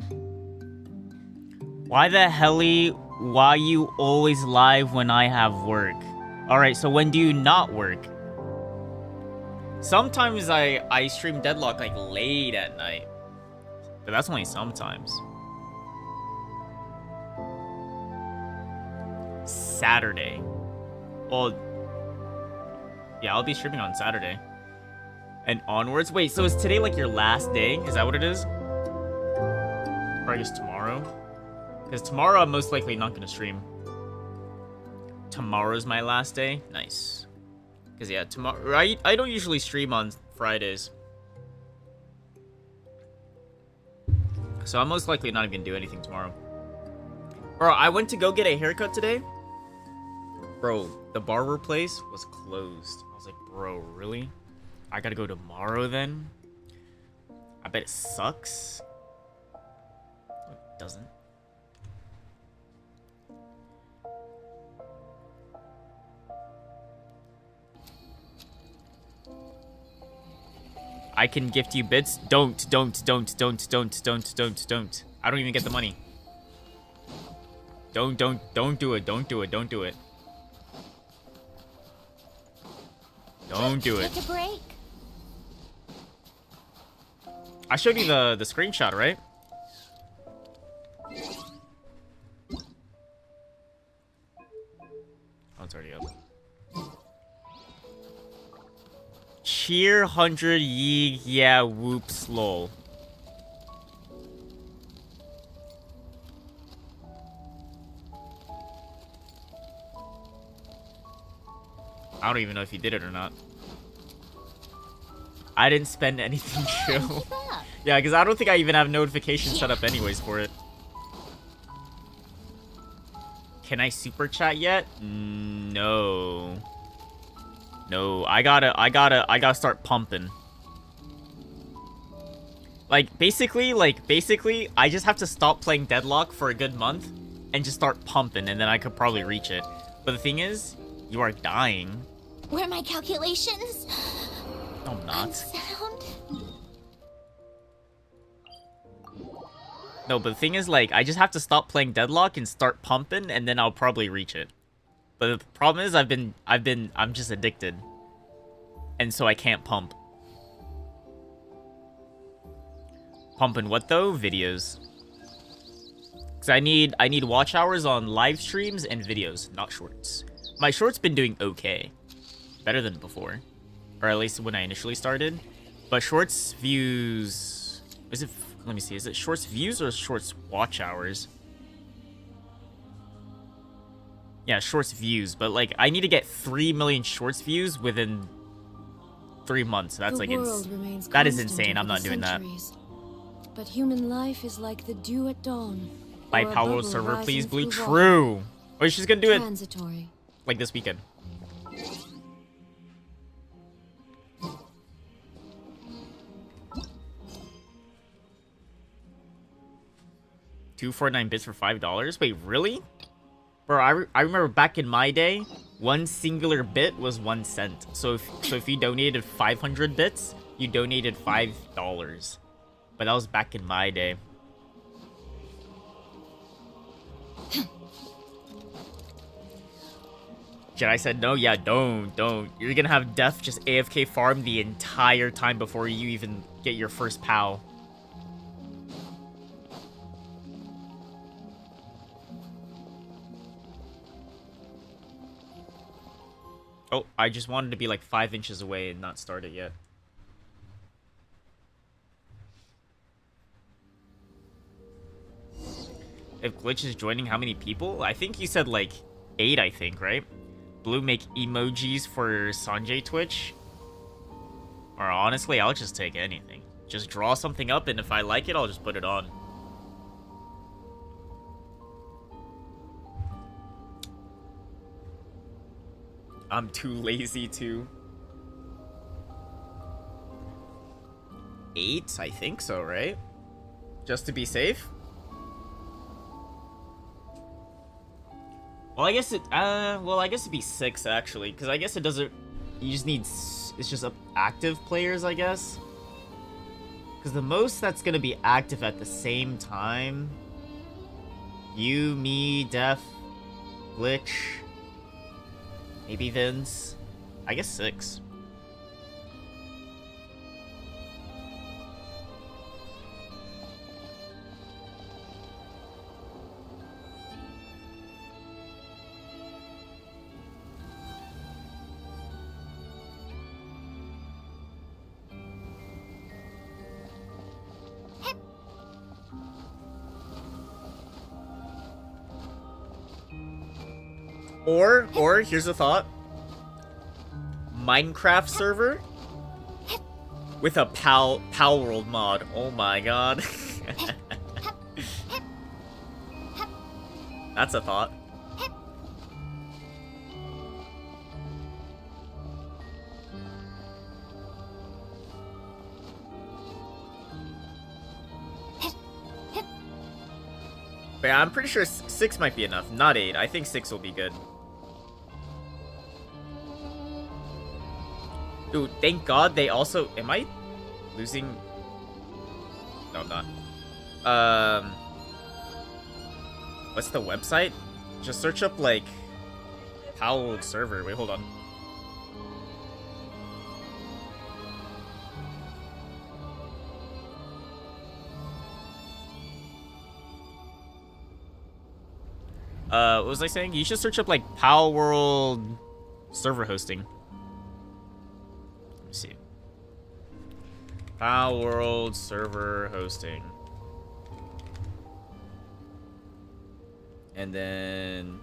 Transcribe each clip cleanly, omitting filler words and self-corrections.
man. Why the helly? Why you always live when I have work? Alright, so when do you not work? Sometimes I stream Deadlock like late at night. But that's only sometimes. Saturday. Well, yeah, I'll be streaming on Saturday. And onwards? Wait, so is today like your last day? Is that what it is? Or I guess tomorrow? Because tomorrow I'm most likely not going to stream. Tomorrow's my last day? Nice. Because yeah, tomorrow... I don't usually stream on Fridays. So I'm most likely not even going to do anything tomorrow. Bro, I went to go get a haircut today. Bro, the barber place was closed. I was like, bro, really? I gotta go tomorrow then? I bet it sucks. No, it doesn't. I can gift you bits. Don't. I don't even get the money. Don't do it. Don't do it. Don't do it. Don't do it. Take a break. I showed you the screenshot, right? Oh, it's already up. Cheer 100 ye yeah whoops lol. I don't even know if you did it or not. I didn't spend anything chill. Yeah, because I don't think I even have notifications set up anyways for it. Can I super chat yet? No. No, I gotta start pumping. Basically, I just have to stop playing Deadlock for a good month and just start pumping, and then I could probably reach it. But the thing is, you are dying. Where are my calculations? No, I'm not. Unsound? No, but the thing is, I just have to stop playing Deadlock and start pumping, and then I'll probably reach it. But the problem is, I'm just addicted. And so I can't pump. Pumping what though? Videos. Because I need watch hours on live streams and videos, not shorts. My shorts been doing okay. Better than before. Or at least when I initially started. But shorts views... Is it... Let me see. Is it shorts views or shorts watch hours? Yeah, shorts views. But, I need to get 3 million shorts views within 3 months. That's, that is insane. I'm not doing that. But human life is like the dew at dawn. By Power server, please, Blue. True. Or she's gonna do it, this weekend. $2.49 bits for $5? Wait, really? Bro, I remember back in my day, one singular bit was 1 cent. So if you donated 500 bits, you donated $5. But that was back in my day. Jedi said no. Yeah, don't. You're gonna have Death just AFK farm the entire time before you even get your first POW. Oh, I just wanted to be 5 inches away and not start it yet. If Glitch is joining, how many people? I think you said 8, I think, right? Blue make emojis for Sanjay Twitch. Or honestly, I'll just take anything. Just draw something up, and if I like it, I'll just put it on. I'm too lazy to. 8? I think so, right? Just to be safe? Well, I guess it'd be 6, actually. Because I guess it doesn't... You just need... It's just active players, I guess. Because the most that's gonna be active at the same time... You, me, Def, Glitch... Maybe Vince... I guess 6. Or here's a thought. Minecraft server with a Pal World mod. Oh my god. That's a thought. But yeah, I'm pretty sure 6 might be enough, not 8. I think 6 will be good. Dude, thank God they also... Am I losing... No, I'm not. What's the website? Just search up, like... Powell server. Wait, hold on. What was I saying? You should search up, like, Powell World server hosting. Let me see. Powell World server hosting. And then...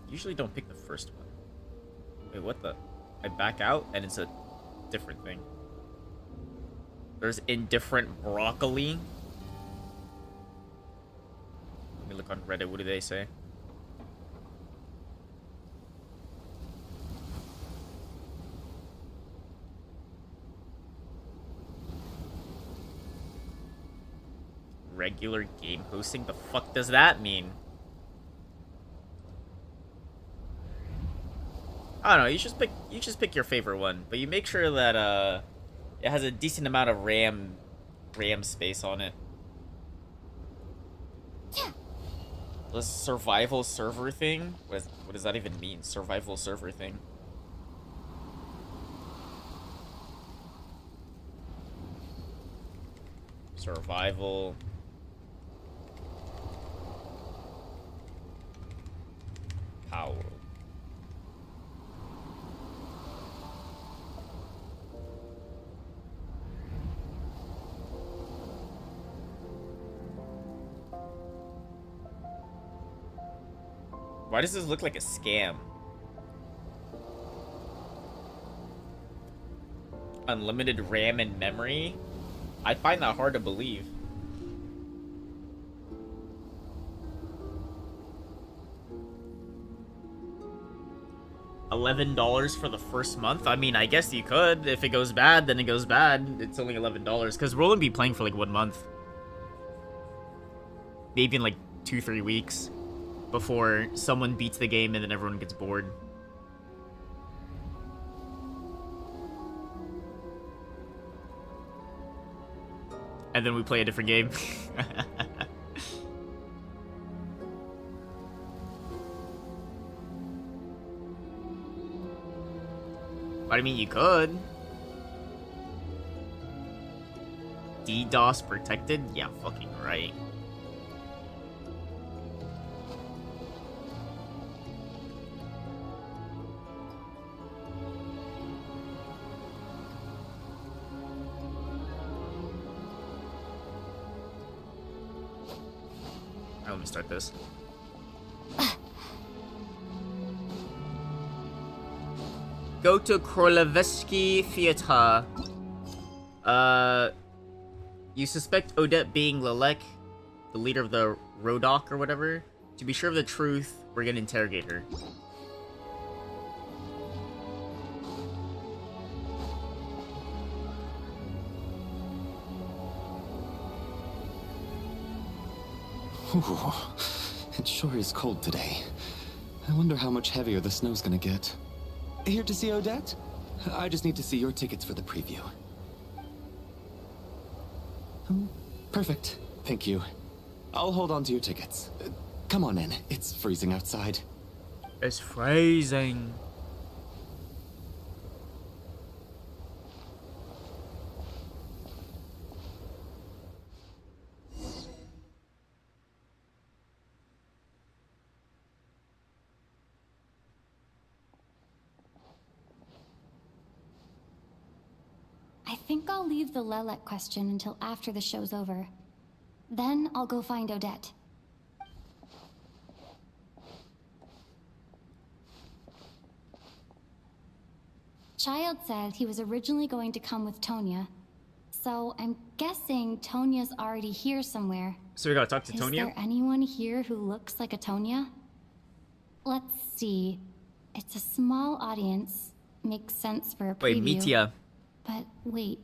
Usually don't pick the first one. Wait, what the? I back out and it's a different thing. There's indifferent broccoli. Let me look on Reddit. What do they say? Regular game hosting? The fuck does that mean? I don't know. You just pick your favorite one, but you make sure that it has a decent amount of RAM space on it. The survival server thing? What does that even mean? Survival server thing. Survival. Power. Why does this look like a scam? Unlimited RAM and memory? I find that hard to believe. $11 for the first month? I mean, I guess you could. If it goes bad, then it goes bad. It's only $11. Because we'll only be playing for like 1 month. Maybe in like 2-3 weeks. Before someone beats the game and then everyone gets bored. And then we play a different game. But I mean, you could. DDoS protected? Yeah, fucking right. Let me start this. Go to Krolevsky Theater. You suspect Odette being Lelek, the leader of the Rodok or whatever. To be sure of the truth, we're gonna interrogate her. Ooh, it sure is cold today. I wonder how much heavier the snow's gonna get. Here to see Odette? I just need to see your tickets for the preview. Perfect. Thank you. I'll hold on to your tickets. Come on in. It's freezing outside. It's freezing. I think I'll leave the Lelek question until after the show's over. Then I'll go find Odette. Child said he was originally going to come with Tonya. So I'm guessing Tonya's already here somewhere. So we gotta talk to Is Tonya? there anyone here who looks like a Tonya? Let's see. It's a small audience. Makes sense for a preview. Wait, Mitya. But wait.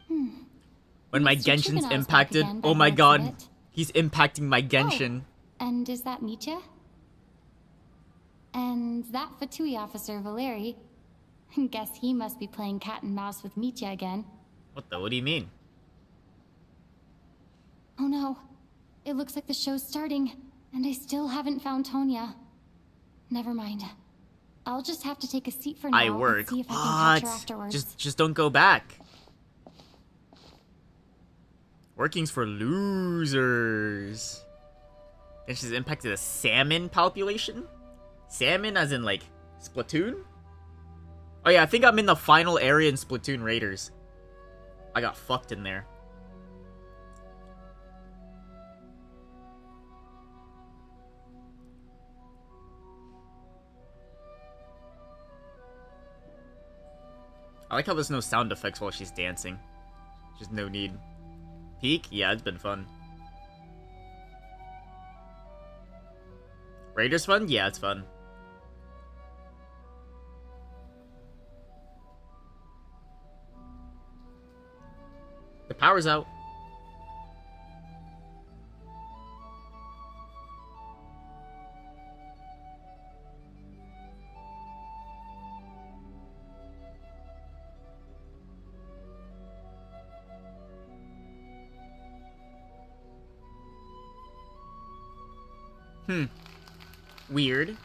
When my Mr. Genshin's Chicken Eyes impacted. back again by Oh my the looks god. of it. He's impacting my Genshin. And is that Mitya? And that Fatui officer, Valeri. Guess he must be playing cat and mouse with Mitya again. What do you mean? Oh no. It looks like the show's starting, and I still haven't found Tonya. Never mind. I'll just have to take a seat for now I work. and see if I can catch her afterwards. Just don't go back. Working's for losers. And she's impacted a salmon population? Salmon as in like Splatoon? Oh yeah, I think I'm in the final area in Splatoon Raiders. I got fucked in there. I like how there's no sound effects while she's dancing. Just no need. Peak? Yeah, it's been fun. Raiders fun? Yeah, it's fun. The power's out. Weird.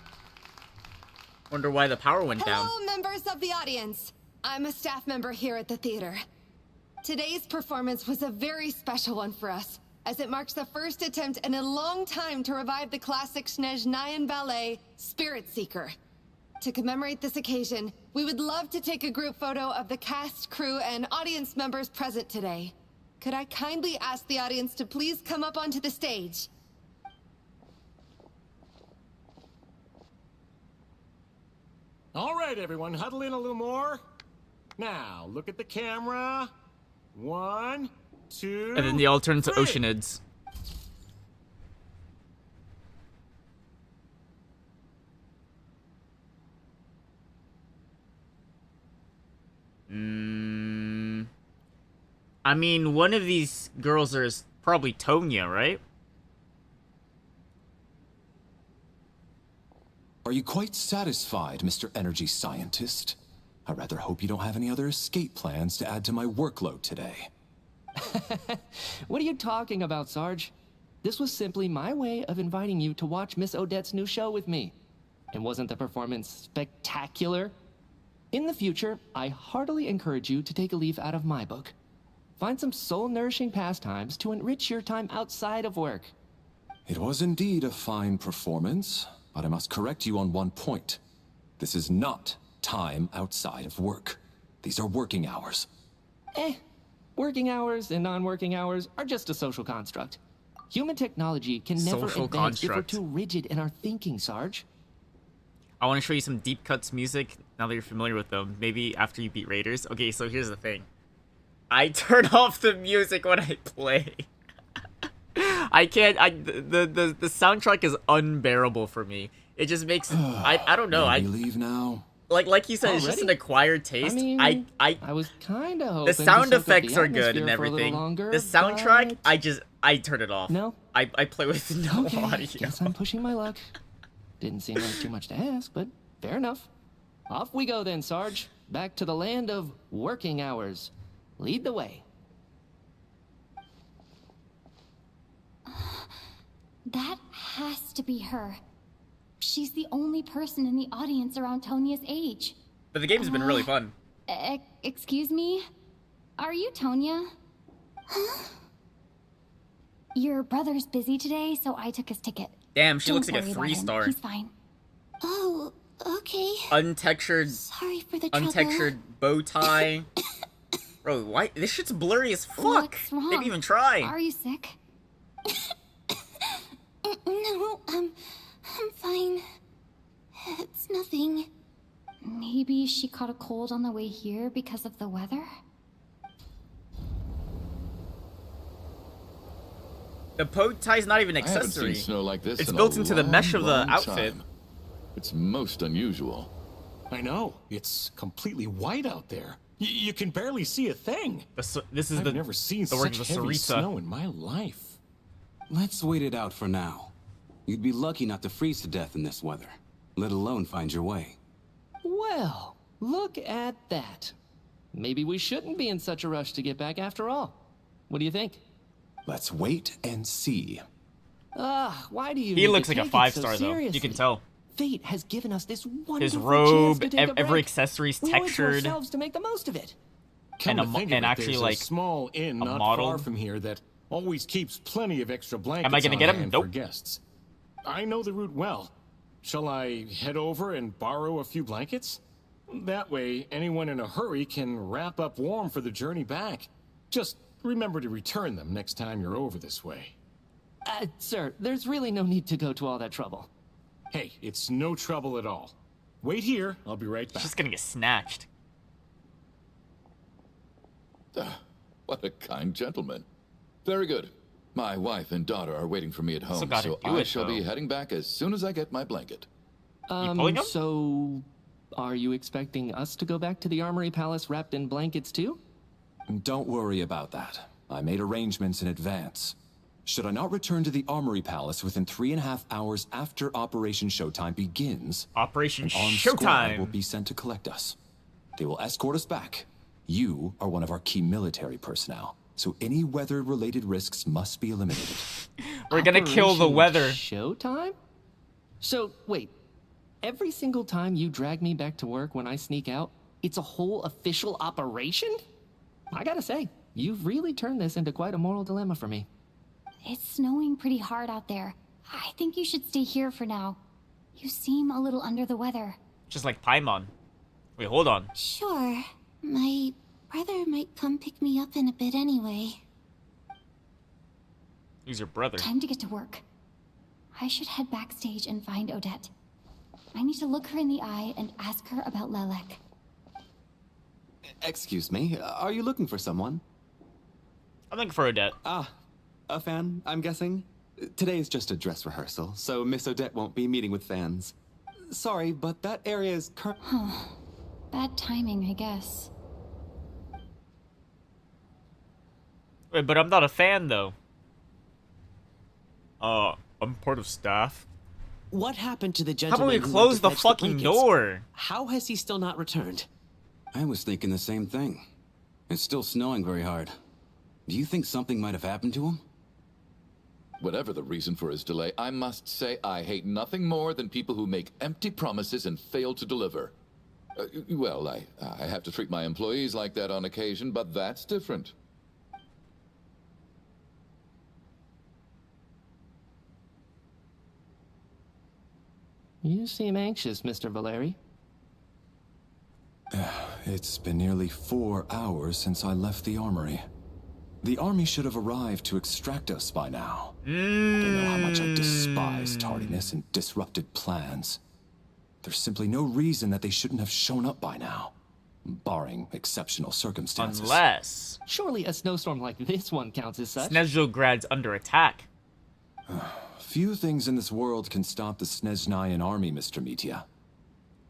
Wonder why the power went down. Hello, members of the audience. I'm a staff member here at the theater. Today's performance was a very special one for us, as it marks the first attempt in a long time to revive the classic Snezhnayan ballet, Spirit Seeker. To commemorate this occasion, we would love to take a group photo of the cast, crew, and audience members present today. Could I kindly ask the audience to please come up onto the stage? All right, everyone, huddle in a little more. Now, look at the camera. 1, 2, And then they all turn to 3. Oceanids. I mean, one of these girls is probably Tonya, right? Are you quite satisfied, Mr. Energy Scientist? I rather hope you don't have any other escape plans to add to my workload today. What are you talking about, Sarge? This was simply my way of inviting you to watch Miss Odette's new show with me. And wasn't the performance spectacular? In the future, I heartily encourage you to take a leaf out of my book. Find some soul-nourishing pastimes to enrich your time outside of work. It was indeed a fine performance, but I must correct you on one point. This is not time outside of work. These are working hours. Working hours and non-working hours are just a social construct. Human technology can never Social advance if we're construct. too rigid in our thinking, Sarge. I want to show you some Deep Cuts music, now that you're familiar with them. Maybe after you beat Raiders. Okay, so here's the thing. I turn off the music when I play. I can't, the soundtrack is unbearable for me. It just makes, I don't know, May we leave now? like you said, it's just an Already? acquired taste. I I was kind of hoping the sound to soak up effects the are good and atmosphere for a little everything. longer, The soundtrack, but I turn it off. No? I play with no Okay, audio. guess I'm pushing my luck. Didn't seem like too much to ask, but fair enough. Off we go then, Sarge. Back to the land of working hours. Lead the way. That has to be her. She's the only person in the audience around Tonia's age. But the game's been really fun. Excuse me? Are you Tonya? Huh? Your brother's busy today, so I took his ticket. Damn, she Don't looks like a worry about him. 3-star. He's fine. Oh, okay. Untextured, Sorry for the trouble. untextured bow tie. Bro, why? This shit's blurry as fuck. What's wrong? They didn't even try. Are you sick? No, I'm fine. It's nothing. Maybe she caught a cold on the way here because of the weather? The bow tie's not even I haven't accessory. seen snow like this It's in built a into the mesh of the long outfit. time. It's most unusual. I know. It's completely white out there. You can barely see a thing. This is I've the never seen the work such of the heavy Sarita. snow in my life. Let's wait it out for now. You'd be lucky not to freeze to death in this weather, let alone find your way. Well, look at that. Maybe we shouldn't be in such a rush to get back after all. What do you think? Let's wait and see. Why do you He need to looks like a take it 5-star so though. You seriously? can tell. Fate has given us this wonderful His chance robe, to take a every break. accessory's We owe it to textured. ourselves to make the most of it. Come And to a think and of it, actually, there's like, a small inn not model. far from here that always keeps plenty of extra blankets Am I gonna on get him? hand Nope. for guests. I know the route well. Shall I head over and borrow a few blankets? That way, anyone in a hurry can wrap up warm for the journey back. Just remember to return them next time you're over this way. Sir, there's really no need to go to all that trouble. Hey, it's no trouble at all. Wait here, I'll be right back. She's gonna get snatched. What a kind gentleman. Very good. My wife and daughter are waiting for me at home, gotta so do I it, shall be though. heading back as soon as I get my blanket. pulling him? So, are you expecting us to go back to the Armory Palace wrapped in blankets too? Don't worry about that. I made arrangements in advance. Should I not return to the Armory Palace within 3.5 hours after Operation Showtime begins, Operation an armed squad will Showtime. be sent to collect us. They will escort us back. You are one of our key military personnel, so any weather-related risks must be eliminated. We're gonna kill the Operation weather. Showtime? So, wait. Every single time you drag me back to work when I sneak out, it's a whole official operation? I gotta say, you've really turned this into quite a moral dilemma for me. It's snowing pretty hard out there. I think you should stay here for now. You seem a little under the weather. Just like Paimon. Wait, hold on. Sure. My brother might come pick me up in a bit anyway. Who's your brother? Time to get to work. I should head backstage and find Odette. I need to look her in the eye and ask her about Lelek. Excuse me, are you looking for someone? I'm looking for Odette. A fan, I'm guessing? Today is just a dress rehearsal, so Miss Odette won't be meeting with fans. Sorry, but that area is Bad timing, I guess. Wait, but I'm not a fan though. I'm part of staff. What happened to the How gentleman about we who close went the to fetch fucking blankets? door? How has he still not returned? I was thinking the same thing. It's still snowing very hard. Do you think something might have happened to him? Whatever the reason for his delay, I must say I hate nothing more than people who make empty promises and fail to deliver. Well, I have to treat my employees like that on occasion, but that's different. You seem anxious, Mr. Valeri. It's been nearly 4 hours since I left the armory. The army should have arrived to extract us by now. They know how much I despise tardiness and disrupted plans. There's simply no reason that they shouldn't have shown up by now, barring exceptional circumstances. Unless Surely a snowstorm like this one counts as such. Snezhnograd's under attack. Few things in this world can stop the Snezhnayan army, Mr. Mitya.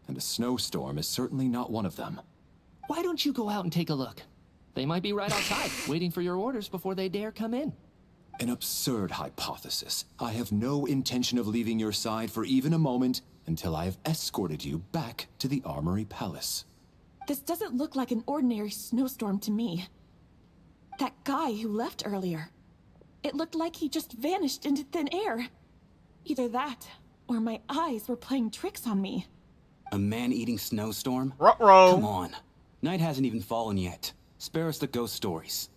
And a snowstorm is certainly not one of them. Why don't you go out and take a look? They might be right outside, waiting for your orders before they dare come in. An absurd hypothesis. I have no intention of leaving your side for even a moment, until I have escorted you back to the Armory Palace. This doesn't look like an ordinary snowstorm to me. That guy who left earlier. It looked like he just vanished into thin air. Either that, or my eyes were playing tricks on me. A man-eating snowstorm? Ruh-roh. Come on. Night hasn't even fallen yet. Spare us the ghost stories.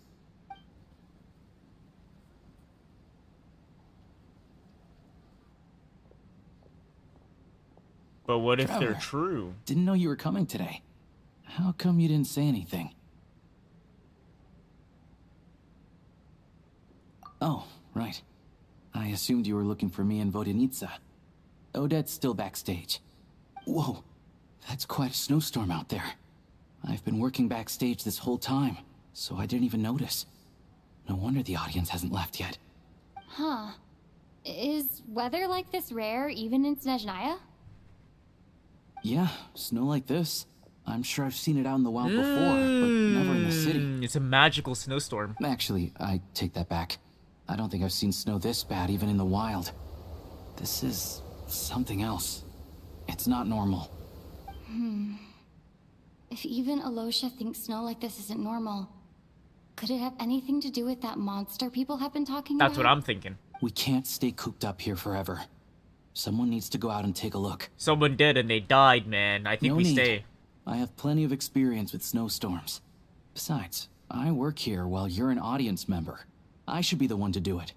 But what if they're Trevor, true? Didn't know you were coming today. How come you didn't say anything? Oh, right. I assumed you were looking for me and Vodenitsa. Odette's still backstage. Whoa, that's quite a snowstorm out there. I've been working backstage this whole time, so I didn't even notice. No wonder the audience hasn't left yet. Huh. Is weather like this rare even in Snezhnaya? Yeah, snow like this. I'm sure I've seen it out in the wild before, but never in the city. It's a magical snowstorm. Actually, I take that back. I don't think I've seen snow this bad even in the wild. This is something else. It's not normal. If even Alosha thinks snow like this isn't normal, could it have anything to do with that monster people have been talking about? That's what I'm thinking. We can't stay cooped up here forever. Someone needs to go out and take a look. Someone did and they died, man. I think No we need. stay. I have plenty of experience with snowstorms. Besides, I work here while you're an audience member. I should be the one to do it.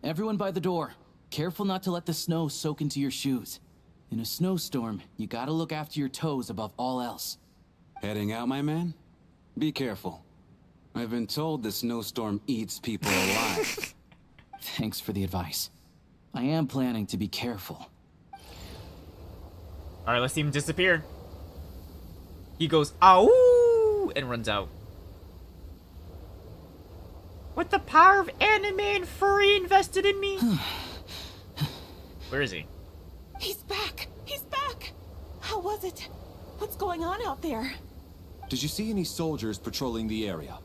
Everyone by the door. Careful not to let the snow soak into your shoes. In a snowstorm, you gotta look after your toes above all else. Heading out, my man? Be careful. I've been told the snowstorm eats people alive. Thanks for the advice. I am planning to be careful. Alright, let's see him disappear. He goes, ow, and runs out. With the power of anime and furry invested in me. Where is he? He's back! He's back! How was it? What's going on out there? Did you see any soldiers patrolling the area?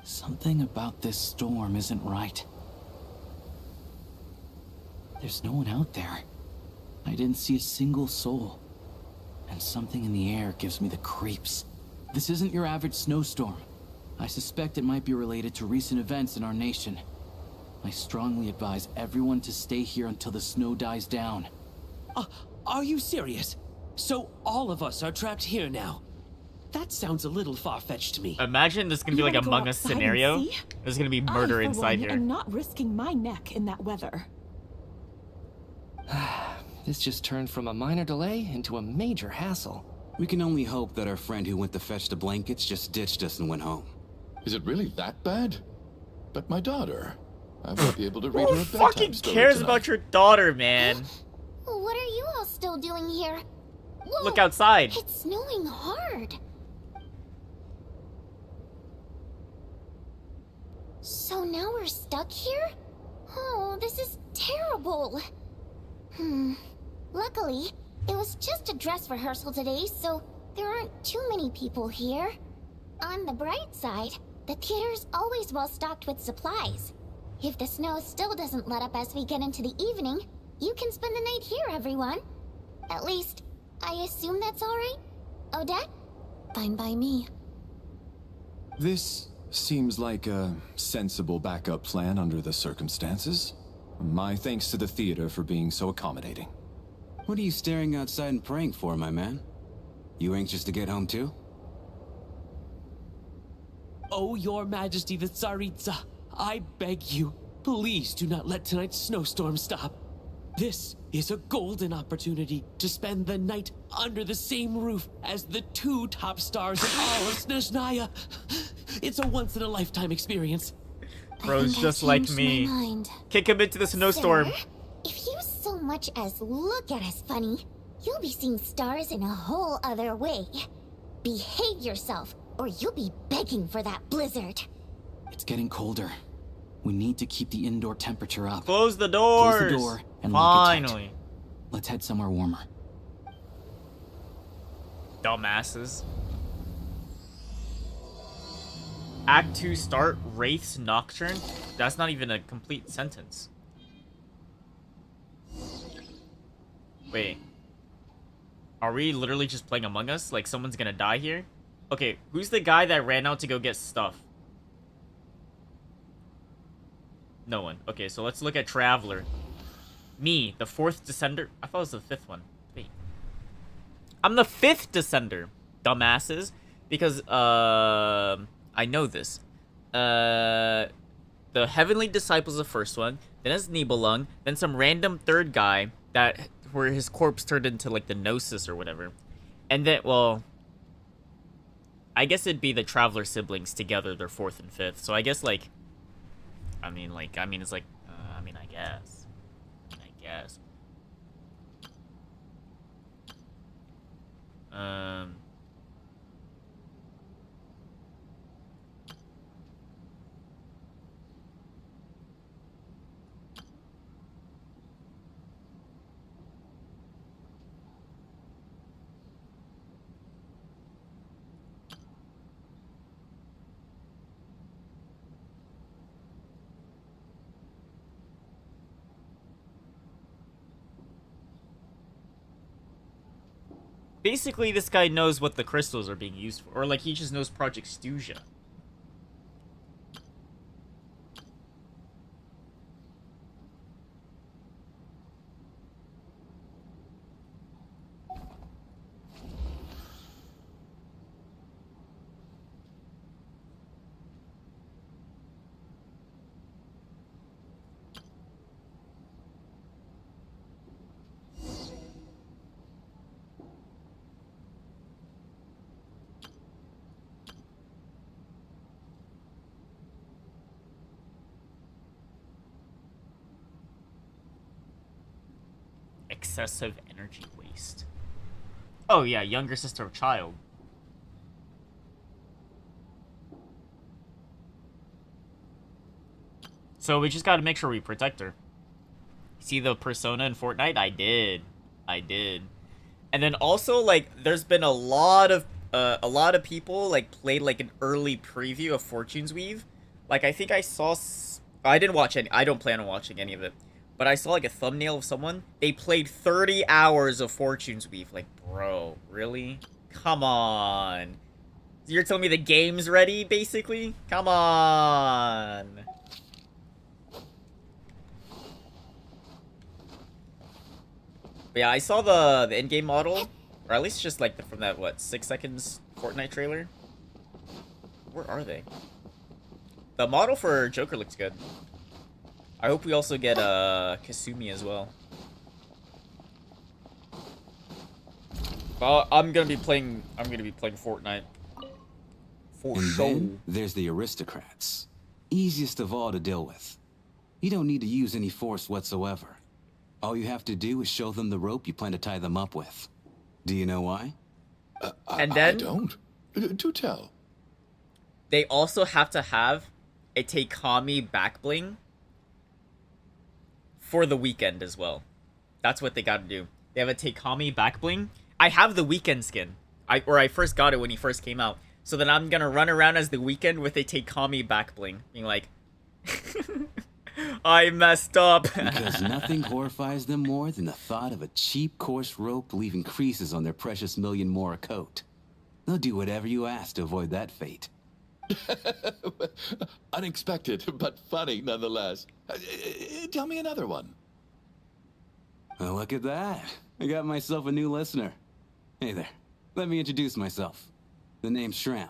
Something about this storm isn't right. There's no one out there. I didn't see a single soul. And something in the air gives me the creeps. This isn't your average snowstorm. I suspect it might be related to recent events in our nation. I strongly advise everyone to stay here until the snow dies down. Are you serious? So all of us are trapped here now? That sounds a little far-fetched to me. Imagine this is gonna be You like a wanna go Among Us outside and scenario. see? There's gonna be murder I, for inside one, here. am not risking my neck in that weather. This just turned from a minor delay into a major hassle. We can only hope that our friend who went to fetch the blankets just ditched us and went home. Is it really that bad? But my daughter, I won't be able to read her Who a bedtime fucking story cares tonight. about your daughter, man? What are you all still doing here? Whoa, Look outside. It's snowing hard. So now we're stuck here? Oh, this is terrible. Luckily, it was just a dress rehearsal today, so there aren't too many people here. On the bright side, the theater's always well stocked with supplies. If the snow still doesn't let up as we get into the evening, you can spend the night here, everyone. At least, I assume that's alright? Odette? Fine by me. This seems like a sensible backup plan under the circumstances. My thanks to the theater for being so accommodating. What are you staring outside and praying for, my man? You anxious to get home too? Oh, your majesty the Tsaritsa, I beg you, please do not let tonight's snowstorm stop. This is a golden opportunity to spend the night under the same roof as the two top stars in all of Snezhnaya. It's a once-in-a-lifetime experience. Bro's just like me. Kick him into the snowstorm. Sir, if you so much as look at us funny, you'll be seeing stars in a whole other way. Behave yourself, or you'll be begging for that blizzard. It's getting colder. We need to keep the indoor temperature up. Close the doors. Close the door and lock it tight. Finally. Let's head somewhere warmer. Dumbasses. Act 2 start, Wraith's Nocturne. That's not even a complete sentence. Wait. Are we literally just playing Among Us? Like someone's gonna die here? Okay, who's the guy that ran out to go get stuff? No one. Okay, so let's look at Traveler. Me, the 4th Descender. I thought it was the 5th one. Wait. I'm the 5th Descender, dumbasses. Because, I know this. The Heavenly Disciple is the first one. Then it's Nibelung. Then some random third guy that where his corpse turned into like the Gnosis or whatever. And then, well, I guess it'd be the Traveler siblings together. They're 4th and 5th. So I guess like, I mean, it's like, I guess. Basically, this guy knows what the crystals are being used for. Or, like, he just knows Project Stuja. Excessive energy waste. Oh yeah, younger sister of child. So we just gotta make sure we protect her. See the persona in Fortnite? I did. And then also, like, there's been a lot of people like played like an early preview of Fortune's Weave. Like, I think I saw. I didn't watch any. I don't plan on watching any of it. But I saw like a thumbnail of someone. They played 30 hours of Fortune's Weave. Like, bro, really? Come on. You're telling me the game's ready, basically? Come on. But yeah, I saw the in-game model. Or at least just like from that, what, 6 seconds Fortnite trailer? Where are they? The model for Joker looks good. I hope we also get Kasumi as well. Well, I'm gonna be playing Fortnite. For sure. Then there's the aristocrats. Easiest of all to deal with. You don't need to use any force whatsoever. All you have to do is show them the rope you plan to tie them up with. Do you know why? And then I don't. Do tell. They also have to have a Teikami back bling for the weekend as well. That's what they gotta do. They have a Teikami back bling. I have the weekend skin. I first got it when he first came out. So then I'm gonna run around as the weekend with a Teikami back bling, being like, I messed up. Because nothing horrifies them more than the thought of a cheap, coarse rope leaving creases on their precious million Mora coat. They'll do whatever you ask to avoid that fate. Unexpected, but funny nonetheless. Tell me another one. Well, look at that. I got myself a new listener. Hey there. Let me introduce myself. The name's Shram,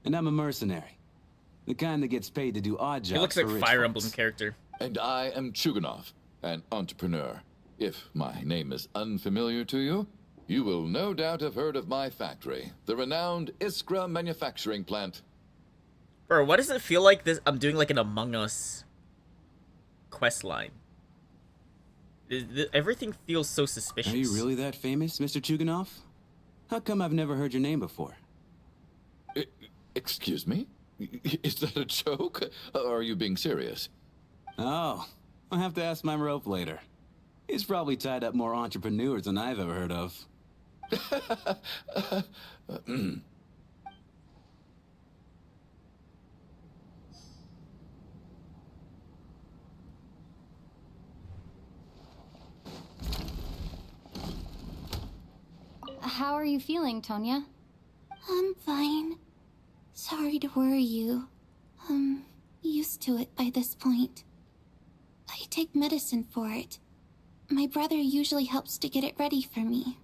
and I'm a mercenary. The kind that gets paid to do odd jobs. He looks like for rich Fire folks. Emblem character. And I am Chuganov, an entrepreneur. If my name is unfamiliar to you, you will no doubt have heard of my factory, the renowned Iskra manufacturing plant. Bro, what does it feel like this? I'm doing like an Among Us quest line. Everything feels so suspicious. Are you really that famous, Mr. Chuganov? How come I've never heard your name before? Excuse me? Is that a joke? Or are you being serious? Oh, I'll have to ask my rope later. He's probably tied up more entrepreneurs than I've ever heard of. How are you feeling, Tonya? I'm fine. Sorry to worry you. I'm used to it by this point. I take medicine for it. My brother usually helps to get it ready for me.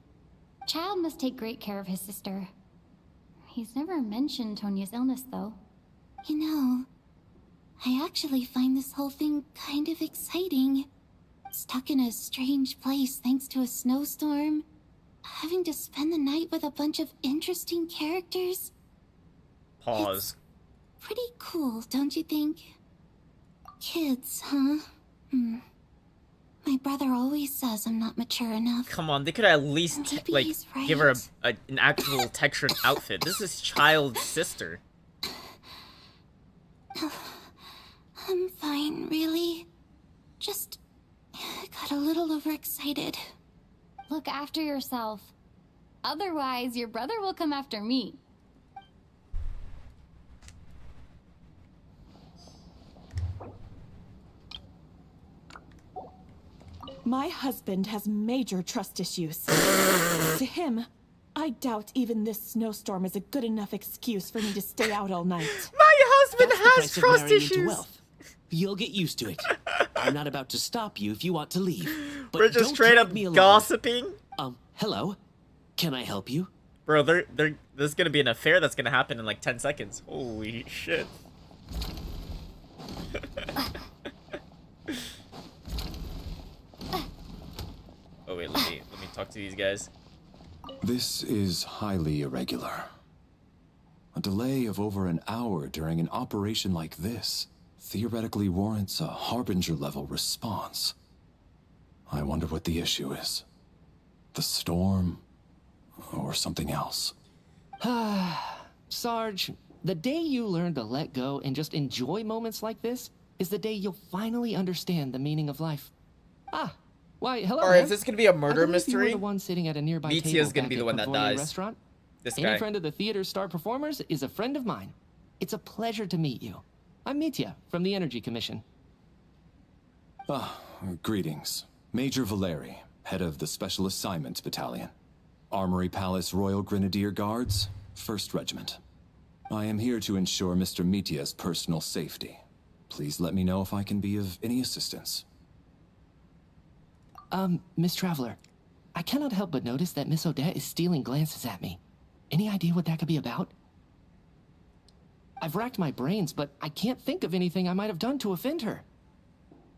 Child must take great care of his sister. He's never mentioned Tonya's illness, though. You know, I actually find this whole thing kind of exciting. Stuck in a strange place thanks to a snowstorm. Having to spend the night with a bunch of interesting characters. Pause. It's pretty cool, don't you think? Kids, huh? My brother always says I'm not mature enough. Come on, they could at least Maybe he's right. give her an actual textured outfit. This is child's sister. I'm fine, really. Just got a little overexcited. Look after yourself. Otherwise, your brother will come after me. My husband has major trust issues. To him, I doubt even this snowstorm is a good enough excuse for me to stay out all night. My husband That's the has price of trust marrying into issues. wealth. You'll get used to it. I'm not about to stop you if you want to leave. But We're just don't straight drag up me along. gossiping. Hello? Can I help you? Bro, there's gonna be an affair that's gonna happen in like 10 seconds. Holy shit. Oh wait, let me talk to these guys. This is highly irregular. A delay of over an hour during an operation like this theoretically warrants a Harbinger-level response. I wonder what the issue is. The storm, or something else. Sarge, the day you learn to let go and just enjoy moments like this is the day you'll finally understand the meaning of life. Why, hello, Alright, man. is this gonna be a murder I believe you were mystery? the one sitting at a nearby Mitya's table gonna back be the at one that Pavonia dies. Restaurant. This Any guy. friend of the theater's star performers is a friend of mine. It's a pleasure to meet you. I'm Mitya from the Energy Commission. Greetings. Major Valeri, head of the Special Assignment Battalion. Armory Palace Royal Grenadier Guards, 1st Regiment. I am here to ensure Mr. Mitya's personal safety. Please let me know if I can be of any assistance. Miss Traveler, I cannot help but notice that Miss Odette is stealing glances at me. Any idea what that could be about? I've racked my brains, but I can't think of anything I might have done to offend her.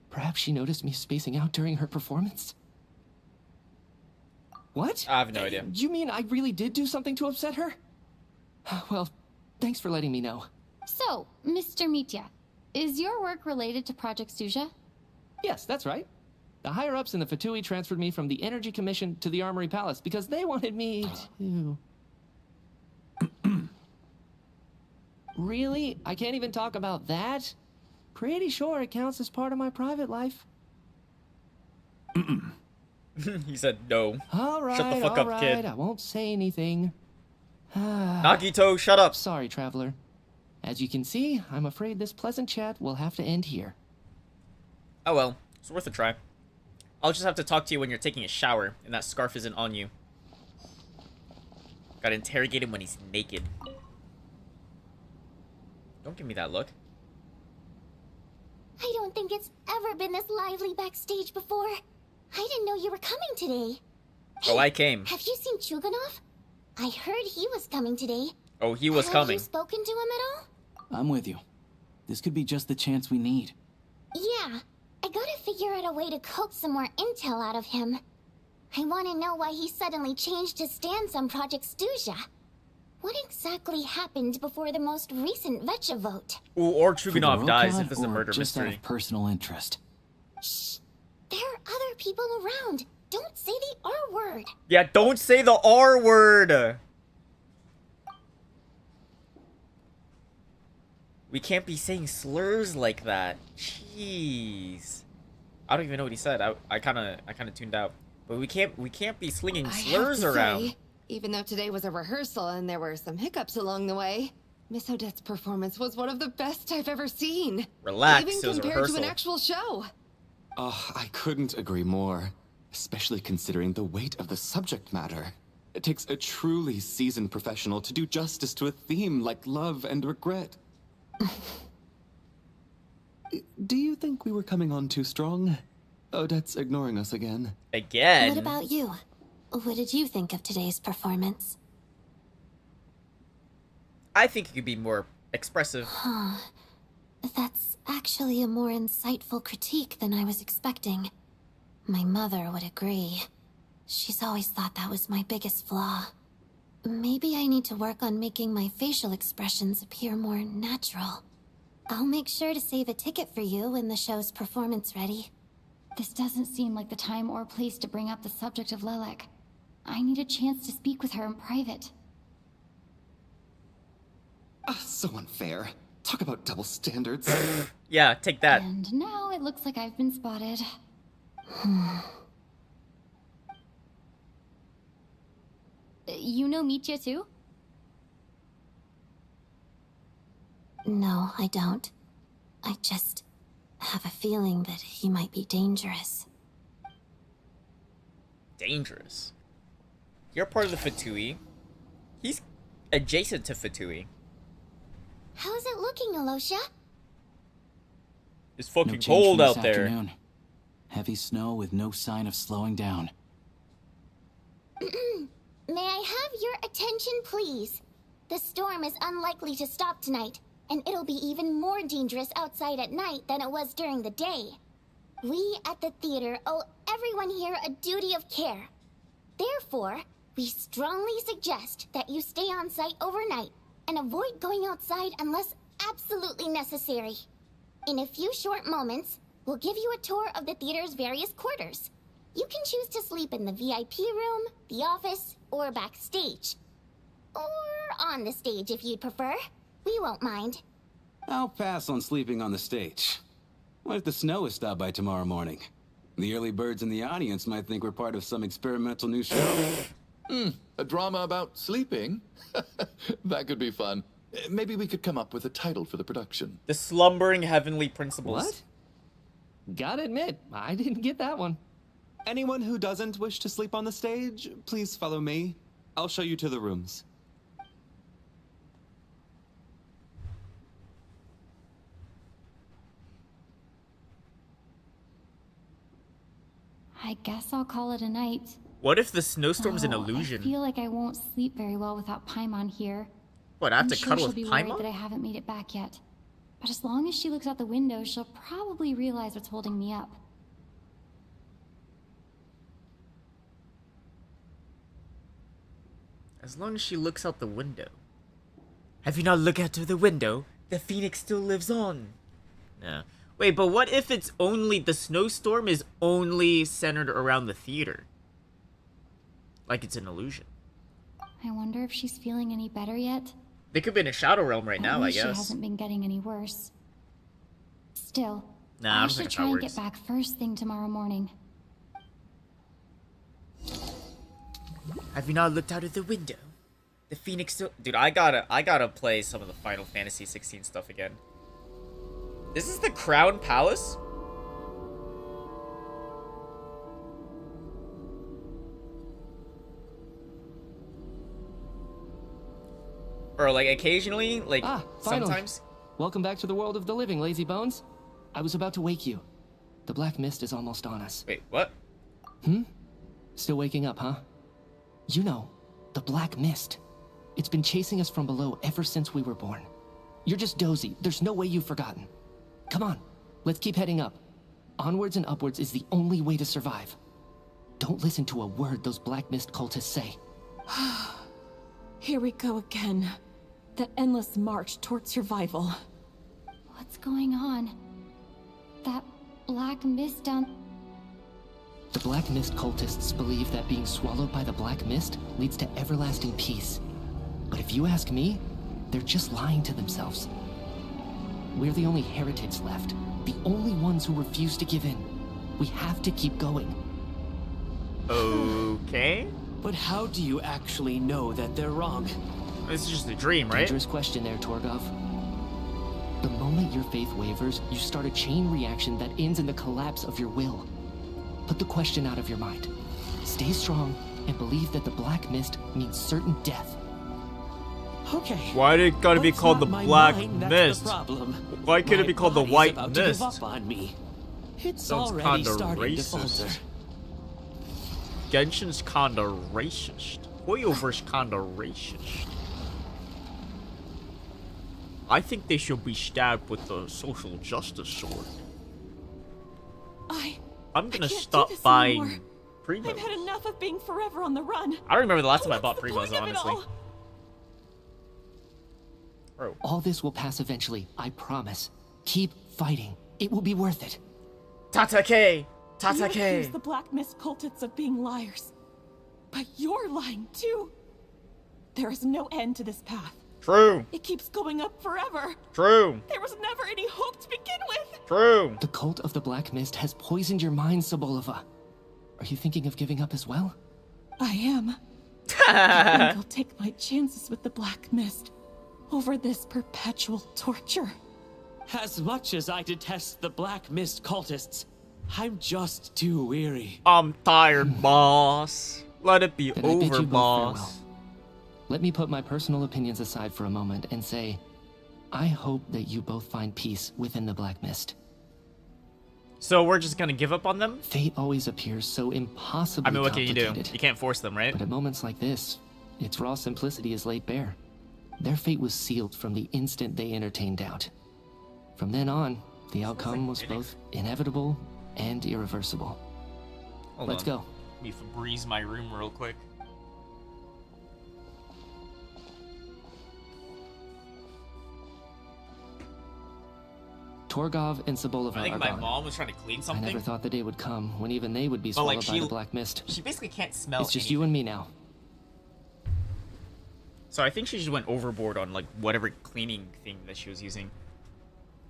Perhaps she noticed me spacing out during her performance? What? I have no idea. You mean I really did do something to upset her? Well, thanks for letting me know. So, Mr. Mitya, is your work related to Project Suja? Yes, that's right. The higher-ups in the Fatui transferred me from the Energy Commission to the Armory Palace because they wanted me to... Really? I can't even talk about that? Pretty sure it counts as part of my private life. He said no. All right, Shut the fuck up, kid. I won't say anything. Nagito, shut up. Sorry, Traveler. As you can see, I'm afraid this pleasant chat will have to end here. Oh well, it's worth a try. I'll just have to talk to you when you're taking a shower and that scarf isn't on you. Gotta interrogate him when he's naked. Don't give me that look. I don't think it's ever been this lively backstage before. I didn't know you were coming today. Oh, I came. Have you seen Chuganov? I heard he was coming today. Oh, he was Have coming. you spoken to him at all? I'm with you. This could be just the chance we need. Yeah. I gotta figure out a way to coax some more intel out of him. I want to know why he suddenly changed his stance on Project Stuja. What exactly happened before the most recent Vecha vote? Ooh, or For Chuganov the dies Rokad if this is a or murder just out mystery. of personal interest. Shh! There are other people around. Don't say the R word. Yeah, don't say the R word. We can't be saying slurs like that. Jeez. I don't even know what he said. I kind of tuned out. But we can't be slinging slurs around. Even though today was a rehearsal and there were some hiccups along the way, Miss Odette's performance was one of the best I've ever seen. Relax, Even it was a compared to rehearsal. an actual show. Oh, I couldn't agree more. Especially considering the weight of the subject matter. It takes a truly seasoned professional to do justice to a theme like love and regret. Do you think we were coming on too strong? Odette's ignoring us again. Again? What about you? What did you think of today's performance? I think it could be more expressive. Huh. That's actually a more insightful critique than I was expecting. My mother would agree. She's always thought that was my biggest flaw. Maybe I need to work on making my facial expressions appear more natural. I'll make sure to save a ticket for you when the show's performance ready. This doesn't seem like the time or place to bring up the subject of Lelek. I need a chance to speak with her in private. So unfair. Talk about double standards. Yeah, take that. And now it looks like I've been spotted. You know Mitya too? No, I don't. I just have a feeling that he might be dangerous. Dangerous. You're part of the Fatui. He's adjacent to Fatui. How's it looking, Alosha? It's No fucking change cold from this out there. afternoon. Heavy snow with no sign of slowing down. May I have your attention, please? The storm is unlikely to stop tonight, and it'll be even more dangerous outside at night than it was during the day. We at the theater owe everyone here a duty of care. Therefore, we strongly suggest that you stay on site overnight and avoid going outside unless absolutely necessary. In a few short moments, we'll give you a tour of the theater's various quarters. You can choose to sleep in the VIP room, the office, or backstage. Or on the stage if you'd prefer. We won't mind. I'll pass on sleeping on the stage. What if the snow is stopped by tomorrow morning? The early birds in the audience might think we're part of some experimental new show. A drama about sleeping? That could be fun. Maybe we could come up with a title for the production. The Slumbering Heavenly Principles. What? Gotta admit, I didn't get that one. Anyone who doesn't wish to sleep on the stage, please follow me. I'll show you to the rooms. I guess I'll call it a night. What if the snowstorm's an Though illusion? I feel like I won't sleep very well without Paimon here. What, I have I'm to sure cuddle she'll with be worried Paimon? that I haven't made it back yet. But as long as she looks out the window, she'll probably realize what's holding me up. As long as she looks out the window. Have you not looked out of the window? The phoenix still lives on. Yeah. Wait, but what if it's only, the snowstorm is only centered around the theater? Like it's an illusion. I wonder if she's feeling any better yet. They could be in a shadow realm right now, I least guess. She hasn't been getting any worse. Still, Nah, I I don't should think it's try how it and works. get back first thing tomorrow morning. Have you not looked out of the window? The phoenix still... Dude, I gotta play some of the Final Fantasy 16 stuff again. This is the Crown Palace? Or, like, occasionally, like, Finally. sometimes... Welcome back to the world of the living, lazy bones. I was about to wake you. The black mist is almost on us. Wait, what? Still waking up, huh? You know, the black mist. It's been chasing us from below ever since we were born. You're just dozy. There's no way you've forgotten. Come on, let's keep heading up. Onwards and upwards is the only way to survive. Don't listen to a word those black mist cultists say. Here we go again. The endless march toward survival. What's going on? That black mist down... The black mist cultists believe that being swallowed by the black mist leads to everlasting peace. But if you ask me, they're just lying to themselves. We're the only heretics left. The only ones who refuse to give in. We have to keep going. Okay. But how do you actually know that they're wrong? This is just a dream, right? Dangerous question there, Torgov. The moment your faith wavers, you start a chain reaction that ends in the collapse of your will. Put the question out of your mind. Stay strong and believe that the black mist means certain death. Okay. Why did it gotta be It's called the not my Black mind that's Mist? the problem. Why couldn't it be called the body's White about to give Mist? up on me. It's Sounds already kinda starting to racist. falter. Genshin's kinda racist. Hoyoverse kinda racist. I think they should be stabbed with the social justice sword. I'm gonna stop buying Primos. I've had enough of being forever on the run. I don't remember the last time I bought What's the Primos, point of it honestly. all? Bro. All this will pass eventually, I promise. Keep fighting. It will be worth it. Tatake! You accuse the Black Mist cultists of being liars. But you're lying too. There is no end to this path. True. It keeps going up forever. True. There was never any hope to begin with. True. The cult of the Black Mist has poisoned your mind, Sobolova. Are you thinking of giving up as well? I am. I think I'll take my chances with the Black Mist over this perpetual torture. As much as I detest the Black Mist cultists, I'm just too weary. I'm tired, boss. Let it be Then I bid over, you both boss. farewell. Let me put my personal opinions aside for a moment and say, I hope that you both find peace within the Black Mist. So we're just gonna give up on them? Fate always appears so impossibly I mean, what can you do? complicated. You can't force them, right? But at moments like this, its raw simplicity is laid bare. Their fate was sealed from the instant they entertained doubt. From then on, the outcome was both inevitable and irreversible. Let's go. Let me Febreze my room real quick. Torgov and Sobolova I think are my gone. mom was trying to clean I something. never thought the day would come when even they would be But, swallowed like, by the Black Mist. She basically can't smell It's just anything. you and me now. So I think she just went overboard on like whatever cleaning thing that she was using.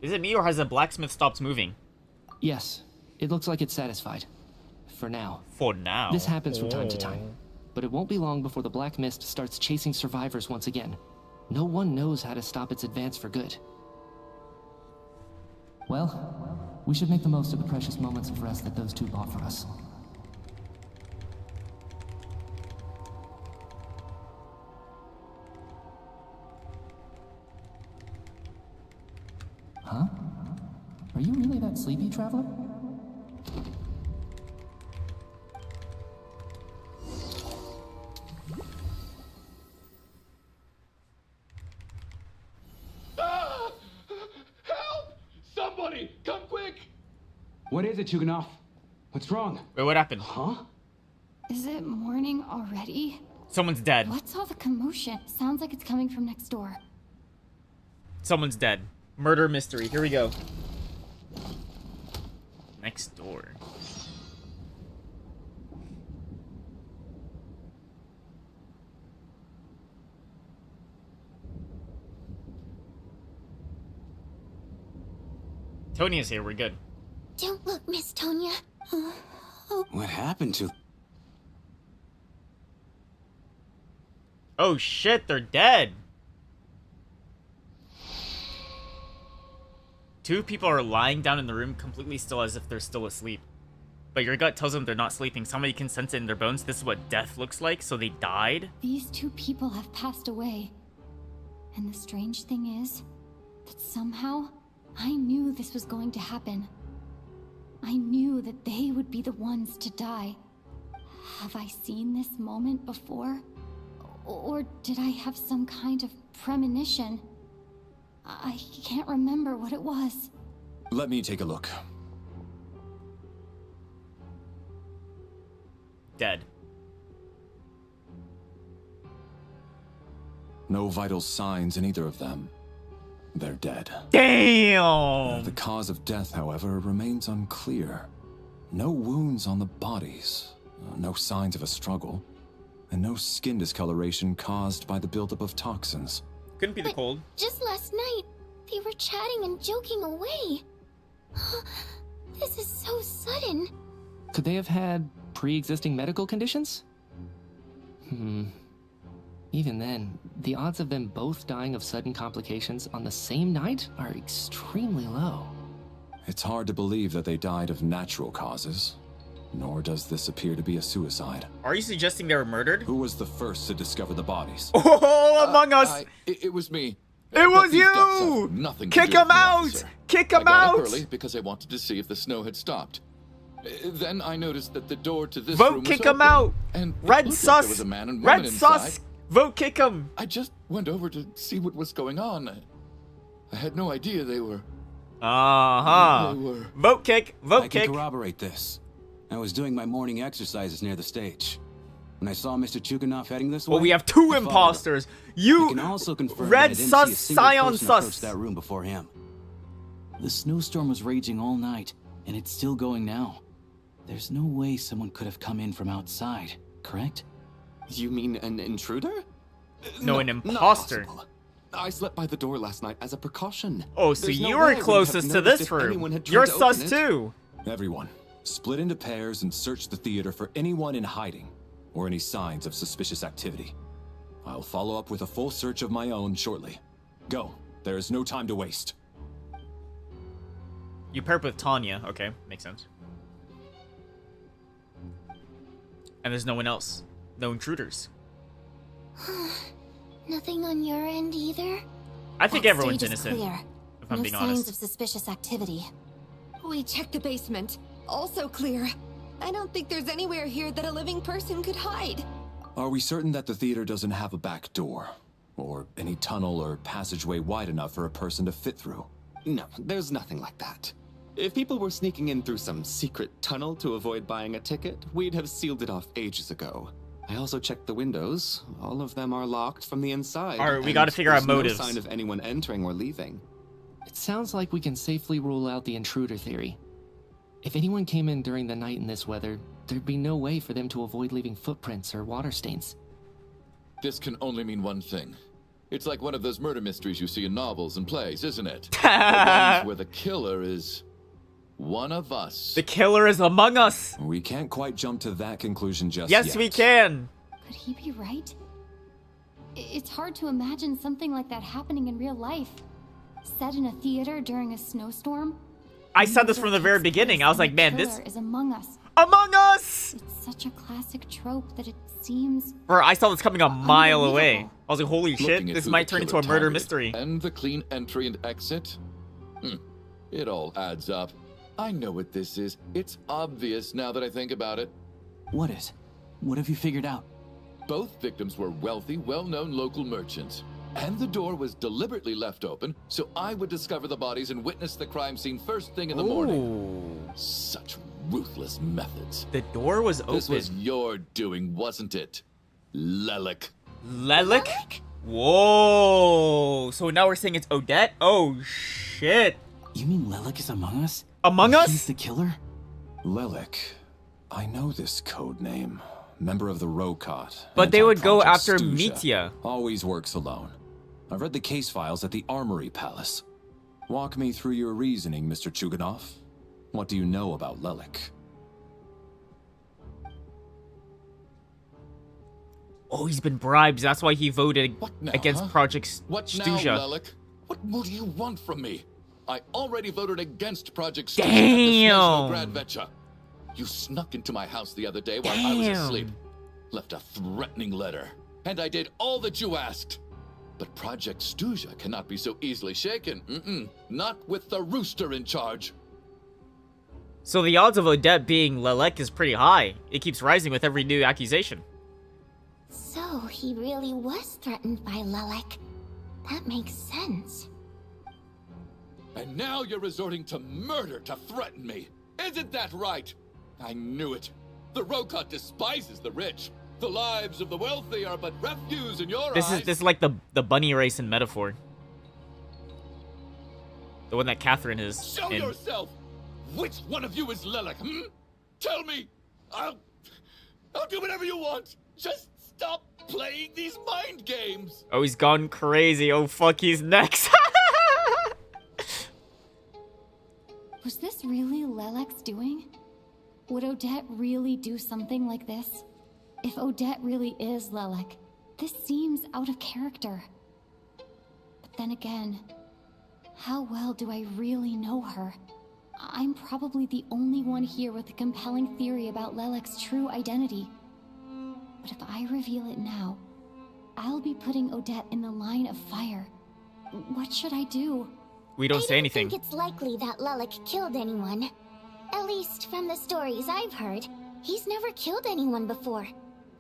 Is it me or has the blacksmith stopped moving? Yes, it looks like it's satisfied. For now. For now. This happens from time to time. But it won't be long before the Black Mist starts chasing survivors once again. No one knows how to stop its advance for good. Well, we should make the most of the precious moments of rest that those two bought for us. Huh? Are you really that sleepy, Traveler? Ah! Help! Somebody, come quick! What is it, Chuganov? What's wrong? Wait, what happened? Huh? Is it morning already? Someone's dead. What's all the commotion? Sounds like it's coming from next door. Someone's dead. Murder mystery. Here we go. Next door. Tonia's here. We're good. Don't look, Miss Tonya. What happened to... Oh shit, they're dead. Two people are lying down in the room completely still as if they're still asleep. But your gut tells them they're not sleeping. Somebody can sense it in their bones. This is what death looks like, so they died. These two people have passed away. And the strange thing is that somehow I knew this was going to happen. I knew that they would be the ones to die. Have I seen this moment before? Or did I have some kind of premonition? I can't remember what it was. Let me take a look. Dead. No vital signs in either of them. They're dead. Damn! The cause of death, however, remains unclear. No wounds on the bodies, no signs of a struggle, and no skin discoloration caused by the buildup of toxins. Couldn't be the cold. Just last night, they were chatting and joking away. This is so sudden. Could they have had pre-existing medical conditions? Even then, the odds of them both dying of sudden complications on the same night are extremely low. It's hard to believe that they died of natural causes. Nor does this appear to be a suicide. Are you suggesting they were murdered? Who was the first to discover the bodies? Oh, Among Us! It was me. It was These deaths have you! nothing to Kick do with him the out! officer. Kick I him got out! up early because I wanted to see if the snow had stopped. Then I noticed that the door to this Vote room kick was him open, out! and it Red looked like sus! there was a man and Red woman sus! inside. Vote kick him! I just went over to see what was going on. I had no idea they were. Uh-huh. They were. Vote kick! Vote I kick! can corroborate this. I was doing my morning exercises near the stage. When I saw Mr. Chuganov heading this way, Well, we have two I followed imposters. him. You, I can also confirm Red that I didn't sus, see a single Scion person sus. approach that room before him. The snowstorm was raging all night, and it's still going now. There's no way someone could have come in from outside, correct? You mean an intruder? No, an not imposter. possible. I slept by the door last night as a precaution. Oh, so There's no you way I were wouldn't have closest to noticed this if room. anyone had tried You're to sus open it. too. Everyone, split into pairs and search the theater for anyone in hiding or any signs of suspicious activity. I'll follow up with a full search of my own shortly. Go. There is no time to waste. You paired with Tanya. Okay, makes sense. And there's no one else. No intruders. Nothing on your end either? I think That everyone's stage is innocent. clear. If I'm No being signs honest. of suspicious activity. We checked the basement. Also clear. I don't think there's anywhere here that a living person could hide. Are we certain that the theater doesn't have a back door? Or any tunnel or passageway wide enough for a person to fit through? No, there's nothing like that. If people were sneaking in through some secret tunnel to avoid buying a ticket, we'd have sealed it off ages ago. I also checked the windows. All of them are locked from the inside. Alright, we and gotta figure out there's no motives. sign of anyone entering or leaving. It sounds like we can safely rule out the intruder theory. If anyone came in during the night in this weather, there'd be no way for them to avoid leaving footprints or water stains. This can only mean one thing. It's like one of those murder mysteries you see in novels and plays, isn't it? The ones where the killer is one of us. The killer is among us. We can't quite jump to that conclusion just Yes, yet. we can. Could he be right? It's hard to imagine something like that happening in real life. Set in a theater during a snowstorm. I said this from the very beginning. I was like, man, this killer is Among Us. Among Us. It's such a classic trope that it seems. Bro, I saw this coming a mile away. I was like, holy shit, Looking at this who might the turn into killer a murder targeted mystery. And the clean entry and exit. It all adds up. I know what this is. It's obvious now that I think about it. What is? What have you figured out? Both victims were wealthy, well-known local merchants. And the door was deliberately left open so I would discover the bodies and witness the crime scene first thing in the morning. Such ruthless methods. The door was open. This was your doing, wasn't it? Lelik. Lelik? Whoa. So now we're saying it's Odette? Oh, shit. You mean Lelik is Among Us? Among Us? He's the killer? Lelik. I know this code name. Member of the Rokot. But they would go Anti-Project after Stuzha. Mitya. Always works alone. I've read the case files at the Armory Palace. Walk me through your reasoning, Mr. Chuganov. What do you know about Lelik? Oh, he's been bribed. That's why he voted now, against huh? Project What Stuzha. now, Lelik? What more do you want from me? I already voted against Project Stuzha Damn. at the Snezhnaya. You snuck into my house the other day while I was asleep. Left a threatening letter. And I did all that you asked. But Project Stuzha cannot be so easily shaken. Not with the rooster in charge. So the odds of Odette being Lelik is pretty high. It keeps rising with every new accusation. So he really was threatened by Lelik. That makes sense. And now you're resorting to murder to threaten me. Isn't that right? I knew it. The Rokot despises the rich. The lives of the wealthy are but refuse in your eyes. This is like the bunny race in metaphor. The one that Catherine is Show in. yourself! Which one of you is Lelik, Tell me! I'll do whatever you want! Just stop playing these mind games! Oh, he's gone crazy. Oh, fuck, he's next. Was this really Lelek's doing? Would Odette really do something like this? If Odette really is Lelek, this seems out of character. But then again, how well do I really know her? I'm probably the only one here with a compelling theory about Lelek's true identity. But if I reveal it now, I'll be putting Odette in the line of fire. What should I do? We don't say anything. I don't think it's likely that Lelek killed anyone. At least from the stories I've heard, he's never killed anyone before.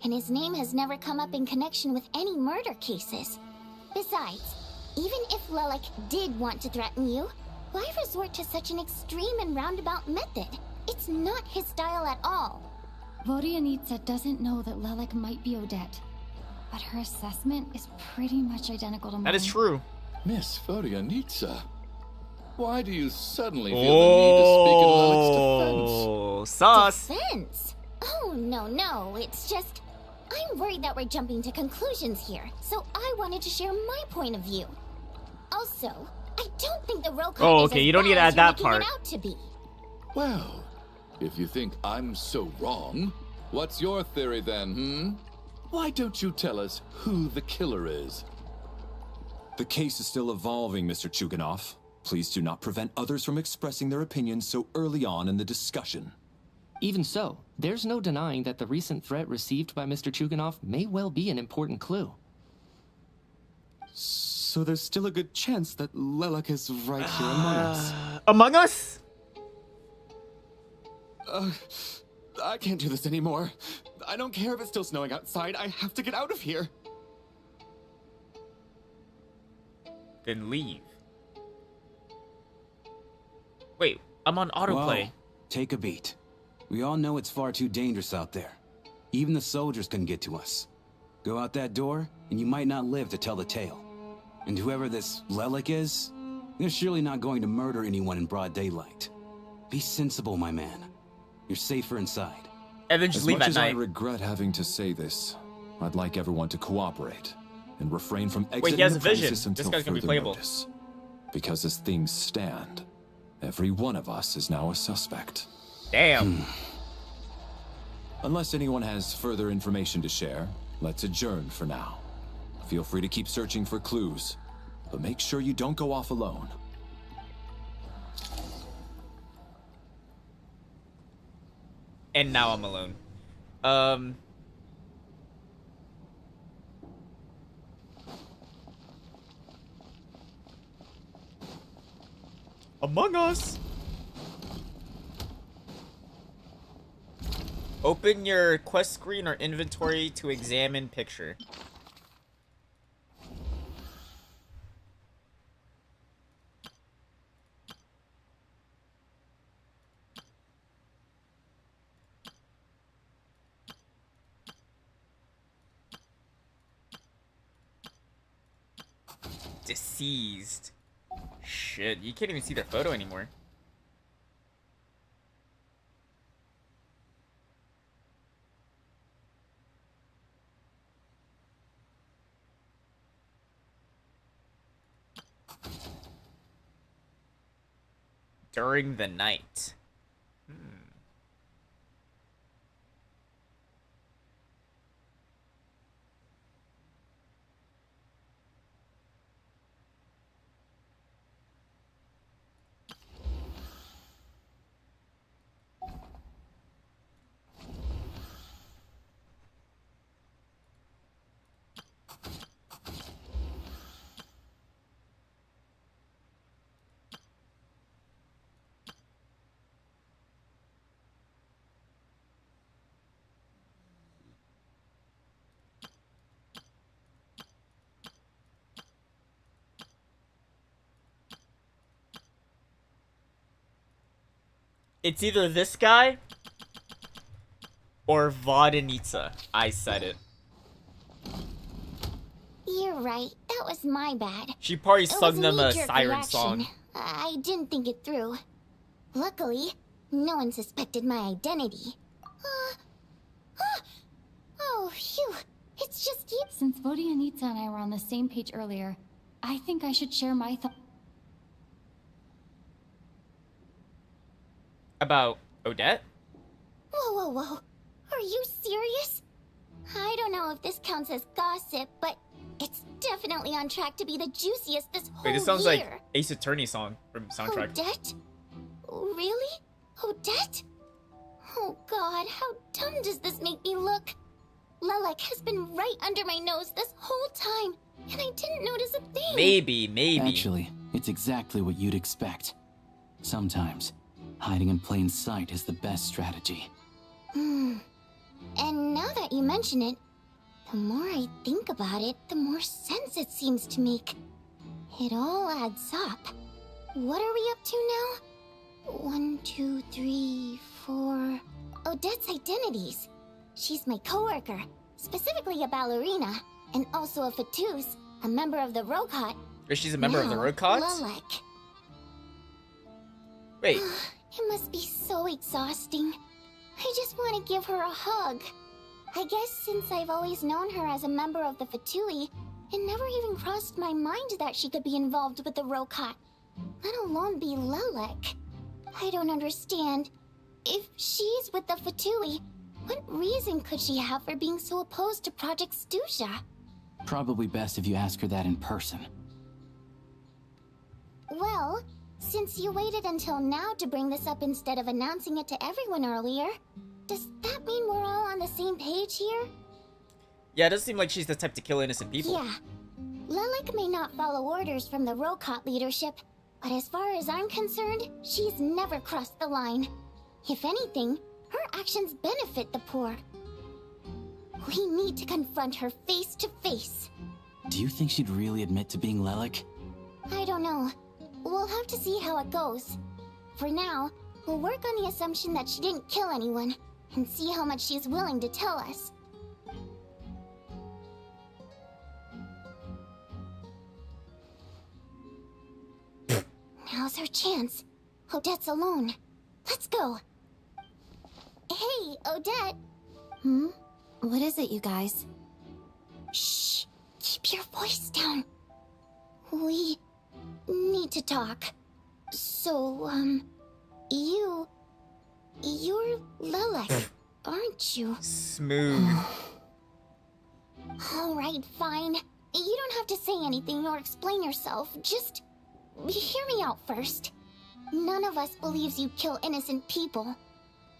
And his name has never come up in connection with any murder cases. Besides, even if Lelek did want to threaten you, why resort to such an extreme and roundabout method? It's not his style at all. Vodianitsa doesn't know that Lelek might be Odette, but her assessment is pretty much identical to mine. That is true. Miss Vodianitsa, why do you suddenly feel the need to speak in Lelek's defense? Sus. Defense? Oh, no, it's just... I'm worried that we're jumping to conclusions here, so I wanted to share my point of view. Also, I don't think the Rokon Oh, is okay, as you don't need to bad add as you're that making part. it out to be. Well, if you think I'm so wrong, what's your theory then, Why don't you tell us who the killer is? The case is still evolving, Mr. Chuganov. Please do not prevent others from expressing their opinions so early on in the discussion. Even so, there's no denying that the recent threat received by Mr. Chuganov may well be an important clue. So there's still a good chance that Lelek is right here among us. Among Us? I can't do this anymore. I don't care if it's still snowing outside. I have to get out of here. Then leave. Wait, I'm on autoplay. Whoa, take a beat. We all know it's far too dangerous out there. Even the soldiers couldn't get to us. Go out that door, and you might not live to tell the tale. And whoever this Lelek is, they're surely not going to murder anyone in broad daylight. Be sensible, my man. You're safer inside. And then just leave at As much as night. I regret having to say this, I'd like everyone to cooperate and refrain from exiting Wait, he has the a vision. premises This until guy's gonna be further playable. notice. Because as things stand, every one of us is now a suspect. Damn. Unless anyone has further information to share, let's adjourn for now. Feel free to keep searching for clues, but make sure you don't go off alone. And now I'm alone. Among Us. Open your quest screen or inventory to examine picture. Deceased. Shit, you can't even see their photo anymore. During the night. It's either this guy or Vodanitsa. I said it. You're right. That was my bad. She probably It was sung them a knee-jerk siren reaction. song. I didn't think it through. Luckily, no one suspected my identity. Oh, phew. It's just you. Since Vodianitsa and I were on the same page earlier, I think I should share my thoughts. About Odette? Whoa. Are you serious? I don't know if this counts as gossip, but it's definitely on track to be the juiciest this whole Wait, this sounds year. like Ace Attorney song from soundtrack. Odette? Really? Odette? Oh god, how dumb does this make me look? Lilac has been right under my nose this whole time, and I didn't notice a thing. Maybe. Actually, it's exactly what you'd expect. Sometimes, hiding in plain sight is the best strategy. And now that you mention it, the more I think about it, the more sense it seems to make. It all adds up. What are we up to now? 1, 2, 3, 4... Odette's identities. She's my coworker, specifically a ballerina, and also a fatous, a member of the Rokot. She's a member of the Rokot? Lilac. Wait. It must be so exhausting. I just want to give her a hug. I guess since I've always known her as a member of the Fatui, it never even crossed my mind that she could be involved with the Rokot, let alone be Lilac. I don't understand. If she's with the Fatui, what reason could she have for being so opposed to Project Stusha? Probably best if you ask her that in person. Well, since you waited until now to bring this up instead of announcing it to everyone earlier, does that mean we're all on the same page here? Yeah, it does seem like she's the type to kill innocent people. Yeah. Lilac may not follow orders from the Rokot leadership, but as far as I'm concerned, she's never crossed the line. If anything, her actions benefit the poor. We need to confront her face to face. Do you think she'd really admit to being Lilac? I don't know. We'll have to see how it goes. For now, we'll work on the assumption that she didn't kill anyone, and see how much she's willing to tell us. Now's her chance. Odette's alone. Let's go. Hey, Odette. What is it, you guys? Shh. Keep your voice down. We need to talk. So, you're Lilac, aren't you? Smooth. Alright, fine. You don't have to say anything or explain yourself. Just hear me out first. None of us believes you kill innocent people.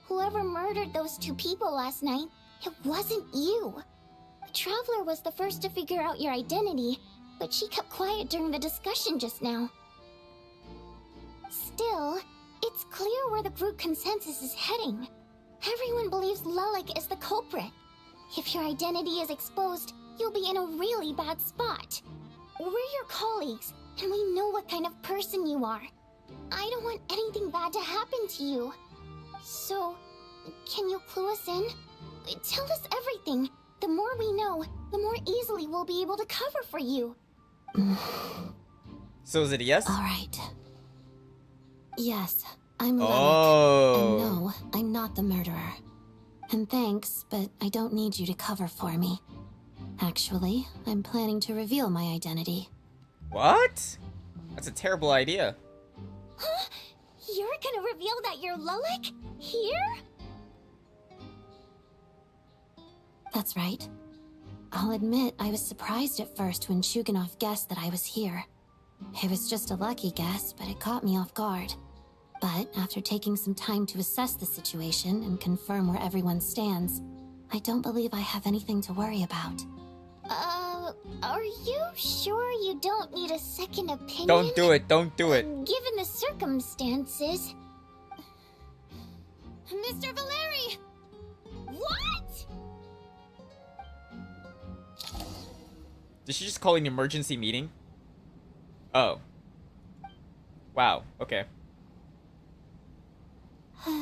Whoever murdered those 2 people last night, it wasn't you. The Traveler was the first to figure out your identity, but she kept quiet during the discussion just now. Still, it's clear where the group consensus is heading. Everyone believes Lilac is the culprit. If your identity is exposed, you'll be in a really bad spot. We're your colleagues, and we know what kind of person you are. I don't want anything bad to happen to you. So, can you clue us in? Tell us everything. The more we know, the more easily we'll be able to cover for you. So is it a yes? Alright. Yes, I'm Lilac. Oh. And no, I'm not the murderer. And thanks, but I don't need you to cover for me. Actually, I'm planning to reveal my identity. What? That's a terrible idea. Huh? You're gonna reveal that you're Lilac? Here? That's right. I'll admit I was surprised at first when Shuganov guessed that I was here. It was just a lucky guess, but it caught me off guard. But after taking some time to assess the situation and confirm where everyone stands, I don't believe I have anything to worry about. Are you sure you don't need a second opinion? Don't do it, don't do it. Given the circumstances... Mr. Valeri! What? Did she just call an emergency meeting? Oh. Wow, okay.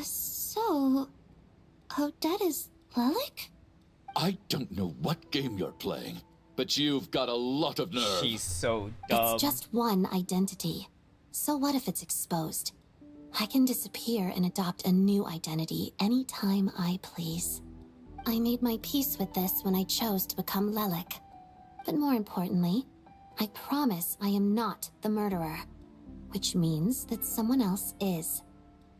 So... Odette is Lilac? I don't know what game you're playing, but you've got a lot of nerve. She's so dumb. It's just one identity. So what if it's exposed? I can disappear and adopt a new identity anytime I please. I made my peace with this when I chose to become Lilac. But more importantly, I promise I am not the murderer, which means that someone else is.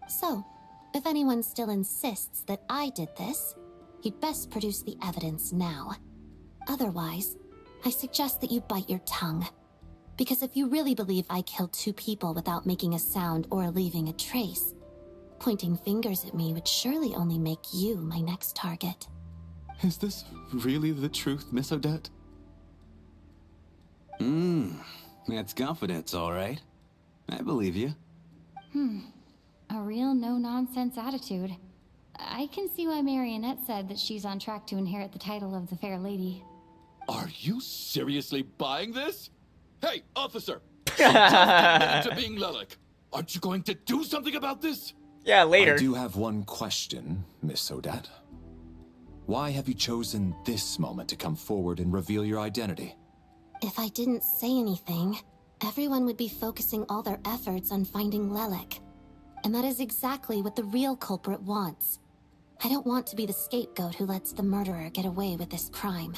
So, if anyone still insists that I did this, you'd best produce the evidence now. Otherwise, I suggest that you bite your tongue. Because if you really believe I killed 2 people without making a sound or leaving a trace, Pointing fingers at me would surely only make you my next target. Is this really the truth, Miss Odette? That's confidence, all right. I believe you. A real no-nonsense attitude. I can see why Marionette said that she's on track to inherit the title of the Fair Lady. Are you seriously buying this? Hey, officer! Just admitted to being Lelik. Aren't you going to do something about this? Yeah, later. I do have one question, Miss Odette. Why have you chosen this moment to come forward and reveal your identity? If I didn't say anything, everyone would be focusing all their efforts on finding Lelik. And that is exactly what the real culprit wants. I don't want to be the scapegoat who lets the murderer get away with this crime.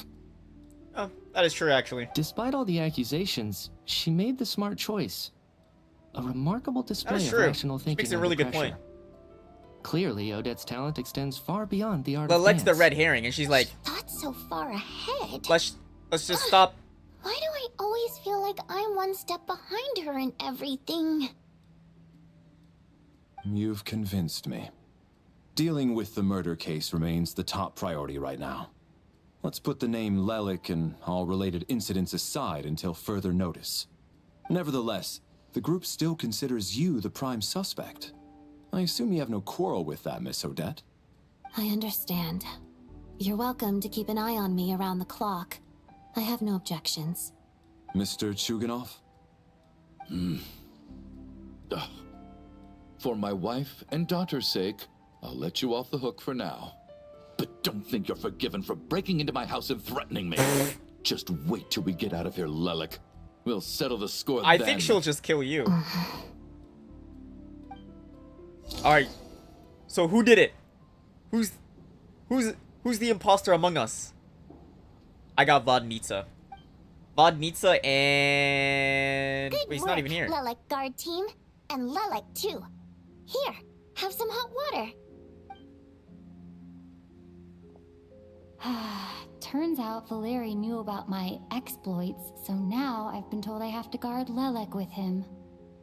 Oh, that is true, actually. Despite all the accusations, she made the smart choice. A remarkable display That is of true. rational She thinking makes a under really good pressure. point. Clearly, Odette's talent extends far beyond the art of Lelik's the dance. red herring, and she's like, Thought so far ahead. let's just stop. Why do I always feel like I'm one step behind her in everything? You've convinced me. Dealing with the murder case remains the top priority right now. Let's put the name Lelik and all related incidents aside until further notice. Nevertheless, the group still considers you the prime suspect. I assume you have no quarrel with that, Miss Odette? I understand. You're welcome to keep an eye on me around the clock. I have no objections. Mr. Chuganov? For my wife and daughter's sake, I'll let you off the hook for now. But don't think you're forgiven for breaking into my house and threatening me. Just wait till we get out of here, Lelik. We'll settle the score I then. think she'll just kill you. Alright. So who did it? Who's the imposter among us? I got Vodnitsa. Vodnitsa and... Good Wait, he's work, not even here. Lelik guard team. And Lelik too. Here, have some hot water. Turns out Valeri knew about my exploits, so now I've been told I have to guard Lelik with him.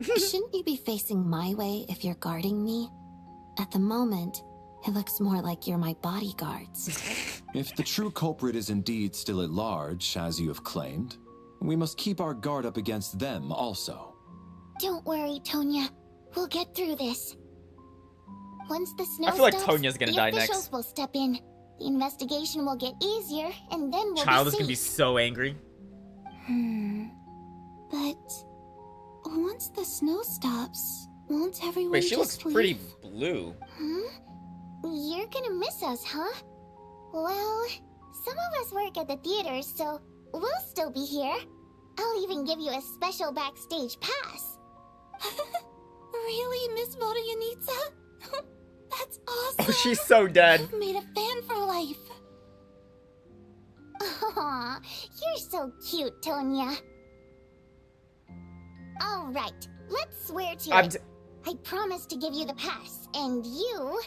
Shouldn't you be facing my way if you're guarding me? At the moment, it looks more like you're my bodyguards. If the true culprit is indeed still at large, as you have claimed, we must keep our guard up against them also. Don't worry, Tonya. We'll get through this. Once the snow I feel like stops, Tonya's gonna die the officials next. will step in. The investigation will get easier, and then we'll Child be is gonna be safe. so angry. But once the snow stops, won't everyone Wait, she just looks pretty leave? blue. You're gonna miss us, huh? Well, some of us work at the theater, so we'll still be here. I'll even give you a special backstage pass. Really, Miss Vodyanitsa? That's awesome! Oh, she's so dead. You've made a fan for life. Aw, you're so cute, Tonya. All right, let's swear to it. I promise to give you the pass, and you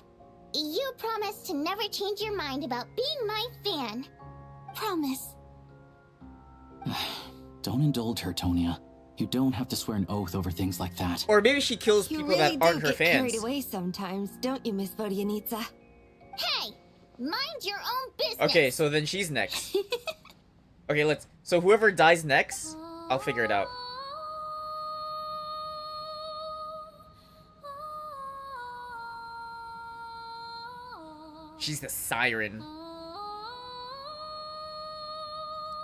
promise to never change your mind about being my fan. Promise. Don't indulge her, Tonya. You don't have to swear an oath over things like that. Or maybe she kills You people really that do aren't her get carried fans. away sometimes, don't you, Miss Vodyanitsa? Hey, mind your own business. Okay, so then she's next. Okay, so whoever dies next, I'll figure it out. She's the siren.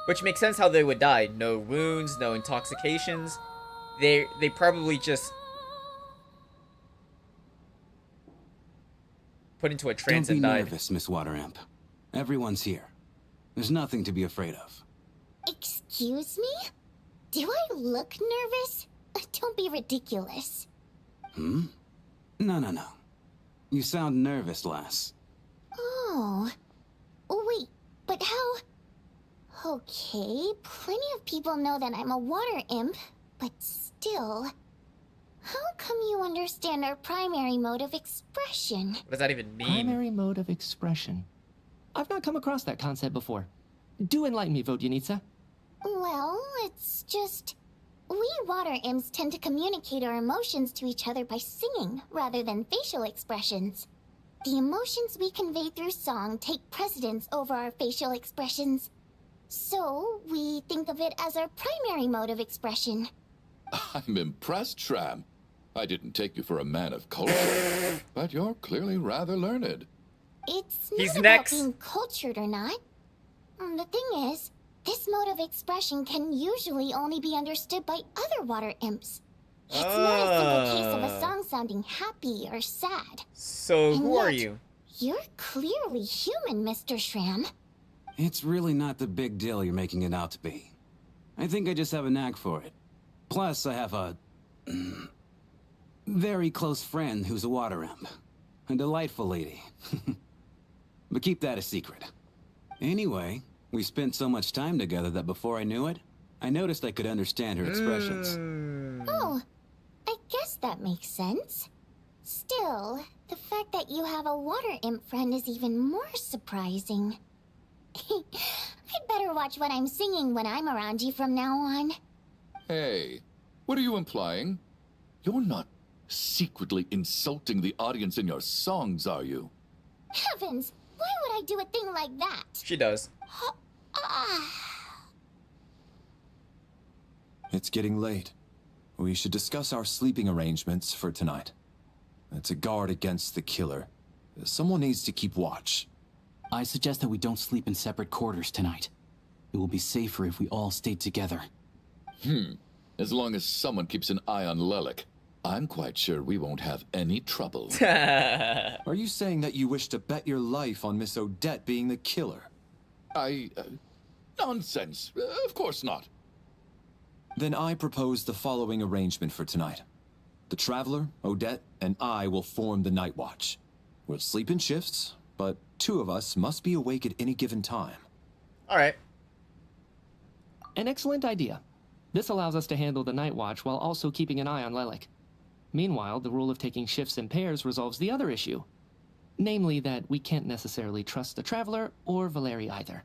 Which makes sense how they would die. No wounds, no intoxications. They probably just put into a trance Don't and be died. nervous, Miss Wateramp. Everyone's here. There's nothing to be afraid of. Excuse me? Do I look nervous? Don't be ridiculous. No. You sound nervous, lass. Oh. Wait, but how... Okay, plenty of people know that I'm a water imp, but still... How come you understand our primary mode of expression? What does that even mean? Primary mode of expression. I've not come across that concept before. Do enlighten me, Vodyanitsa. Well, it's just... We water imps tend to communicate our emotions to each other by singing rather than facial expressions. The emotions we convey through song take precedence over our facial expressions. So, we think of it as our primary mode of expression. I'm impressed, Shram. I didn't take you for a man of culture, but you're clearly rather learned. It's He's not next. about being cultured or not. The thing is, this mode of expression can usually only be understood by other water imps. It's not a simple case of a song sounding happy or sad. So And who are yet, you? You're clearly human, Mr. Shram. It's really not the big deal you're making it out to be. I think I just have a knack for it. Plus, I have a very close friend who's a water imp. A delightful lady. But keep that a secret. Anyway, we spent so much time together that before I knew it, I noticed I could understand her expressions. Oh, I guess that makes sense. Still, the fact that you have a water imp friend is even more surprising. I'd better watch what I'm singing when I'm around you from now on. Hey, what are you implying? You're not secretly insulting the audience in your songs, are you? Heavens, why would I do a thing like that? She does. It's getting late. We should discuss our sleeping arrangements for tonight. To guard against the killer, someone needs to keep watch. I suggest that we don't sleep in separate quarters tonight. It will be safer if we all stay together. As long as someone keeps an eye on Lelik, I'm quite sure we won't have any trouble. Are you saying that you wish to bet your life on Miss Odette being the killer? Nonsense. Of course not. Then I propose the following arrangement for tonight. The Traveler, Odette, and I will form the Night Watch. We'll sleep in shifts, but 2 of us must be awake at any given time. Alright. An excellent idea. This allows us to handle the night watch while also keeping an eye on Lelik. Meanwhile, the rule of taking shifts in pairs resolves the other issue. Namely that we can't necessarily trust the Traveler or Valeri either.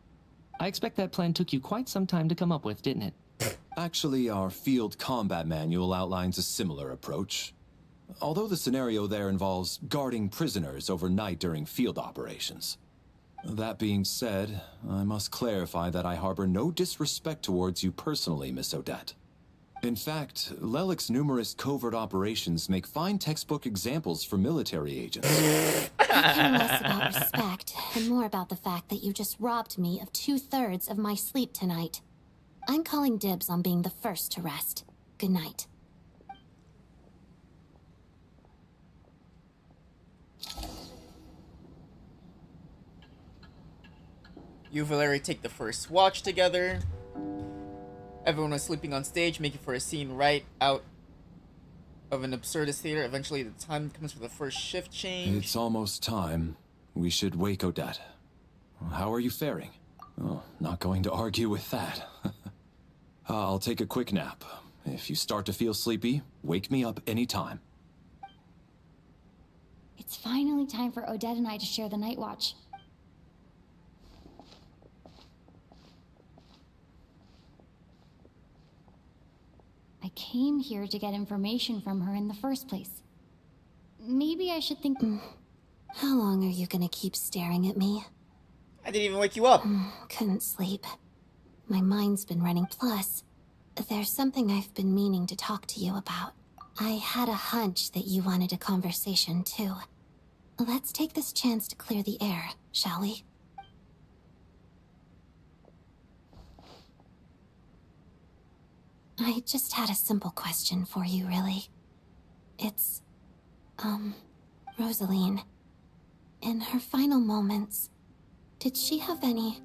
I expect that plan took you quite some time to come up with, didn't it? Actually, our field combat manual outlines a similar approach. Although the scenario there involves guarding prisoners overnight during field operations. That being said, I must clarify that I harbor no disrespect towards you personally, Miss Odette. In fact, Lelik's numerous covert operations make fine textbook examples for military agents. I care less about respect and more about the fact that you just robbed me of 2/3 of my sleep tonight. I'm calling dibs on being the first to rest. Good night. You, Valeri, take the first watch together. Everyone was sleeping on stage, making for a scene right out of an absurdist theater. Eventually, the time comes for the first shift change. It's almost time. We should wake Odette. How are you faring? Oh, not going to argue with that. I'll take a quick nap. If you start to feel sleepy, wake me up anytime. It's finally time for Odette and I to share the night watch. I came here to get information from her in the first place. Maybe I should think... How long are you gonna keep staring at me? I didn't even wake you up. Couldn't sleep. My mind's been running. Plus, there's something I've been meaning to talk to you about. I had a hunch that you wanted a conversation, too. Let's take this chance to clear the air, shall we? I just had a simple question for you, really. It's, Rosaline. In her final moments, did she have any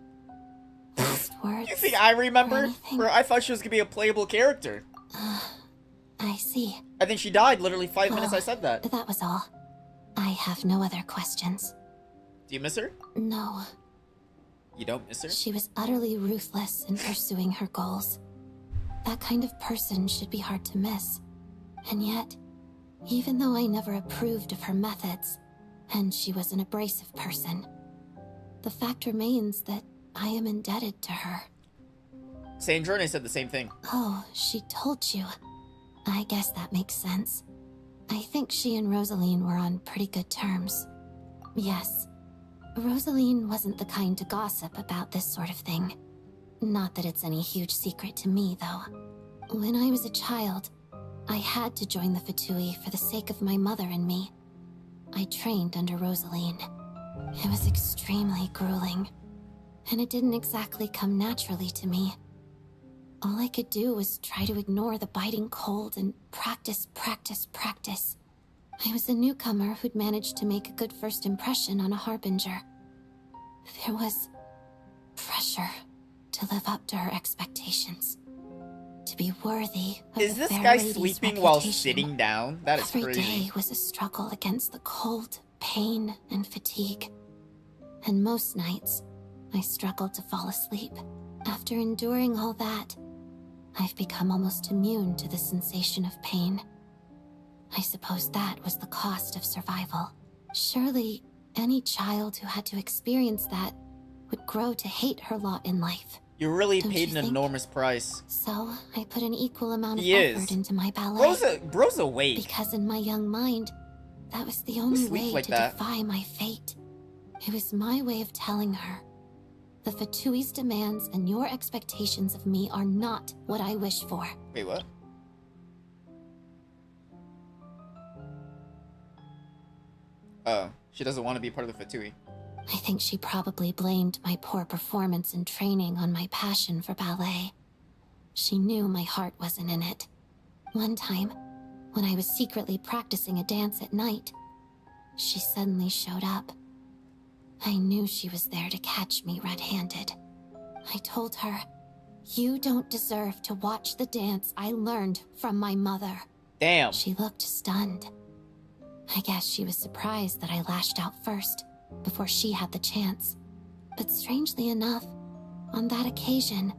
last words? You think I remember? Or I thought she was gonna be a playable character. I see. I think she died literally 5 minutes I said that. That was all. I have no other questions. Do you miss her? No. You don't miss her? She was utterly ruthless in pursuing her goals. That kind of person should be hard to miss. And yet, even though I never approved of her methods, and she was an abrasive person, the fact remains that I am indebted to her. Snezhnaya said the same thing. Oh, she told you. I guess that makes sense. I think she and Rosaline were on pretty good terms. Yes. Rosaline wasn't the kind to gossip about this sort of thing. Not that it's any huge secret to me, though. When I was a child, I had to join the Fatui for the sake of my mother and me. I trained under Rosaline. It was extremely grueling, and it didn't exactly come naturally to me. All I could do was try to ignore the biting cold and practice. I was a newcomer who'd managed to make a good first impression on a harbinger. There was pressure to live up to her expectations. To be worthy of Is the this fair guy lady's sleeping while reputation. sitting down? That is Every crazy. day was a struggle against the cold, pain, and fatigue. And most nights, I struggled to fall asleep. After enduring all that, I've become almost immune to the sensation of pain. I suppose that was the cost of survival. Surely, any child who had to experience that would grow to hate her lot in life. You really Don't paid you an think? enormous price. So, I put an equal amount of He effort is. into my ballet. Bro's awake. Because in my young mind, that was the only sleeps way like to that? defy my fate. It was my way of telling her, the Fatui's demands and your expectations of me are not what I wish for. Wait, what? Oh, she doesn't want to be part of the Fatui. I think she probably blamed my poor performance in training on my passion for ballet. She knew my heart wasn't in it. One time, when I was secretly practicing a dance at night, she suddenly showed up. I knew she was there to catch me red-handed. I told her, "You don't deserve to watch the dance I learned from my mother." Damn. She looked stunned. I guess she was surprised that I lashed out first, before she had the chance. But strangely enough, on that occasion,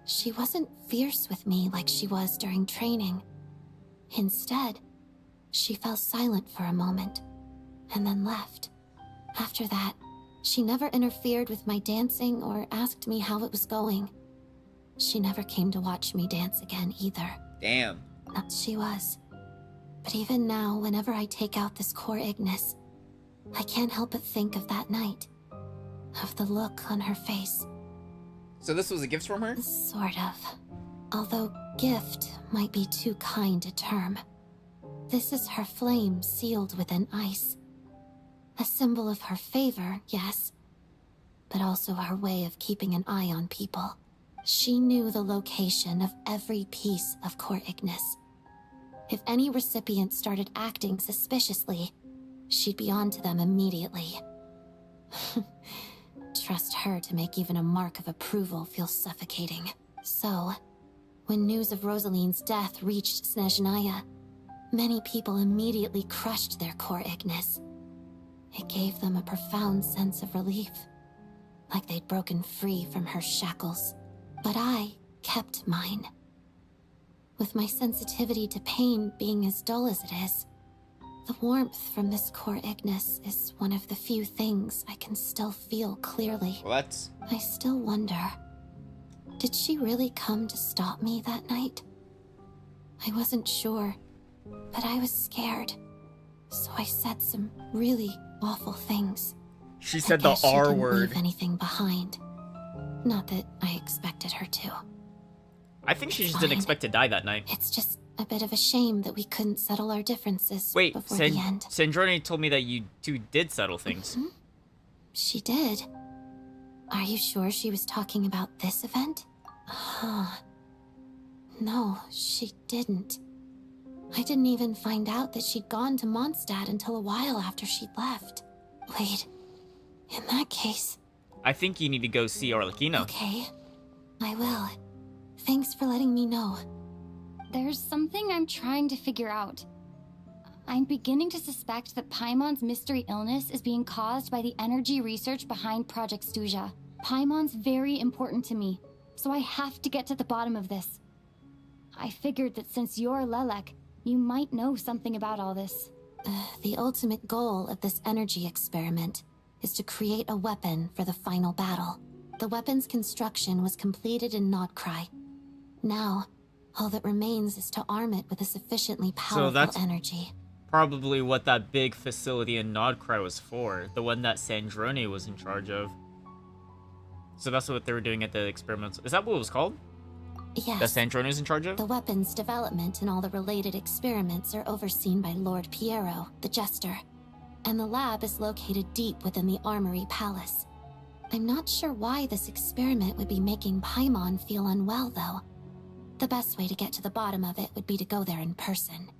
she wasn't fierce with me like she was during training. Instead, she fell silent for a moment, and then left. After that, she never interfered with my dancing or asked me how it was going. She never came to watch me dance again either. Damn. Nuts she was. But even now, whenever I take out this core Ignis, I can't help but think of that night. Of the look on her face. So this was a gift from her? Sort of. Although gift might be too kind a term. This is her flame sealed within ice. A symbol of her favor, yes, but also her way of keeping an eye on people. She knew the location of every piece of core Ignis. If any recipient started acting suspiciously, she'd be on to them immediately. Trust her to make even a mark of approval feel suffocating. So, when news of Rosaline's death reached Snezhnaya, many people immediately crushed their core Ignis. It gave them a profound sense of relief, like they'd broken free from her shackles. But I kept mine. With my sensitivity to pain being as dull as it is, the warmth from this core Ignis is one of the few things I can still feel clearly. What? I still wonder, did she really come to stop me that night? I wasn't sure, but I was scared, so I said some really awful things. She said I guess the she R didn't word. leave anything behind. Not that I expected her to. I think she just Fine. didn't expect to die that night. It's just a bit of a shame that we couldn't settle our differences Wait, before the end. Snezhnaya told me that you two did settle things. She did. Are you sure she was talking about this event? No, she didn't. I didn't even find out that she'd gone to Mondstadt until a while after she'd left. Wait, in that case... I think you need to go see Arlecchino. Okay, I will. Thanks for letting me know. There's something I'm trying to figure out. I'm beginning to suspect that Paimon's mystery illness is being caused by the energy research behind Project Stuja. Paimon's very important to me, so I have to get to the bottom of this. I figured that since you're Lelek, you might know something about all this. The ultimate goal of this energy experiment is to create a weapon for the final battle. The weapon's construction was completed in Nodcry. Now, all that remains is to arm it with a sufficiently powerful energy. Probably what that big facility in Nodcry was for. The one that Snezhnaya was in charge of. So that's what they were doing at the experiments. Is that what it was called? Yes. That Snezhnaya was in charge of? The weapon's development and all the related experiments are overseen by Lord Piero, the Jester. And the lab is located deep within the Armory Palace. I'm not sure why this experiment would be making Paimon feel unwell, though. The best way to get to the bottom of it would be to go there in person.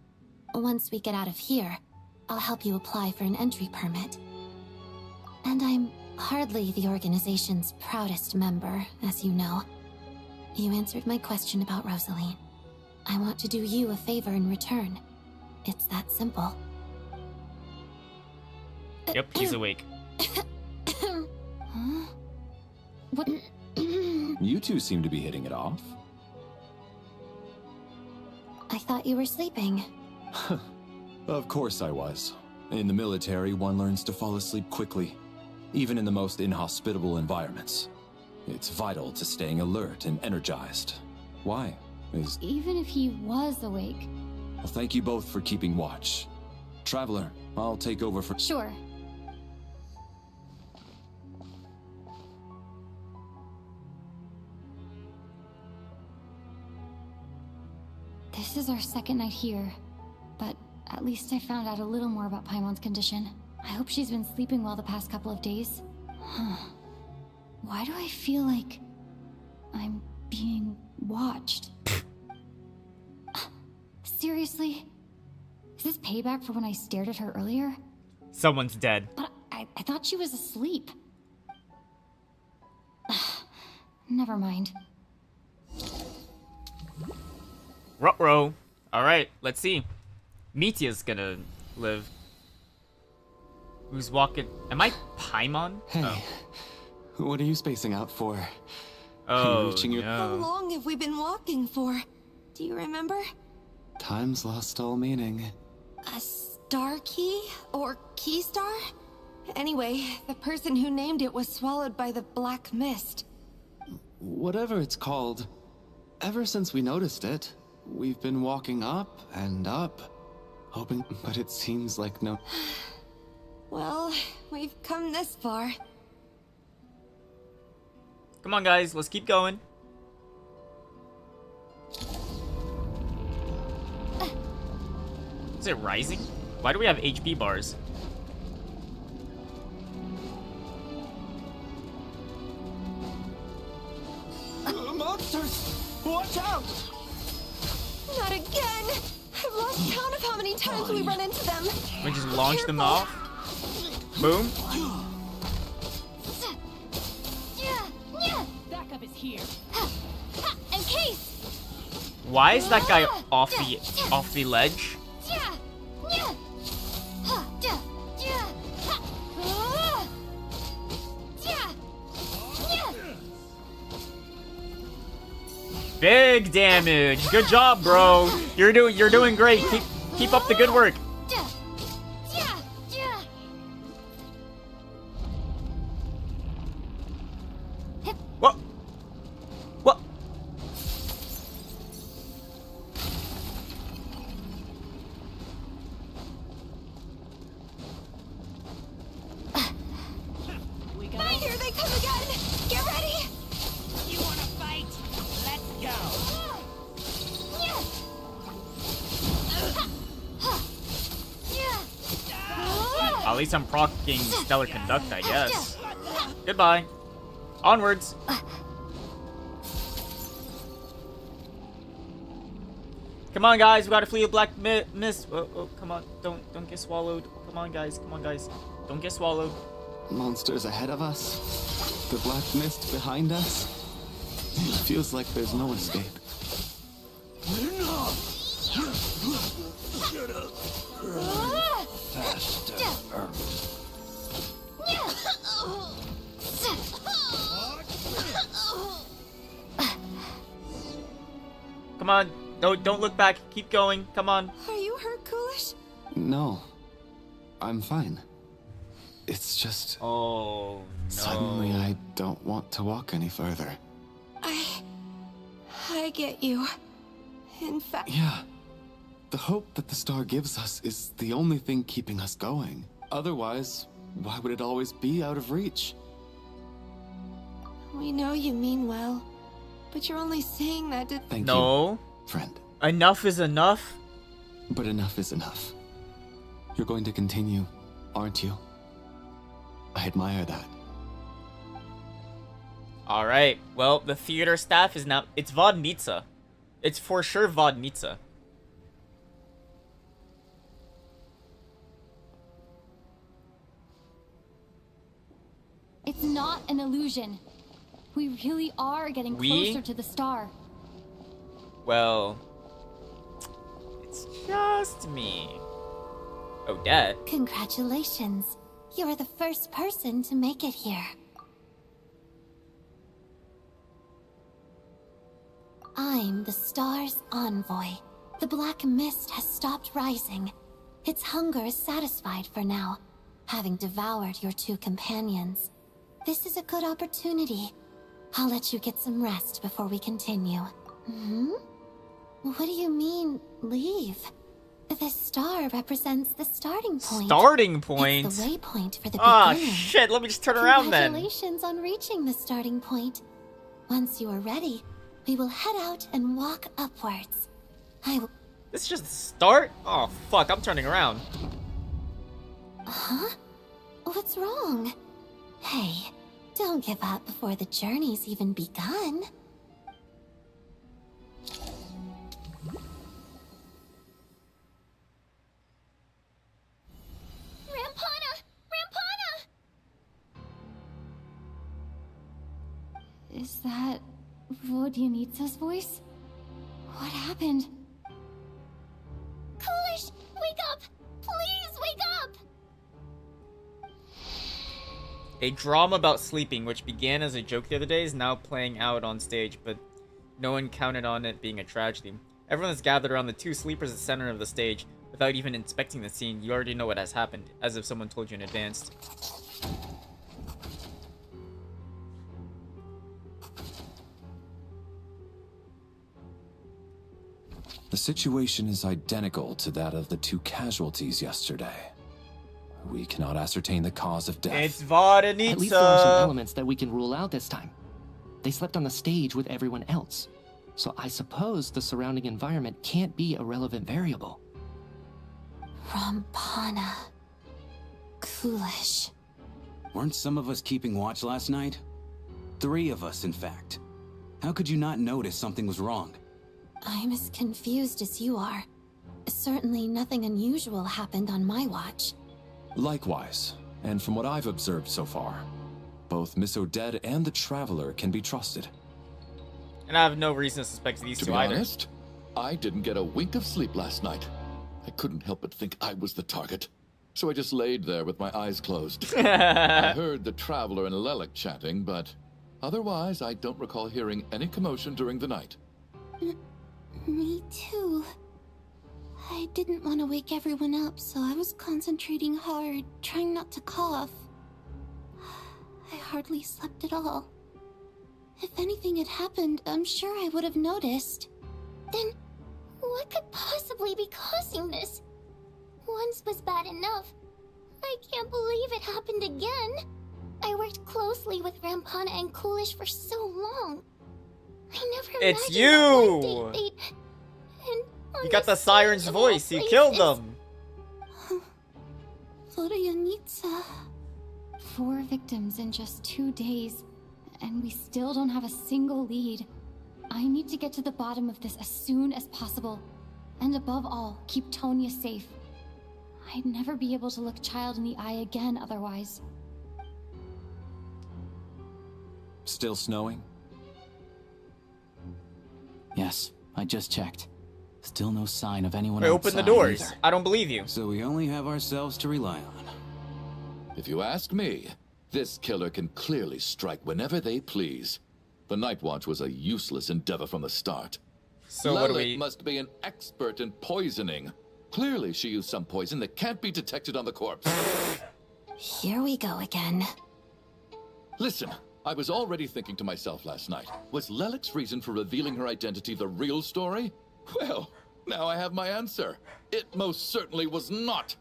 Once we get out of here, I'll help you apply for an entry permit. And I'm hardly the organization's proudest member, as you know. You answered my question about Rosaline. I want to do you a favor in return. It's that simple. Yep, he's awake. Huh? What? You two seem to be hitting it off. I thought you were sleeping. Of course I was. In the military, one learns to fall asleep quickly, even in the most inhospitable environments. It's vital to staying alert and energized. Why? Even if he was awake. Well, thank you both for keeping watch. Traveler, I'll take over for... Sure. This is our second night here, but at least I found out a little more about Paimon's condition. I hope she's been sleeping well the past couple of days. Huh. Why do I feel like I'm being watched? Seriously? Is this payback for when I stared at her earlier? Someone's dead. But I thought she was asleep. Never mind. Ruh-roh. Alright, let's see. Mitia's gonna live. Who's walking? Am I Paimon? Hey, what are you spacing out for? Oh, reaching your... How long have we been walking for? Do you remember? Time's lost all meaning. A star key? Or key star? Anyway, the person who named it was swallowed by the black mist. Whatever it's called, ever since we noticed it, we've been walking up and up, hoping, but it seems like no... Well, we've come this far. Come on, guys, let's keep going. Is it rising? Why do we have HP bars? Monsters! Watch out! Not again! I've lost count of how many times we run into them. We just launch them off. Boom. Backup is here. In case. Why is that guy off the ledge? Big damage. Good job, bro. You're doing great. Keep up the good work. What? What? Here they come again! Get ready! You wanna fight? Let's go! At least I'm proccing Stellar Conduct, I guess. Goodbye. Onwards. Come on, guys. We gotta flee the black mist. Oh, come on. Don't get swallowed. Come on, guys. Come on, guys. Don't get swallowed. Monsters ahead of us. The black mist behind us. It feels like there's no escape. Come on. Don't look back. Keep going. Come on. Are you hurt, Coolish? No. I'm fine. It's just... Oh, no. Suddenly, I don't want to walk any further. I get you. In fact... Yeah. The hope that the star gives us is the only thing keeping us going. Otherwise, why would it always be out of reach? We know you mean well, but you're only saying that to... Thank No. you, friend. Enough is enough. But enough is enough. You're going to continue, aren't you? I admire that. Alright, well, the theater staff is now... It's Vodnica. It's for sure Vodnica. It's not an illusion. We really are getting closer to the star. Well... It's just me. Odette. Congratulations. You're the first person to make it here. I'm the star's envoy. The black mist has stopped rising. Its hunger is satisfied for now, having devoured your two companions. This is a good opportunity. I'll let you get some rest before we continue. What do you mean, leave? The star represents the starting point. Starting point? It's the waypoint for the Ah, beginning. shit, let me just turn around then. Congratulations on reaching the starting point. Once you are ready, we will head out and walk upwards. This is just the start? Oh, fuck, I'm turning around. Huh? What's wrong? Hey, don't give up before the journey's even begun. Rampana! Rampana! Is that Vodyanitsa's voice? What happened? Coolish, wake up! Please wake up! A drama about sleeping, which began as a joke the other day, is now playing out on stage, but no one counted on it being a tragedy. Everyone is gathered around the two sleepers at the center of the stage. Without even inspecting the scene, you already know what has happened, as if someone told you in advance. The situation is identical to that of the two casualties yesterday. We cannot ascertain the cause of death. It's Vodyanitsa! At least there are some elements that we can rule out this time. They slept on the stage with everyone else. So I suppose the surrounding environment can't be a relevant variable. Rampana. Coolish. Weren't some of us keeping watch last night? 3 of us, in fact. How could you not notice something was wrong? I'm as confused as you are. Certainly nothing unusual happened on my watch. Likewise, and from what I've observed so far, both Miss Odette and the Traveler can be trusted. And I have no reason to suspect these To two be either. honest, I didn't get a wink of sleep last night. I couldn't help but think I was the target. So I just laid there with my eyes closed. I heard the Traveler and Lelik chatting, but otherwise I don't recall hearing any commotion during the night. Me too. I didn't want to wake everyone up, so I was concentrating hard, trying not to cough. I hardly slept at all. If anything had happened, I'm sure I would have noticed. Then, what could possibly be causing this? Once was bad enough. I can't believe it happened again. I worked closely with Rampana and Coolish for so long. I never It's imagined that one you! day they'd... And on You got the the siren's stage of all voice, you killed places. them! Vodyanitsa. 4 victims in just 2 days, and we still don't have a single lead. I need to get to the bottom of this as soon as possible. And above all, keep Tonya safe. I'd never be able to look Child in the eye again otherwise. Still snowing? Yes, I just checked. Still no sign of anyone Wait, open the outside doors. either. I don't believe you. So we only have ourselves to rely on. If you ask me, this killer can clearly strike whenever they please. The Night Watch was a useless endeavor from the start. So what do Lelik we... must be an expert in poisoning. Clearly she used some poison that can't be detected on the corpse. Here we go again. Listen, I was already thinking to myself last night, was Lelik's reason for revealing her identity the real story? Well, now I have my answer. It most certainly was not.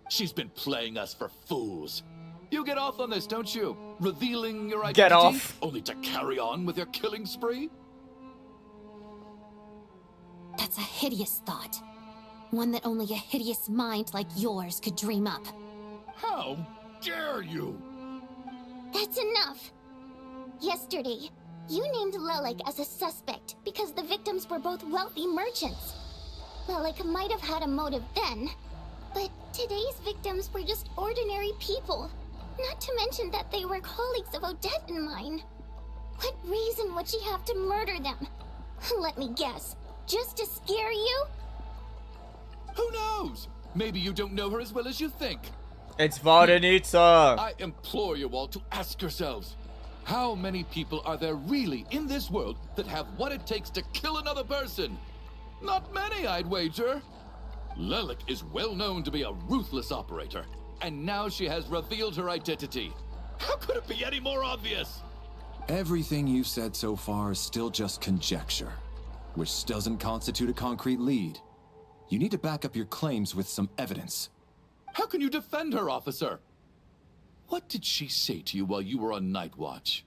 She's been playing us for fools. You get off on this, don't you? Revealing your identity, Get off. only to carry on with your killing spree? That's a hideous thought. One that only a hideous mind like yours could dream up. How dare you? That's enough. Yesterday, you named Lelik as a suspect because the victims were both wealthy merchants. Lelik might have had a motive then, but today's victims were just ordinary people. Not to mention that they were colleagues of Odette and mine. What reason would she have to murder them? Let me guess. Just to scare you? Who knows? Maybe you don't know her as well as you think. It's Vadanitsa. I implore you all to ask yourselves, how many people are there really in this world that have what it takes to kill another person? Not many, I'd wager. Lelik is well known to be a ruthless operator, and now she has revealed her identity. How could it be any more obvious? Everything you've said so far is still just conjecture, which doesn't constitute a concrete lead. You need to back up your claims with some evidence. How can you defend her, officer? What did she say to you while you were on night watch?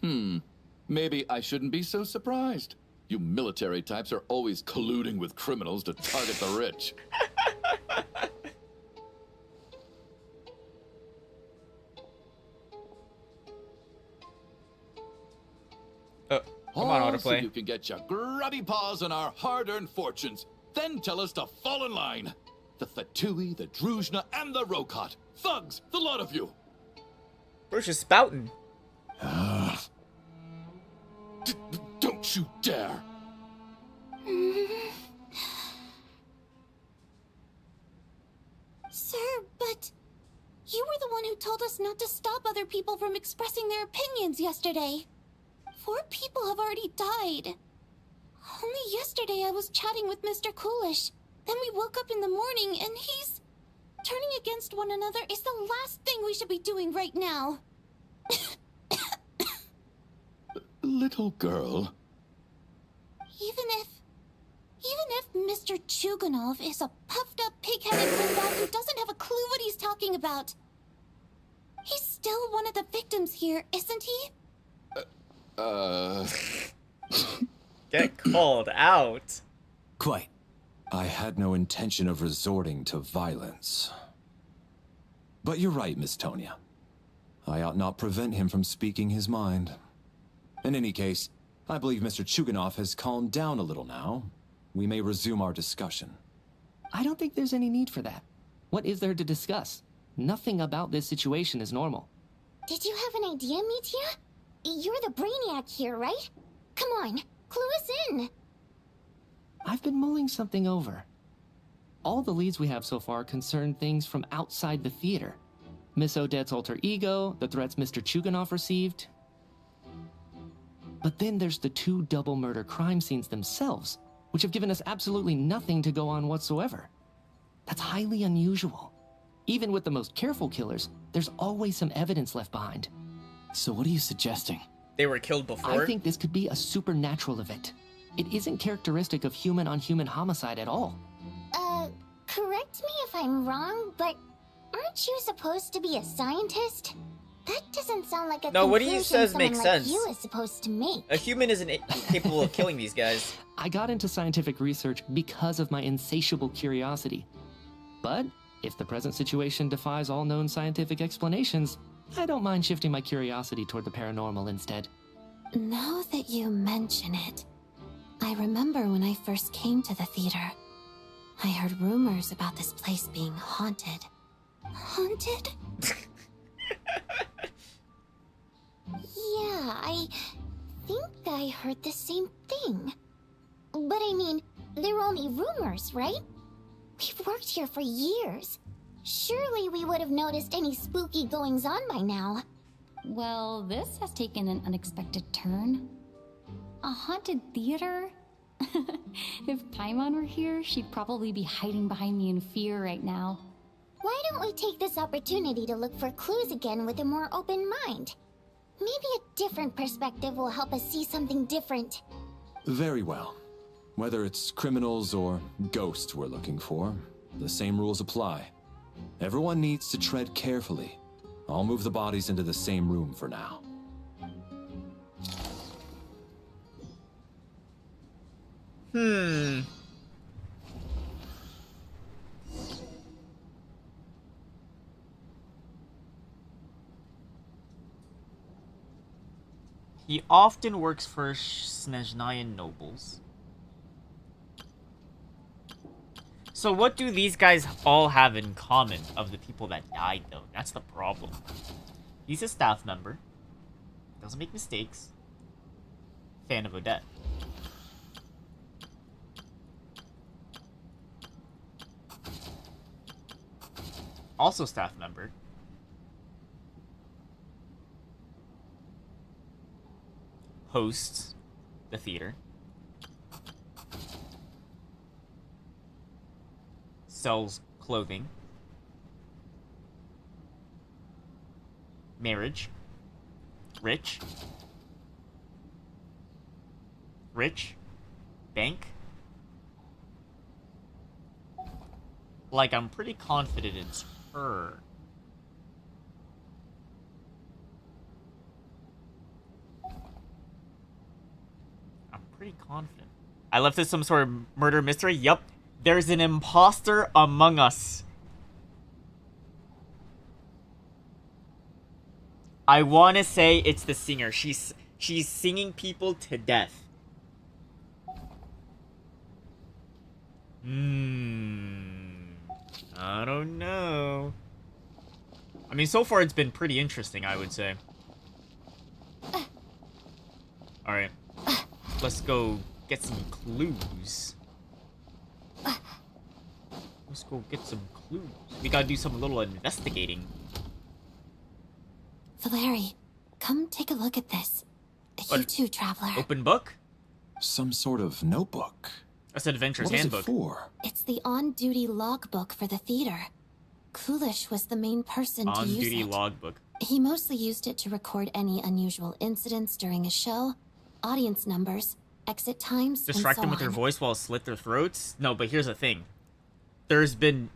Maybe I shouldn't be so surprised. You military types are always colluding with criminals to target the rich. Come on, So autoplay. you can get your grubby paws on our hard-earned fortunes. Then tell us to fall in line. The Fatui, the Druzhna, and the Rokot. Thugs, the lot of you. Where's your spouting? Don't you dare. Sir, but you were the one who told us not to stop other people from expressing their opinions yesterday. 4 people have already died. Only yesterday I was chatting with Mr. Coolish. Then we woke up in the morning and he's... Turning against one another is the last thing we should be doing right now. Little girl. Even if Mr. Chuganov is a puffed-up, pig-headed windbag who doesn't have a clue what he's talking about, he's still one of the victims here, isn't he? Get called out. Quite. I had no intention of resorting to violence. But you're right, Miss Tonia. I ought not prevent him from speaking his mind. In any case, I believe Mr. Chuganov has calmed down a little now. We may resume our discussion. I don't think there's any need for that. What is there to discuss? Nothing about this situation is normal. Did you have an idea, Mitya? You're the brainiac here, right? Come on, clue us in. I've been mulling something over. All the leads we have so far concern things from outside the theater. Miss Odette's alter ego, the threats Mr. Chuganov received. But then there's the 2 double murder crime scenes themselves, which have given us absolutely nothing to go on whatsoever. That's highly unusual. Even with the most careful killers, there's always some evidence left behind. So what are you suggesting? They were killed before? I think this could be a supernatural event. It isn't characteristic of human-on-human homicide at all. Correct me if I'm wrong, but aren't you supposed to be a scientist? That doesn't sound like a No, what he conclusion says someone makes like sense. you is supposed to make. A human isn't capable of killing these guys. I got into scientific research because of my insatiable curiosity. But if the present situation defies all known scientific explanations, I don't mind shifting my curiosity toward the paranormal instead. Now that you mention it, I remember when I first came to the theater. I heard rumors about this place being haunted. Haunted? Yeah, I think I heard the same thing. But I mean, they're only rumors, right? We've worked here for years. Surely we would have noticed any spooky goings-on by now. Well, this has taken an unexpected turn. A haunted theater? If Paimon were here, she'd probably be hiding behind me in fear right now. Why don't we take this opportunity to look for clues again with a more open mind? Maybe a different perspective will help us see something different. Very well. Whether it's criminals or ghosts we're looking for, the same rules apply. Everyone needs to tread carefully. I'll move the bodies into the same room for now. He often works for Snezhnaya nobles. So what do these guys all have in common of the people that died, though? That's the problem. He's a staff member. Doesn't make mistakes. Fan of Odette. Also staff member. Hosts the theater. Sells clothing. Marriage. Rich. Rich. Bank. Like, I'm pretty confident it's her. I'm pretty confident. I left this some sort of murder mystery? Yup. There's an imposter among us. I want to say it's the singer. She's singing people to death. I don't know. I mean, so far it's been pretty interesting, I would say. Alright. Let's go get some clues. Let's go get some clues. We gotta do some little investigating. Valeri, come take a look at this. You too, Traveler. Open book? Some sort of notebook. That's Adventurer's Handbook. What is it for? It's the on-duty logbook for the theater. Kulish was the main person to use it. On-duty logbook. He mostly used it to record any unusual incidents during a show, audience numbers, exit times, Distract and so them with their on. voice while slit their throats? No, but here's the thing. There's been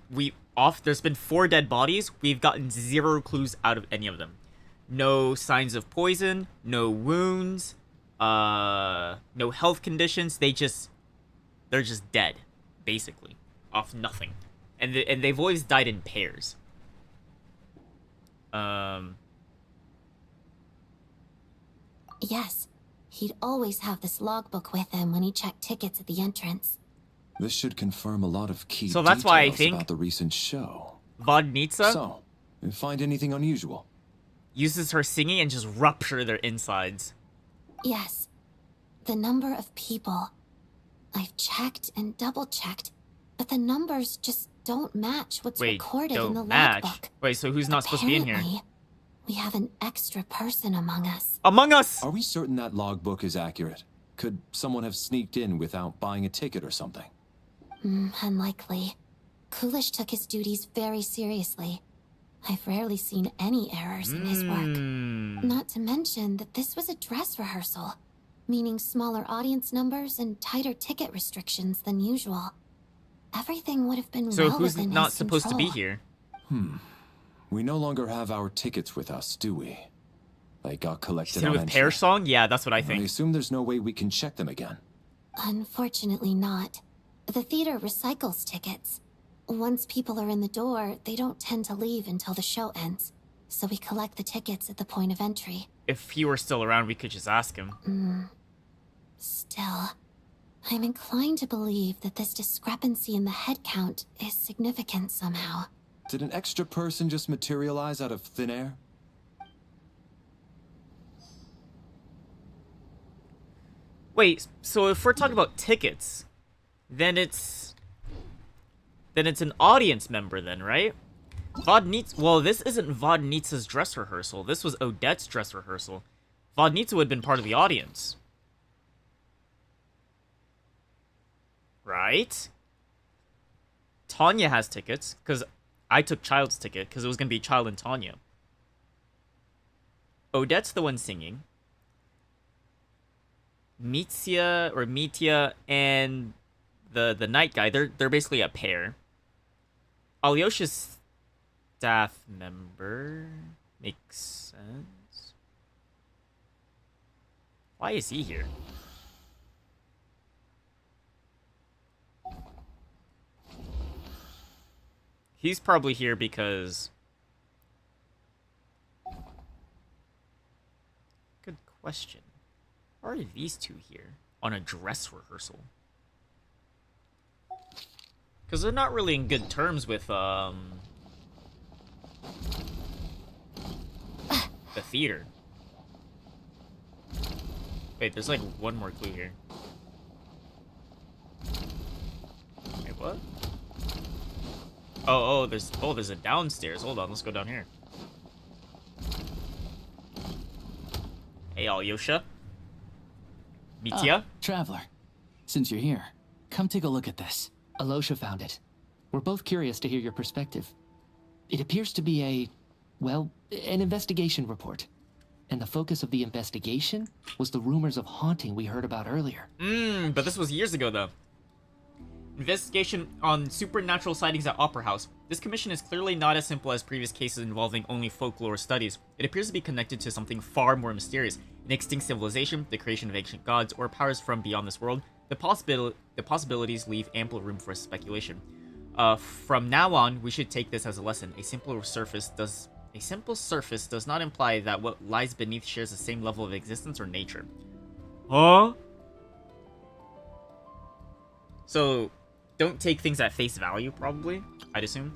4 dead bodies. We've gotten 0 clues out of any of them. No signs of poison, no wounds, no health conditions. They're just dead, basically, off nothing. And they've always died in pairs. Yes, he'd always have this logbook with him when he checked tickets at the entrance. This should confirm a lot of key So that's why I details think about the recent show. Vodnitsa So, you find anything unusual? uses her singing and just rupture their insides. Yes, the number of people. I've checked and double-checked, but the numbers just don't match what's recorded in the logbook. Wait, so who's not supposed to be in here? Apparently, we have an extra person among us. Among Us! Are we certain that logbook is accurate? Could someone have sneaked in without buying a ticket or something? Unlikely. Kulish took his duties very seriously. I've rarely seen any errors in his work. Not to mention that this was a dress rehearsal, meaning smaller audience numbers and tighter ticket restrictions than usual. Everything would have been So well who's within not his supposed to be control. here? We no longer have our tickets with us, do we? They got collected Same on with entry. Pear Song? Yeah, that's what I I think. assume there's no way we can check them again. Unfortunately not. The theater recycles tickets. Once people are in the door, they don't tend to leave until the show ends. So we collect the tickets at the point of entry. If he were still around, we could just ask him. Still, I'm inclined to believe that this discrepancy in the head count is significant somehow. Did an extra person just materialize out of thin air? Wait, so if we're talking about tickets, then it's an audience member then, right? Well, this isn't Vodnitsa's dress rehearsal. This was Odette's dress rehearsal. Vodnitsa would have been part of the audience. Right? Tanya has tickets, because I took Child's ticket, because it was going to be Child and Tanya. Odette's the one singing. Mitya and the night guy, they're basically a pair. Alyosha's staff member makes sense. Why is he here? He's probably here because... Good question. Why are these two here on a dress rehearsal? Because they're not really in good terms with, the theater. Wait, there's like one more clue here. Wait, what? Oh, there's a downstairs. Hold on, let's go down here. Hey, Alyosha. Mitya? Traveler. Since you're here, come take a look at this. Alyosha found it. We're both curious to hear your perspective. It appears to be an investigation report. And the focus of the investigation was the rumors of haunting we heard about earlier. But this was years ago, though. Investigation on supernatural sightings at Opera House. This commission is clearly not as simple as previous cases involving only folklore studies. It appears to be connected to something far more mysterious. An extinct civilization, the creation of ancient gods, or powers from beyond this world. The possibilities leave ample room for speculation. From now on, we should take this as a lesson. A simple surface does not imply that what lies beneath shares the same level of existence or nature. Huh? So, don't take things at face value, probably, I'd assume.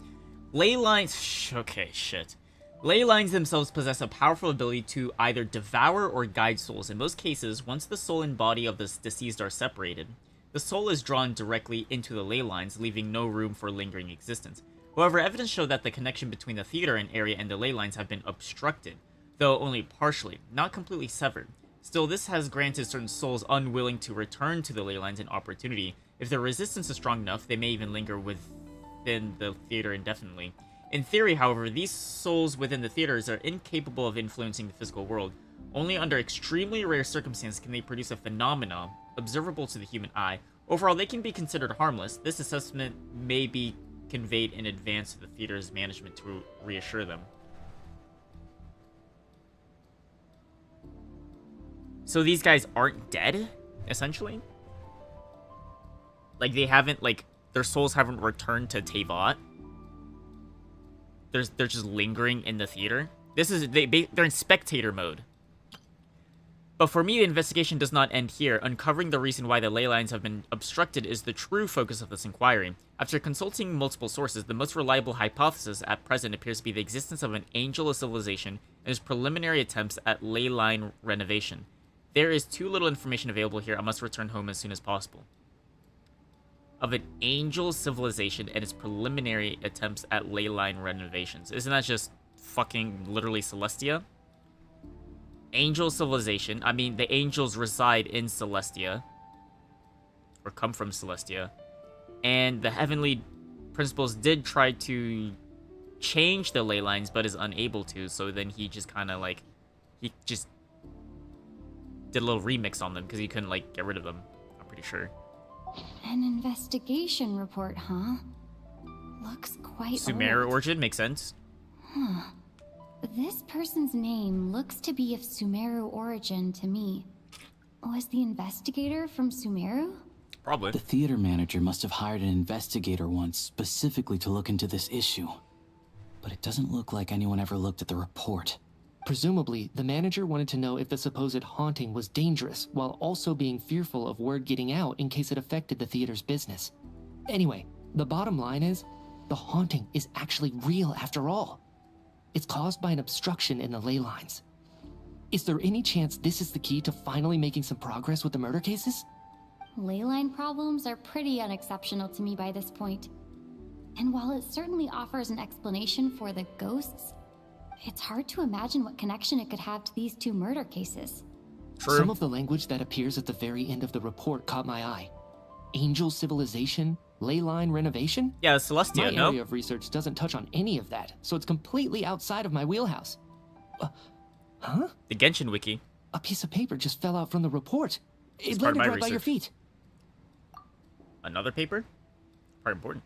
Ley lines... Okay, shit. Ley lines themselves possess a powerful ability to either devour or guide souls. In most cases, once the soul and body of the deceased are separated, the soul is drawn directly into the ley lines, leaving no room for lingering existence. However, evidence showed that the connection between the theater and area and the ley lines have been obstructed, though only partially, not completely severed. Still, this has granted certain souls unwilling to return to the ley lines an opportunity. If their resistance is strong enough, they may even linger within the theater indefinitely. In theory, however, these souls within the theaters are incapable of influencing the physical world. Only under extremely rare circumstances can they produce a phenomenon observable to the human eye. Overall, they can be considered harmless. This assessment may be conveyed in advance to the theater's management to reassure them. So these guys aren't dead, essentially? Like, they haven't, like, their souls haven't returned to Teyvat? They're just lingering in the theater? This is, they're in spectator mode. But for me, the investigation does not end here. Uncovering the reason why the ley lines have been obstructed is the true focus of this inquiry. After consulting multiple sources, the most reliable hypothesis at present appears to be the existence of an angel of civilization and its preliminary attempts at ley line renovation. There is too little information available here. I must return home as soon as possible. Of an angel civilization and its preliminary attempts at ley line renovations. Isn't that just fucking literally Celestia? Angel civilization. I mean, the angels reside in Celestia. Or come from Celestia. And the heavenly principles did try to change the ley lines, but is unable to. So then he just kind of like... He just did a little remix on them because he couldn't like get rid of them. I'm pretty sure. An investigation report, huh? Looks quite Sumeru old. origin makes sense. Huh. This person's name looks to be of Sumeru origin to me. Was the investigator from Sumeru? Probably. The theater manager must have hired an investigator once specifically to look into this issue. But it doesn't look like anyone ever looked at the report. Presumably, the manager wanted to know if the supposed haunting was dangerous, while also being fearful of word getting out in case it affected the theater's business. Anyway, the bottom line is, the haunting is actually real after all. It's caused by an obstruction in the ley lines. Is there any chance this is the key to finally making some progress with the murder cases? Ley line problems are pretty unexceptional to me by this point. And while it certainly offers an explanation for the ghosts, it's hard to imagine what connection it could have to these two murder cases. True. Some of the language that appears at the very end of the report caught my eye. Angel civilization? Ley line renovation? Yeah, Celestia, My no? area of research doesn't touch on any of that, so it's completely outside of my wheelhouse. Huh? The Genshin wiki. A piece of paper just fell out from the report. It's It part of landed my right by your research. feet. Another paper? Part important.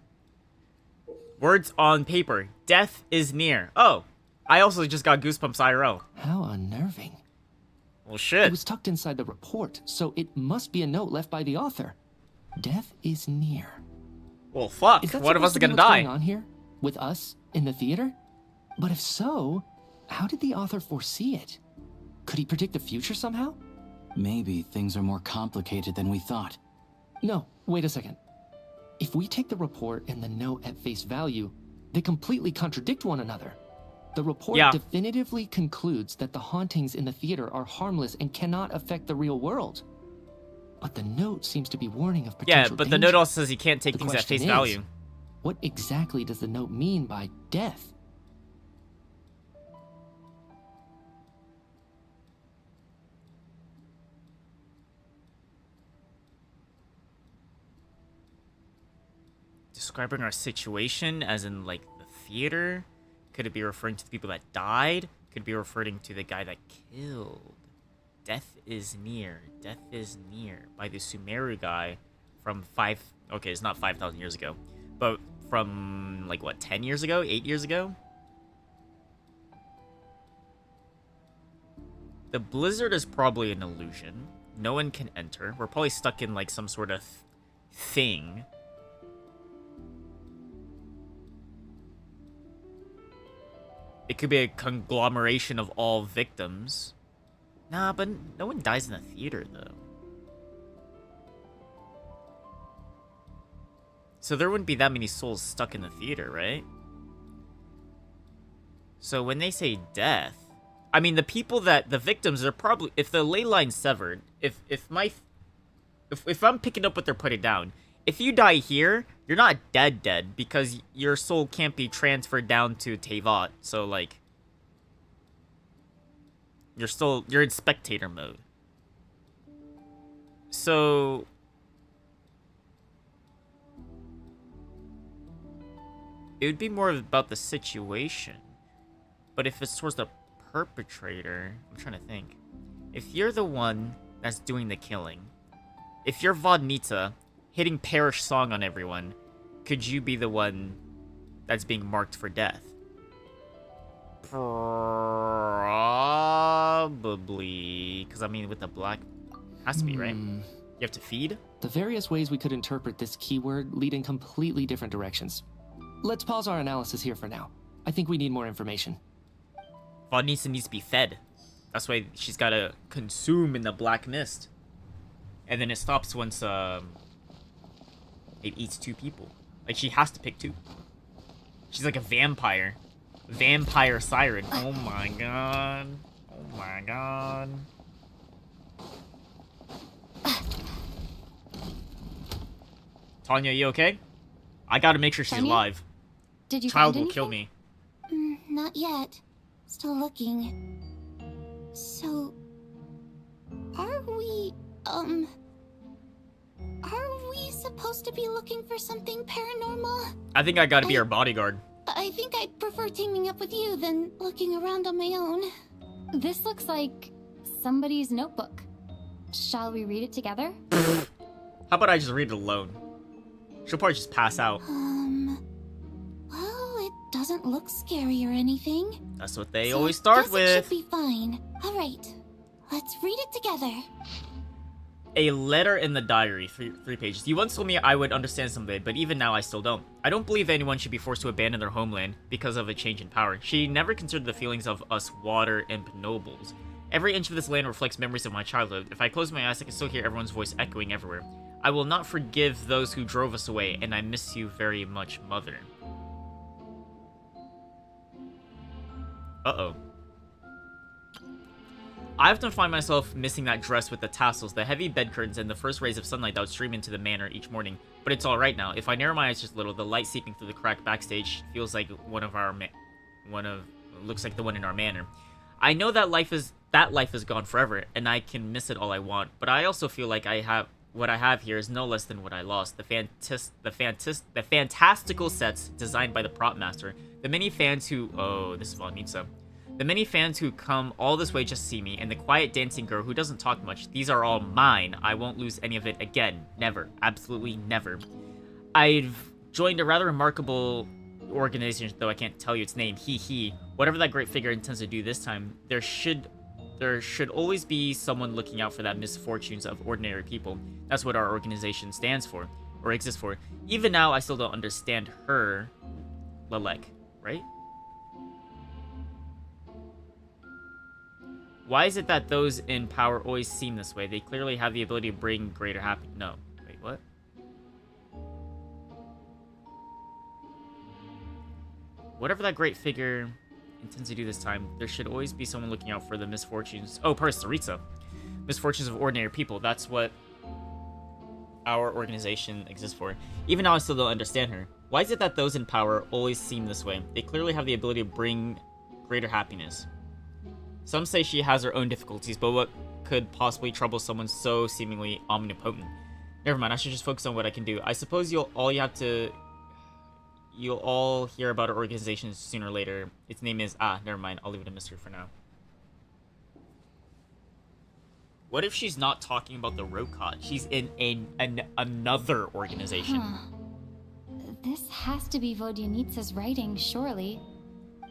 Words on paper. Death is near. Oh, I also just got goosebumps IRL. How unnerving. Well, shit. It was tucked inside the report, so it must be a note left by the author. Death is near. Well, fuck. Is that One of us supposed is to be gonna what's die. going on here? With us? In the theater? But if so, how did the author foresee it? Could he predict the future somehow? Maybe things are more complicated than we thought. No, wait a second. If we take the report and the note at face value, they completely contradict one another. The report definitively concludes that the hauntings in the theater are harmless and cannot affect the real world. But the note seems to be warning of potential Yeah, but the danger. note also says you can't take The things at question face is, value. What exactly does the note mean by death? Describing our situation as in, like, the theater? Could it be referring to the people that died? Could it be referring to the guy that killed? Death is near. Death is near. By the Sumeru guy from okay, it's not 5,000 years ago. But from, like, what, 10 years ago? 8 years ago? The blizzard is probably an illusion. No one can enter. We're probably stuck in, like, some sort of thing. It could be a conglomeration of all victims. Nah, but no one dies in the theater, though. So there wouldn't be that many souls stuck in the theater, right? So when they say death, I mean, the victims are probably, if the ley line's severed, if I'm picking up what they're putting down, if you die here, you're not dead because your soul can't be transferred down to Teyvat. So, like, you're in spectator mode. So it would be more about the situation. But if it's towards the perpetrator, I'm trying to think. If you're the one that's doing the killing, if you're Vodnita hitting Parish Song on everyone, could you be the one that's being marked for death? Probably. Because, I mean, with the black... Has to be, right? You have to feed? The various ways we could interpret this keyword lead in completely different directions. Let's pause our analysis here for now. I think we need more information. Vodnita needs to be fed. That's why she's got to consume in the black mist. And then it stops once it eats 2 people. Like, she has to pick 2. She's like a vampire. Vampire siren. Oh my god. Oh my god. Tanya, you okay? I gotta make sure she's Tanya? alive. Did you Child find will kill me. Not yet. Still looking. So, are we supposed to be looking for something paranormal? I think I gotta be her bodyguard. I think I'd prefer teaming up with you than looking around on my own. This looks like somebody's notebook. Shall we read it together? How about I just read it alone? She'll probably just pass out. Well, it doesn't look scary or anything. That's what they So always I start guess with. It should be fine. All right, let's read it together. A letter in the diary, 3 pages. You once told me I would understand someday, but even now I still don't. I don't believe anyone should be forced to abandon their homeland because of a change in power. She never considered the feelings of us water and nobles. Every inch of this land reflects memories of my childhood. If I close my eyes, I can still hear everyone's voice echoing everywhere. I will not forgive those who drove us away, and I miss you very much, Mother. Uh-oh. I often find myself missing that dress with the tassels, the heavy bed curtains, and the first rays of sunlight that would stream into the manor each morning. But it's alright now. If I narrow my eyes just a little, the light seeping through the crack backstage feels like looks like the one in our manor. I know that life is gone forever, and I can miss it all I want, but I also feel like I what I have here is no less than what I lost. The fantastical sets designed by the prop master. The many fans who... Oh, this is Vonitsa. The many fans who come all this way just to see me, and the quiet dancing girl who doesn't talk much. These are all mine. I won't lose any of it again. Never. Absolutely never. I've joined a rather remarkable organization, though I can't tell you its name. Whatever that great figure intends to do this time, there should always be someone looking out for the misfortunes of ordinary people. That's what our organization stands for, or exists for. Even now, I still don't understand her, Lalek, right? Why is it that those in power always seem this way? They clearly have the ability to bring greater happiness. No. Wait, what? Whatever that great figure intends to do this time, there should always be someone looking out for the misfortunes. Oh, Saritsa. Misfortunes of ordinary people. That's what our organization exists for. Even now, I still don't understand her. Why is it that those in power always seem this way? They clearly have the ability to bring greater happiness. Some say she has her own difficulties, but what could possibly trouble someone so seemingly omnipotent? Never mind, I should just focus on what I can do. I suppose you'll all hear about our organization sooner or later. Its name is... never mind. I'll leave it a mystery for now. What if she's not talking about the Rokot? She's in another organization. This has to be Vodyanitsa's writing, surely.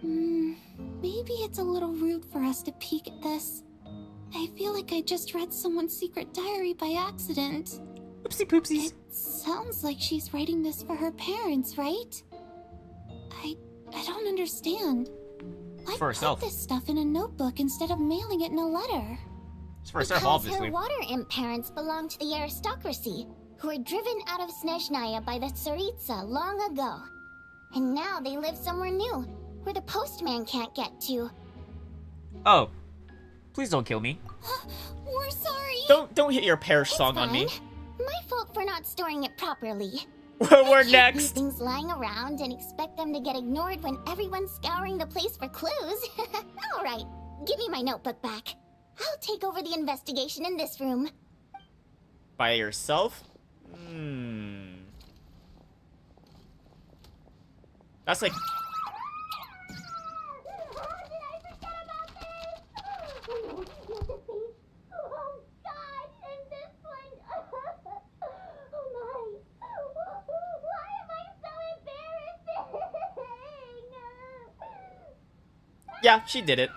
Maybe it's a little rude for us to peek at this. I feel like I just read someone's secret diary by accident. Oopsie poopsies. It sounds like she's writing this for her parents, right? I don't understand. Why for herself. put this stuff in a notebook instead of mailing it in a letter? It's for herself, obviously. Her water imp parents belonged to the aristocracy, who were driven out of Snezhnaya by the Tsaritsa long ago. And now they live somewhere new, where the postman can't get to. Oh. Please don't kill me. We're sorry. Don't hit your parish song on me. My fault for not storing it properly. We're next. Leave things lying around and expect them to get ignored when everyone's scouring the place for clues. All right, give me my notebook back. I'll take over the investigation in this room. By yourself? That's like... Yeah, she did it.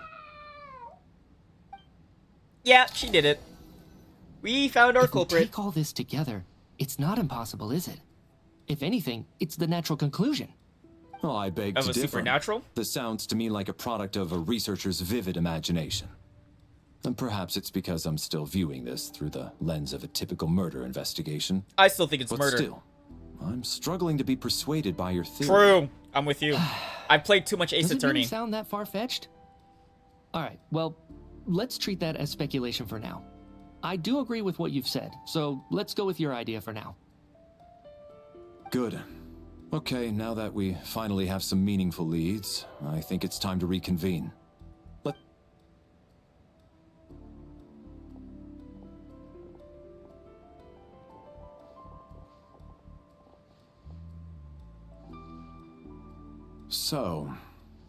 Yeah, she did it. We found our culprit. If we take all this together, it's not impossible, is it? If anything, it's the natural conclusion. Oh, I beg to Of a differ. supernatural? This sounds to me like a product of a researcher's vivid imagination. And perhaps it's because I'm still viewing this through the lens of a typical murder investigation. I still think it's but murder. Still, I'm struggling to be persuaded by your theory. True. I'm with you. I've played too much Ace Does it Attorney. really sound that far-fetched? Alright, well, let's treat that as speculation for now. I do agree with what you've said, so let's go with your idea for now. Good. Okay, now that we finally have some meaningful leads, I think it's time to reconvene. So,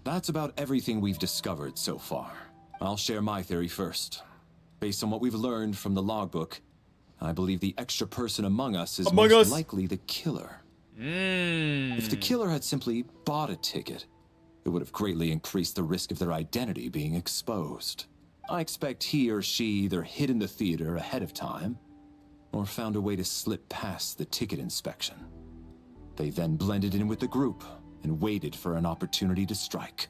that's about everything we've discovered so far. I'll share my theory first. Based on what we've learned from the logbook, I believe the extra person among us is most likely the killer. If the killer had simply bought a ticket, it would have greatly increased the risk of their identity being exposed. I expect he or she either hid in the theater ahead of time, or found a way to slip past the ticket inspection. They then blended in with the group and waited for an opportunity to strike.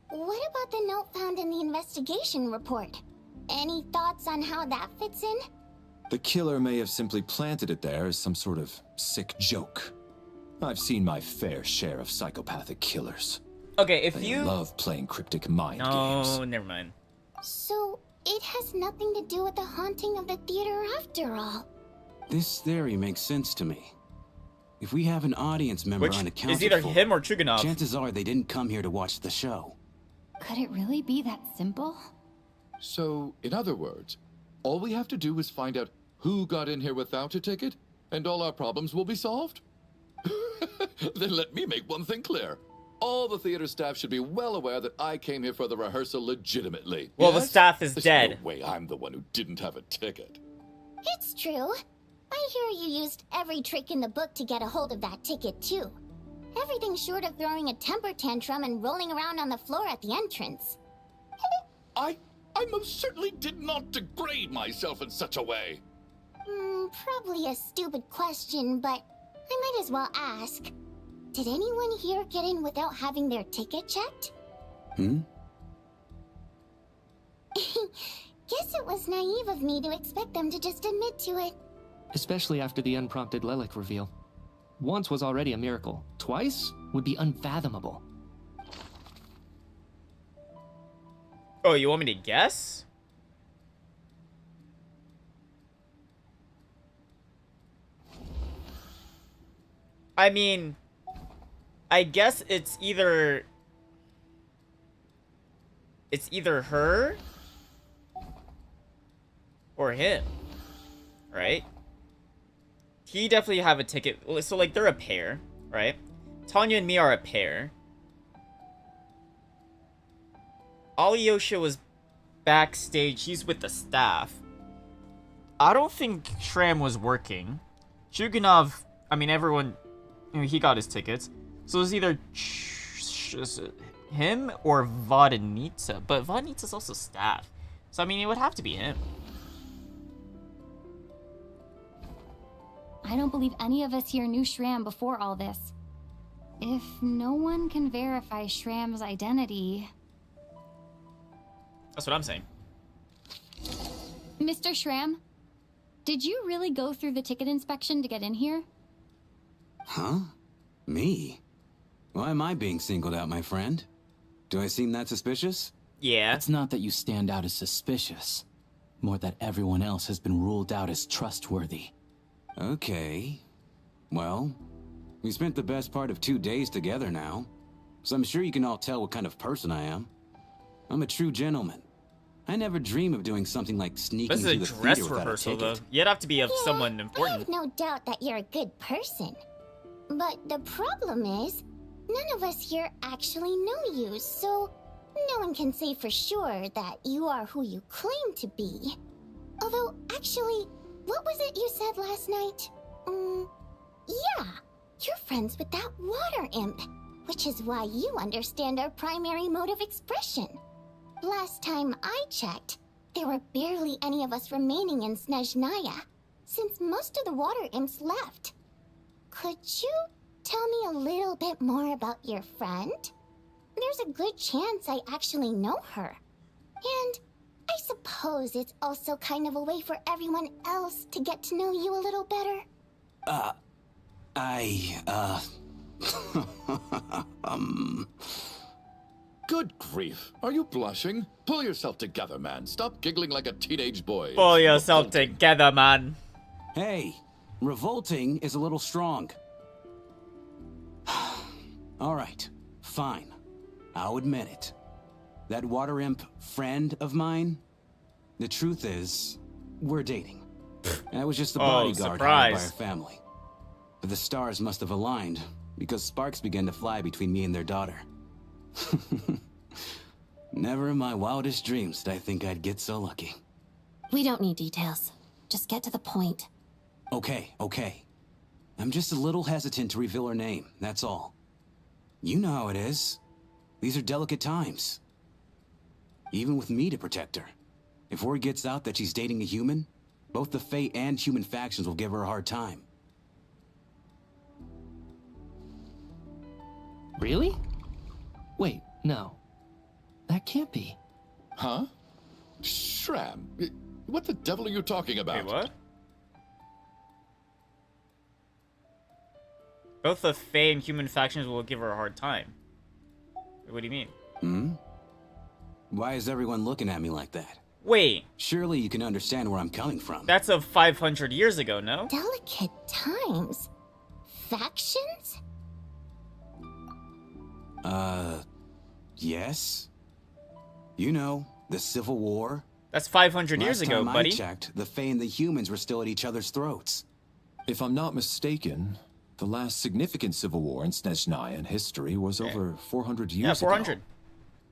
What about the note found in the investigation report? Any thoughts on how that fits in? The killer may have simply planted it there as some sort of sick joke. I've seen my fair share of psychopathic killers. Okay, if they love playing cryptic mind games. No, never mind. So, it has nothing to do with the haunting of the theater after all. This theory makes sense to me. If we have an audience member unaccounted is either for, him or Chuganov. chances are they didn't come here to watch the show. Could it really be that simple? So, in other words, all we have to do is find out who got in here without a ticket, and all our problems will be solved? Then let me make one thing clear. All the theater staff should be well aware that I came here for the rehearsal legitimately. Well, yes? the staff is There's dead. No way I'm the one who didn't have a ticket. It's true. I hear you used every trick in the book to get a hold of that ticket, too. Everything short of throwing a temper tantrum and rolling around on the floor at the entrance. I most certainly did not degrade myself in such a way. Probably a stupid question, but I might as well ask. Did anyone here get in without having their ticket checked? Guess it was naive of me to expect them to just admit to it. Especially after the unprompted Lelek reveal. Once was already a miracle. Twice would be unfathomable. Oh, you want me to guess? I mean, I guess it's either her or him, right? He definitely have a ticket. So like they're a pair, right? Tanya and me are a pair. Alyosha was backstage. He's with the staff. I don't think Shram was working. Shugunov, I mean, everyone, you know, he got his tickets. So it's either him or Vodinitsa. But Vodinitsa's also staff. So, I mean, it would have to be him. I don't believe any of us here knew Shram before all this. If no one can verify Shram's identity... That's what I'm saying. Mr. Shram, did you really go through the ticket inspection to get in here? Huh? Me? Why am I being singled out, my friend? Do I seem that suspicious? Yeah. It's not that you stand out as suspicious. More that everyone else has been ruled out as trustworthy. Okay. Well, we spent the best part of 2 days together now. So I'm sure you can all tell what kind of person I am. I'm a true gentleman. I never dream of doing something like sneaking This to is the a dress theater without a rehearsal, ticket. though. You'd have to be of Yeah, someone I important. have no doubt that you're a good person. But the problem is, none of us here actually know you, so no one can say for sure that you are who you claim to be. Although, actually, what was it you said last night? Yeah, you're friends with that water imp, which is why you understand our primary mode of expression. Last time I checked, there were barely any of us remaining in Snezhnaya, since most of the water imps left. Could you tell me a little bit more about your friend? There's a good chance I actually know her. And I suppose it's also kind of a way for everyone else to get to know you a little better. Good grief. Are you blushing? Pull yourself together, man. Stop giggling like a teenage boy. Pull yourself together, man. Hey, revolting is a little strong. All right, fine. I'll admit it. That water imp friend of mine, the truth is, we're dating. I was just the bodyguard hired by our family. But the stars must have aligned, because sparks began to fly between me and their daughter. Never in my wildest dreams did I think I'd get so lucky. We don't need details. Just get to the point. Okay. I'm just a little hesitant to reveal her name, that's all. You know how it is. These are delicate times. Even with me to protect her. If word gets out that she's dating a human, both the Fae and human factions will give her a hard time. Really? Wait, no. That can't be. Huh? Shram, what the devil are you talking about? Wait, what? Both the Fae and human factions will give her a hard time. What do you mean? Why is everyone looking at me like that? Wait. Surely you can understand where I'm coming from. That's of 500 years ago, no? Delicate times? Factions? Yes. You know, the Civil War. That's 500 years Last ago, time buddy. I checked, the Fae and the humans were still at each other's throats. If I'm not mistaken, the last significant civil war in Snezhnaya history was over 400 years Yeah, 400. ago.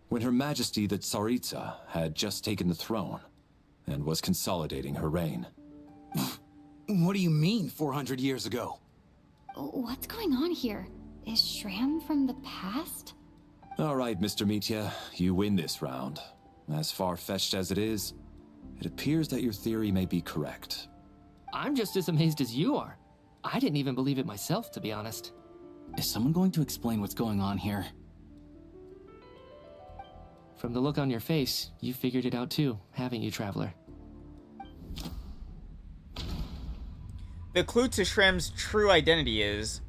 When Her Majesty the Tsaritsa had just taken the throne and was consolidating her reign. What do you mean, 400 years ago? What's going on here? Is Shram from the past? All right, Mr. Mitya, you win this round. As far-fetched as it is, it appears that your theory may be correct. I'm just as amazed as you are. I didn't even believe it myself, to be honest. Is someone going to explain what's going on here? From the look on your face, you figured it out too, haven't you, Traveler? The clue to Shram's true identity is...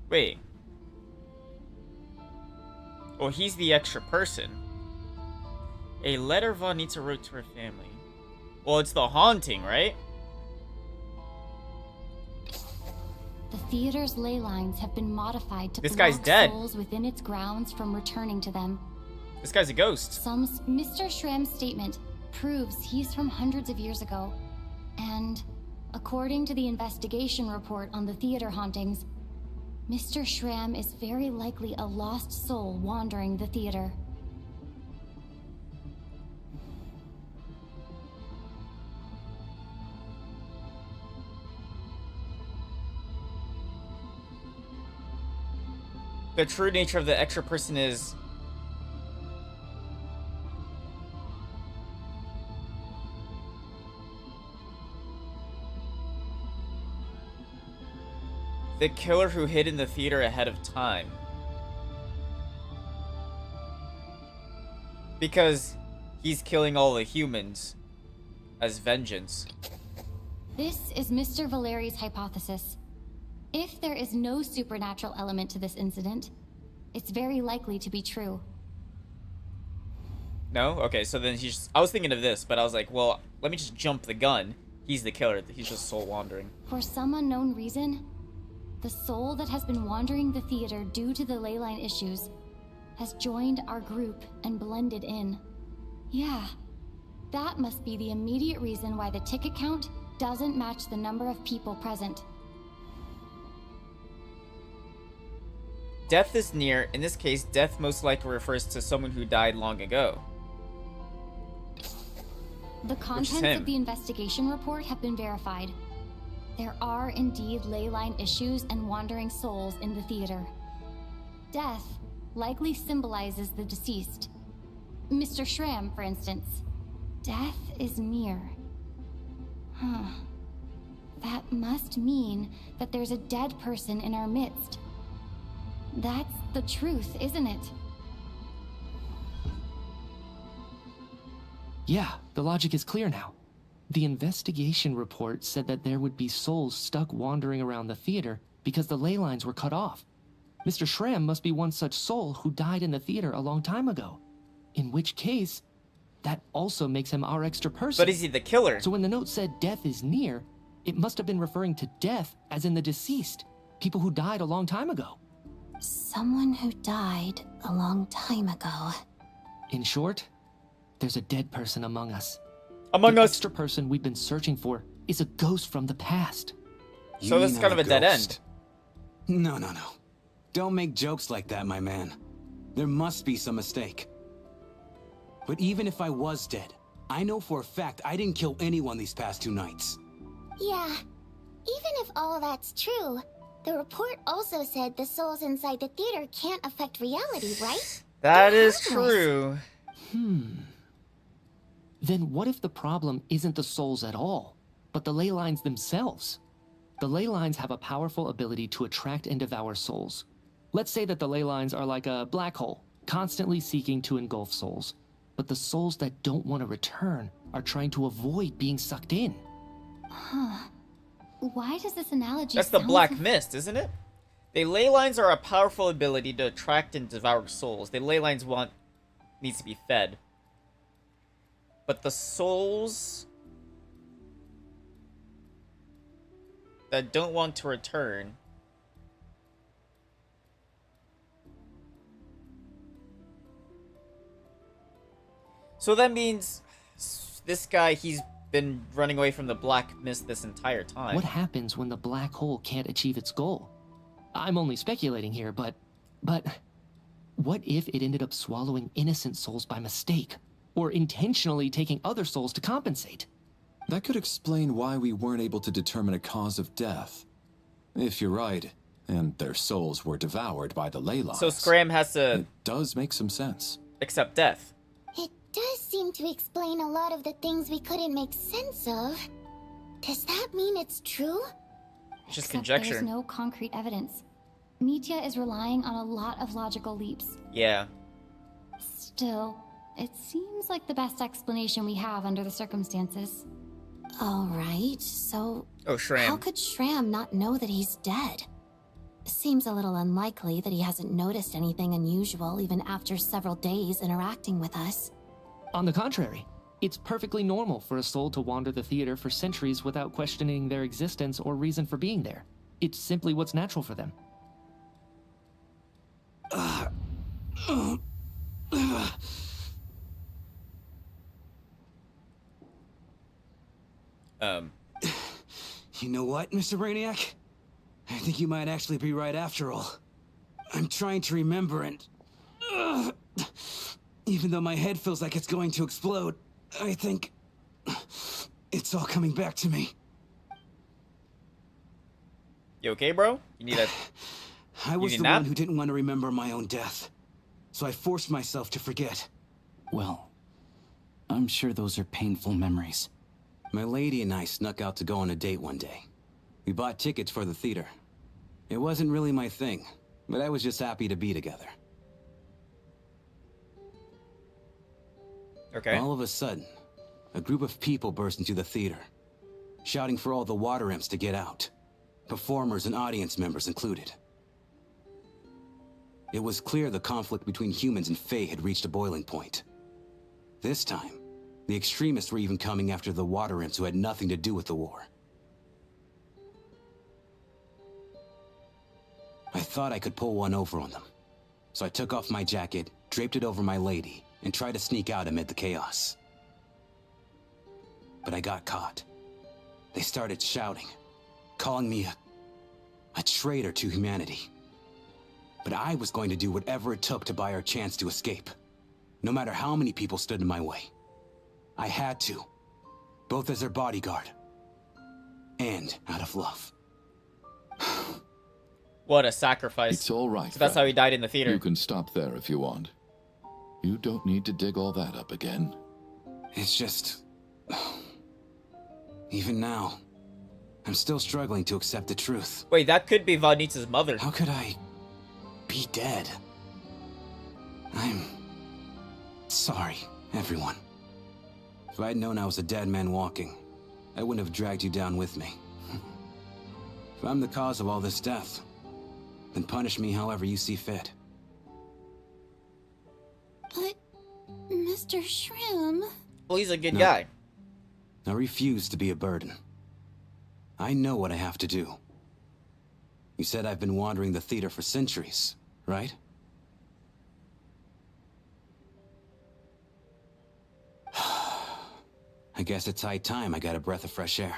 Wait. Oh, he's the extra person. A letter Vanita wrote to her family. Well, it's the haunting, right? The theater's ley lines have been modified to This guy's block dead. souls within its grounds from returning to them. This guy's a ghost. Mr. Shram's statement proves he's from hundreds of years ago. And according to the investigation report on the theater hauntings, Mr. Shram is very likely a lost soul wandering the theater. The true nature of the extra person is... the killer who hid in the theater ahead of time. Because he's killing all the humans as vengeance. This is Mr. Valeri's hypothesis. If there is no supernatural element to this incident, it's very likely to be true. No? Okay, so then he's... I was thinking of this, but I was like, well, let me just jump the gun. He's the killer. He's just soul wandering. For some unknown reason, the soul that has been wandering the theater due to the leyline issues has joined our group and blended in. Yeah, that must be the immediate reason why the ticket count doesn't match the number of people present. Death is near. In this case, death most likely refers to someone who died long ago. The contents of the investigation report have been verified. There are indeed leyline issues and wandering souls in the theater. Death likely symbolizes the deceased. Mr. Shram, for instance. Death is near. Huh. That must mean that there's a dead person in our midst. That's the truth, isn't it? Yeah, the logic is clear now. The investigation report said that there would be souls stuck wandering around the theater because the ley lines were cut off. Mr. Shram must be one such soul who died in the theater a long time ago. In which case, that also makes him our extra person. But is he the killer? So when the note said death is near, it must have been referring to death as in the deceased. People who died a long time ago. Someone who died a long time ago. In short, there's a dead person among us. Among the us. extra person we've been searching for is a ghost from the past. So this is kind of a dead end. No. Don't make jokes like that, my man. There must be some mistake. But even if I was dead, I know for a fact I didn't kill anyone these past 2 nights. Yeah, even if all that's true, the report also said the souls inside the theater can't affect reality, right? That They're is harmless. true. Then what if the problem isn't the souls at all, but the ley lines themselves? The ley lines have a powerful ability to attract and devour souls. Let's say that the ley lines are like a black hole, constantly seeking to engulf souls. But the souls that don't want to return are trying to avoid being sucked in. Huh. Why does this analogy That's the sound black so- mist, isn't it? The ley lines are a powerful ability to attract and devour souls. The ley lines needs to be fed. But the souls... that don't want to return. So that means this guy, he's been running away from the black mist this entire time. What happens when the black hole can't achieve its goal? I'm only speculating here, but what if it ended up swallowing innocent souls by mistake, or intentionally taking other souls to compensate? That could explain why we weren't able to determine a cause of death. If you're right, and their souls were devoured by the ley lines. So Scram has to... It does make some sense. Accept death. It does seem to explain a lot of the things we couldn't make sense of. Does that mean it's true? Just Except conjecture. There's no concrete evidence. Mitya is relying on a lot of logical leaps. Yeah. Still, it seems like the best explanation we have under the circumstances. Alright, so... Oh, Shram. How could Shram not know that he's dead? Seems a little unlikely that he hasn't noticed anything unusual even after several days interacting with us. On the contrary, it's perfectly normal for a soul to wander the theater for centuries without questioning their existence or reason for being there. It's simply what's natural for them. You know what, Mr. Brainiac? I think you might actually be right after all. I'm trying to remember and... even though my head feels like it's going to explode, I think... it's all coming back to me. You okay, bro? You need a... I was the one who didn't want to remember my own death. So I forced myself to forget. Well, I'm sure those are painful memories. My lady and I snuck out to go on a date one day. We bought tickets for the theater. It wasn't really my thing, but I was just happy to be together. Okay. All of a sudden, a group of people burst into the theater, shouting for all the water imps to get out, performers and audience members included. It was clear the conflict between humans and Fae had reached a boiling point. This time, the extremists were even coming after the water imps who had nothing to do with the war. I thought I could pull one over on them, so I took off my jacket, draped it over my lady, and tried to sneak out amid the chaos. But I got caught. They started shouting, calling me a traitor to humanity. But I was going to do whatever it took to buy our chance to escape, no matter how many people stood in my way. I had to, both as their bodyguard and out of love. What a sacrifice. It's all right. So that's how he died in the theater. You can stop there if you want. You don't need to dig all that up again. It's just... even now, I'm still struggling to accept the truth. Wait, that could be Vanita's mother. How could I be dead? I'm sorry, everyone. If I'd known I was a dead man walking, I wouldn't have dragged you down with me. If I'm the cause of all this death, then punish me however you see fit. But, Mr. Shram... Well, he's a good No. guy. I refuse to be a burden. I know what I have to do. You said I've been wandering the theater for centuries, right? I guess it's high time I got a breath of fresh air.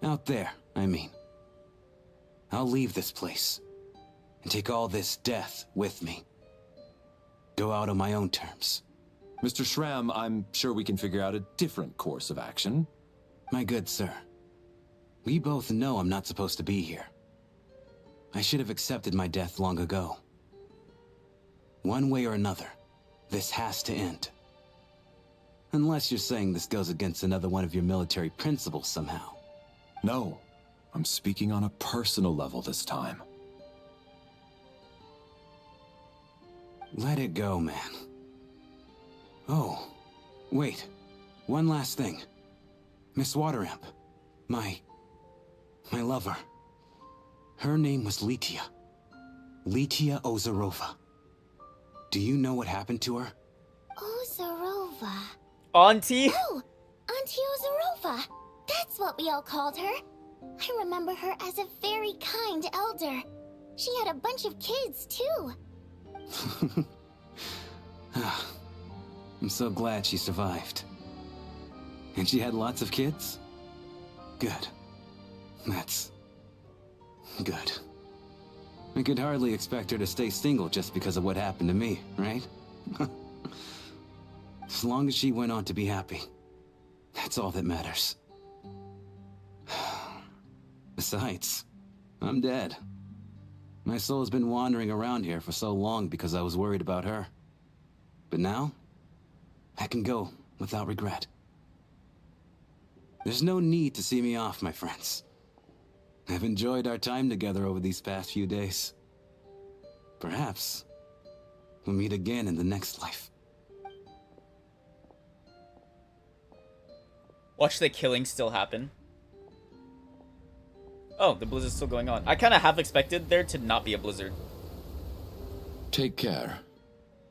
Out there, I mean. I'll leave this place and take all this death with me. Go out on my own terms. Mr. Shram, I'm sure we can figure out a different course of action. My good sir, we both know I'm not supposed to be here. I should have accepted my death long ago. One way or another, this has to end. Unless you're saying this goes against another one of your military principles somehow. No, I'm speaking on a personal level this time. Let it go, man. Oh, wait. One last thing. Miss Waterimp. My lover. Her name was Litia. Litia Ozarova. Do you know what happened to her? Ozarova. Auntie? Oh, Auntie Ozarova. That's what we all called her. I remember her as a very kind elder. She had a bunch of kids, too. I'm so glad she survived. And she had lots of kids? Good. That's... good. I could hardly expect her to stay single just because of what happened to me, right? As long as she went on to be happy, that's all that matters. Besides, I'm dead. My soul has been wandering around here for so long because I was worried about her. But now, I can go without regret. There's no need to see me off, my friends. I've enjoyed our time together over these past few days. Perhaps we'll meet again in the next life. Watch the killing still happen. Oh, the blizzard's still going on. I kind of half expected there to not be a blizzard. Take care,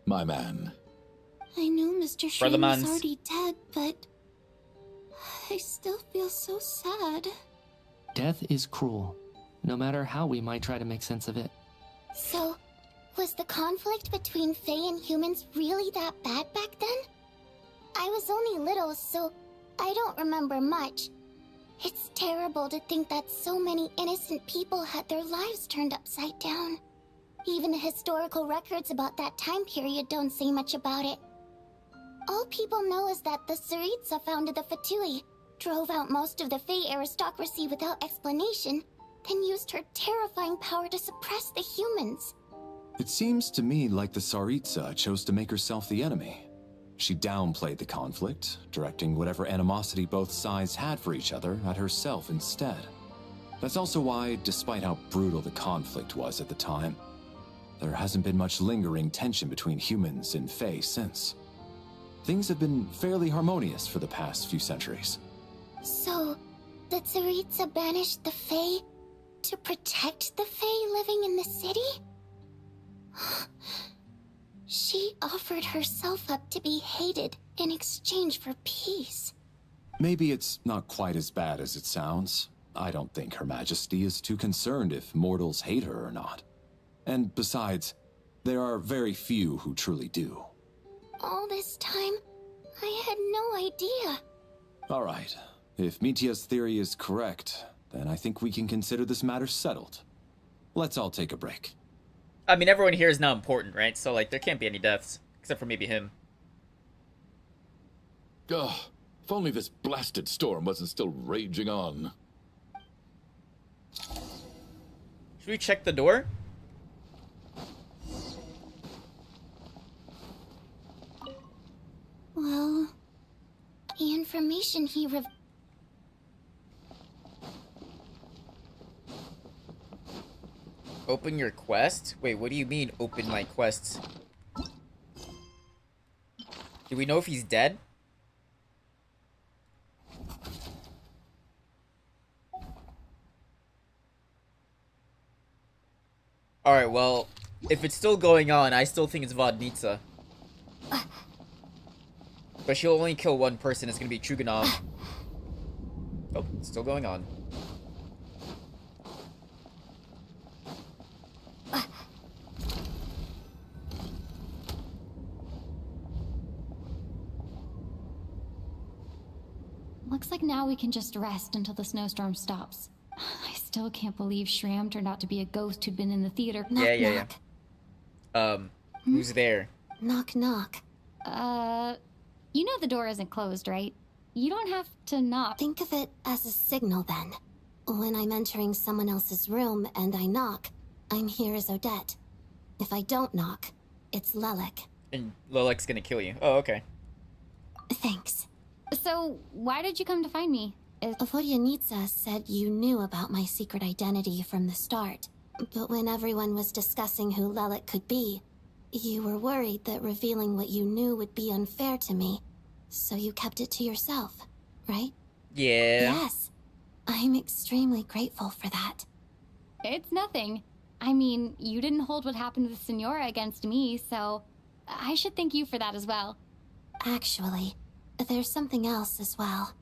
my man. I know Mr. Shrine is already dead, but I still feel so sad. Death is cruel, no matter how we might try to make sense of it. So, was the conflict between Fae and humans really that bad back then? I was only little, so I don't remember much. It's terrible to think that so many innocent people had their lives turned upside down. Even the historical records about that time period don't say much about it. All people know is that the Tsaritsa founded the Fatui, drove out most of the Fae aristocracy without explanation, then used her terrifying power to suppress the humans. It seems to me like the Tsaritsa chose to make herself the enemy. She downplayed the conflict, directing whatever animosity both sides had for each other at herself instead. That's also why, despite how brutal the conflict was at the time, there hasn't been much lingering tension between humans and Fae since. Things have been fairly harmonious for the past few centuries. So, the Tsaritsa banished the Fae to protect the Fae living in the city? She offered herself up to be hated in exchange for peace. Maybe it's not quite as bad as it sounds. I don't think Her Majesty is too concerned if mortals hate her or not. And besides, there are very few who truly do. All this time, I had no idea. All right. If Mitia's theory is correct, then I think we can consider this matter settled. Let's all take a break. I mean, everyone here is now important, right? So, like, there can't be any deaths. Except for maybe him. Ugh, if only this blasted storm wasn't still raging on. Should we check the door? Well, the information he Open your quest? Wait, what do you mean, open my quests? Do we know if he's dead? Alright, well, if it's still going on, I still think it's Vodnitsa. But she'll only kill one person, it's gonna be Chuganov. Oh, it's still going on. Looks like now we can just rest until the snowstorm stops. I still can't believe Shram turned out to be a ghost who'd been in the theater. Yeah. Who's there? Knock, knock. You know the door isn't closed, right? You don't have to knock. Think of it as a signal, then. When I'm entering someone else's room and I knock, I'm here as Odette. If I don't knock, it's Lelek. And Lelek's gonna kill you. Oh, okay. Thanks. So, why did you come to find me? Vodyanitsa said you knew about my secret identity from the start. But when everyone was discussing who Lelek could be, you were worried that revealing what you knew would be unfair to me. So you kept it to yourself, right? Yeah. Yes. I'm extremely grateful for that. It's nothing. I mean, you didn't hold what happened with Senora against me, so I should thank you for that as well. Actually, there's something else as well.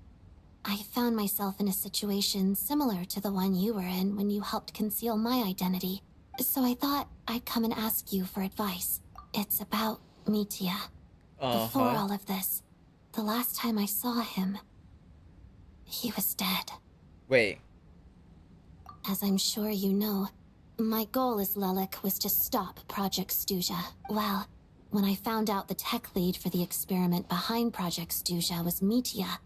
I found myself in a situation similar to the one you were in when you helped conceal my identity. So I thought I'd come and ask you for advice. It's about Mitya. Before all of this, the last time I saw him, he was dead. Wait. As I'm sure you know, my goal as Lelik was to stop Project Stuja. Well, when I found out the tech lead for the experiment behind Project Stuja was Mitya,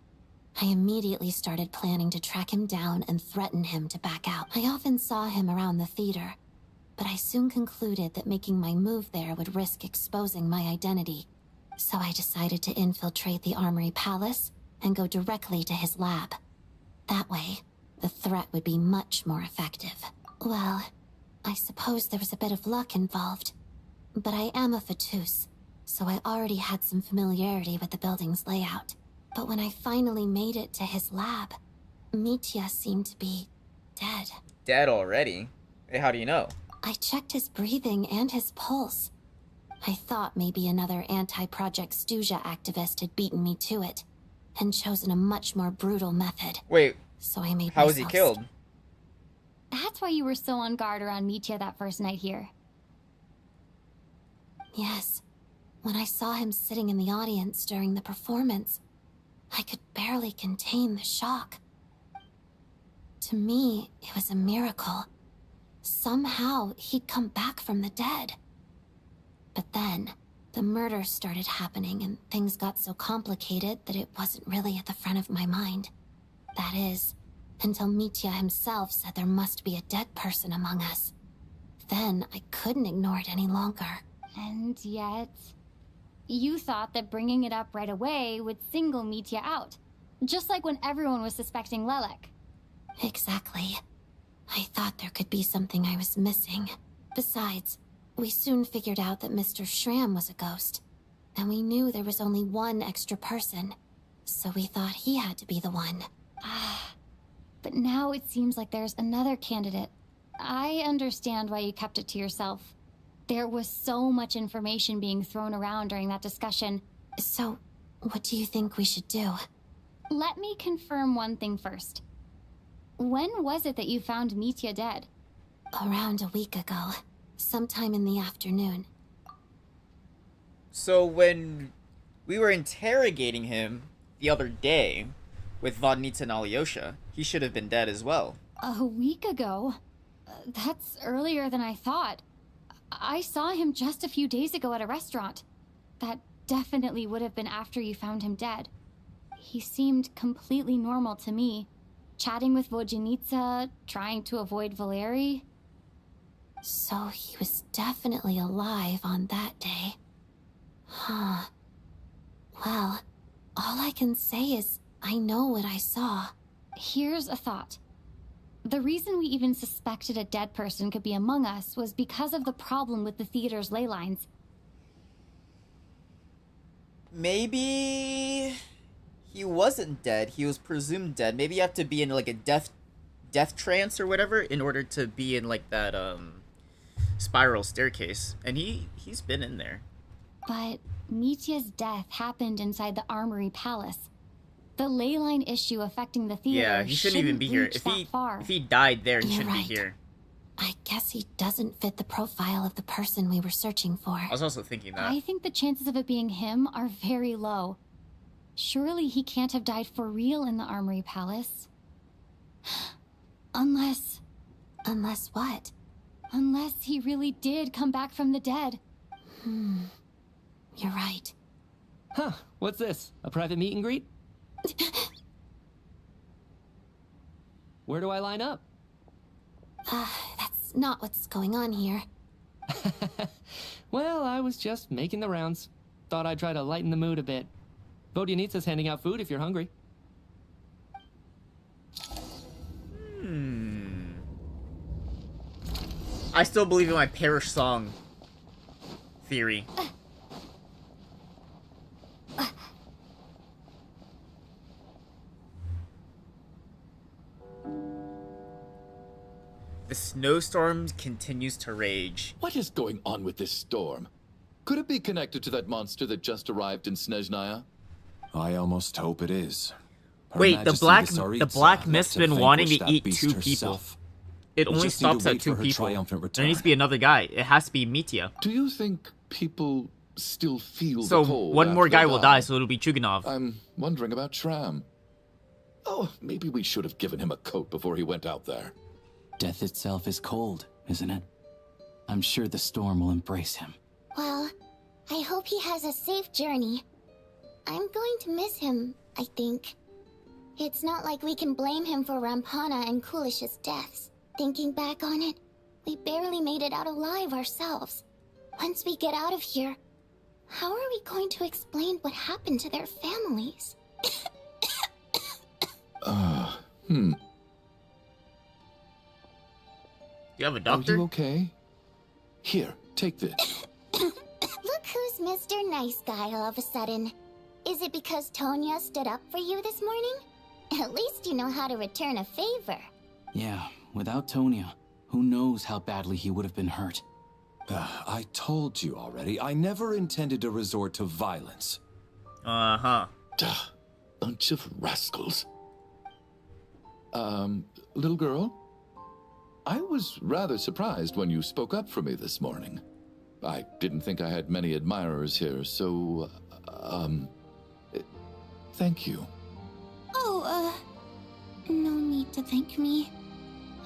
I immediately started planning to track him down and threaten him to back out. I often saw him around the theater, but I soon concluded that making my move there would risk exposing my identity. So I decided to infiltrate the Armory Palace and go directly to his lab. That way, the threat would be much more effective. Well, I suppose there was a bit of luck involved, but I am a Fatus, so I already had some familiarity with the building's layout. But when I finally made it to his lab, Mitya seemed to be dead. Dead already? Hey, how do you know? I checked his breathing and his pulse. I thought maybe another anti-Project Stuja activist had beaten me to it, and chosen a much more brutal method. Wait, so I made how was he killed? That's why you were so on guard around Mitya that first night here. Yes. When I saw him sitting in the audience during the performance, I could barely contain the shock. To me, it was a miracle. Somehow, he'd come back from the dead. But then, the murder started happening and things got so complicated that it wasn't really at the front of my mind. That is, until Mitya himself said there must be a dead person among us. Then, I couldn't ignore it any longer. And yet, you thought that bringing it up right away would single Mitya out. Just like when everyone was suspecting Lelik. Exactly. I thought there could be something I was missing. Besides, we soon figured out that Mr. Schramm was a ghost. And we knew there was only one extra person. So we thought he had to be the one. But now it seems like there's another candidate. I understand why you kept it to yourself. There was so much information being thrown around during that discussion. So, what do you think we should do? Let me confirm one thing first. When was it that you found Mitya dead? Around a week ago. Sometime in the afternoon. So when we were interrogating him the other day with Vodnitsa and Alyosha, he should have been dead as well. A week ago? That's earlier than I thought. I saw him just a few days ago at a restaurant. That definitely would have been after you found him dead. He seemed completely normal to me. Chatting with Vodnitsa, trying to avoid Valeri. So he was definitely alive on that day. Huh. Well, all I can say is I know what I saw. Here's a thought. The reason we even suspected a dead person could be among us was because of the problem with the theater's ley lines. Maybe he wasn't dead. He was presumed dead. Maybe you have to be in like a death trance or whatever in order to be in like that spiral staircase. And he's been in there. But Mitya's death happened inside the Armory Palace. The ley line issue affecting the theater Yeah, he shouldn't even be here. If he died there, he shouldn't be here. I guess he doesn't fit the profile of the person we were searching for. I was also thinking that. I think the chances of it being him are very low. Surely he can't have died for real in the Armory Palace. Unless... Unless what? Unless he really did come back from the dead. You're right. Huh, what's this? A private meet and greet? Where do I line up? That's not what's going on here. Well, I was just making the rounds. Thought I'd try to lighten the mood a bit. Vodnitsa's handing out food if you're hungry. I still believe in my parish song theory. The snowstorm continues to rage. What is going on with this storm? Could it be connected to that monster that just arrived in Snezhnaya? I almost hope it is. Her Wait, the Majesty black Tsaritsa mist's left been to wanting vanquish to that eat beast 2 people. herself. It We only just need to stops at wait 2 for her people. triumphant There needs to return. be another guy. It has to be Mitya. Do you think people still feel So the cold one more after guy they will die, so it'll be Chuganov. I'm wondering about Shram. Oh, maybe we should have given him a coat before he went out there. Death itself is cold, isn't it? I'm sure the storm will embrace him. Well, I hope he has a safe journey. I'm going to miss him, I think. It's not like we can blame him for Rampana and Kulish's deaths. Thinking back on it, we barely made it out alive ourselves. Once we get out of here, how are we going to explain what happened to their families? You have a doctor? Are you okay? Here, take this. Look who's Mr. Nice Guy all of a sudden. Is it because Tonya stood up for you this morning? At least you know how to return a favor. Yeah, without Tonya, who knows how badly he would have been hurt. I told you already, I never intended to resort to violence. Uh-huh. Duh, bunch of rascals. Little girl? I was rather surprised when you spoke up for me this morning. I didn't think I had many admirers here, so, thank you. Oh, no need to thank me.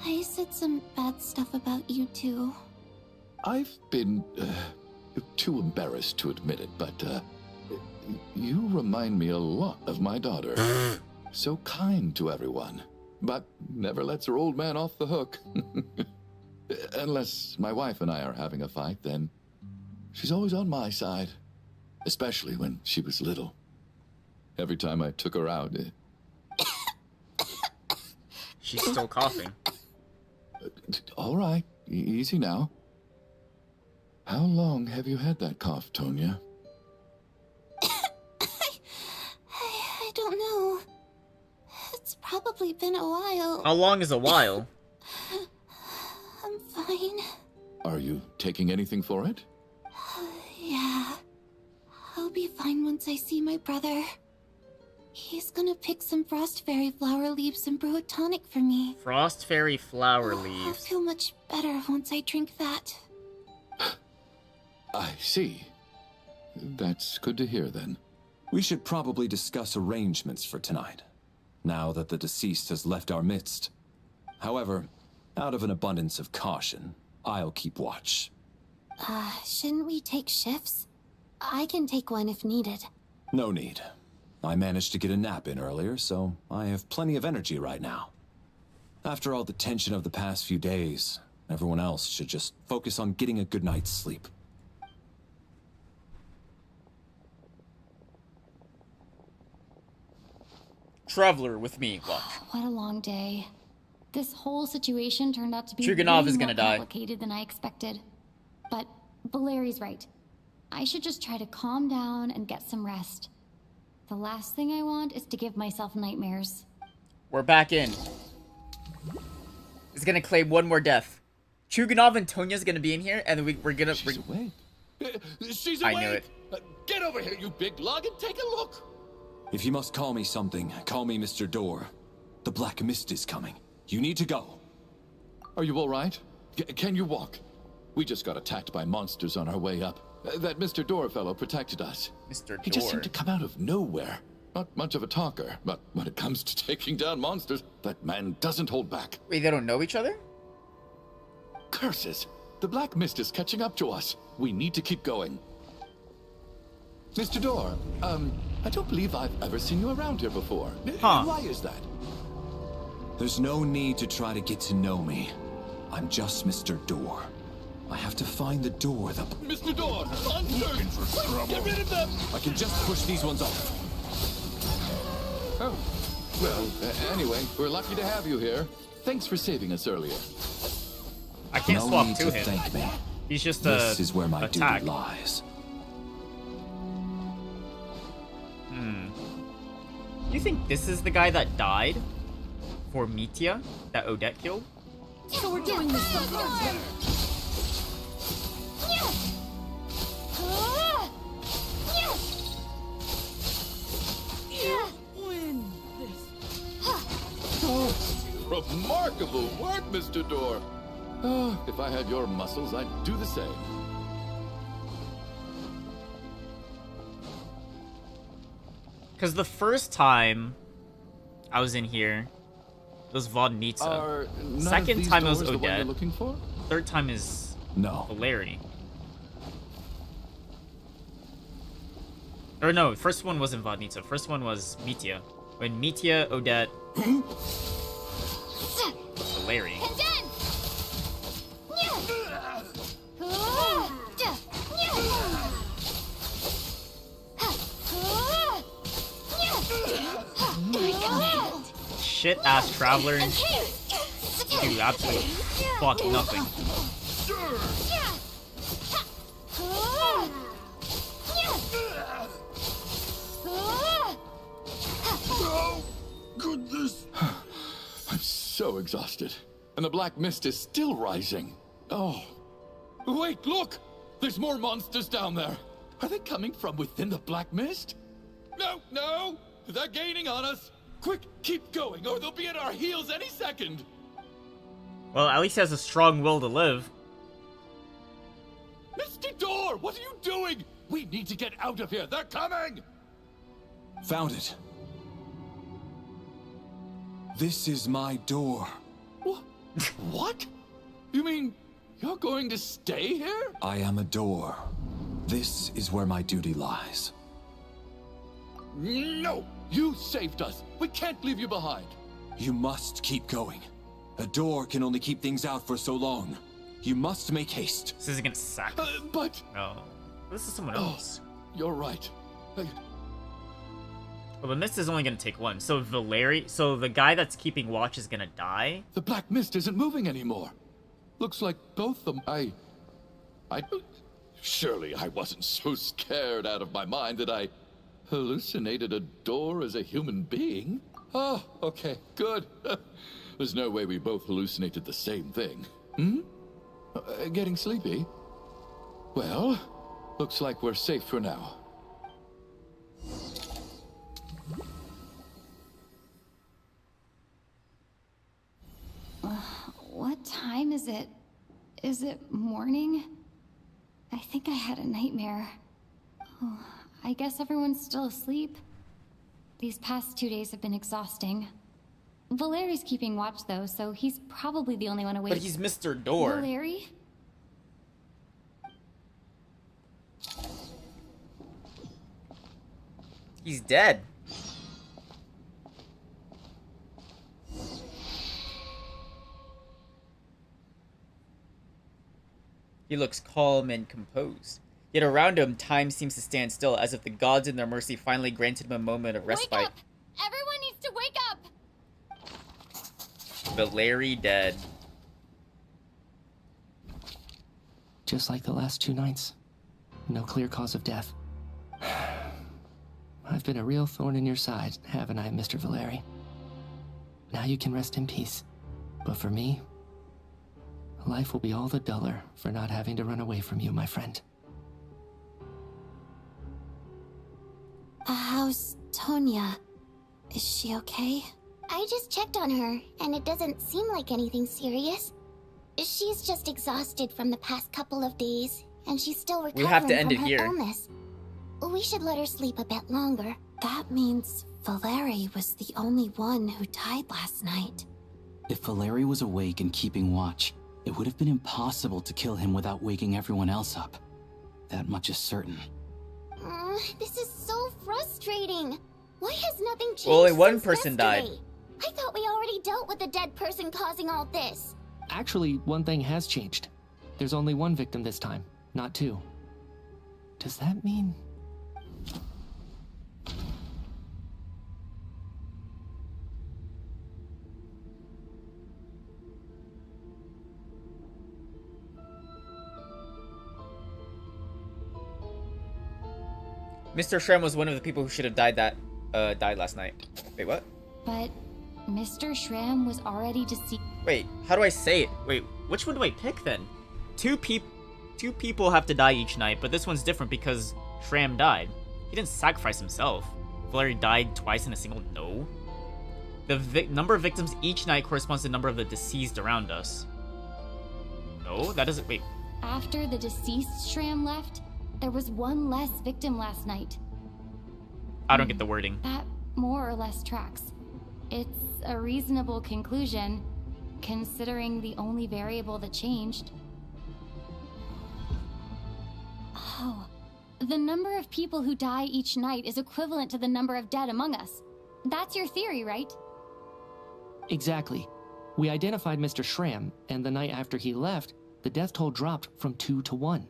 I said some bad stuff about you too. I've been, too embarrassed to admit it, but, you remind me a lot of my daughter. So kind to everyone, but never lets her old man off the hook. Unless my wife and I are having a fight, then she's always on my side. Especially when she was little. Every time I took her out... She's still coughing. All right, easy now. How long have you had that cough, Tonya? I don't know. It's probably been a while. How long is a while? I'm fine. Are you taking anything for it? Yeah. I'll be fine once I see my brother. He's gonna pick some frost fairy flower leaves and brew a tonic for me. Frost fairy flower I'll leaves. feel much better once I drink that. I see. That's good to hear, then. We should probably discuss arrangements for tonight, now that the deceased has left our midst. However, out of an abundance of caution, I'll keep watch. Shouldn't we take shifts? I can take one if needed. No need. I managed to get a nap in earlier, so I have plenty of energy right now. After all the tension of the past few days, everyone else should just focus on getting a good night's sleep. Traveler with me. Watch. What a long day. This whole situation turned out to be Chuganov way is gonna more die. complicated than I expected. But Valeri's right. I should just try to calm down and get some rest. The last thing I want is to give myself nightmares. We're back in. It's gonna claim one more death. Chuganov and Tonya's gonna be in here, and then we're gonna... She's awake. She's I awake! knew it. Get over here, you big lug, and take a look! If you must call me something, call me Mr. Door. The Black Mist is coming. You need to go. Are you all right? Can you walk? We just got attacked by monsters on our way up. That Mr. Door fellow protected us. Mr. He just Door. seemed to come out of nowhere. Not much of a talker, but when it comes to taking down monsters, that man doesn't hold back. Wait, they don't know each other? Curses! The Black Mist is catching up to us. We need to keep going. Mr. Door, I don't believe I've ever seen you around here before. Huh. Why is that? There's no need to try to get to know me. I'm just Mr. Door. I have to find the door that... Mr. Door! Monsters! Quick, get rid of them! I can just push these ones off. Oh. Well, anyway, we're lucky to have you here. Thanks for saving us earlier. I can't No swap need to to him. thank me. He's just This is where my attack. duty lies. You think this is the guy that died for Mitya that Odette killed? So we're doing this for fun. You win this Remarkable work, Mr. Door. Oh, if I had your muscles, I'd do the same. Because the first time I was in here, it was Vodnitsa. Second time it was Odette. Looking for? Third time is Valeri. Or no, first one wasn't Vodnitsa. First one was Mitya. When Mitya, Odette, Valeri. Shit ass travelers do absolutely fuck nothing. Oh, goodness. I'm so exhausted. And the black mist is still rising. Oh. Wait, look! There's more monsters down there. Are they coming from within the black mist? No, no! They're gaining on us! Quick, keep going, or they'll be at our heels any second! Well, at least he has a strong will to live. Mr. Door, what are you doing? We need to get out of here. They're coming! Found it. This is my door. What? You mean you're going to stay here? I am a door. This is where my duty lies. No! You saved us. We can't leave you behind. You must keep going. A door can only keep things out for so long. You must make haste. This isn't gonna suck. But... No. This is someone else. You're right. Well, the mist is only gonna take one. So Valeri... So the guy that's keeping watch is gonna die? The black mist isn't moving anymore. Looks like both them... Surely I wasn't so scared out of my mind that I hallucinated a door as a human being? Oh, okay, good. There's no way we both hallucinated the same thing. Hmm? Getting sleepy? Well, looks like we're safe for now. What time is it? Is it morning? I think I had a nightmare. Oh, I guess everyone's still asleep. These past 2 days have been exhausting. Valeri's keeping watch, though, so he's probably the only one awake. But he's Mr. Door. Valeri? He's dead. He looks calm and composed. Yet around him, time seems to stand still, as if the gods in their mercy finally granted him a moment of respite. Wake up! Everyone needs to wake up! Valeri dead. Just like the last 2 nights. No clear cause of death. I've been a real thorn in your side, haven't I, Mr. Valeri? Now you can rest in peace. But for me, life will be all the duller for not having to run away from you, my friend. How's Tonya? Is she okay? I just checked on her, and it doesn't seem like anything serious. She's just exhausted from the past couple of days, and she's still recovering We have to end from it her here. illness. We should let her sleep a bit longer. That means Valeri was the only one who died last night. If Valeri was awake and keeping watch, it would have been impossible to kill him without waking everyone else up. That much is certain. This is so frustrating. Why has nothing changed? Well, only one since person died. yesterday? I thought we already dealt with the dead person causing all this. Actually, one thing has changed. There's only one victim this time, not 2. Does that mean... Mr. Shrem was one of the people who should have died last night. Wait, what? But Mr. Shram was already deceased. Wait, how do I say it? Wait, which one do I pick then? Two people have to die each night, but this one's different because Shram died. He didn't sacrifice himself. Valeri died twice in a single... No. The number of victims each night corresponds to the number of the deceased around us. No, that doesn't... Wait. After the deceased Shram left, there was one less victim last night. I don't get the wording. That more or less tracks. It's a reasonable conclusion, considering the only variable that changed. Oh, the number of people who die each night is equivalent to the number of dead among us. That's your theory, right? Exactly. We identified Mr. Shram, and the night after he left, the death toll dropped from 2 to 1.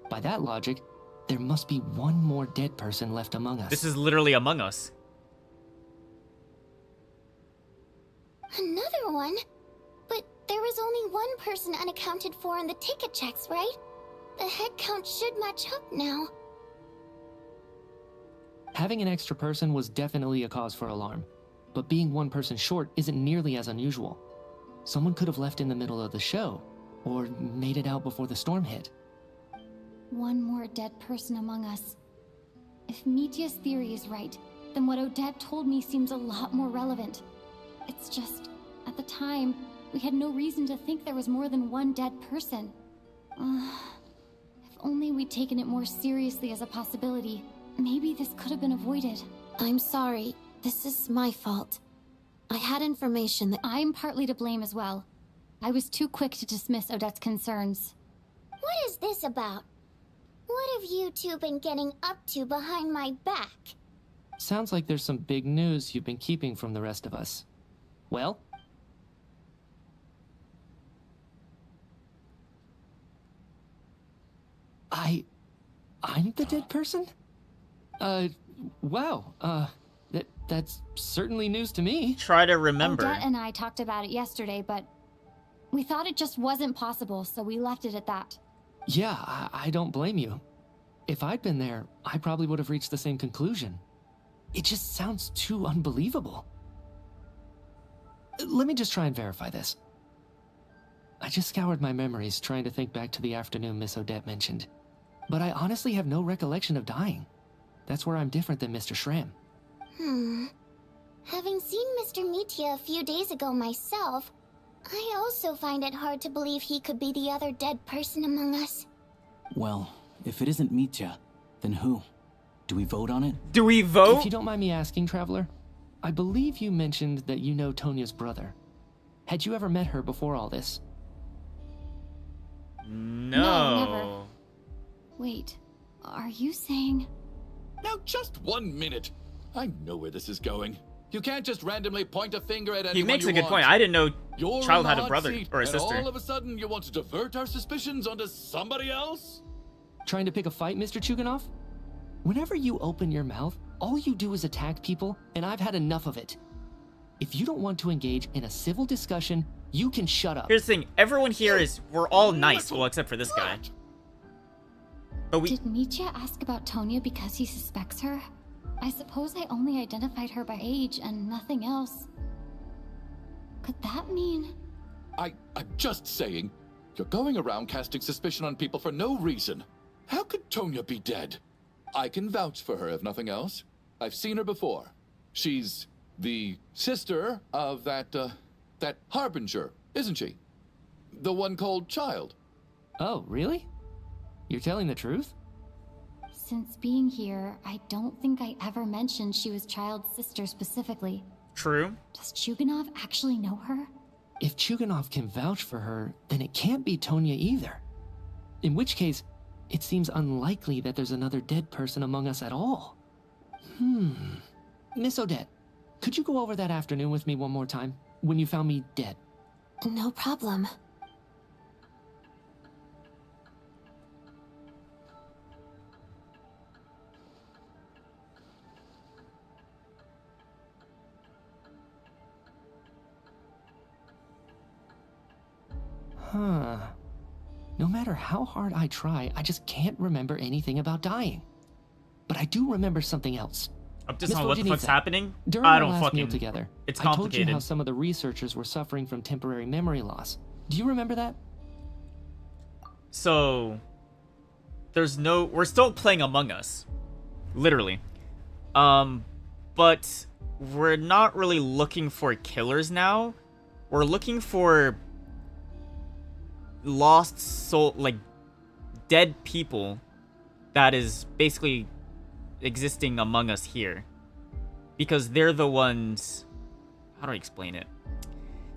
By that logic, there must be one more dead person left among us. This is literally Among Us. Another one? But there was only one person unaccounted for in the ticket checks, right? The head count should match up now. Having an extra person was definitely a cause for alarm, but being one person short isn't nearly as unusual. Someone could have left in the middle of the show, or made it out before the storm hit. One more dead person among us. If Mitya's theory is right, then what Odette told me seems a lot more relevant. It's just, at the time, we had no reason to think there was more than one dead person. If only we'd taken it more seriously as a possibility, maybe this could have been avoided. I'm sorry. This is my fault. I had information that... I'm partly to blame as well. I was too quick to dismiss Odette's concerns. What is this about? What have you two been getting up to behind my back? Sounds like there's some big news you've been keeping from the rest of us. Well? I'm the dead person? Wow, that's certainly news to me. Try to remember. Odette and I talked about it yesterday, but we thought it just wasn't possible, so we left it at that. Yeah, I don't blame you. If I'd been there, I probably would have reached the same conclusion. It just sounds too unbelievable. Let me just try and verify this. I just scoured my memories trying to think back to the afternoon Miss Odette mentioned. But I honestly have no recollection of dying. That's where I'm different than Mr. Shram. Having seen Mr. Mitya a few days ago myself, I also find it hard to believe he could be the other dead person among us. Well, if it isn't Mitya, then who? Do we vote on it? Do we vote? If you don't mind me asking, Traveler, I believe you mentioned that you know Tonya's brother. Had you ever met her before all this? No. Never. Wait, are you saying... Now just 1 minute. I know where this is going. You can't just randomly point a finger at anyone He makes you a good want. point. I didn't know You're Child in had the a hot brother seat, or a and sister. all of a sudden you want to divert our suspicions onto somebody else? Trying to pick a fight, Mr. Chuganov? Whenever you open your mouth, all you do is attack people, and I've had enough of it. If you don't want to engage in a civil discussion, you can shut up. Here's the thing. Everyone here is... We're all nice. Well, except for this guy. But we... Did Mitya ask about Tonya because he suspects her? I suppose I only identified her by age and nothing else. Could that mean... I'm just saying. You're going around casting suspicion on people for no reason. How could Tonya be dead? I can vouch for her, if nothing else. I've seen her before. She's the sister of that Harbinger, isn't she? The one called Child. Oh, really? You're telling the truth? Since being here, I don't think I ever mentioned she was Child's sister specifically. True. Does Chuganov actually know her? If Chuganov can vouch for her, then it can't be Tonya either. In which case, it seems unlikely that there's another dead person among us at all. Miss Odette, could you go over that afternoon with me one more time, when you found me dead? No problem. No matter how hard I try, I just can't remember anything about dying. But I do remember something else. Up to some what the fuck's happening? During I our don't last fucking... meal together, It's I told complicated. you how some of the researchers were suffering from temporary memory loss. Do you remember that? So... There's no... We're still playing Among Us. Literally. But but we're not really looking for killers now. We're looking for lost soul, like dead people that is basically existing among us here. Because they're the ones... How do I explain it?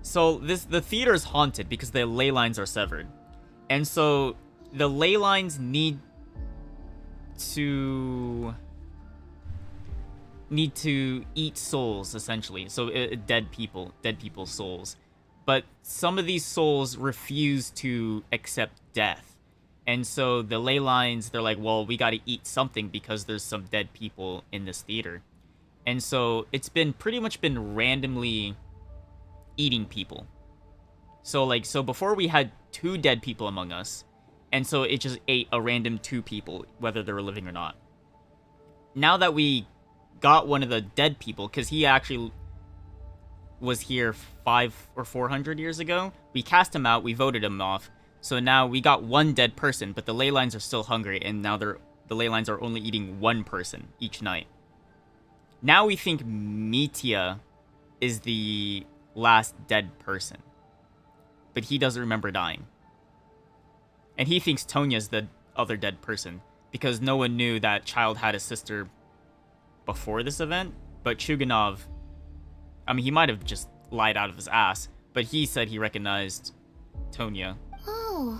So the theater is haunted because the ley lines are severed. And so the ley lines need to eat souls, essentially. So dead people's souls. But some of these souls refuse to accept death. And so the ley lines, they're like, well, we got to eat something because there's some dead people in this theater. And so it's been pretty much been randomly eating people. So before we had 2 dead people among us, and so it just ate a random 2 people, whether they were living or not. Now that we got one of the dead people, because he actually was here 500 or 400 years ago, we cast him out, we voted him off. So now we got 1 dead person, but the ley lines are still hungry, and now the ley lines are only eating 1 person each night. Now we think Mitya is the last dead person. But he doesn't remember dying. And he thinks Tonya's the other dead person, because no one knew that child had a sister before this event. But Chuganov, I mean, he might have just lied out of his ass, but he said he recognized Tonya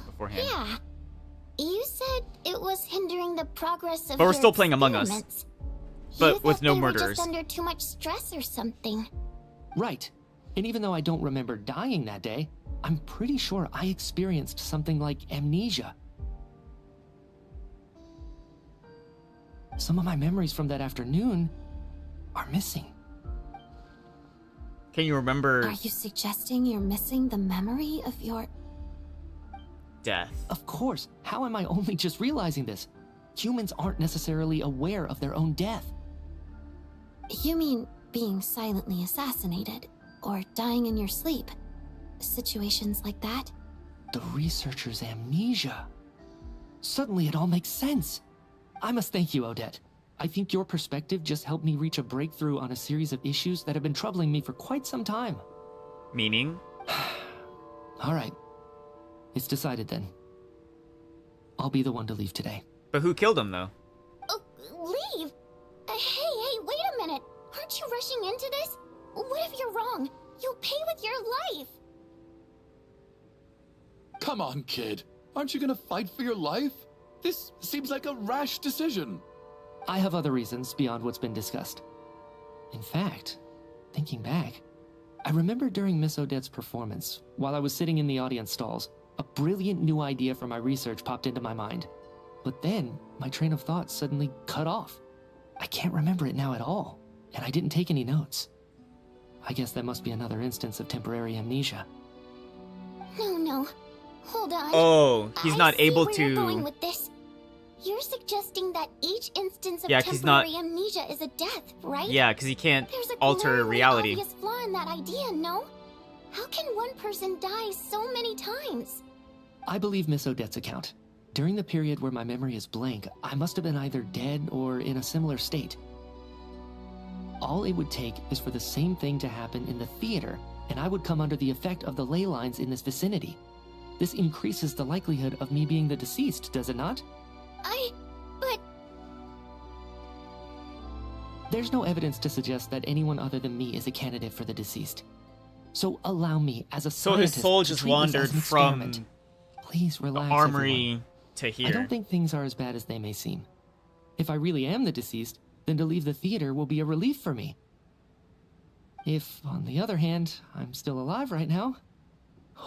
beforehand. Yeah. You said it was hindering the progress of But we're your still playing Among Us. But with no they murderers. were just under too much stress or something. Right. And even though I don't remember dying that day, I'm pretty sure I experienced something like amnesia. Some of my memories from that afternoon are missing. Can you remember... Are you suggesting you're missing the memory of your... death? Of course. How am I only just realizing this? Humans aren't necessarily aware of their own death. You mean being silently assassinated, or dying in your sleep? Situations like that? The researcher's amnesia. Suddenly it all makes sense. I must thank you, Odette. I think your perspective just helped me reach a breakthrough on a series of issues that have been troubling me for quite some time. Meaning? All right. It's decided then. I'll be the one to leave today. But who killed him, though? Oh, leave? Hey, wait a minute. Aren't you rushing into this? What if you're wrong? You'll pay with your life. Come on, kid. Aren't you gonna fight for your life? This seems like a rash decision. I have other reasons beyond what's been discussed. In fact, thinking back, I remember during Miss Odette's performance, while I was sitting in the audience stalls, a brilliant new idea for my research popped into my mind. But then, my train of thought suddenly cut off. I can't remember it now at all, and I didn't take any notes. I guess that must be another instance of temporary amnesia. No. Hold on. Oh, he's not able where you're going to... with this. You're suggesting that each instance of Yeah, 'cause he's not- temporary amnesia is a death, right? Yeah, because he can't There's a alter glaringly reality. obvious flaw in that idea, no? How can one person die so many times? I believe Miss Odette's account. During the period where my memory is blank, I must have been either dead or in a similar state. All it would take is for the same thing to happen in the theater, and I would come under the effect of the ley lines in this vicinity. This increases the likelihood of me being the deceased, does it not? But... There's no evidence to suggest that anyone other than me is a candidate for the deceased. So allow me, as a So scientist, his soul to just treat this wandered as an from experiment. Please the relax, armory everyone. to I here. don't think things are as bad as they may seem. If I really am the deceased, then to leave the theater will be a relief for me. If, on the other hand, I'm still alive right now,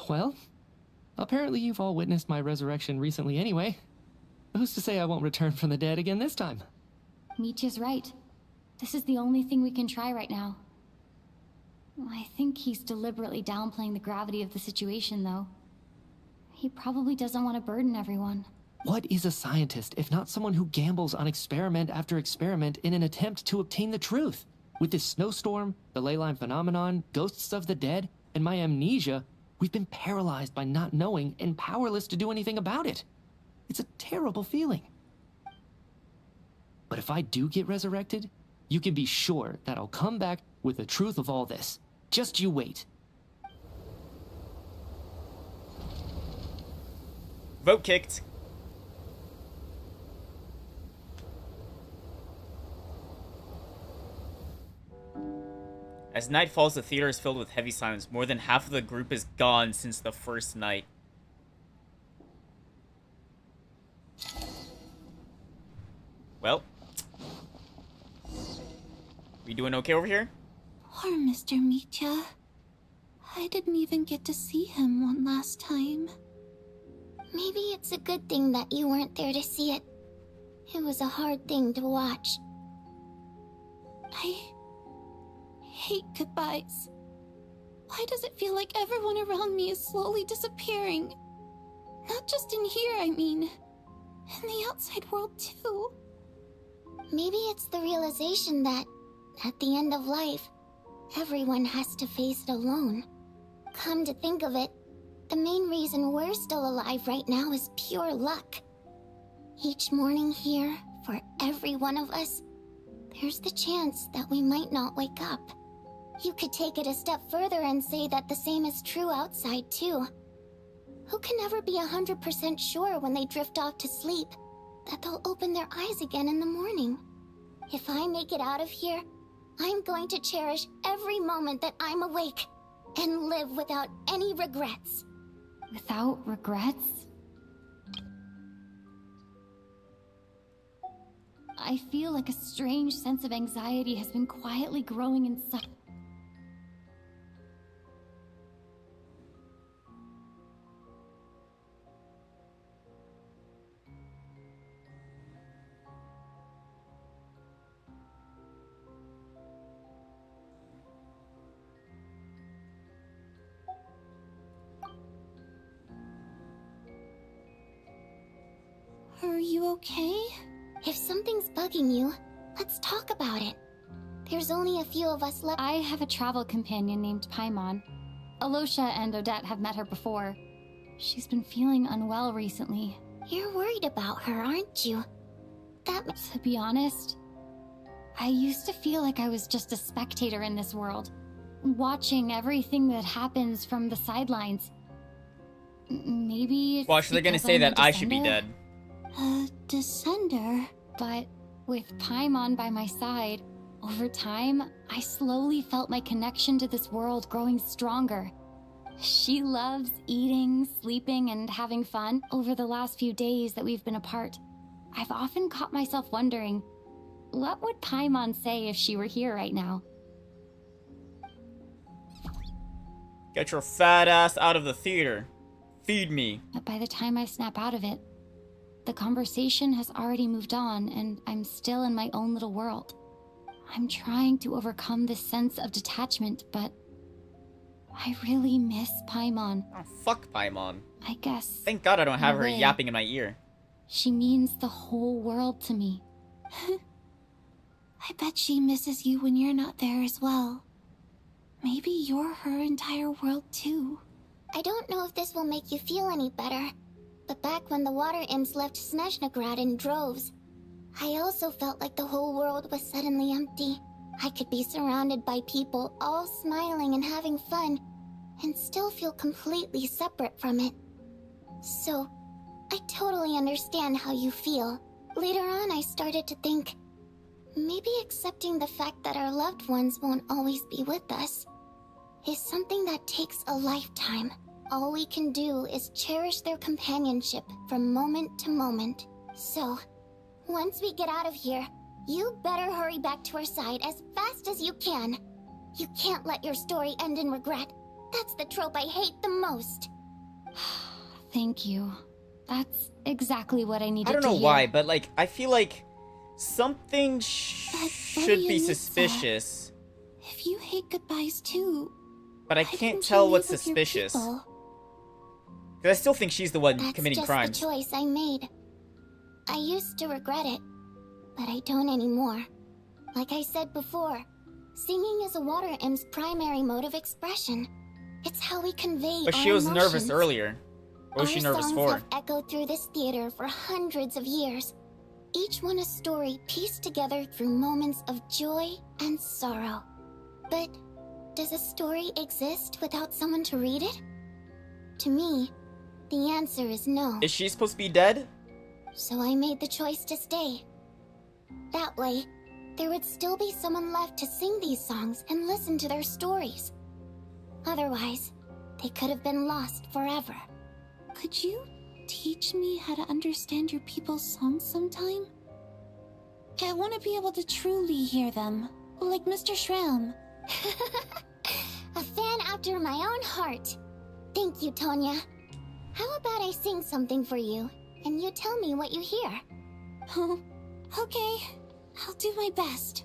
well, apparently you've all witnessed my resurrection recently anyway. Who's to say I won't return from the dead again this time? Mitya's right. This is the only thing we can try right now. I think he's deliberately downplaying the gravity of the situation, though. He probably doesn't want to burden everyone. What is a scientist if not someone who gambles on experiment after experiment in an attempt to obtain the truth? With this snowstorm, the ley line phenomenon, ghosts of the dead, and my amnesia, we've been paralyzed by not knowing and powerless to do anything about it. It's a terrible feeling. But if I do get resurrected, You can be sure that I'll come back with the truth of all this. Just you wait. Vote kicked. As night falls, the theater is filled with heavy silence. More than half of the group is gone since the first night. Well. We doing okay over here? Poor Mr. Mitya. I didn't even get to see him one last time. Maybe it's a good thing that you weren't there to see it. It was a hard thing to watch. I hate goodbyes. Why does it feel like everyone around me is slowly disappearing? Not just in here, I mean. In the outside world, too. Maybe it's the realization that, at the end of life, everyone has to face it alone. Come to think of it, the main reason we're still alive right now is pure luck. Each morning here, for every one of us, there's the chance that we might not wake up. You could take it a step further and say that the same is true outside, too. Who can ever be 100% sure when they drift off to sleep that they'll open their eyes again in the morning? If I make it out of here, I'm going to cherish every moment that I'm awake and live without any regrets. Without regrets? I feel like a strange sense of anxiety has been quietly growing inside. Are you okay? If something's bugging you, let's talk about it. There's only a few of us left. I have a travel companion named Paimon. Alosha and Odette have met her before. She's been feeling unwell recently. You're worried about her, aren't you? To be honest, I used to feel like I was just a spectator in this world, watching everything that happens from the sidelines. Maybe it's Watch, they're gonna say that I should be dead. Descender? But with Paimon by my side, over time, I slowly felt my connection to this world growing stronger. She loves eating, sleeping, and having fun. Over the last few days that we've been apart, I've often caught myself wondering, what would Paimon say if she were here right now? Get your fat ass out of the theater. Feed me. But by the time I snap out of it, the conversation has already moved on, and I'm still in my own little world. I'm trying to overcome this sense of detachment, but I really miss Paimon. Oh, fuck Paimon. I guess. Thank God I don't have her way, yapping in my ear. She means the whole world to me. I bet she misses you when you're not there as well. Maybe you're her entire world too. I don't know if this will make you feel any better, but back when the water imps left Snezhnaya in droves, I also felt like the whole world was suddenly empty. I could be surrounded by people all smiling and having fun, and still feel completely separate from it. So, I totally understand how you feel. Later on, I started to think, maybe accepting the fact that our loved ones won't always be with us is something that takes a lifetime. All we can do is cherish their companionship from moment to moment. So, once we get out of here, you better hurry back to our side as fast as you can. You can't let your story end in regret. That's the trope I hate the most. Thank you. That's exactly what I needed to I don't know hear. why, but like, I feel like something should be suspicious. If you hate goodbyes too, But I can't tell what's suspicious. Because I still think she's the one committing crimes. That's just the choice I made. I used to regret it, but I don't anymore. Like I said before, singing is a water imp's primary mode of expression. It's how we convey But our she was emotions. nervous earlier. What was she nervous Our songs for? have echoed through this theater for hundreds of years. each one a story pieced together through moments of joy and sorrow. But does a story exist without someone to read it? To me, the answer is no. Is she supposed to be dead? So I made the choice to stay. That way, there would still be someone left to sing these songs and listen to their stories. Otherwise, they could have been lost forever. Could you teach me how to understand your people's songs sometime? I want to be able to truly hear them, like Mr. Shram. A fan after my own heart. Thank you, Tonya. How about I sing something for you, and you tell me what you hear? Oh, okay. I'll do my best.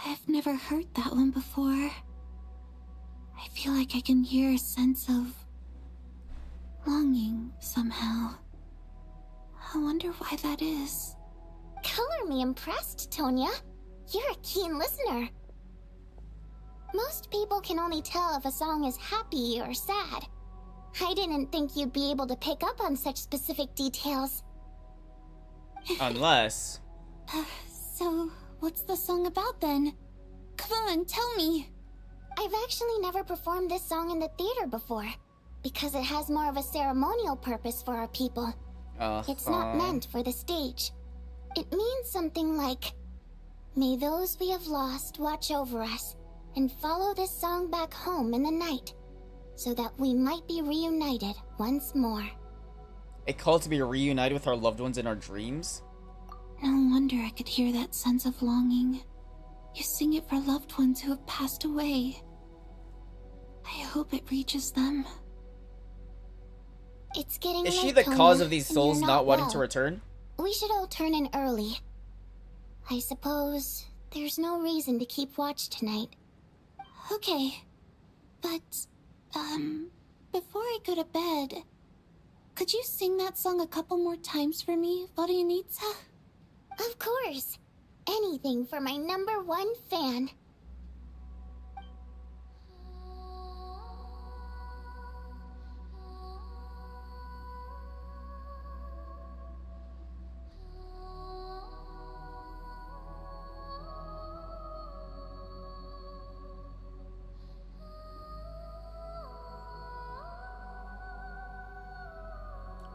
I've never heard that one before. I feel like I can hear a sense of longing somehow. I wonder why that is. Color me impressed, Tonya. You're a keen listener. Most people can only tell if a song is happy or sad. I didn't think you'd be able to pick up on such specific details. Unless... So, what's the song about then? Come on, tell me! I've actually never performed this song in the theater before, because it has more of a ceremonial purpose for our people. It's not meant for the stage. It means something like, "May those we have lost watch over us, and follow this song back home in the night, so that we might be reunited once more." A call to be reunited with our loved ones in our dreams? No wonder I could hear that sense of longing. You sing it for loved ones who have passed away. I hope it reaches them. It's getting Is late, she the Tonya, cause of these and souls you're not wanting well. to return? We should all turn in early. I suppose there's no reason to keep watch tonight. Okay. But, before I go to bed, could you sing that song a couple more times for me, Vodianitsa? Of course. Anything for my #1 fan.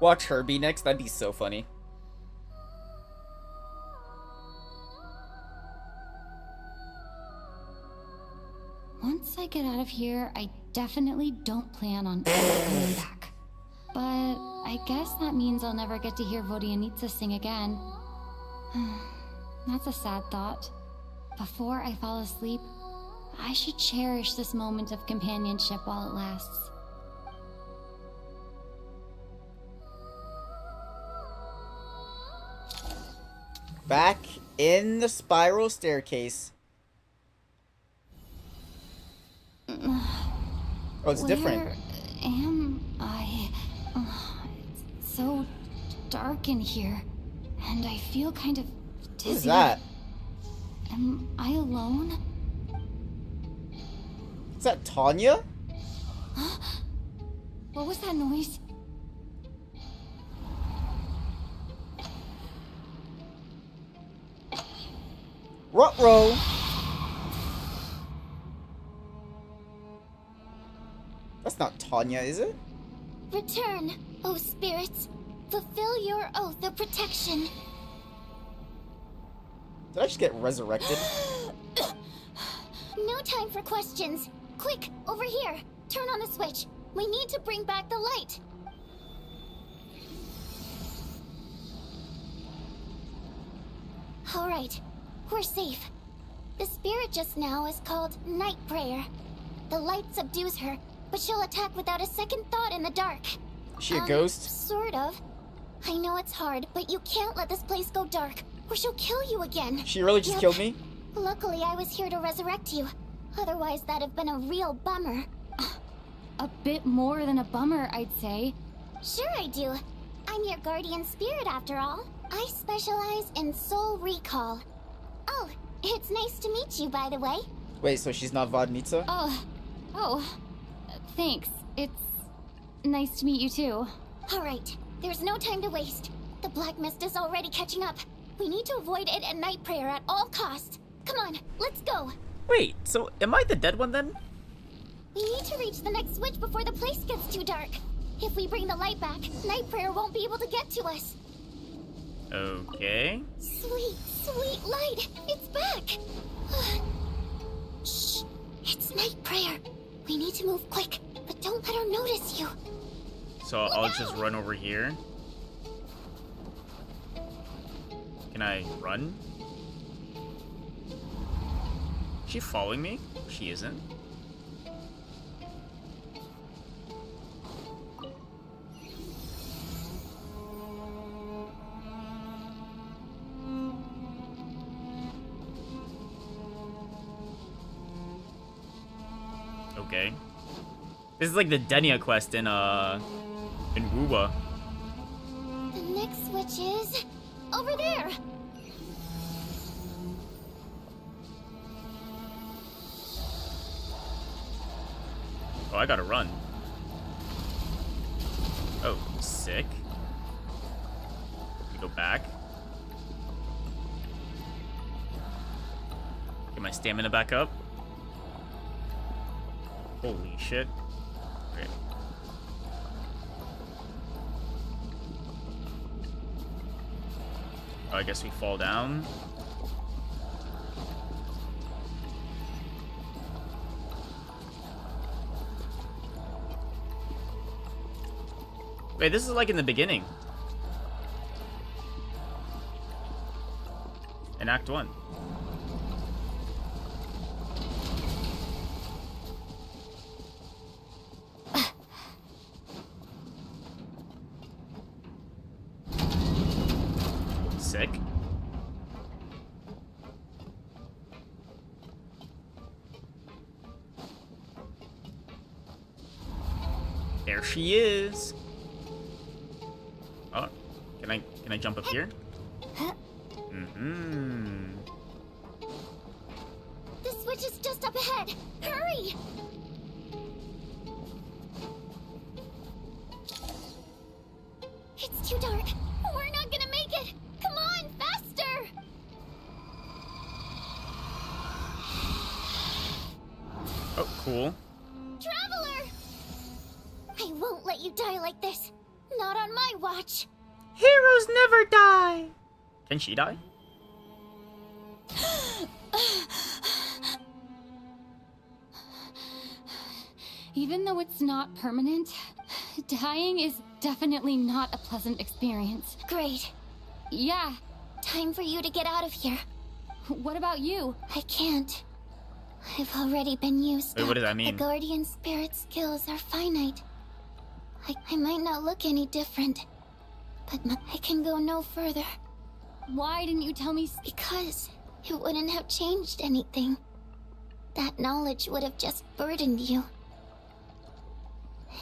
Watch her be next, that'd be so funny. Once I get out of here, I definitely don't plan on ever coming back. But I guess that means I'll never get to hear Vodianitsa sing again. That's a sad thought. Before I fall asleep, I should cherish this moment of companionship while it lasts. Back in the spiral staircase. Oh, it's different. Where am I? It's so dark in here, and I feel kind of dizzy. Who's that? Am I alone? Is that Tanya? What was that noise? Ruh-roh. That's not Tanya, is it? Return, O spirits. Fulfill your oath of protection. Did I just get resurrected? No time for questions. Quick, over here. Turn on the switch. We need to bring back the light. All right, we're safe. The spirit just now is called Night Prayer. The light subdues her, but she'll attack without a second thought in the dark. Is she a ghost? Sort of. I know it's hard, but you can't let this place go dark, or she'll kill you again. She really just killed me? Luckily, I was here to resurrect you. Otherwise, that'd have been a real bummer. A bit more than a bummer, I'd say. Sure I do. I'm your guardian spirit after all. I specialize in soul recall. Oh, it's nice to meet you, by the way. Wait, so she's not Vodnica? Thanks. It's nice to meet you too. Alright, there's no time to waste. The black mist is already catching up. We need to avoid it at night prayer at all costs. Come on, let's go. Wait, so am I the dead one then? We need to reach the next switch before the place gets too dark. If we bring the light back, night prayer won't be able to get to us. Okay. Sweet, sweet light. It's back. Shh. It's night prayer. We need to move quick, but don't let her notice you. So I'll just run over here. Can I run? Is she following me? She isn't. Okay. This is like the Denia quest in Wuba. The next switch is over there. Oh, I gotta run. Oh, sick. We go back. Get my stamina back up. Holy shit. Okay. Oh, I guess we fall down. Wait, this is like in the beginning. In Act 1. Sick. There she is. Oh, can I jump up here? Mm-hmm. The switch is just up ahead. Hurry! It's too dark. We're not gonna make it. Come on, faster! Oh, cool. Traveler! I won't let you die like this. Not on my watch. Heroes never die. Can she die? Even though it's not permanent, dying is definitely not a pleasant experience. Great. Yeah. Time for you to get out of here. What about you? I can't. I've already been used. Wait, what does that mean? The guardian spirit skills are finite. I might not look any different, but I can go no further. Why didn't you tell me? Because it wouldn't have changed anything. That knowledge would have just burdened you.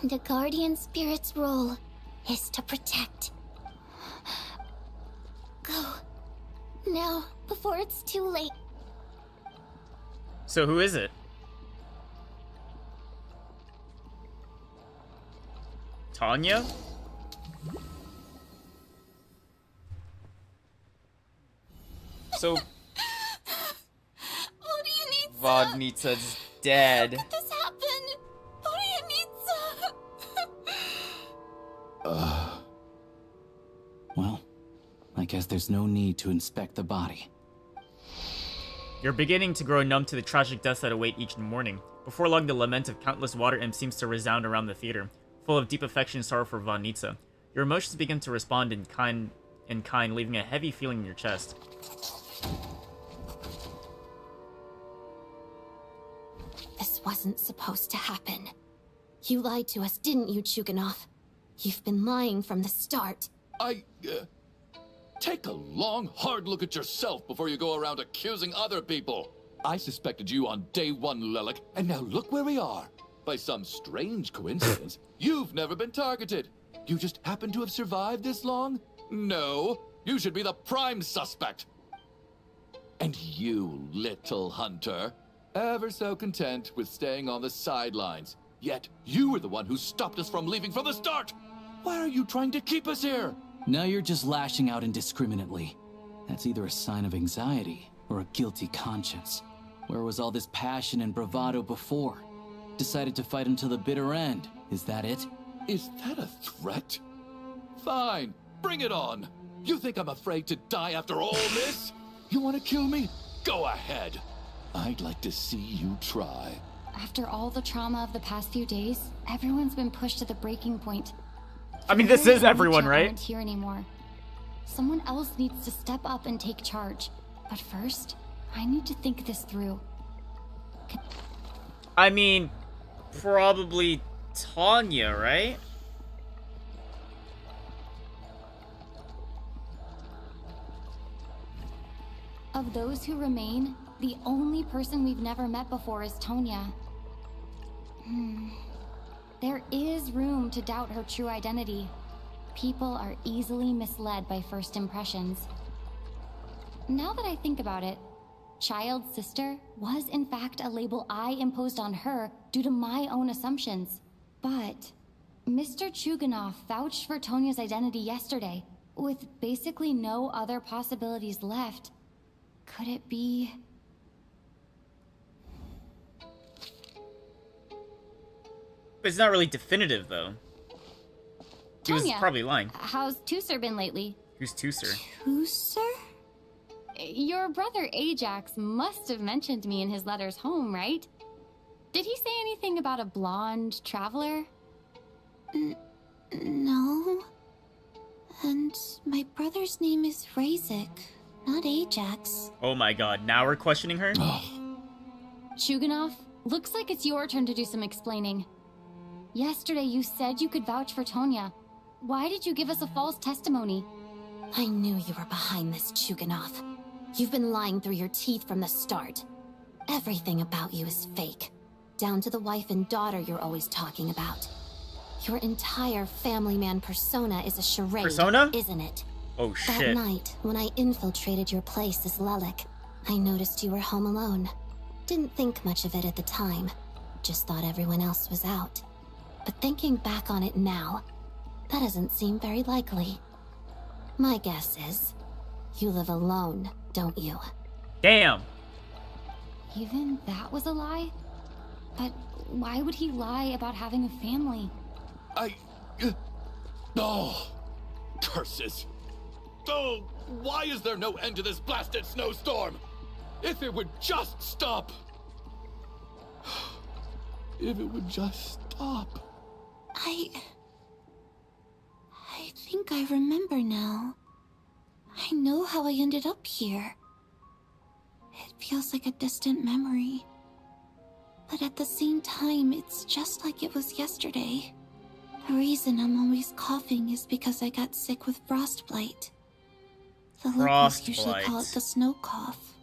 And a guardian spirit's role is to protect. Go. Now, before it's too late. So who is it? Tanya? So What do you need? Vodnica's dead. How could this happen? What do you need? Well, I guess there's no need to inspect the body. You're beginning to grow numb to the tragic deaths that await each morning. Before long, the lament of countless water imps seems to resound around the theater, full of deep affection and sorrow for Vodnica. Your emotions begin to respond in kind, leaving a heavy feeling in your chest. This wasn't supposed to happen. You lied to us, didn't you, Chuganov? You've been lying from the start. Take a long, hard look at yourself before you go around accusing other people. I suspected you on day one, Lelik, and now look where we are. By some strange coincidence, you've never been targeted. You just happen to have survived this long? No, you should be the prime suspect. And you, little hunter, ever so content with staying on the sidelines. Yet you were the one who stopped us from leaving from the start. Why are you trying to keep us here? Now you're just lashing out indiscriminately. That's either a sign of anxiety or a guilty conscience. Where was all this passion and bravado before? Decided to fight until the bitter end. Is that it? Is that a threat? Fine, bring it on. You think I'm afraid to die after all this? You want to kill me? Go ahead. I'd like to see you try. After all the trauma of the past few days, everyone's been pushed to the breaking point. I mean, this is everyone, right? Aren't here anymore. Someone else needs to step up and take charge. But first, I need to think this through. I mean, probably Tanya, right? Of those who remain, the only person we've never met before is Tonya. There is room to doubt her true identity. People are easily misled by first impressions. Now that I think about it, child sister was in fact a label I imposed on her due to my own assumptions. But Mr. Chuganov vouched for Tonya's identity yesterday, with basically no other possibilities left. Could it be... It's not really definitive, though. He was Tonya, probably lying. how's Tusser been lately? Who's Tusser? Tusser? Your brother Ajax must have mentioned me in his letters home, right? Did he say anything about a blonde traveler? No. And my brother's name is Razik, not Ajax. Oh my god, now we're questioning her? Chuganov, looks like it's your turn to do some explaining. Yesterday you said you could vouch for Tonya. Why did you give us a false testimony? I knew you were behind this, Chuganov. You've been lying through your teeth from the start. Everything about you is fake. Down to the wife and daughter you're always talking about. Your entire family man persona is a charade, Persona? isn't it? Oh shit. That night, when I infiltrated your place as Lelik, I noticed you were home alone. Didn't think much of it at the time. Just thought everyone else was out. But thinking back on it now, that doesn't seem very likely. My guess is, you live alone, don't you? Damn. Even that was a lie? But why would he lie about having a family? Oh, curses. Oh, why is there no end to this blasted snowstorm? If it would just stop. If it would just stop. I think I remember now. I know how I ended up here. It feels like a distant memory. But at the same time, it's just like it was yesterday. The reason I'm always coughing is because I got sick with frostbite. The locals usually call it the snow cough.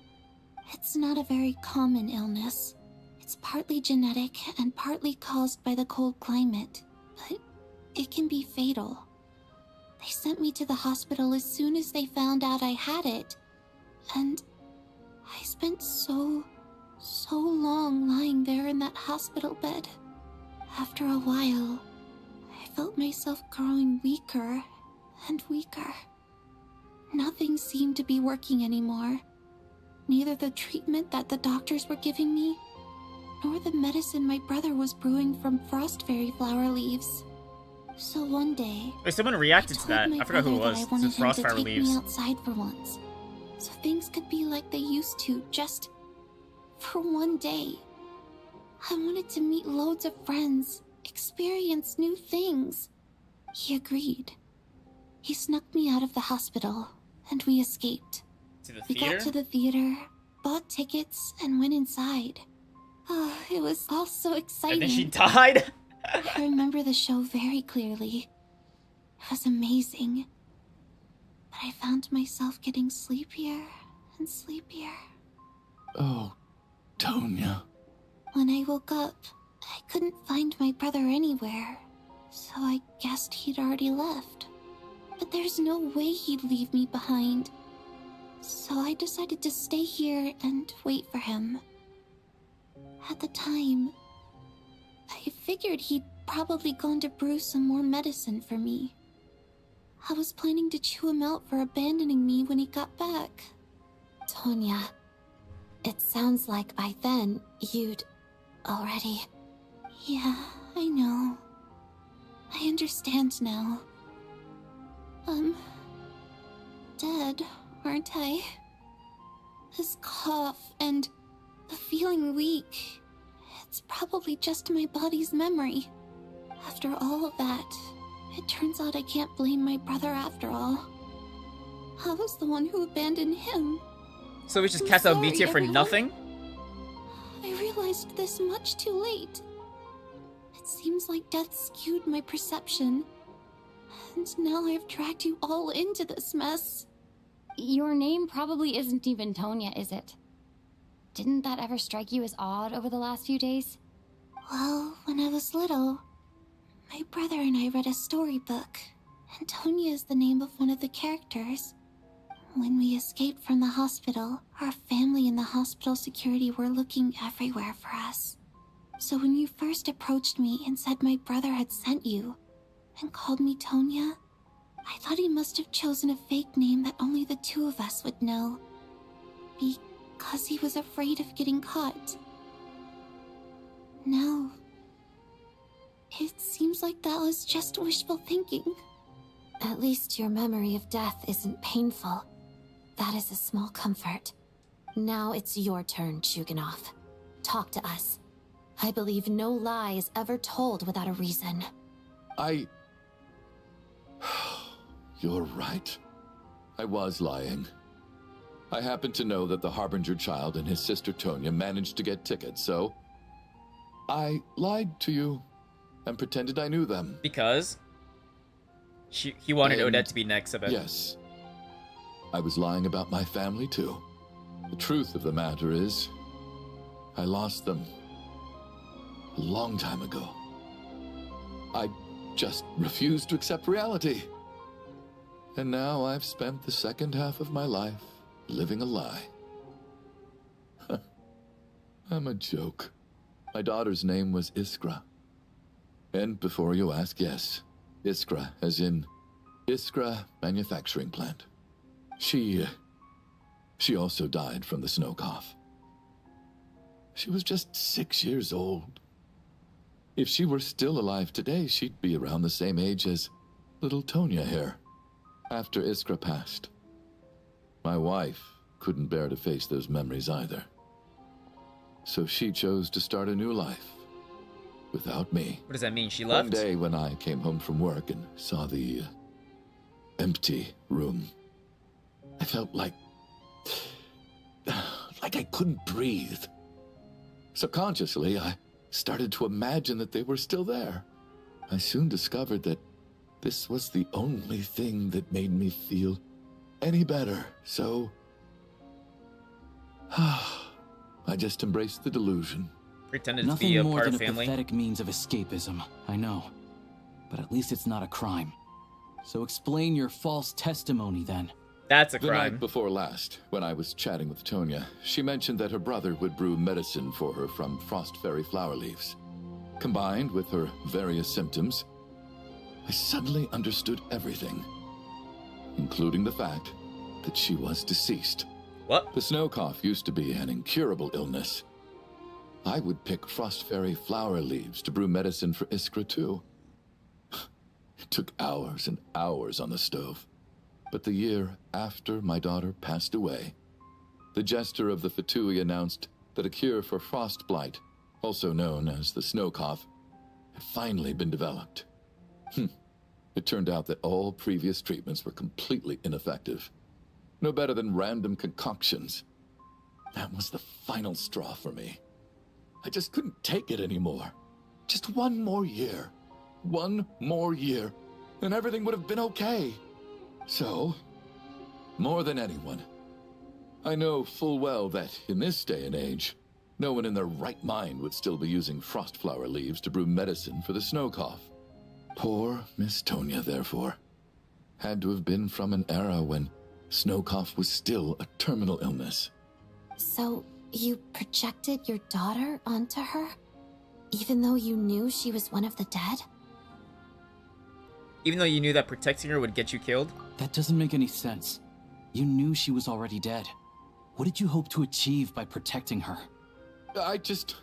It's not a very common illness. It's partly genetic and partly caused by the cold climate, but it can be fatal. They sent me to the hospital as soon as they found out I had it, and I spent so long lying there in that hospital bed. After a while, I felt myself growing weaker and weaker. Nothing seemed to be working anymore. Neither the treatment that the doctors were giving me, nor the medicine my brother was brewing from frost fairy flower leaves. So one day, Wait, someone reacted to that. I forgot who it was. I wanted It's Frostfire him to take leaves. me outside for once, so things could be like they used to, just for one day. I wanted to meet loads of friends, experience new things. He agreed. He snuck me out of the hospital, and we escaped. To the We theater? got to the theater, bought tickets, and went inside. Oh, it was all so exciting. And then she died? I remember the show very clearly. It was amazing. But I found myself getting sleepier and sleepier. Oh, Tonya. When I woke up, I couldn't find my brother anywhere. so I guessed he'd already left. But there's no way he'd leave me behind. So I decided to stay here and wait for him. At the time, I figured he'd probably gone to brew some more medicine for me. I was planning to chew him out for abandoning me when he got back. Tonya, it sounds like by then you'd already... Yeah, I know. I understand now. Dead, aren't I? This cough and the feeling weak, it's probably just my body's memory. After all of that, it turns out I can't blame my brother after all. I was the one who abandoned him. So we just cast out Meteor for nothing? I realized this much too late. It seems like death skewed my perception. And now I've dragged you all into this mess. Your name probably isn't even Tonya, is it? Didn't that ever strike you as odd over the last few days? Well, when I was little, my brother and I read a storybook, and Tonya is the name of one of the characters. When we escaped from the hospital, our family and the hospital security were looking everywhere for us. So when you first approached me and said my brother had sent you, and called me Tonya, I thought he must have chosen a fake name that only the two of us would know. Because he was afraid of getting caught. No. It seems like that was just wishful thinking. At least your memory of death isn't painful. That is a small comfort. Now it's your turn, Chuganov. Talk to us. I believe no lie is ever told without a reason. You're right. I was lying. I happened to know that the Harbinger child and his sister Tonya managed to get tickets, so I lied to you and pretended I knew them. Because he wanted Odette to be next, I bet. Yes. I was lying about my family, too. The truth of the matter is, I lost them a long time ago. I just refused to accept reality. And now I've spent the second half of my life living a lie. I'm a joke. My daughter's name was Iskra. And before you ask, yes, Iskra, as in Iskra Manufacturing Plant. She also died from the snow cough. She was just 6 years old. If she were still alive today, she'd be around the same age as little Tonya here. After Iskra passed, my wife couldn't bear to face those memories either. So she chose to start a new life without me. What does that mean? She left? One day when I came home from work and saw the empty room, I felt like I couldn't breathe. Subconsciously, I started to imagine that they were still there. I soon discovered that this was the only thing that made me feel any better, so I just embraced the delusion. Pretended to Nothing be a more part than of a family. pathetic means of escapism, I know. But at least it's not a crime. So explain your false testimony then. That's a The crime. night before last, when I was chatting with Tonya, she mentioned that her brother would brew medicine for her from frost fairy flower leaves. Combined with her various symptoms, I suddenly understood everything, including the fact that she was deceased. What? The snow cough used to be an incurable illness. I would pick frost fairy flower leaves to brew medicine for Iskra too. It took hours and hours on the stove. But the year after my daughter passed away, the jester of the Fatui announced that a cure for frost blight, also known as the snow cough, had finally been developed. It turned out that all previous treatments were completely ineffective. No better than random concoctions. That was the final straw for me. I just couldn't take it anymore. Just one more year. One more year, and everything would have been okay. So, more than anyone, I know full well that in this day and age, no one in their right mind would still be using frost flower leaves to brew medicine for the snow cough. Poor Miss Tonya, therefore. Had to have been from an era when snow cough was still a terminal illness. So, you projected your daughter onto her? Even though you knew she was one of the dead? Even though you knew that protecting her would get you killed? That doesn't make any sense. You knew she was already dead. What did you hope to achieve by protecting her? I just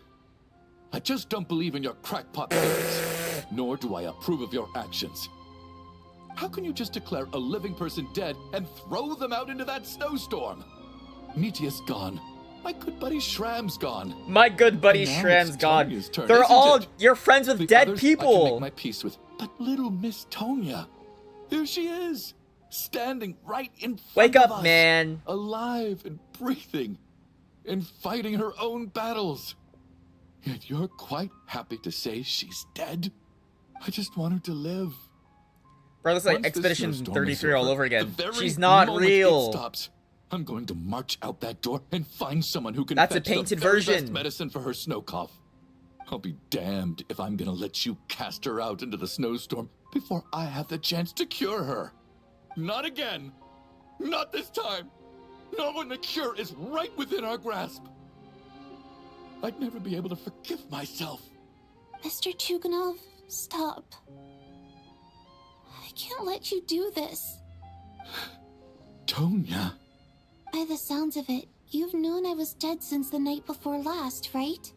don't believe in your crackpot theories, nor do I approve of your actions. How can you just declare a living person dead and throw them out into that snowstorm? Nitia's gone. My good buddy Shram's gone. My good buddy Now Shram's it's gone. Tonya's turn, They're isn't all it? you're friends with The dead others I can people. make my peace with, but little Miss Tonya, here she is, standing right in front Wake of up, us, man. alive and breathing, and fighting her own battles. Yet you're quite happy to say she's dead? I just want her to live. Bro, this is like Once this Expedition snowstorm 33 is all over, over again. the very She's not moment real. It stops, I'm going to march out that door and find someone who can That's a fetch painted the very version. best medicine for her snow cough. I'll be damned if I'm gonna let you cast her out into the snowstorm before I have the chance to cure her. Not again. Not this time. Not when the cure is right within our grasp. I'd never be able to forgive myself. Mr. Chuganov, stop. I can't let you do this. Tonya. By the sounds of it, you've known I was dead since the night before last, right?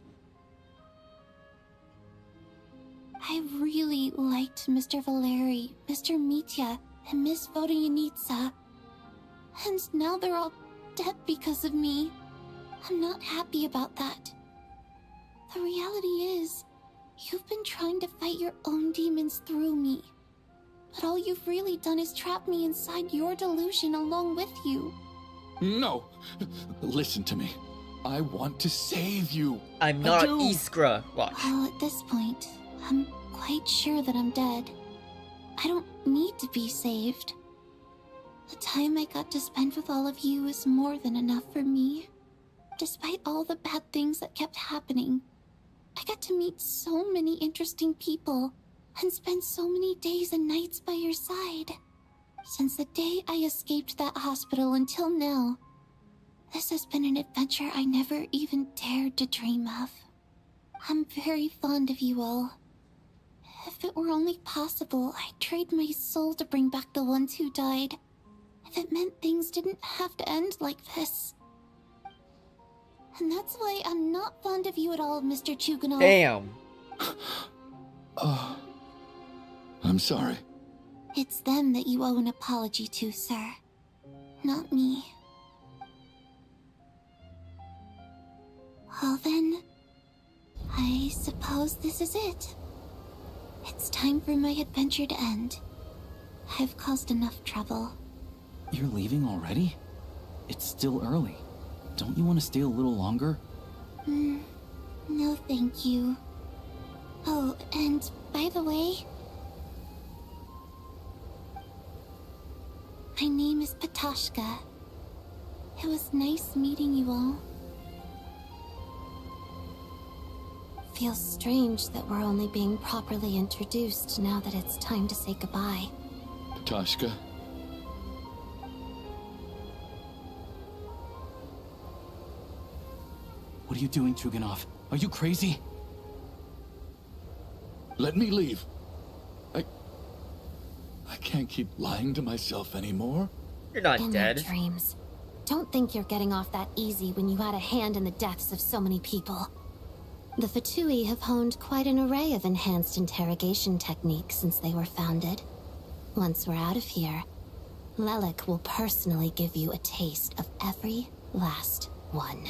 I really liked Mr. Valeri, Mr. Mitya, and Miss Vodyanitsa. And now they're all dead because of me. I'm not happy about that. The reality is, you've been trying to fight your own demons through me. But all you've really done is trap me inside your delusion along with you. No. Listen to me. I want to save you. I'm I not do. Iskra. Watch. Well, at this point, I'm quite sure that I'm dead. I don't need to be saved. The time I got to spend with all of you is more than enough for me. Despite all the bad things that kept happening, I got to meet so many interesting people and spend so many days and nights by your side. Since the day I escaped that hospital until now, this has been an adventure I never even dared to dream of. I'm very fond of you all. If it were only possible, I'd trade my soul to bring back the ones who died. If it meant things didn't have to end like this. And that's why I'm not fond of you at all, Mr. Chuganov. Damn. Oh, I'm sorry. It's them that you owe an apology to, sir. Not me. Well then, I suppose this is it. It's time for my adventure to end. I've caused enough trouble. You're leaving already? It's still early. Don't you want to stay a little longer? No thank you. Oh, and by the way, my name is Patashka. It was nice meeting you all. Feels strange that we're only being properly introduced now that it's time to say goodbye. Tashka. What are you doing, Chuganov? Are you crazy? Let me leave. I can't keep lying to myself anymore. You're not In dead. your dreams. Don't think you're getting off that easy when you had a hand in the deaths of so many people. The Fatui have honed quite an array of enhanced interrogation techniques since they were founded. Once we're out of here, Lelik will personally give you a taste of every last one.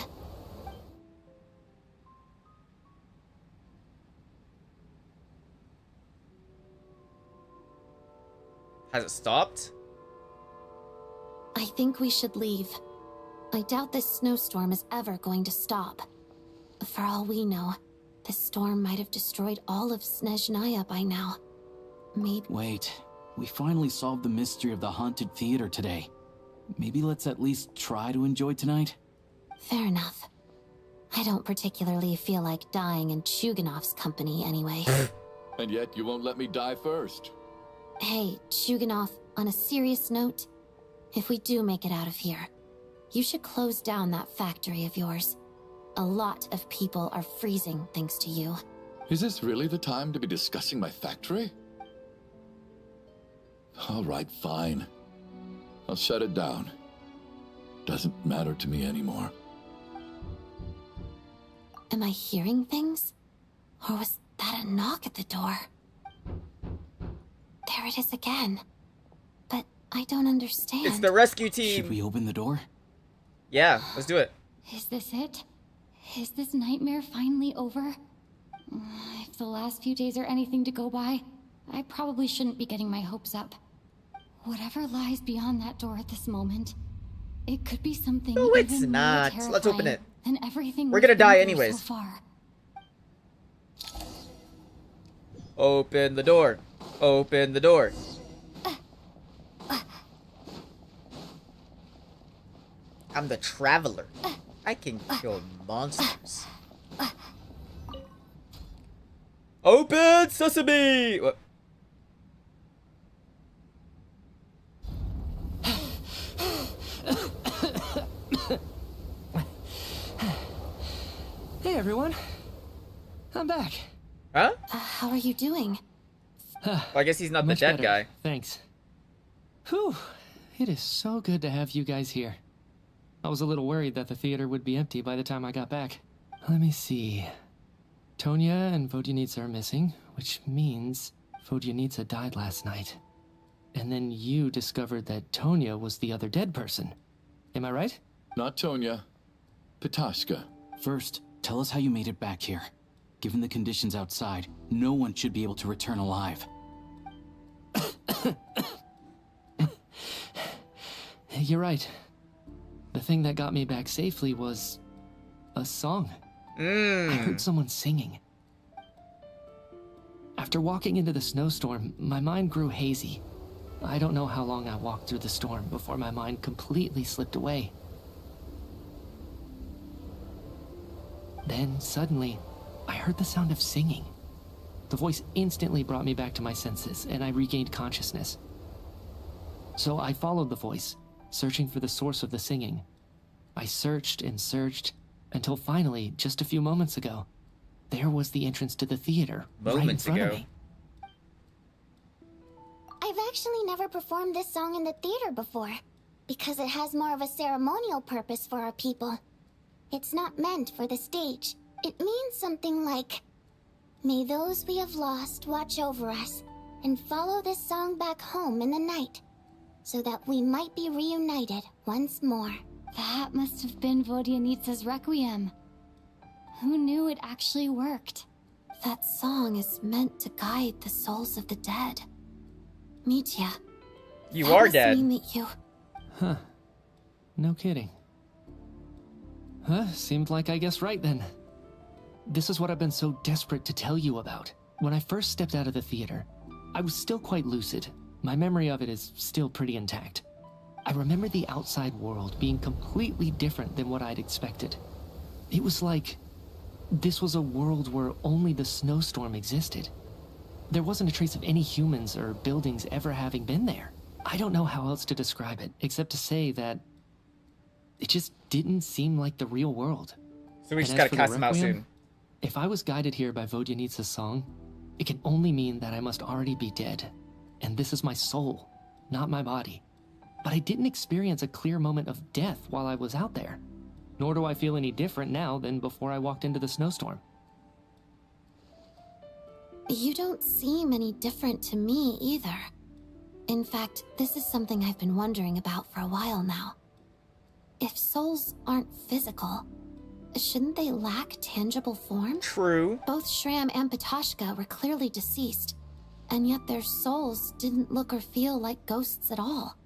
Has it stopped? I think we should leave. I doubt this snowstorm is ever going to stop. For all we know, this storm might have destroyed all of Snezhnaya by now. Maybe— Wait, we finally solved the mystery of the haunted theater today. Maybe let's at least try to enjoy tonight? Fair enough. I don't particularly feel like dying in Chuganov's company anyway. And yet you won't let me die first. Hey, Chuganov, on a serious note, if we do make it out of here, you should close down that factory of yours. A lot of people are freezing thanks to you. Is this really the time to be discussing my factory? All right, fine. I'll shut it down. Doesn't matter to me anymore. Am I hearing things? Or was that a knock at the door? There it is again. But I don't understand. It's the rescue team. Should we open the door? Yeah, let's do it. Is this it? Is this nightmare finally over? If the last few days are anything to go by, I probably shouldn't be getting my hopes up. Whatever lies beyond that door at this moment, it could be something No, it's even more not. Let's open it. than everything We're gonna we've been die through anyways. So far. Open the door. Open the door. I'm the traveler. I can kill monsters. Open sesame! What? Hey everyone, I'm back. Huh? How are you doing? Well, I guess he's not the Much dead better, guy. Thanks. Whew, it is so good to have you guys here. I was a little worried that the theater would be empty by the time I got back. Let me see. Tonya and Vodyanitsa are missing, which means Vodyanitsa died last night. And then you discovered that Tonya was the other dead person. Am I right? Not Tonya. Petashka. First, tell us how you made it back here. Given the conditions outside, no one should be able to return alive. You're right. The thing that got me back safely was a song. I heard someone singing. After walking into the snowstorm, my mind grew hazy. I don't know how long I walked through the storm before my mind completely slipped away. Then, suddenly, I heard the sound of singing. The voice instantly brought me back to my senses, and I regained consciousness. So I followed the voice, searching for the source of the singing. I searched and searched, until finally, just a few moments ago, there was the entrance to the theater, right in front of me. I've actually never performed this song in the theater before, because it has more of a ceremonial purpose for our people. It's not meant for the stage. It means something like, "May those we have lost watch over us, and follow this song back home in the night, so that we might be reunited once more." That must have been Vodyanitsa's requiem. Who knew it actually worked? That song is meant to guide the souls of the dead. Mitya. You that are must dead. mean that you... Huh. No kidding. Huh, seemed like I guessed right then. This is what I've been so desperate to tell you about. When I first stepped out of the theater, I was still quite lucid. My memory of it is still pretty intact. I remember the outside world being completely different than what I'd expected. It was like this was a world where only the snowstorm existed. There wasn't a trace of any humans or buildings ever having been there. I don't know how else to describe it, except to say that it just didn't seem like the real world. So we just And gotta as for the cast him out Requiem, soon. If I was guided here by Vodyanitsa's song, it can only mean that I must already be dead. And this is my soul, not my body. But I didn't experience a clear moment of death while I was out there. Nor do I feel any different now than before I walked into the snowstorm. You don't seem any different to me either. In fact, this is something I've been wondering about for a while now. If souls aren't physical, shouldn't they lack tangible form? True. Both Shram and Petashka were clearly deceased, and yet their souls didn't look or feel like ghosts at all.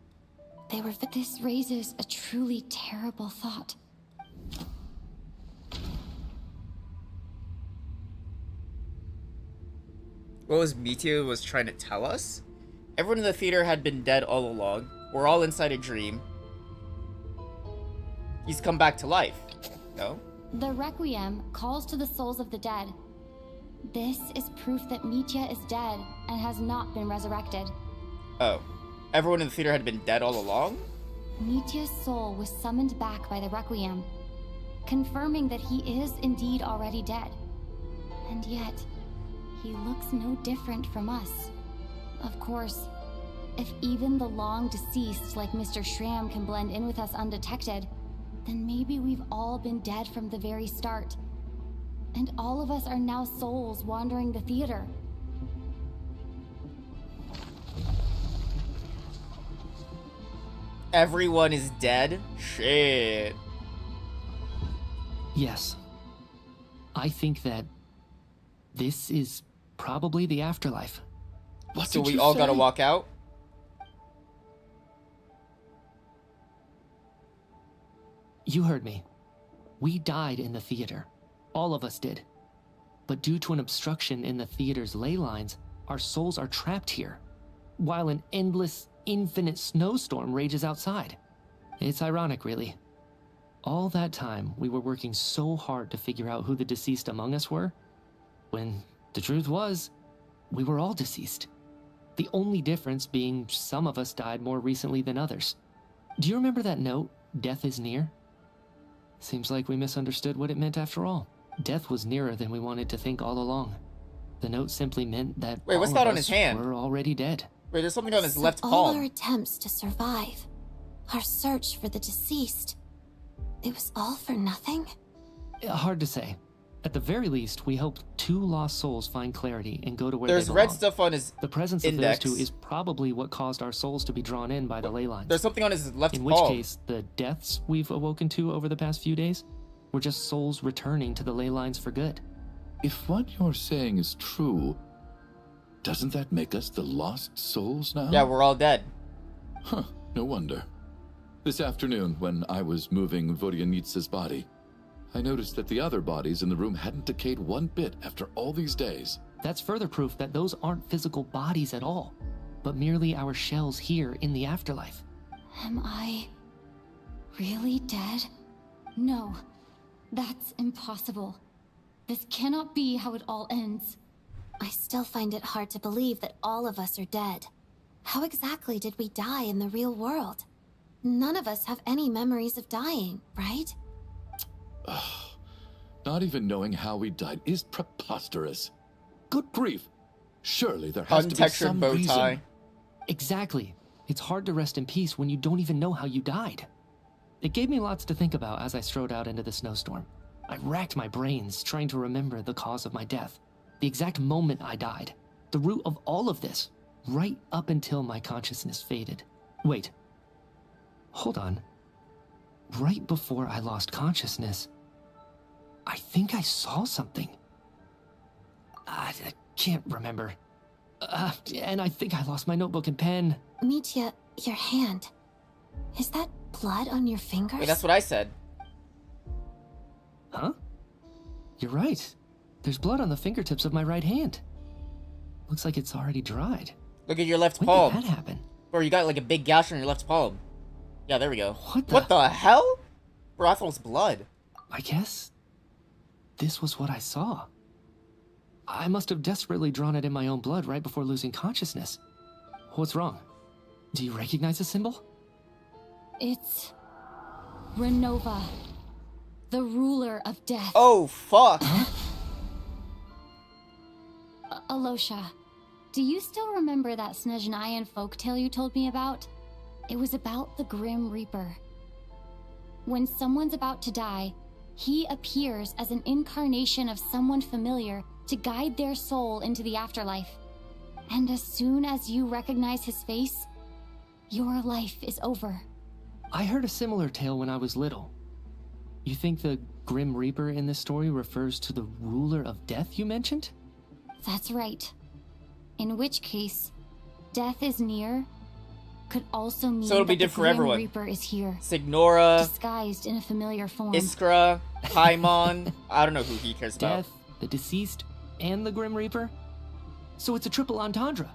They were... This raises a truly terrible thought. What was Mitya was trying to tell us? Everyone in the theater had been dead all along. We're all inside a dream. He's come back to life. No? The Requiem calls to the souls of the dead. This is proof that Mitya is dead and has not been resurrected. Oh. Everyone in the theater had been dead all along? Mitya's soul was summoned back by the Requiem, confirming that he is indeed already dead. And yet, he looks no different from us. Of course, if even the long deceased like Mr. Schramm can blend in with us undetected, then maybe we've all been dead from the very start. And all of us are now souls wandering the theater. Everyone is dead? Shit. Yes. I think that this is probably the afterlife. What So did we you all say? gotta walk out? You heard me. We died in the theater. All of us did. But due to an obstruction in the theater's ley lines, our souls are trapped here, while an endless, infinite snowstorm rages outside. It's ironic, really. All that time, we were working so hard to figure out who the deceased among us were, when the truth was, we were all deceased. The only difference being some of us died more recently than others. Do you remember that note, "Death is near"? Seems like we misunderstood what it meant after all. Death was nearer than we wanted to think all along. The note simply meant that Wait, what's all that of on his us hand? were already dead. Wait, there's something on his left All palm. our attempts to survive, our search for the deceased, it was all for nothing? Hard to say. At the very least, we hope 2 lost souls find clarity and go to where There's they red belong. stuff on his The presence index. of those 2 is probably what caused our souls to be drawn in by the ley lines. There's something on his left In which palm. case, the deaths we've awoken to over the past few days were just souls returning to the ley lines for good. If what you're saying is true, doesn't that make us the lost souls now? Yeah, we're all dead. Huh, no wonder. This afternoon, when I was moving Vodyanitsa's body, I noticed that the other bodies in the room hadn't decayed one bit after all these days. That's further proof that those aren't physical bodies at all, but merely our shells here in the afterlife. Am I really dead? No, that's impossible. This cannot be how it all ends. I still find it hard to believe that all of us are dead. How exactly did we die in the real world? None of us have any memories of dying, right? Not even knowing how we died is preposterous. Good grief. Surely there has to be Untextured some bow reason. tie. Exactly. It's hard to rest in peace when you don't even know how you died. It gave me lots to think about as I strode out into the snowstorm. I racked my brains trying to remember the cause of my death, the exact moment I died, the root of all of this, right up until my consciousness faded. Wait. Hold on. Right before I lost consciousness, I think I saw something. I can't remember. And I think I lost my notebook and pen. Mitya, your hand. Is that blood on your fingers? Wait, that's what I said. Huh? You're right. There's blood on the fingertips of my right hand. Looks like it's already dried. Look at your left When palm. did that happen? Bro, you got like a big gash on your left palm. Yeah, there we go. What the hell? Bro, I thought it was blood. I guess this was what I saw. I must have desperately drawn it in my own blood right before losing consciousness. What's wrong? Do you recognize the symbol? It's Renova, the ruler of death. Oh, fuck. Alosha, do you still remember that Snezhnayan folktale you told me about? It was about the Grim Reaper. When someone's about to die, he appears as an incarnation of someone familiar to guide their soul into the afterlife. And as soon as you recognize his face, your life is over. I heard a similar tale when I was little. You think the Grim Reaper in this story refers to the ruler of death you mentioned? That's right. In which case, death is near could also mean So it'll be that the different for Grim everyone. Reaper is here, Signora, disguised in a familiar form. Iskra, Paimon. I don't know who he cares about. Death, the deceased, and the Grim Reaper? So it's a triple entendre.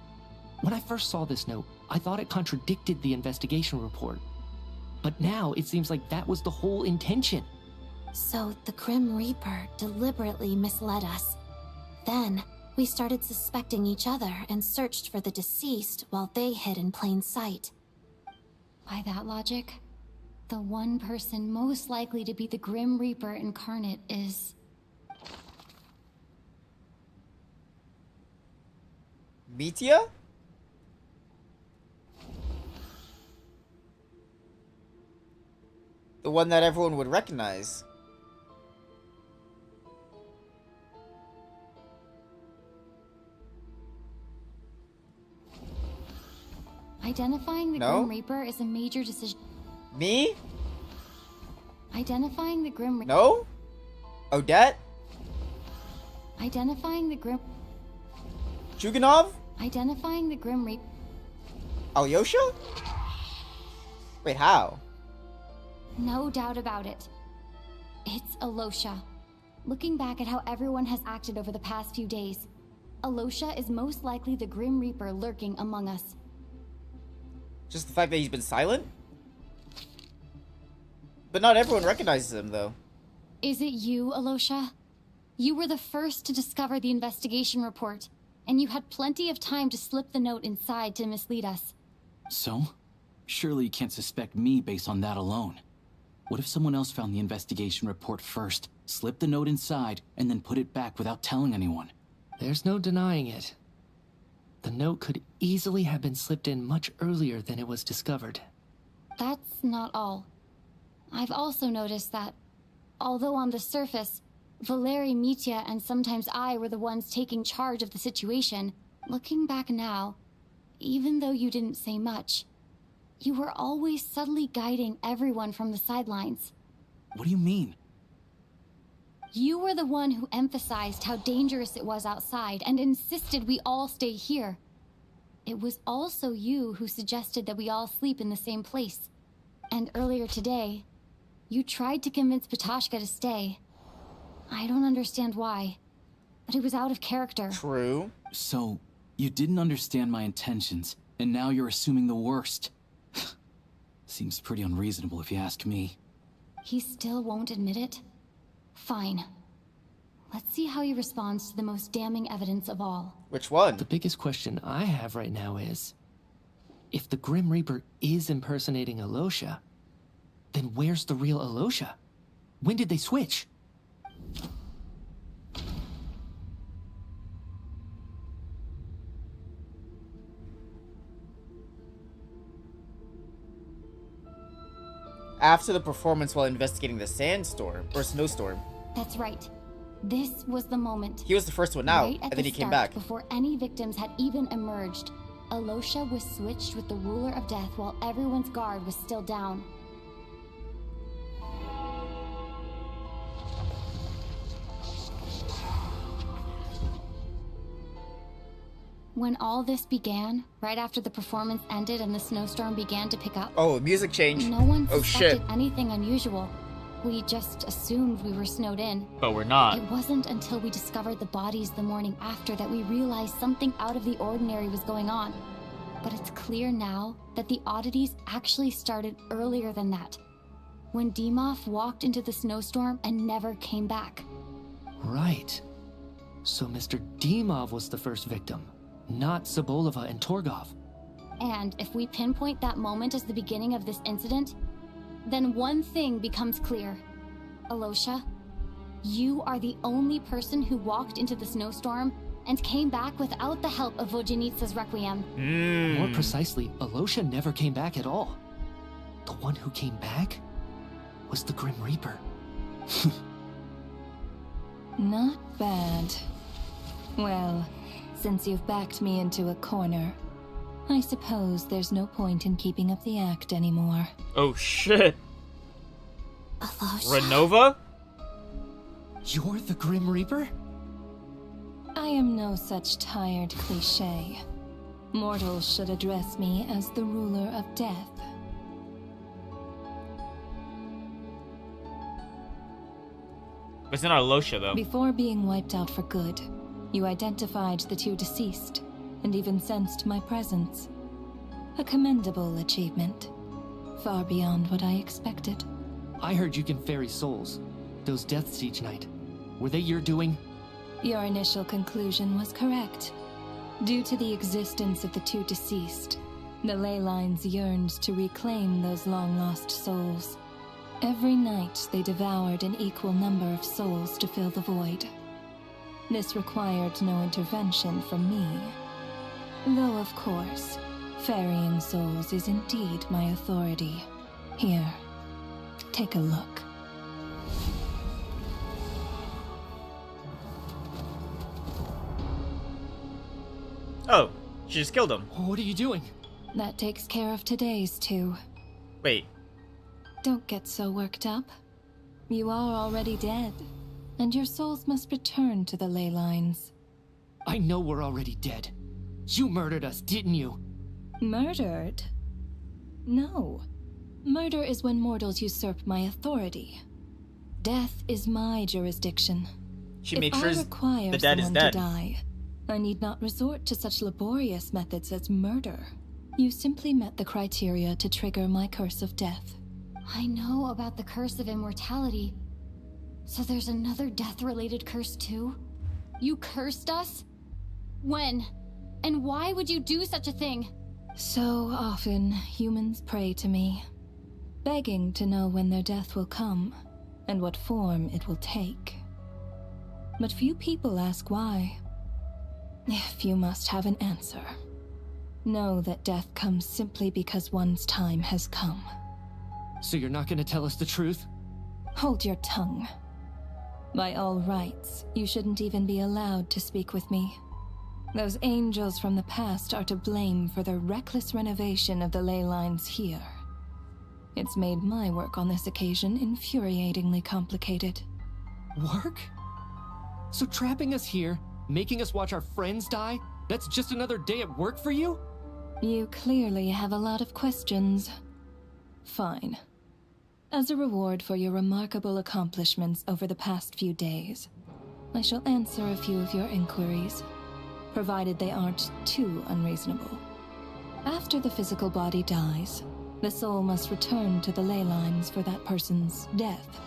When I first saw this note, I thought it contradicted the investigation report. But now it seems like that was the whole intention. So the Grim Reaper deliberately misled us. Then, we started suspecting each other and searched for the deceased while they hid in plain sight. By that logic, the one person most likely to be the Grim Reaper incarnate is... Mitia? The one that everyone would recognize. Identifying the No? Grim Reaper is a major decision. Me? Identifying the Grim Reaper. No? Odette? Identifying the Grim. Juganov? Identifying the Grim Reaper. Alyosha? Wait, how? No doubt about it. It's Alosha. Looking back at how everyone has acted over the past few days, Alosha is most likely the Grim Reaper lurking among us. Just the fact that he's been silent? But not everyone recognizes him, though. Is it you, Alosha? You were the first to discover the investigation report, and you had plenty of time to slip the note inside to mislead us. So? Surely you can't suspect me based on that alone. What if someone else found the investigation report first, slipped the note inside, and then put it back without telling anyone? There's no denying it. The note could easily have been slipped in much earlier than it was discovered. That's not all. I've also noticed that, although on the surface, Valeri, Mitya, and sometimes I were the ones taking charge of the situation, looking back now, even though you didn't say much, you were always subtly guiding everyone from the sidelines. What do you mean? You were the one who emphasized how dangerous it was outside and insisted we all stay here. It was also you who suggested that we all sleep in the same place. And earlier today, you tried to convince Patashka to stay. I don't understand why, but it was out of character. True. So, you didn't understand my intentions, and now you're assuming the worst. Seems pretty unreasonable if you ask me. He still won't admit it? Fine. Let's see how he responds to the most damning evidence of all. Which one? The biggest question I have right now is, if the Grim Reaper is impersonating Alosha, then where's the real Alosha? When did they switch? After the performance while investigating the sandstorm, or snowstorm. That's right. This was the moment. He was the first one out, Right at and then the he came start, back. Before any victims had even emerged, Alosha was switched with the ruler of death while everyone's guard was still down. When all this began, right after the performance ended and the snowstorm began to pick up, Oh, music change. no one Oh, shit. suspected anything unusual. We just assumed we were snowed in. But we're not. It wasn't until we discovered the bodies the morning after that we realized something out of the ordinary was going on. But it's clear now that the oddities actually started earlier than that, when Dimov walked into the snowstorm and never came back. Right. So Mr. Dimov was the first victim, not Sobolova and Torgov. And if we pinpoint that moment as the beginning of this incident, then one thing becomes clear. Alosha, you are the only person who walked into the snowstorm and came back without the help of Vojanitsa's Requiem. More precisely, Alosha never came back at all. The one who came back was the Grim Reaper. Not bad. Well, since you've backed me into a corner, I suppose there's no point in keeping up the act anymore. Oh shit. Alosha. Renova? You're the Grim Reaper? I am no such tired cliché. Mortals should address me as the ruler of death. It's not Alosha, though. Before being wiped out for good, you identified the two deceased, and even sensed my presence. A commendable achievement. Far beyond what I expected. I heard you can ferry souls. Those deaths each night. Were they your doing? Your initial conclusion was correct. Due to the existence of the two deceased, the ley lines yearned to reclaim those long-lost souls. Every night they devoured an equal number of souls to fill the void. This required no intervention from me. Though, of course, ferrying souls is indeed my authority. Here, take a look. Oh, she just killed him. What are you doing? That takes care of today's two. Wait. Don't get so worked up. You are already dead, and your souls must return to the ley lines. I know we're already dead. You murdered us, didn't you? Murdered? No. Murder is when mortals usurp my authority. Death is my jurisdiction. She makes sure if I require the dead is someone dead. to die, I need not resort to such laborious methods as murder. You simply met the criteria to trigger my curse of death. I know about the curse of immortality. So there's another death-related curse too? You cursed us? When? And why would you do such a thing? So often, humans pray to me, begging to know when their death will come, and what form it will take. But few people ask why. If you must have an answer, know that death comes simply because one's time has come. So you're not gonna tell us the truth? Hold your tongue. By all rights, you shouldn't even be allowed to speak with me. Those angels from the past are to blame for their reckless renovation of the ley lines here. It's made my work on this occasion infuriatingly complicated. Work? So trapping us here, making us watch our friends die, that's just another day at work for you? You clearly have a lot of questions. Fine. As a reward for your remarkable accomplishments over the past few days, I shall answer a few of your inquiries, provided they aren't too unreasonable. After the physical body dies, the soul must return to the ley lines for that person's death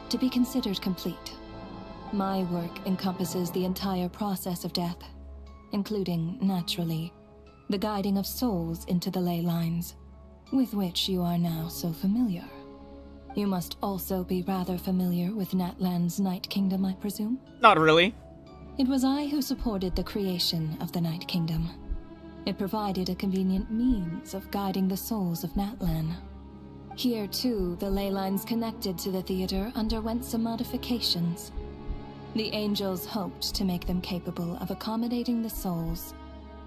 to be considered complete. My work encompasses the entire process of death, including, naturally, the guiding of souls into the ley lines, with which you are now so familiar. You must also be rather familiar with Natlan's Night Kingdom, I presume? Not really. It was I who supported the creation of the Night Kingdom. It provided a convenient means of guiding the souls of Natlan. Here, too, the ley lines connected to the theater underwent some modifications. The angels hoped to make them capable of accommodating the souls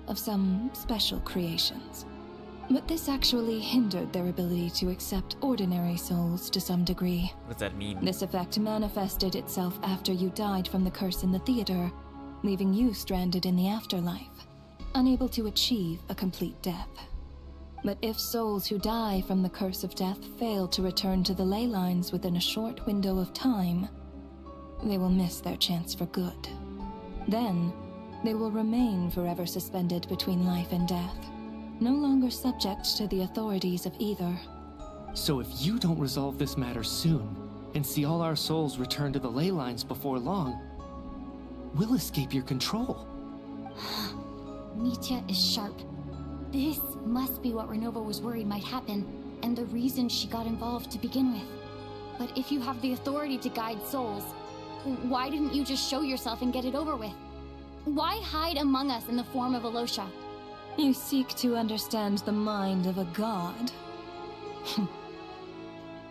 of some special creations. But this actually hindered their ability to accept ordinary souls to some degree. What does that mean? This effect manifested itself after you died from the curse in the theater, leaving you stranded in the afterlife, unable to achieve a complete death. But if souls who die from the curse of death fail to return to the ley lines within a short window of time, they will miss their chance for good. Then, they will remain forever suspended between life and death, no longer subject to the authorities of either. So if you don't resolve this matter soon, and see all our souls return to the ley lines before long, we'll escape your control. Nitya is sharp. This must be what Renova was worried might happen, and the reason she got involved to begin with. But if you have the authority to guide souls, why didn't you just show yourself and get it over with? Why hide among us in the form of Alosha? You seek to understand the mind of a god.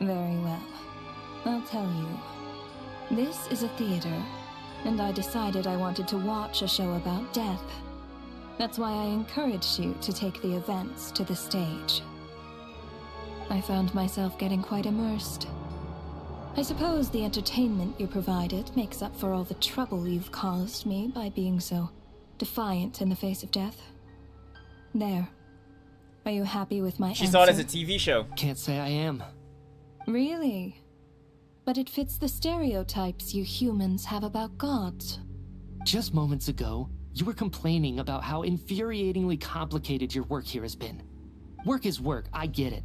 Very well. I'll tell you. This is a theater, and I decided I wanted to watch a show about death. That's why I encouraged you to take the events to the stage. I found myself getting quite immersed. I suppose the entertainment you provided makes up for all the trouble you've caused me by being so defiant in the face of death. There. Are you happy with my answer? She saw it as a TV show. Can't say I am. Really? But it fits the stereotypes you humans have about gods. Just moments ago, you were complaining about how infuriatingly complicated your work here has been. Work is work, I get it.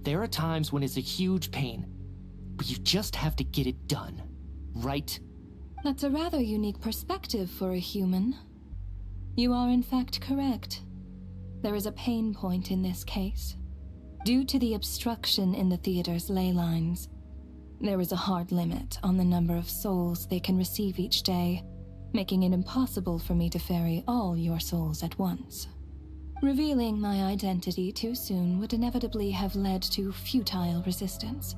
There are times when it's a huge pain, but you just have to get it done, right? That's a rather unique perspective for a human. You are in fact correct. There is a pain point in this case. Due to the obstruction in the theater's ley lines, there is a hard limit on the number of souls they can receive each day, making it impossible for me to ferry all your souls at once. Revealing my identity too soon would inevitably have led to futile resistance,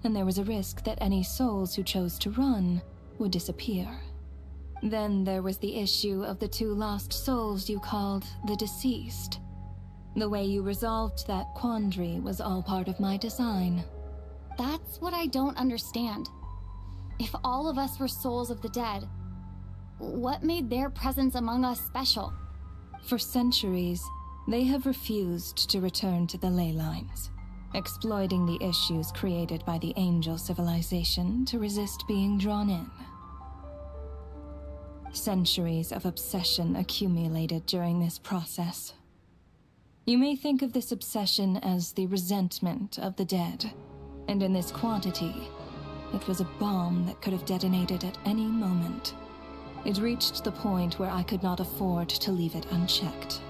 and there was a risk that any souls who chose to run would disappear. Then there was the issue of the 2 lost souls you called the deceased. The way you resolved that quandary was all part of my design. That's what I don't understand. If all of us were souls of the dead, what made their presence among us special? For centuries, they have refused to return to the ley lines, exploiting the issues created by the angel civilization to resist being drawn in. Centuries of obsession accumulated during this process. You may think of this obsession as the resentment of the dead, and in this quantity, it was a bomb that could have detonated at any moment. It reached the point where I could not afford to leave it unchecked.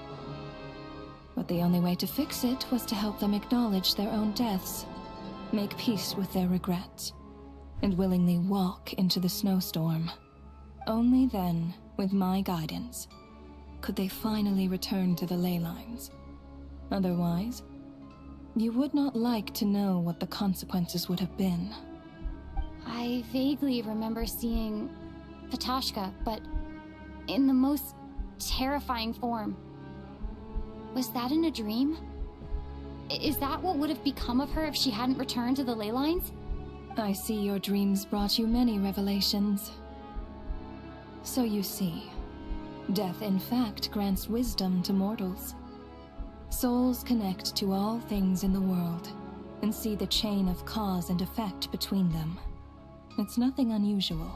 But the only way to fix it was to help them acknowledge their own deaths, make peace with their regrets, and willingly walk into the snowstorm. Only then, with my guidance, could they finally return to the ley lines. Otherwise, you would not like to know what the consequences would have been. I vaguely remember seeing Patoshka, but in the most terrifying form. Was that in a dream? Is that what would have become of her if she hadn't returned to the ley lines? I see your dreams brought you many revelations. So you see, death in fact grants wisdom to mortals. Souls connect to all things in the world and see the chain of cause and effect between them. It's nothing unusual.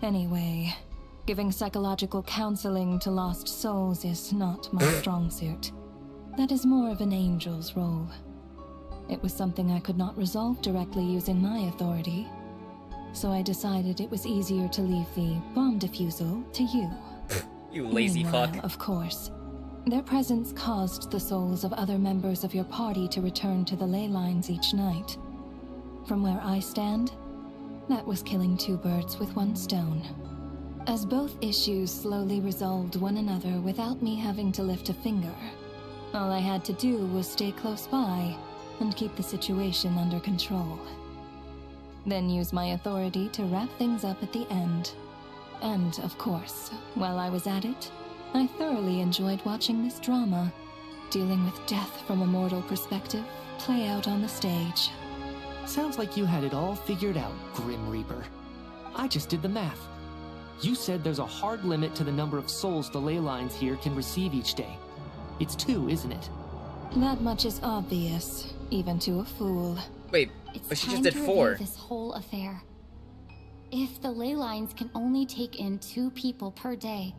Anyway, giving psychological counseling to lost souls is not my strong suit. That is more of an angel's role. It was something I could not resolve directly using my authority, so I decided it was easier to leave the bomb defusal to you. You lazy Meanwhile, fuck. Of course, their presence caused the souls of other members of your party to return to the ley lines each night. From where I stand, that was killing 2 birds with 1 stone. As both issues slowly resolved one another without me having to lift a finger, all I had to do was stay close by and keep the situation under control. Then use my authority to wrap things up at the end. And, of course, while I was at it, I thoroughly enjoyed watching this drama, dealing with death from a mortal perspective, play out on the stage. Sounds like you had it all figured out, Grim Reaper. I just did the math. You said there's a hard limit to the number of souls the ley lines here can receive each day. It's 2, isn't it? That much is obvious, even to a fool. Wait, It's but she time just did to 4. review this whole affair. If the ley lines can only take in 2 people per day,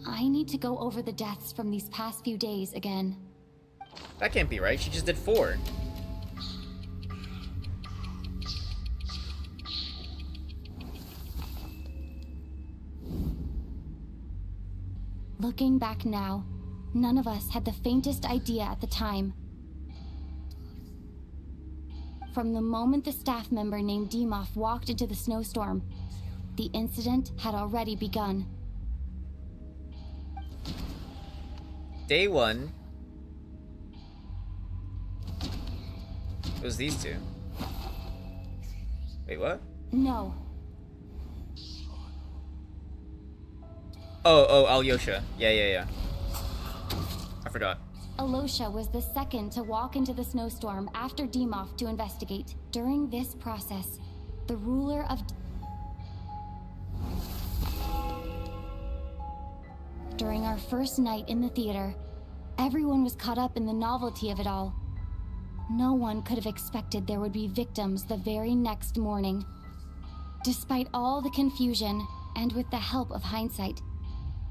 I need to go over the deaths from these past few days again. That can't be right. She just did 4. Looking back now, none of us had the faintest idea at the time. From the moment the staff member named Dimov walked into the snowstorm, the incident had already begun. Day 1. It was these 2. Wait, what? No. Oh, Alyosha. Yeah. I forgot. Alosha was the second to walk into the snowstorm after Dimov to investigate. During this process, the ruler of... During our first night in the theater, everyone was caught up in the novelty of it all. No one could have expected there would be victims the very next morning. Despite all the confusion, and with the help of hindsight,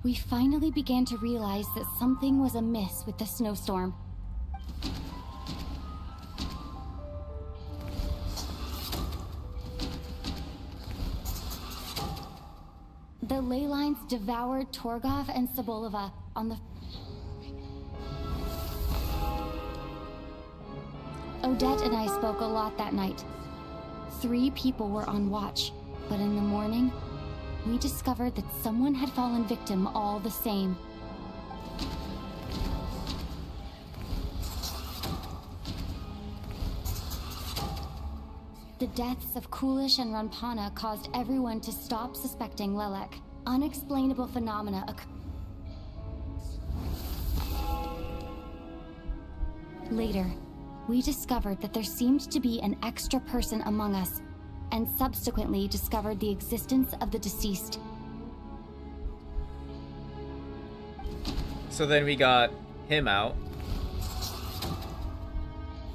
we finally began to realize that something was amiss with the snowstorm. The ley lines devoured Torgov and Sobolova on the... Odette and I spoke a lot that night. 3 people were on watch, but in the morning, we discovered that someone had fallen victim all the same. The deaths of Kulish and Ranpana caused everyone to stop suspecting Lelek. Unexplainable phenomena occurred. Later, we discovered that there seemed to be an extra person among us, and subsequently discovered the existence of the deceased. So then we got him out.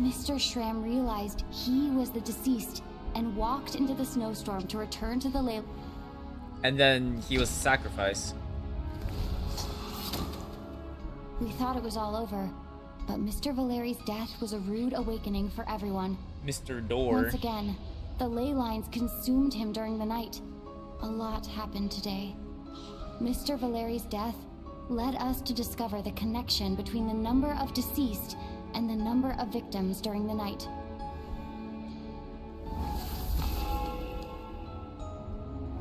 Mr. Schramm realized he was the deceased and walked into the snowstorm to return to the ley. And then he was a sacrifice. We thought it was all over, but Mr. Valeri's death was a rude awakening for everyone. Mr. Door. Once again, the ley lines consumed him during the night. A lot happened today. Mr. Valeri's death led us to discover the connection between the number of deceased and the number of victims during the night.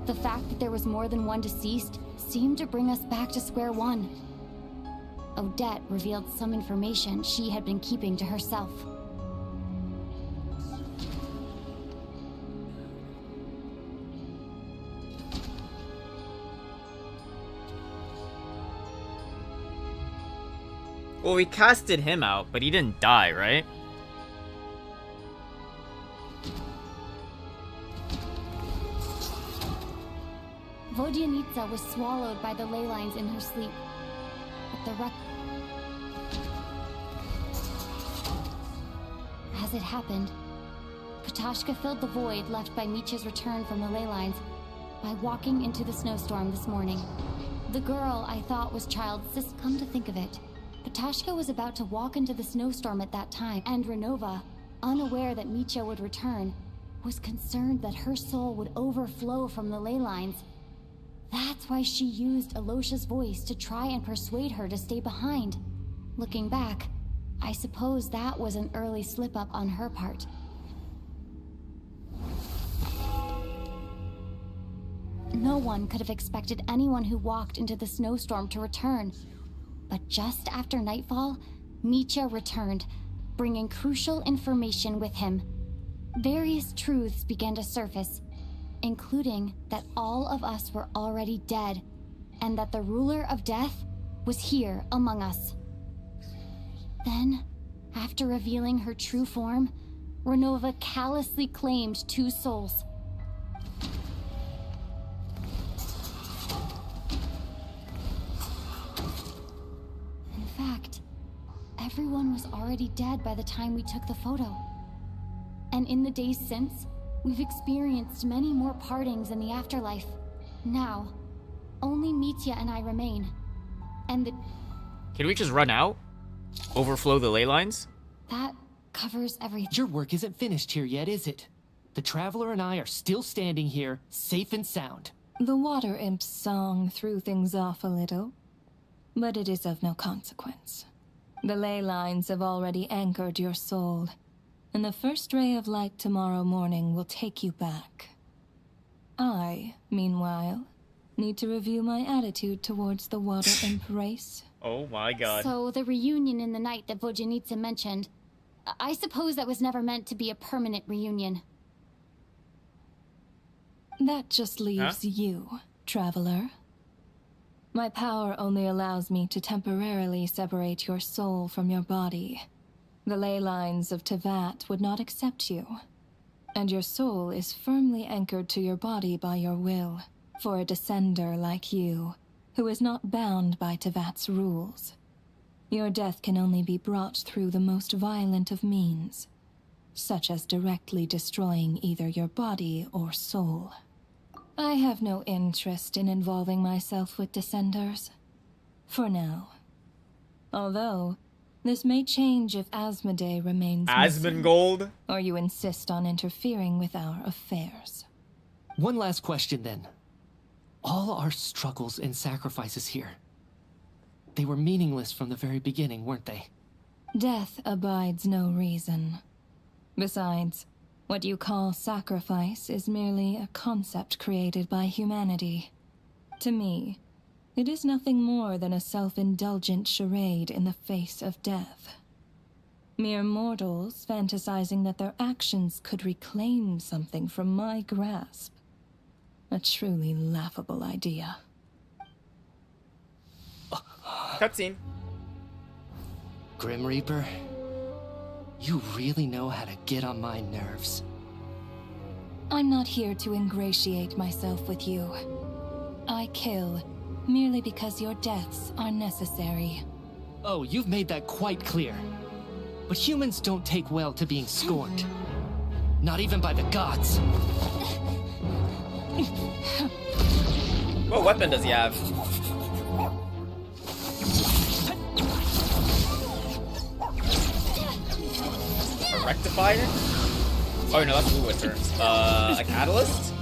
The fact that there was more than one deceased seemed to bring us back to square one. Odette revealed some information she had been keeping to herself. Well, we casted him out, but he didn't die, right? Vodyanitsa was swallowed by the ley lines in her sleep. But the As it happened, Patashka filled the void left by Micha's return from the ley lines by walking into the snowstorm this morning. The girl I thought was child sis. Come to think of it, Patashka was about to walk into the snowstorm at that time, and Renova, unaware that Micha would return, was concerned that her soul would overflow from the ley lines. That's why she used Alosha's voice to try and persuade her to stay behind. Looking back, I suppose that was an early slip-up on her part. No one could have expected anyone who walked into the snowstorm to return. But just after nightfall, Micha returned, bringing crucial information with him. Various truths began to surface, including that all of us were already dead, and that the ruler of death was here among us. Then, after revealing her true form, Renova callously claimed 2 souls. In fact, everyone was already dead by the time we took the photo. And in the days since, we've experienced many more partings in the afterlife. Now, only Mitya and I remain. And the... Can we just run out? Overflow the ley lines? That covers everything. Your work isn't finished here yet, is it? The Traveler and I are still standing here, safe and sound. The Water Imp's song threw things off a little, but it is of no consequence. The ley lines have already anchored your soul, and the first ray of light tomorrow morning will take you back. I, meanwhile, need to review my attitude towards the Water Imp race. Oh my god. So the reunion in the night that Vodyanitsa mentioned, I suppose that was never meant to be a permanent reunion. That just leaves you, Traveler. My power only allows me to temporarily separate your soul from your body. The ley lines of Tevat would not accept you, and your soul is firmly anchored to your body by your will. For a descender like you, who is not bound by Tevat's rules, your death can only be brought through the most violent of means, such as directly destroying either your body or soul. I have no interest in involving myself with descenders, for now. Although, this may change if Asmodee remains Asmongold? or you insist on interfering with our affairs. One last question then. All our struggles and sacrifices here, they were meaningless from the very beginning, weren't they? Death abides no reason. Besides, what you call sacrifice is merely a concept created by humanity. To me, it is nothing more than a self-indulgent charade in the face of death. Mere mortals fantasizing that their actions could reclaim something from my grasp. A truly laughable idea. Cutscene. Grim Reaper, you really know how to get on my nerves. I'm not here to ingratiate myself with you. I kill merely because your deaths are necessary. Oh, you've made that quite clear. But humans don't take well to being scorned. Not even by the gods. What weapon does he have? A rectifier? Oh no, that's blue winter. A catalyst?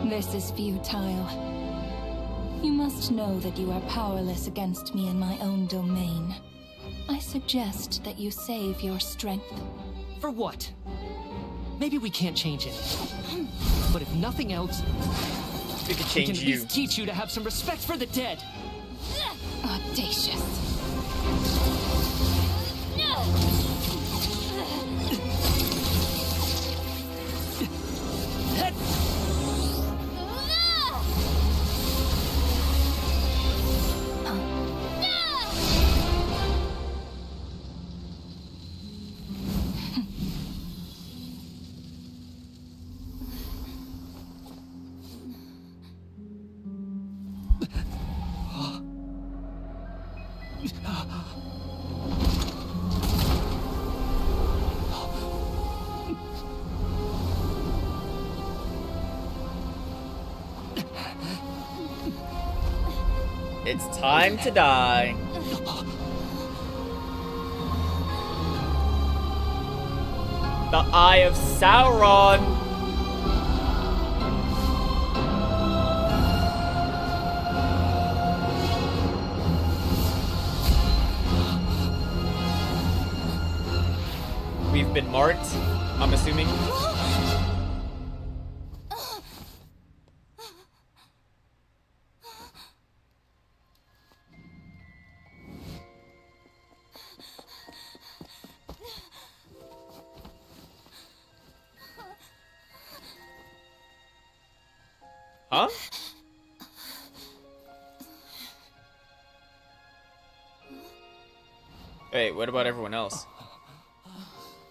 This is futile. You must know that you are powerless against me in my own domain. I suggest that you save your strength. For what? Maybe we can't change it. But if nothing else, we can change at least teach you to have some respect for the dead. Audacious. It's time to die. The Eye of Sauron. We've been marked, I'm assuming. Huh? Wait, what about everyone else?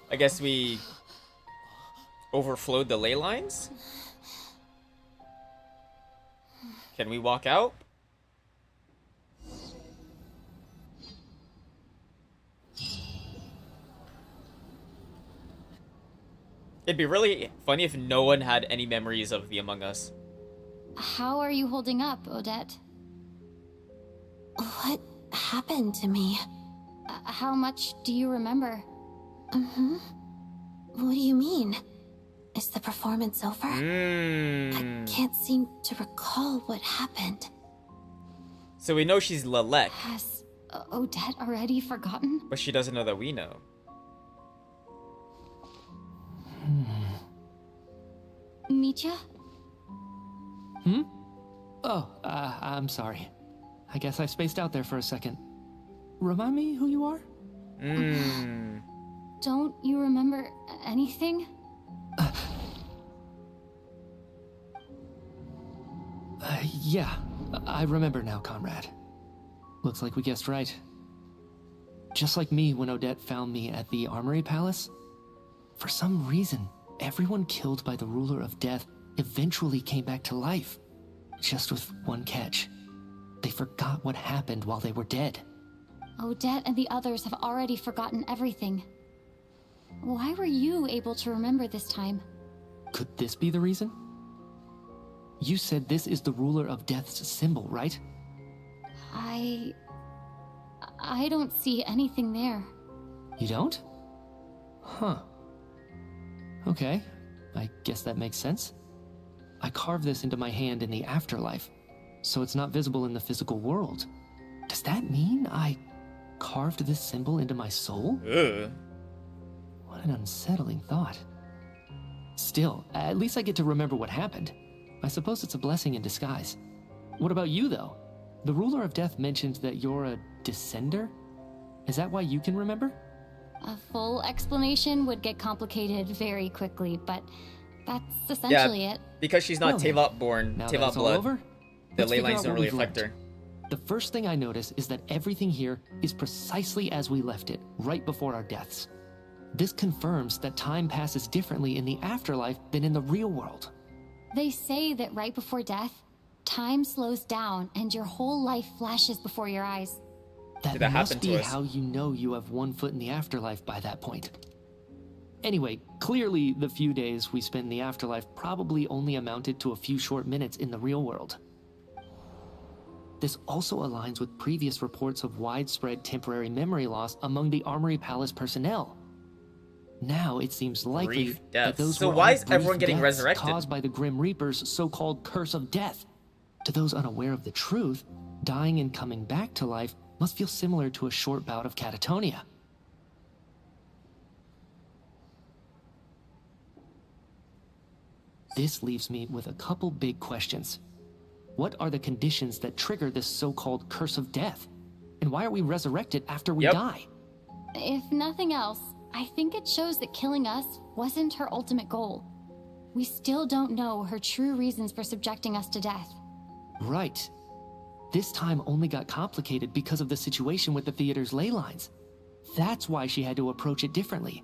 I guess we overflowed the ley lines? Can we walk out? It'd be really funny if no one had any memories of the Among Us. How are you holding up, Odette? What happened to me? How much do you remember? What do you mean? Is the performance over? I can't seem to recall what happened. So we know she's Lelek. Has Odette already forgotten? But she doesn't know that we know. Mitya? Oh, I'm sorry. I guess I spaced out there for a second. Remind me who you are? Don't you remember anything? Yeah, I remember now, comrade. Looks like we guessed right. Just like me when Odette found me at the Armory Palace. For some reason, everyone killed by the Ruler of Death eventually came back to life. Just with one catch. They forgot what happened while they were dead. Odette and the others have already forgotten everything. Why were you able to remember this time? Could this be the reason? You said this is the ruler of death's symbol, right? I don't see anything there. You don't? Huh. Okay, I guess that makes sense. I carved this into my hand in the afterlife, so it's not visible in the physical world. Does that mean I carved this symbol into my soul? Ugh. What an unsettling thought. Still, at least I get to remember what happened. I suppose it's a blessing in disguise. What about you, though? The ruler of death mentioned that you're a descender? Is that why you can remember? A full explanation would get complicated very quickly, but that's essentially it. Because she's not Teyvat born, Now that Teyvat it's all blood, over, the let's ley figure lines out don't what really we've affect learned. her. The first thing I notice is that everything here is precisely as we left it, right before our deaths. This confirms that time passes differently in the afterlife than in the real world. They say that right before death, time slows down and your whole life flashes before your eyes. That must be how you know you have one foot in the afterlife by that point. Anyway, clearly the few days we spend in the afterlife probably only amounted to a few short minutes in the real world. This also aligns with previous reports of widespread temporary memory loss among the Armory Palace personnel. Now it seems likely Brief that deaths. those So were why all is everyone brief getting deaths resurrected? caused by the Grim Reaper's so-called curse of death. To those unaware of the truth, dying and coming back to life must feel similar to a short bout of catatonia. This leaves me with a couple big questions. What are the conditions that trigger this so-called curse of death? And why are we resurrected after we die? If nothing else, I think it shows that killing us wasn't her ultimate goal. We still don't know her true reasons for subjecting us to death. Right. This time only got complicated because of the situation with the theater's ley lines. That's why she had to approach it differently.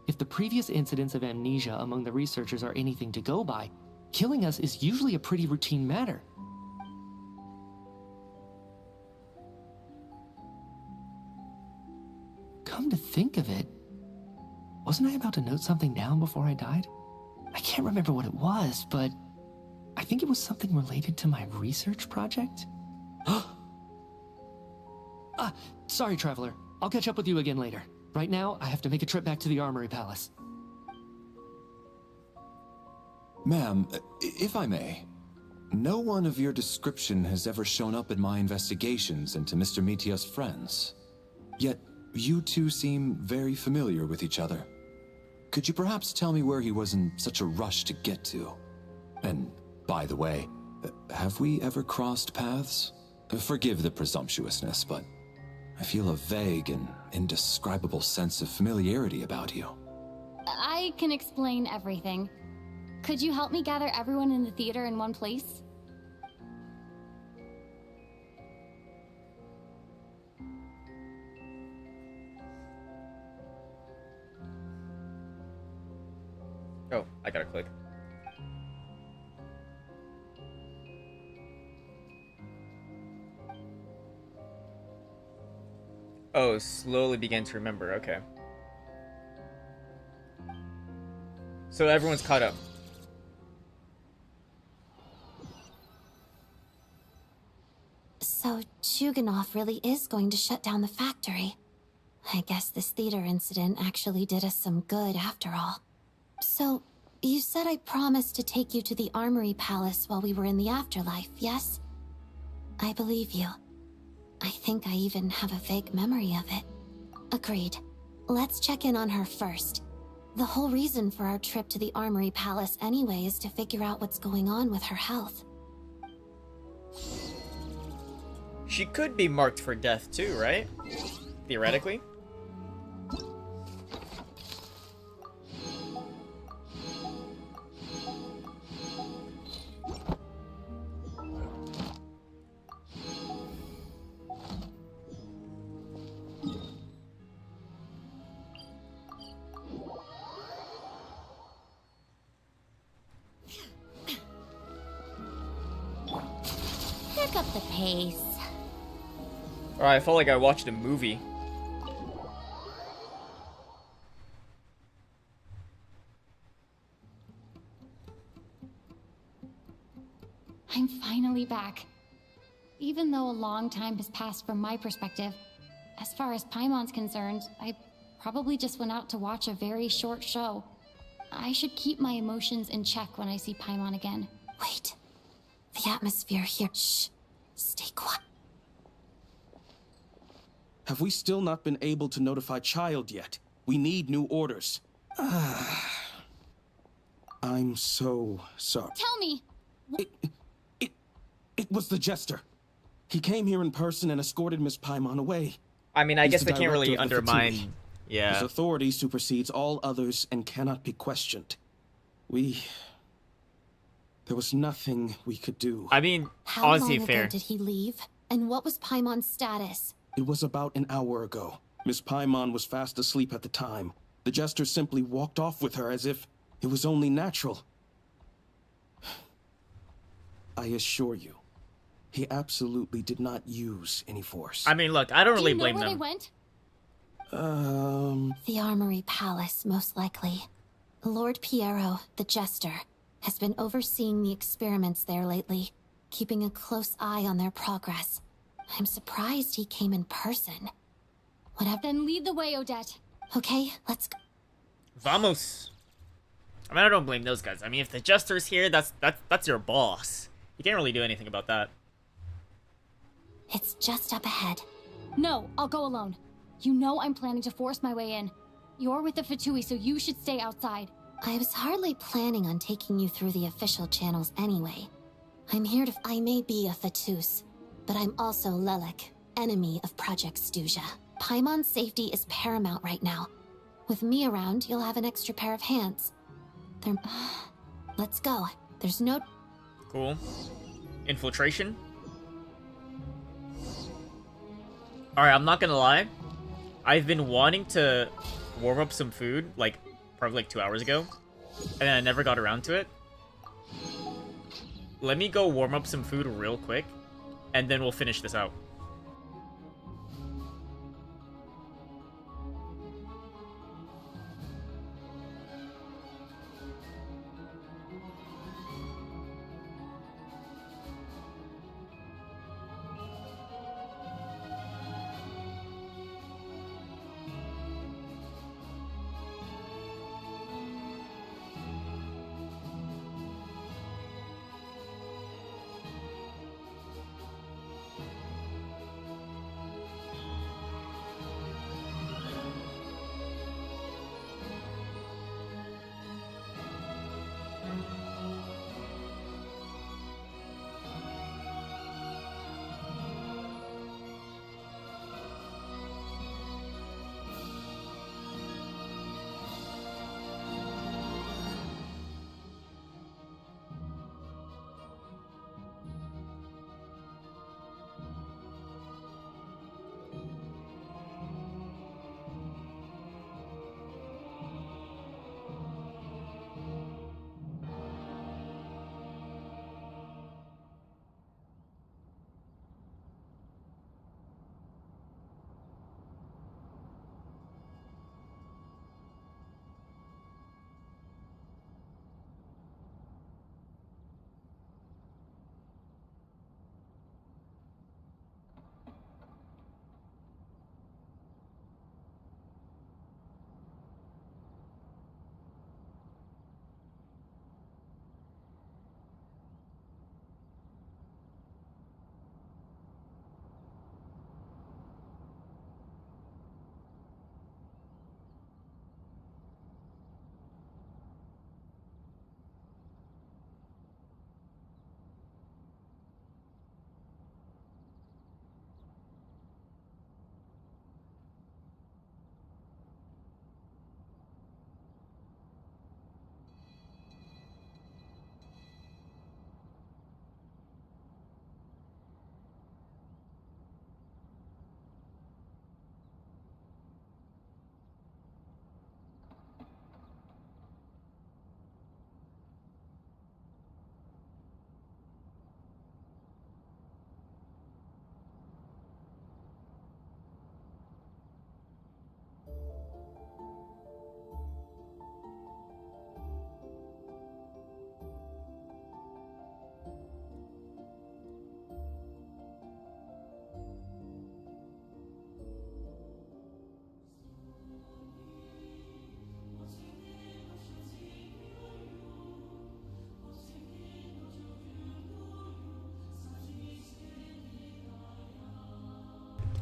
If the previous incidents of amnesia among the researchers are anything to go by, killing us is usually a pretty routine matter. Come to think of it, wasn't I about to note something down before I died? I can't remember what it was, but I think it was something related to my research project. Sorry, Traveler. I'll catch up with you again later. Right now, I have to make a trip back to the Armory Palace. Ma'am, if I may, no one of your description has ever shown up in my investigations into Mr. Mitia's friends. Yet, you two seem very familiar with each other. Could you perhaps tell me where he was in such a rush to get to? And, by the way, have we ever crossed paths? Forgive the presumptuousness, but I feel a vague and indescribable sense of familiarity about you. I can explain everything. Could you help me gather everyone in the theater in one place? Oh, I gotta click. Oh, slowly began to remember. Okay. So everyone's caught up. So Chuganov really is going to shut down the factory. I guess this theater incident actually did us some good after all. So, you said I promised to take you to the Armory Palace while we were in the afterlife, yes? I believe you. I think I even have a vague memory of it. Agreed. Let's check in on her first. The whole reason for our trip to the Armory Palace anyway is to figure out what's going on with her health. She could be marked for death too, right? Theoretically. Pick up the pace. Alright, I felt like I watched a movie. I'm finally back. Even though a long time has passed from my perspective, as far as Paimon's concerned, I probably just went out to watch a very short show. I should keep my emotions in check when I see Paimon again. Wait. The atmosphere here. Shh. Stay quiet. Have we still not been able to notify Child yet? We need new orders. I'm so sorry. Tell me! It was the Jester. He came here in person and escorted Miss Paimon away. I mean, I He's guess the they can't really director of the undermine... Fatui. Yeah. His authority supersedes all others and cannot be questioned. There was nothing we could do. I mean, How honestly, long fair. ago did he leave? And what was Paimon's status? It was about an hour ago. Miss Paimon was fast asleep at the time. The Jester simply walked off with her as if it was only natural. I assure you, he absolutely did not use any force. I mean, look, I don't really Do you know blame where them. they went? The Armory Palace, most likely. Lord Piero, the Jester, has been overseeing the experiments there lately, keeping a close eye on their progress. I'm surprised he came in person. Whatever. Then lead the way, Odette. Okay, let's go. Vamos. I mean, I don't blame those guys. I mean, if the Jester's here, that's your boss. You can't really do anything about that. It's just up ahead. No, I'll go alone. You know I'm planning to force my way in. You're with the Fatui, so you should stay outside. I was hardly planning on taking you through the official channels anyway. I'm here to... I may be a Fatus, but I'm also Lelek, enemy of Project Stuja. Paimon's safety is paramount right now. With me around, you'll have an extra pair of hands. Let's go. There's no... Cool. Infiltration. Alright, I'm not gonna lie. I've been wanting to warm up some food, like, probably like 2 hours ago. And then I never got around to it. Let me go warm up some food real quick. And then we'll finish this out.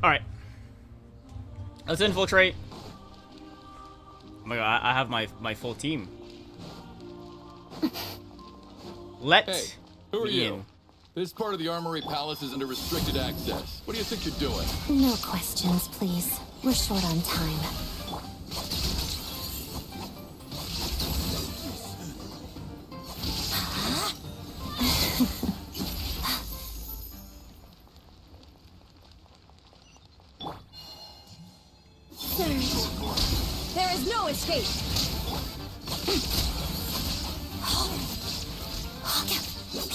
Alright. Let's infiltrate. Oh my god, I have my full team. Hey, who are you? This part of the Armory Palace is under restricted access. What do you think you're doing? No questions, please. We're short on time. There is no escape.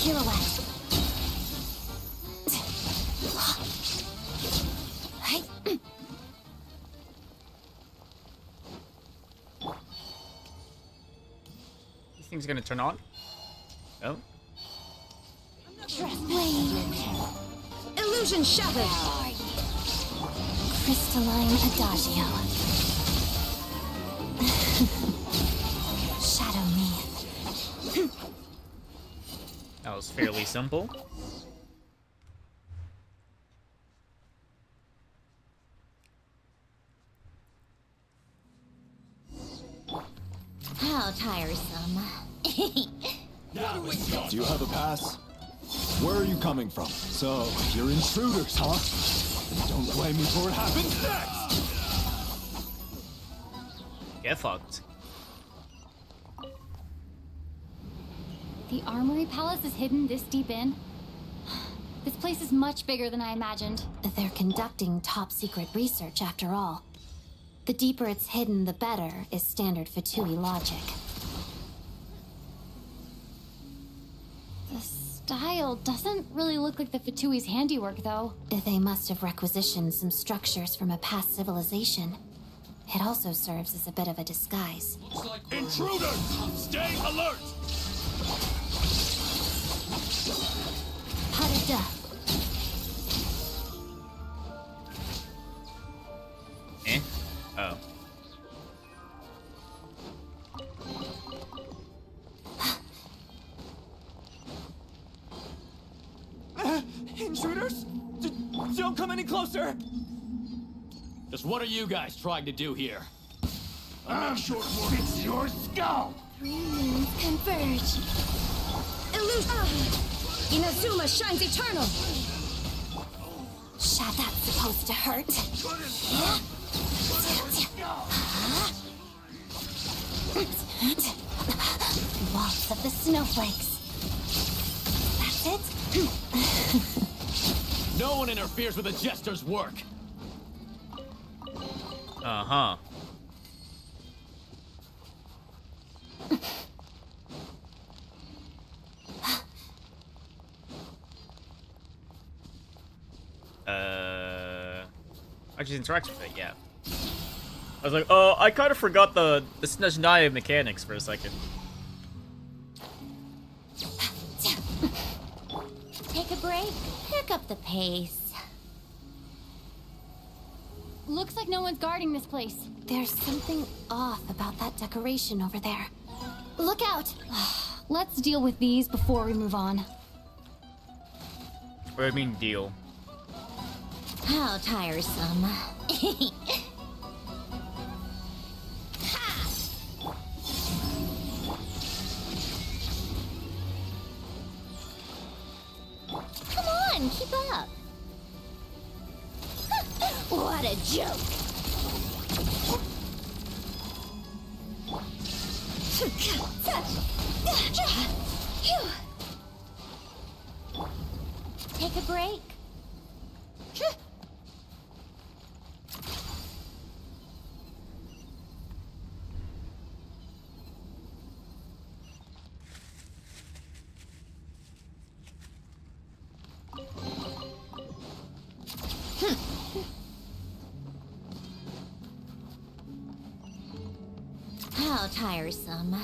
Pirouette. This thing's gonna turn on? Oh. Illusion shattered. Crystalline Adagio. Shadow me. That was fairly simple. How tiresome. Do you have a pass? Where are you coming from? So, you're intruders, huh? Don't blame me for what happens next! Get fucked. The Armory Palace is hidden this deep in? This place is much bigger than I imagined. They're conducting top-secret research, after all. The deeper it's hidden, the better, is standard Fatui logic. The style doesn't really look like the Fatui's handiwork, though. They must have requisitioned some structures from a past civilization. It also serves as a bit of a disguise. Intruders! Stay alert! Pas de deux. Eh? Oh. Intruders? Don't come any closer! Just what are you guys trying to do here? I'm short one. It's your skull! Three moons converge. Illusion. Inazuma shines eternal. That's supposed to hurt. Waltz of the snowflakes. That's it? No one interferes with a jester's work. Uh-huh. Actually interacts with it, yeah. I was like, oh, I kind of forgot the Snezhnaya mechanics for a second. Take a break, pick up the pace. Looks like no one's guarding this place. There's something off about that decoration over there. Look out! Let's deal with these before we move on. What do you mean, deal? How tiresome. Come on, keep up. What a joke. Take a break. How tiresome.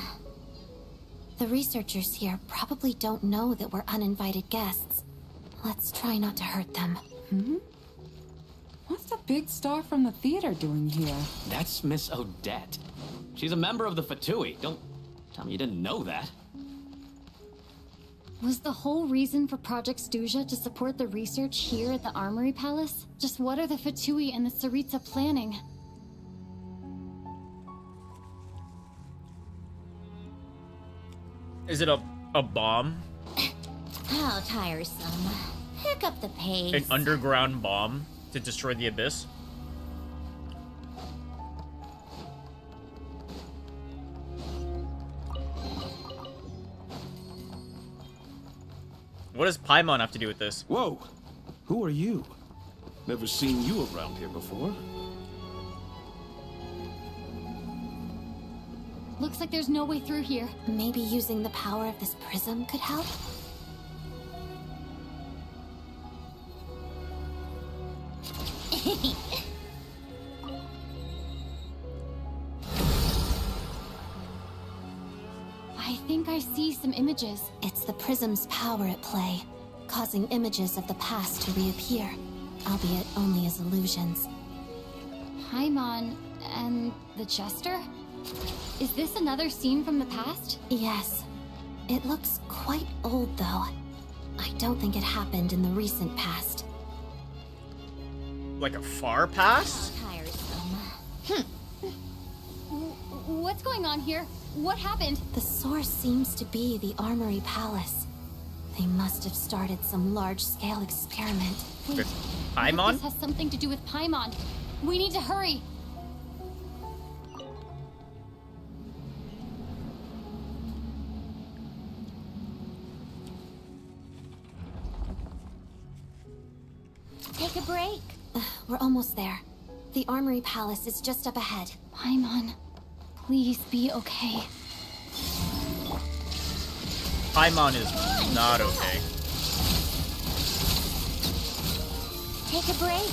The researchers here probably don't know that we're uninvited guests. Let's try not to hurt them. What's the big star from the theater doing here? That's Miss Odette. She's a member of the Fatui. Don't tell me you didn't know that. Was the whole reason for Project Stuja to support the research here at the Armory Palace? Just what are the Fatui and the Tsaritsa planning? Is it a bomb? How tiresome. Pick up the pace. An underground bomb to destroy the abyss? What does Paimon have to do with this? Whoa! Who are you? Never seen you around here before. Looks like there's no way through here. Maybe using the power of this prism could help? I think I see some images. It's the prism's power at play, causing images of the past to reappear, albeit only as illusions. Paimon and the Jester? Is this another scene from the past? Yes. It looks quite old, though. I don't think it happened in the recent past. Like a far past? What's going on here? What happened? The source seems to be the Armory Palace. They must have started some large-scale experiment. Wait, Paimon? This has something to do with Paimon. We need to hurry. Take a break. We're almost there. The Armory Palace is just up ahead. Paimon, please be okay. Paimon is not okay. Take a break.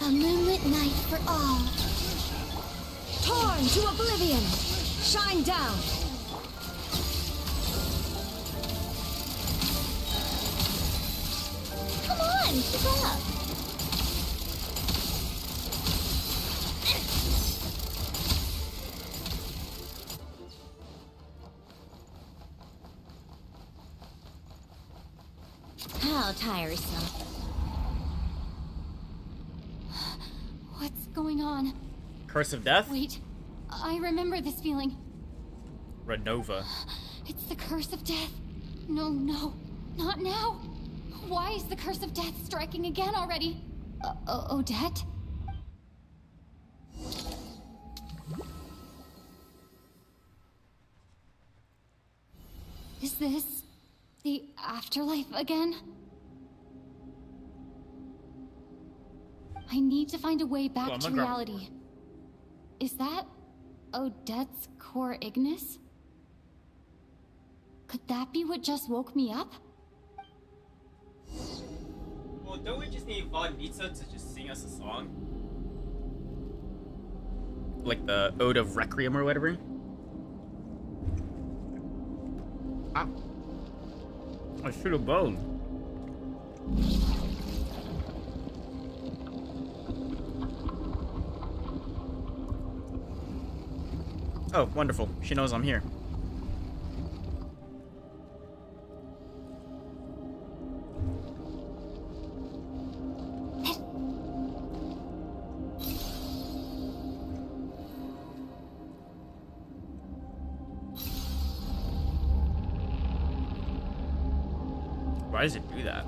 A moonlit night for all. Torn to oblivion. Shine down. Come on, keep up. How tiresome. What's going on? Curse of Death? Wait, I remember this feeling. Renova. It's the Curse of Death. No, not now. Why is the Curse of Death striking again already? Odette? Is this the afterlife again? I need to find a way back to reality. Is that Odette's core Ignis? Could that be what just woke me up? Well, don't we just need Von Nitsa to just sing us a song? Like the Ode of Requiem or whatever? Ah. I shoot a bone. Oh, wonderful. She knows I'm here. Why does it do that?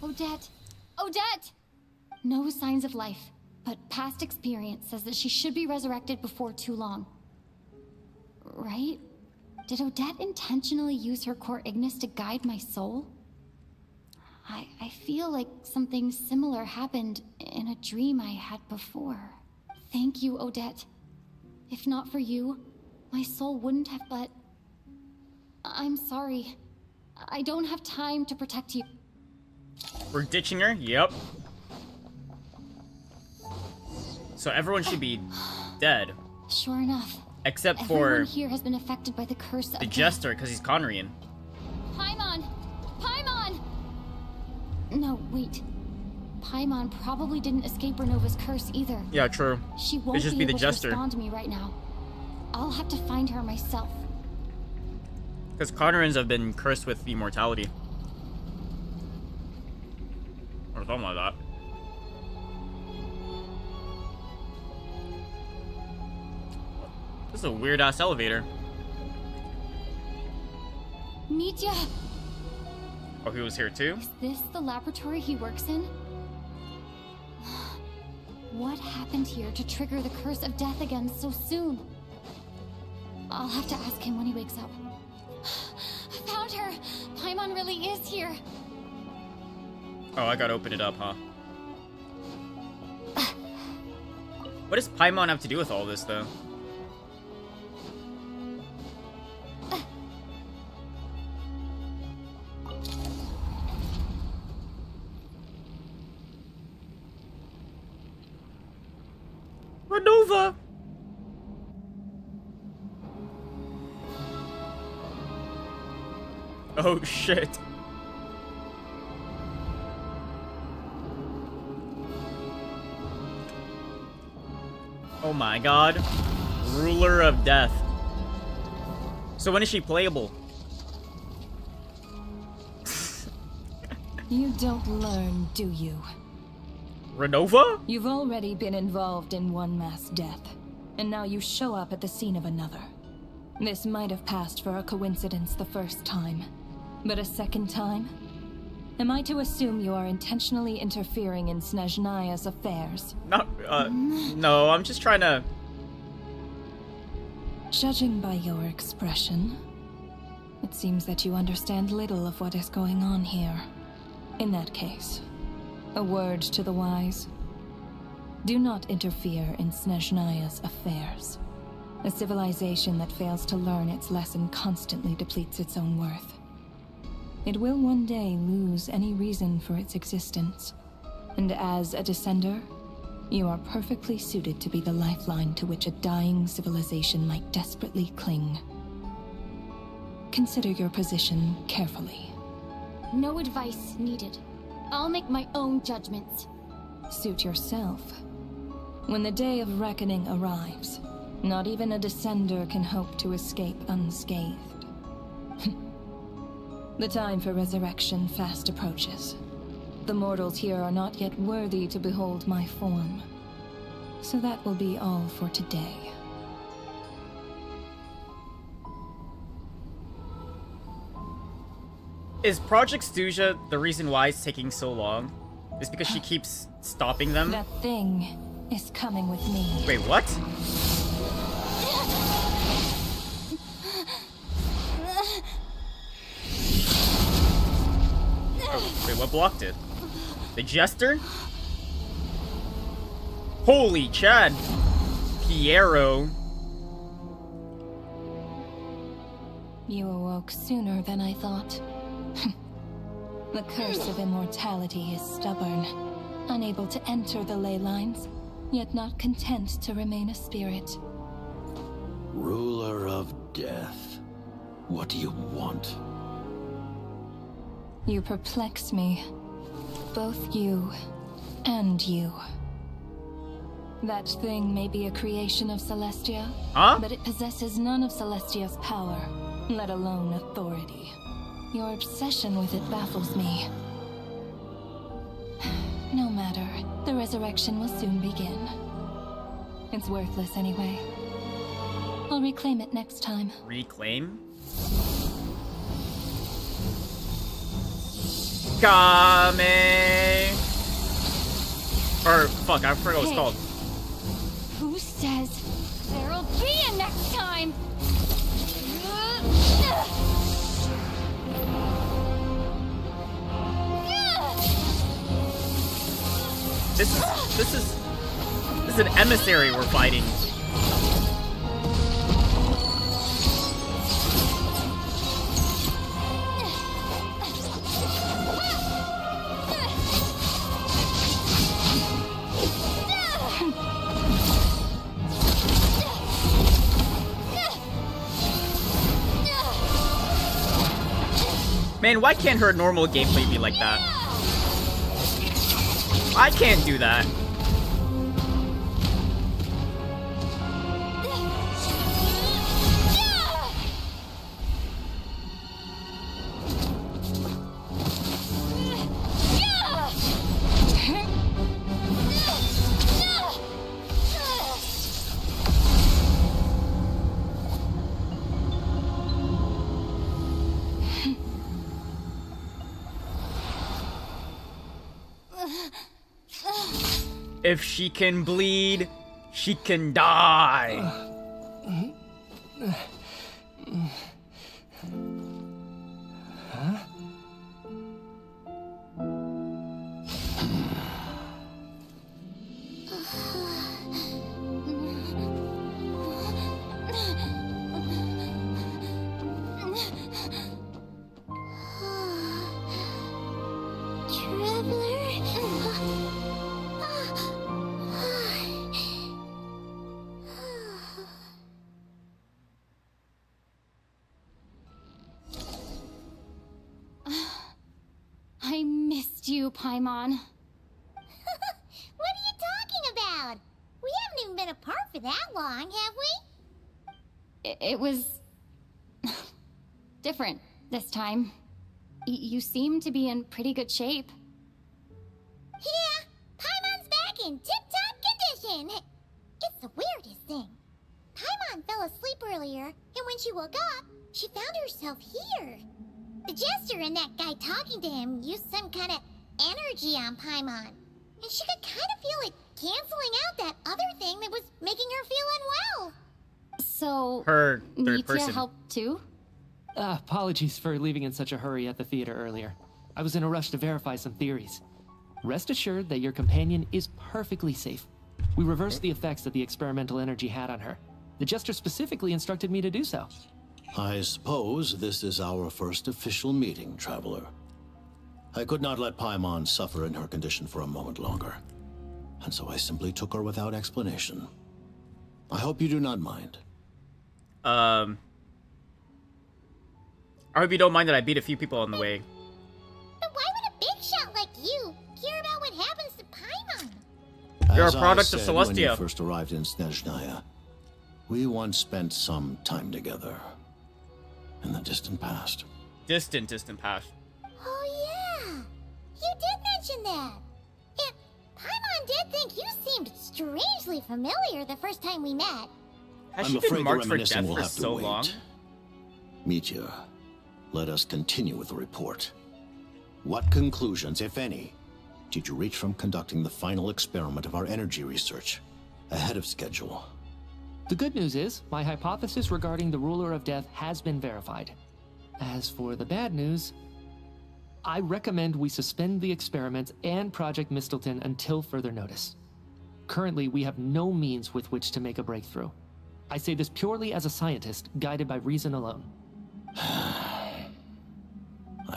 Odette! Odette! No signs of life, but past experience says that she should be resurrected before too long. Right? Did Odette intentionally use her core Ignis to guide my soul? I feel like something similar happened in a dream I had before. Thank you, Odette. If not for you, my soul wouldn't have, but... I'm sorry. I don't have time to protect you. We're ditching her? Yep. So everyone should be dead. Sure enough. Except Everyone for here has been affected by the curse of the Jester, because he's Conrian. Paimon! Paimon! No, wait. Paimon probably didn't escape Renova's curse either. Yeah, true. She won't It'd just be the able Jester. to respond to me right now. I'll have to find her myself. Because Conrians have been cursed with immortality. Or something like that. This is a weird-ass elevator. Mitya! Oh, he was here too? Is this the laboratory he works in? What happened here to trigger the curse of death again so soon? I'll have to ask him when he wakes up. I found her! Paimon really is here! Oh, I gotta open it up, huh? What does Paimon have to do with all this, though? Renova! Oh shit. Oh my god. Ruler of Death. So when is she playable? You don't learn, do you? Renova? You've already been involved in one mass death, and now you show up at the scene of another. This might have passed for a coincidence the first time, but a second time? Am I to assume you are intentionally interfering in Snezhnaya's affairs? No, I'm just trying to... Judging by your expression, it seems that you understand little of what is going on here. In that case, a word to the wise. Do not interfere in Snezhnaya's affairs. A civilization that fails to learn its lesson constantly depletes its own worth. It will one day lose any reason for its existence. And as a descender, you are perfectly suited to be the lifeline to which a dying civilization might desperately cling. Consider your position carefully. No advice needed. I'll make my own judgments. Suit yourself. When the day of reckoning arrives, not even a descender can hope to escape unscathed. The time for resurrection fast approaches. The mortals here are not yet worthy to behold my form. So that will be all for today. Is Project Stuja the reason why it's taking so long? Is because she keeps stopping them? That thing is coming with me. Wait, what? Oh, wait, what blocked it? The Jester? Holy Chad! Piero. You awoke sooner than I thought. The curse of immortality is stubborn, unable to enter the ley lines, yet not content to remain a spirit. Ruler of Death, what do you want? You perplex me. Both you and you. That thing may be a creation of Celestia, but it possesses none of Celestia's power, let alone authority. Your obsession with it baffles me. No matter, the resurrection will soon begin. It's worthless anyway. I'll reclaim it next time. Reclaim? Coming! fuck, I forgot what it's called. Who says there'll be a next time? This is an emissary we're fighting. Man, why can't her normal gameplay be like that? I can't do that. If she can bleed, she can die. Huh? I missed you, Paimon. What are you talking about? We haven't even been apart for that long, have we? It was different this time. You seem to be in pretty good shape. Yeah, Paimon's back in tip-top condition. It's the weirdest thing. Paimon fell asleep earlier, and when she woke up, she found herself here. The Jester and that guy talking to him used some kind of energy on Paimon. And she could kind of feel it canceling out that other thing that was making her feel unwell. So, her third need person. to help too? Apologies for leaving in such a hurry at the theater earlier. I was in a rush to verify some theories. Rest assured that your companion is perfectly safe. We reversed the effects that the experimental energy had on her. The Jester specifically instructed me to do so. I suppose this is our first official meeting, Traveler. I could not let Paimon suffer in her condition for a moment longer, and so I simply took her without explanation. I hope you do not mind. I hope you don't mind that I beat a few people on the way. But why would a big shot like you care about what happens to Paimon? You're As a product I of said when you Celestia. first arrived in Snezhnaya, we once spent some time together in the distant past. Distant past. Oh yeah, you did mention that. And Paimon did think you seemed strangely familiar the first time we met. Has I'm she afraid been the marked for reminiscing death will for have to so wait. long? Meteor, let us continue with the report. What conclusions, if any, did you reach from conducting the final experiment of our energy research ahead of schedule? The good news is, my hypothesis regarding the Ruler of Death has been verified. As for the bad news, I recommend we suspend the experiments and Project Mistleton until further notice. Currently, we have no means with which to make a breakthrough. I say this purely as a scientist, guided by reason alone. I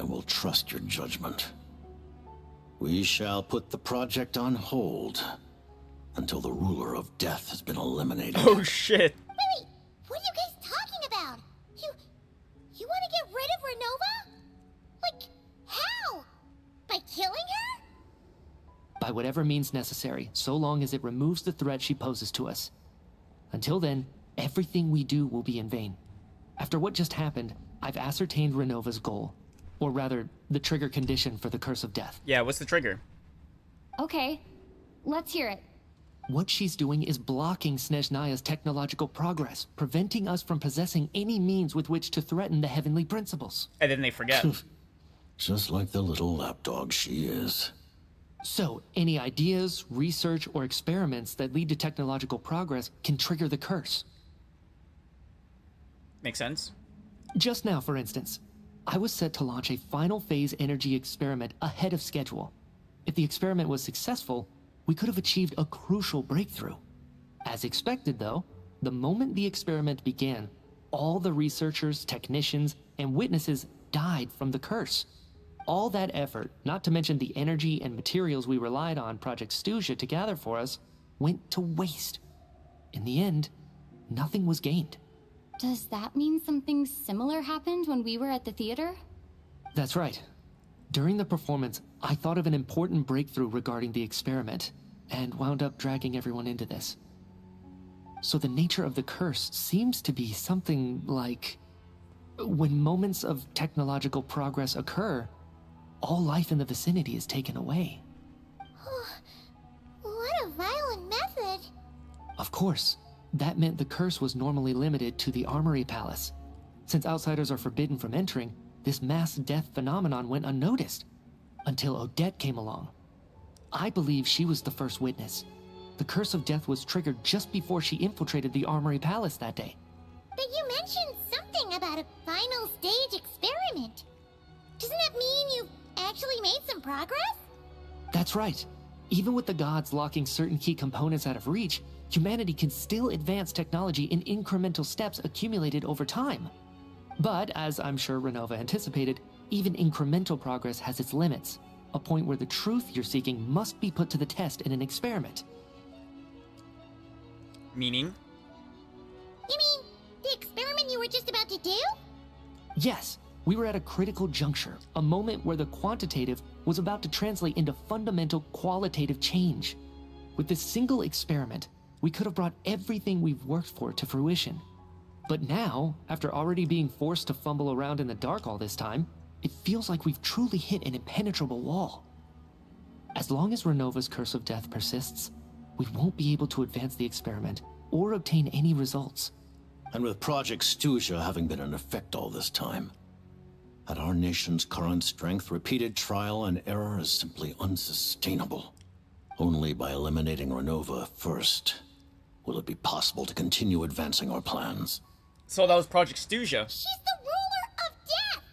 will trust your judgment. We shall put the project on hold until the Ruler of Death has been eliminated. Oh shit. Wait, what are you guys talking about? You want to get rid of Renova? Like, how? By killing her? By whatever means necessary, so long as it removes the threat she poses to us. Until then, everything we do will be in vain. After what just happened, I've ascertained Renova's goal. Or rather, the trigger condition for the Curse of Death. Yeah, what's the trigger? Okay, let's hear it. What she's doing is blocking Snezhnaya's technological progress, preventing us from possessing any means with which to threaten the heavenly principles. And then they forget. Just like the little lapdog she is. So, any ideas, research, or experiments that lead to technological progress can trigger the curse. Makes sense. Just now, for instance, I was set to launch a final phase energy experiment ahead of schedule. If the experiment was successful, we could have achieved a crucial breakthrough. As expected, though, the moment the experiment began, all the researchers, technicians, and witnesses died from the curse. All that effort, not to mention the energy and materials we relied on Project Snezhnaya to gather for us, went to waste. In the end, nothing was gained. Does that mean something similar happened when we were at the theater? That's right. During the performance, I thought of an important breakthrough regarding the experiment, and wound up dragging everyone into this. So the nature of the curse seems to be something like, when moments of technological progress occur, all life in the vicinity is taken away. What a violent method. Of course, that meant the curse was normally limited to the Armory Palace. Since outsiders are forbidden from entering, this mass death phenomenon went unnoticed, until Odette came along. I believe she was the first witness. The curse of death was triggered just before she infiltrated the Armory Palace that day. But you mentioned something about a final stage experiment. Doesn't that mean you've actually made some progress? That's right. Even with the gods locking certain key components out of reach, humanity can still advance technology in incremental steps accumulated over time. But, as I'm sure Renova anticipated, even incremental progress has its limits, a point where the truth you're seeking must be put to the test in an experiment. Meaning? You mean the experiment you were just about to do? Yes, we were at a critical juncture, a moment where the quantitative was about to translate into fundamental qualitative change. With this single experiment, we could have brought everything we've worked for to fruition. But now, after already being forced to fumble around in the dark all this time, it feels like we've truly hit an impenetrable wall. As long as Renova's curse of death persists, we won't be able to advance the experiment or obtain any results. And with Project Snezhnaya having been in effect all this time, at our nation's current strength, repeated trial and error is simply unsustainable. Only by eliminating Renova first will it be possible to continue advancing our plans. So that was Project Snezhnaya. She's the ruler of death!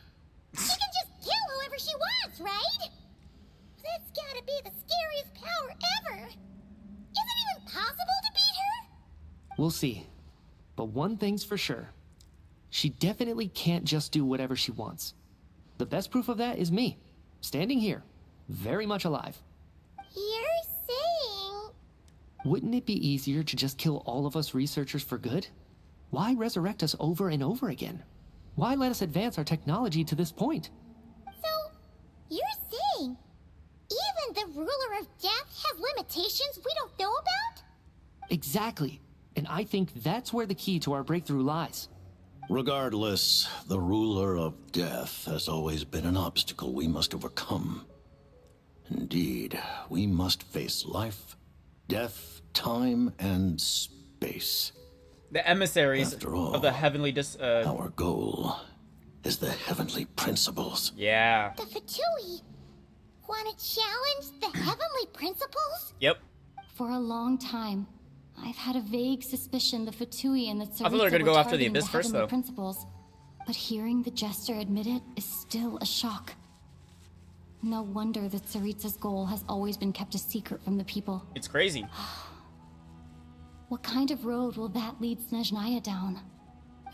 She can just kill whoever she wants, right? That's gotta be the scariest power ever! Is it even possible to beat her? We'll see. But one thing's for sure. She definitely can't just do whatever she wants. The best proof of that is me, standing here, very much alive. You're saying... Wouldn't it be easier to just kill all of us researchers for good? Why resurrect us over and over again? Why let us advance our technology to this point? So, you're saying even the ruler of death has limitations we don't know about? Exactly. And I think that's where the key to our breakthrough lies. Regardless, the ruler of death has always been an obstacle we must overcome. Indeed, we must face life, death, time, and space. The emissaries After all, of the heavenly our goal is the heavenly principles. Yeah. The Fatui want to challenge the heavenly principles? Yep. For a long time, I've had a vague suspicion the Fatui and the Tsaritsa I thought they were gonna go after the targeting Abyss first, heavenly though. Principles, but hearing the Jester admit it is still a shock. No wonder that Tsaritsa's goal has always been kept a secret from the people. It's crazy. What kind of road will that lead Snezhnaya down?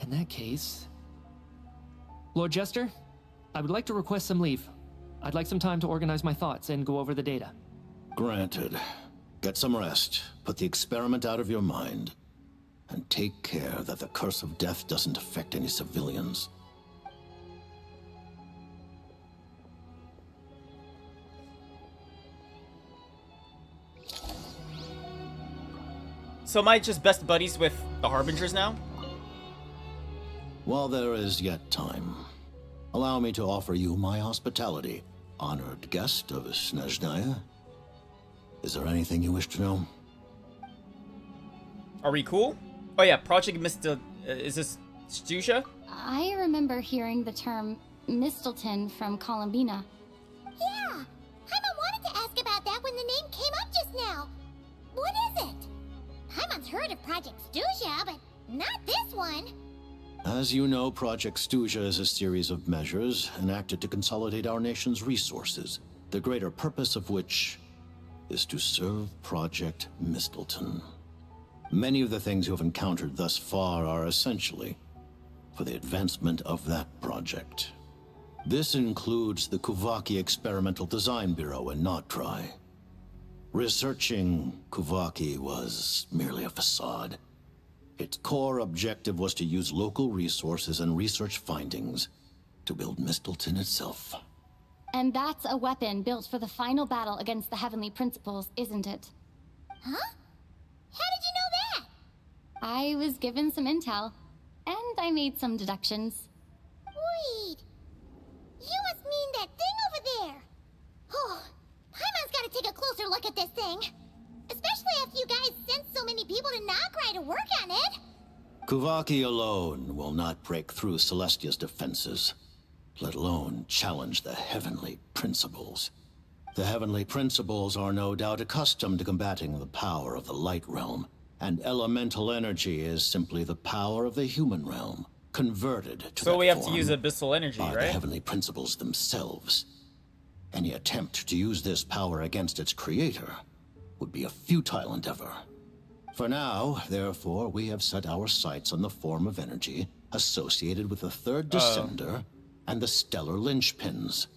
In that case... Lord Jester, I would like to request some leave. I'd like some time to organize my thoughts and go over the data. Granted. Get some rest, put the experiment out of your mind, and take care that the curse of death doesn't affect any civilians. So am I just best buddies with the Harbingers now? While there is yet time, allow me to offer you my hospitality, honored guest of Snezhnaya. Is there anything you wish to know? Are we cool? Oh yeah, Project Mista... is this Snezhnaya? I remember hearing the term Mistelton from Columbina. Yeah, Paimon wanted to ask about that when What is it? Paimon's heard of Project Stuja, but not this one. As you know, Project Stuja is a series of measures enacted to consolidate our nation's resources, the greater purpose of which is to serve Project Mistleton. Many of the things you have encountered thus far are essentially for the advancement of that project. This includes the Kuvaki Experimental Design Bureau in Notdry. Researching Kuvaki was merely a facade. Its core objective was to use local resources and research findings to build Mistleton itself. And that's a weapon built for the final battle against the Heavenly Principles, isn't it? Huh? How did you know that? I was given some intel, and I made some deductions. Wait. You must mean that thing over there. Oh, Paimon's gotta take a closer look at this thing. Especially after you guys sent so many people to Notdry to work on it. Kuvaki alone will not break through Celestia's defenses, let alone challenge the Heavenly Principles. The Heavenly Principles are no doubt accustomed to combating the power of the Light Realm, and elemental energy is simply the power of the human realm, converted to So that we have to form use abyssal energy, by the right? Heavenly Principles themselves. Any attempt to use this power against its creator would be a futile endeavor. For now, therefore, we have set our sights on the form of energy associated with the third descender and the stellar linchpins.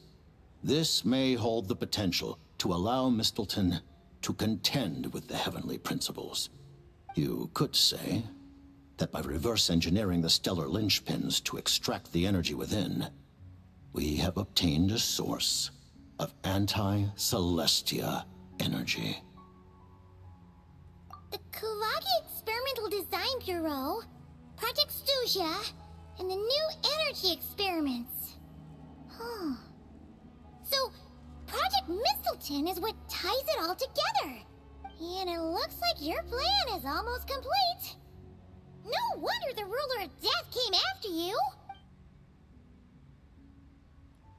This may hold the potential to allow Mistleton to contend with the Heavenly Principles. You could say that by reverse engineering the stellar linchpins to extract the energy within, we have obtained a source of anti-Celestia energy. The Kuvaki Experimental Design Bureau, Project Stuja, and the new energy experiments. Huh. So, Project Mistleton is what ties it all together. And it looks like your plan is almost complete. No wonder the Ruler of Death came after you.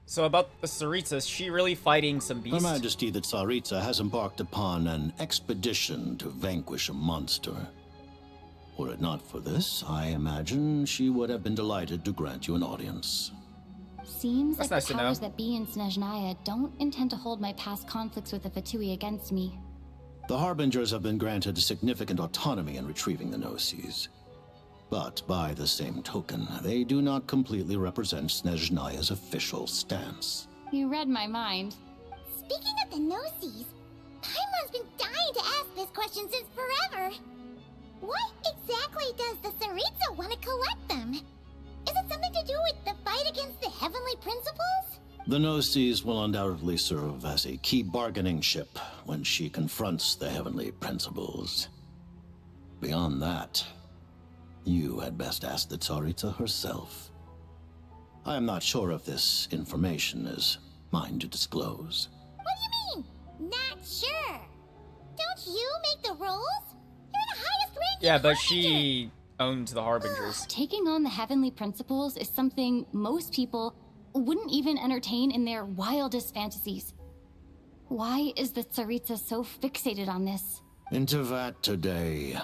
So about the Tsaritsa, is she really fighting some Her beast? Majesty the Tsaritsa has embarked upon an expedition to vanquish a monster. Were it not for this, I imagine she would have been delighted to grant you an audience. Seems That's like nice the to know. powers that be in Snezhnaya don't intend to hold my past conflicts with the Fatui against me. The Harbingers have been granted significant autonomy in retrieving the Gnosis. But by the same token, they do not completely represent Snezhnaya's official stance. You read my mind. Speaking of the Gnosis, Paimon's been dying to ask this question since forever. What exactly does the Tsaritsa want to collect them? Is it something to do with the fight against the Heavenly Principles? The Gnosis will undoubtedly serve as a key bargaining chip when she confronts the Heavenly Principles. Beyond that, you had best ask the Tsaritsa herself. I am not sure if this information is mine to disclose. What do you mean? Not sure. Don't you make the rules? You're the highest ranking Yeah, but Harbinger. she owns the Harbingers. Taking on the Heavenly Principles is something most people wouldn't even entertain in their wildest fantasies. Why is the Tsaritsa so fixated on this? Into that today,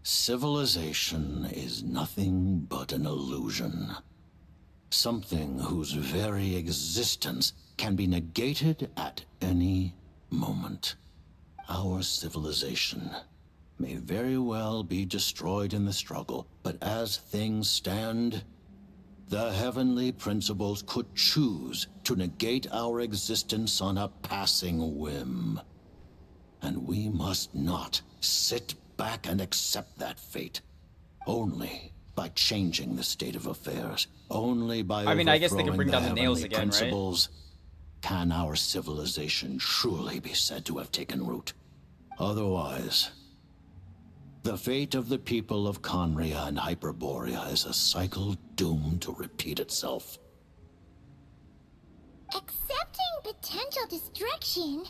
civilization is nothing but an illusion. Something whose very existence can be negated at any moment. Our civilization may very well be destroyed in the struggle, but as things stand, the Heavenly Principles could choose to negate our existence on a passing whim. And we must not sit back and accept that fate. Only by changing the state of affairs, only by I mean, I guess they could overthrowing bring down the nails Heavenly again, right? Principles, can our civilization truly be said to have taken root. Otherwise, the fate of the people of Conria and Hyperborea is a cycle doomed to repeat itself. Accepting potential destruction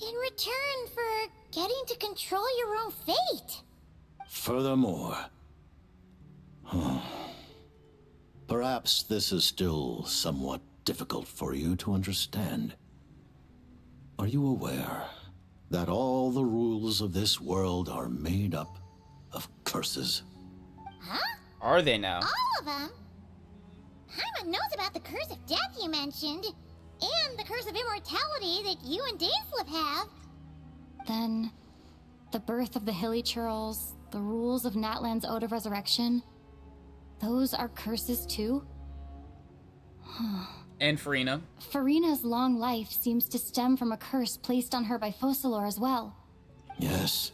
in return for getting to control your own fate. Furthermore, perhaps this is still somewhat difficult for you to understand. Are you aware that all the rules of this world are made up of curses. Huh? Are they now? All of them? Paimon knows about the curse of death you mentioned, and the curse of immortality that you and Dainsleif have. Then, the birth of the Hilly Churls, the rules of Natlan's Ode of Resurrection, those are curses too? And Farina. Farina's long life seems to stem from a curse placed on her by Focalor as well. Yes.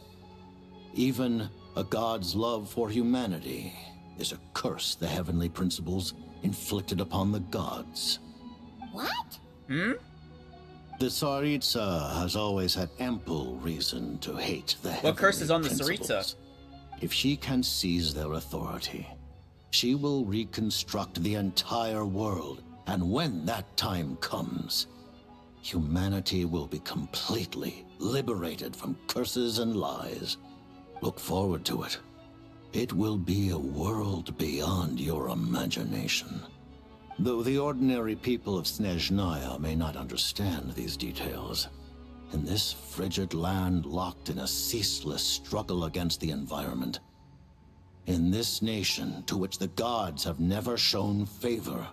Even a god's love for humanity is a curse the heavenly principles inflicted upon the gods. What? The Tsaritsa has always had ample reason to hate the heavenly What curse is on the principles. Tsaritsa? If she can seize their authority, she will reconstruct the entire world, and when that time comes, humanity will be completely liberated from curses and lies. Look forward to it. It will be a world beyond your imagination. Though the ordinary people of Snezhnaya may not understand these details, in this frigid land locked in a ceaseless struggle against the environment, in this nation to which the gods have never shown favor,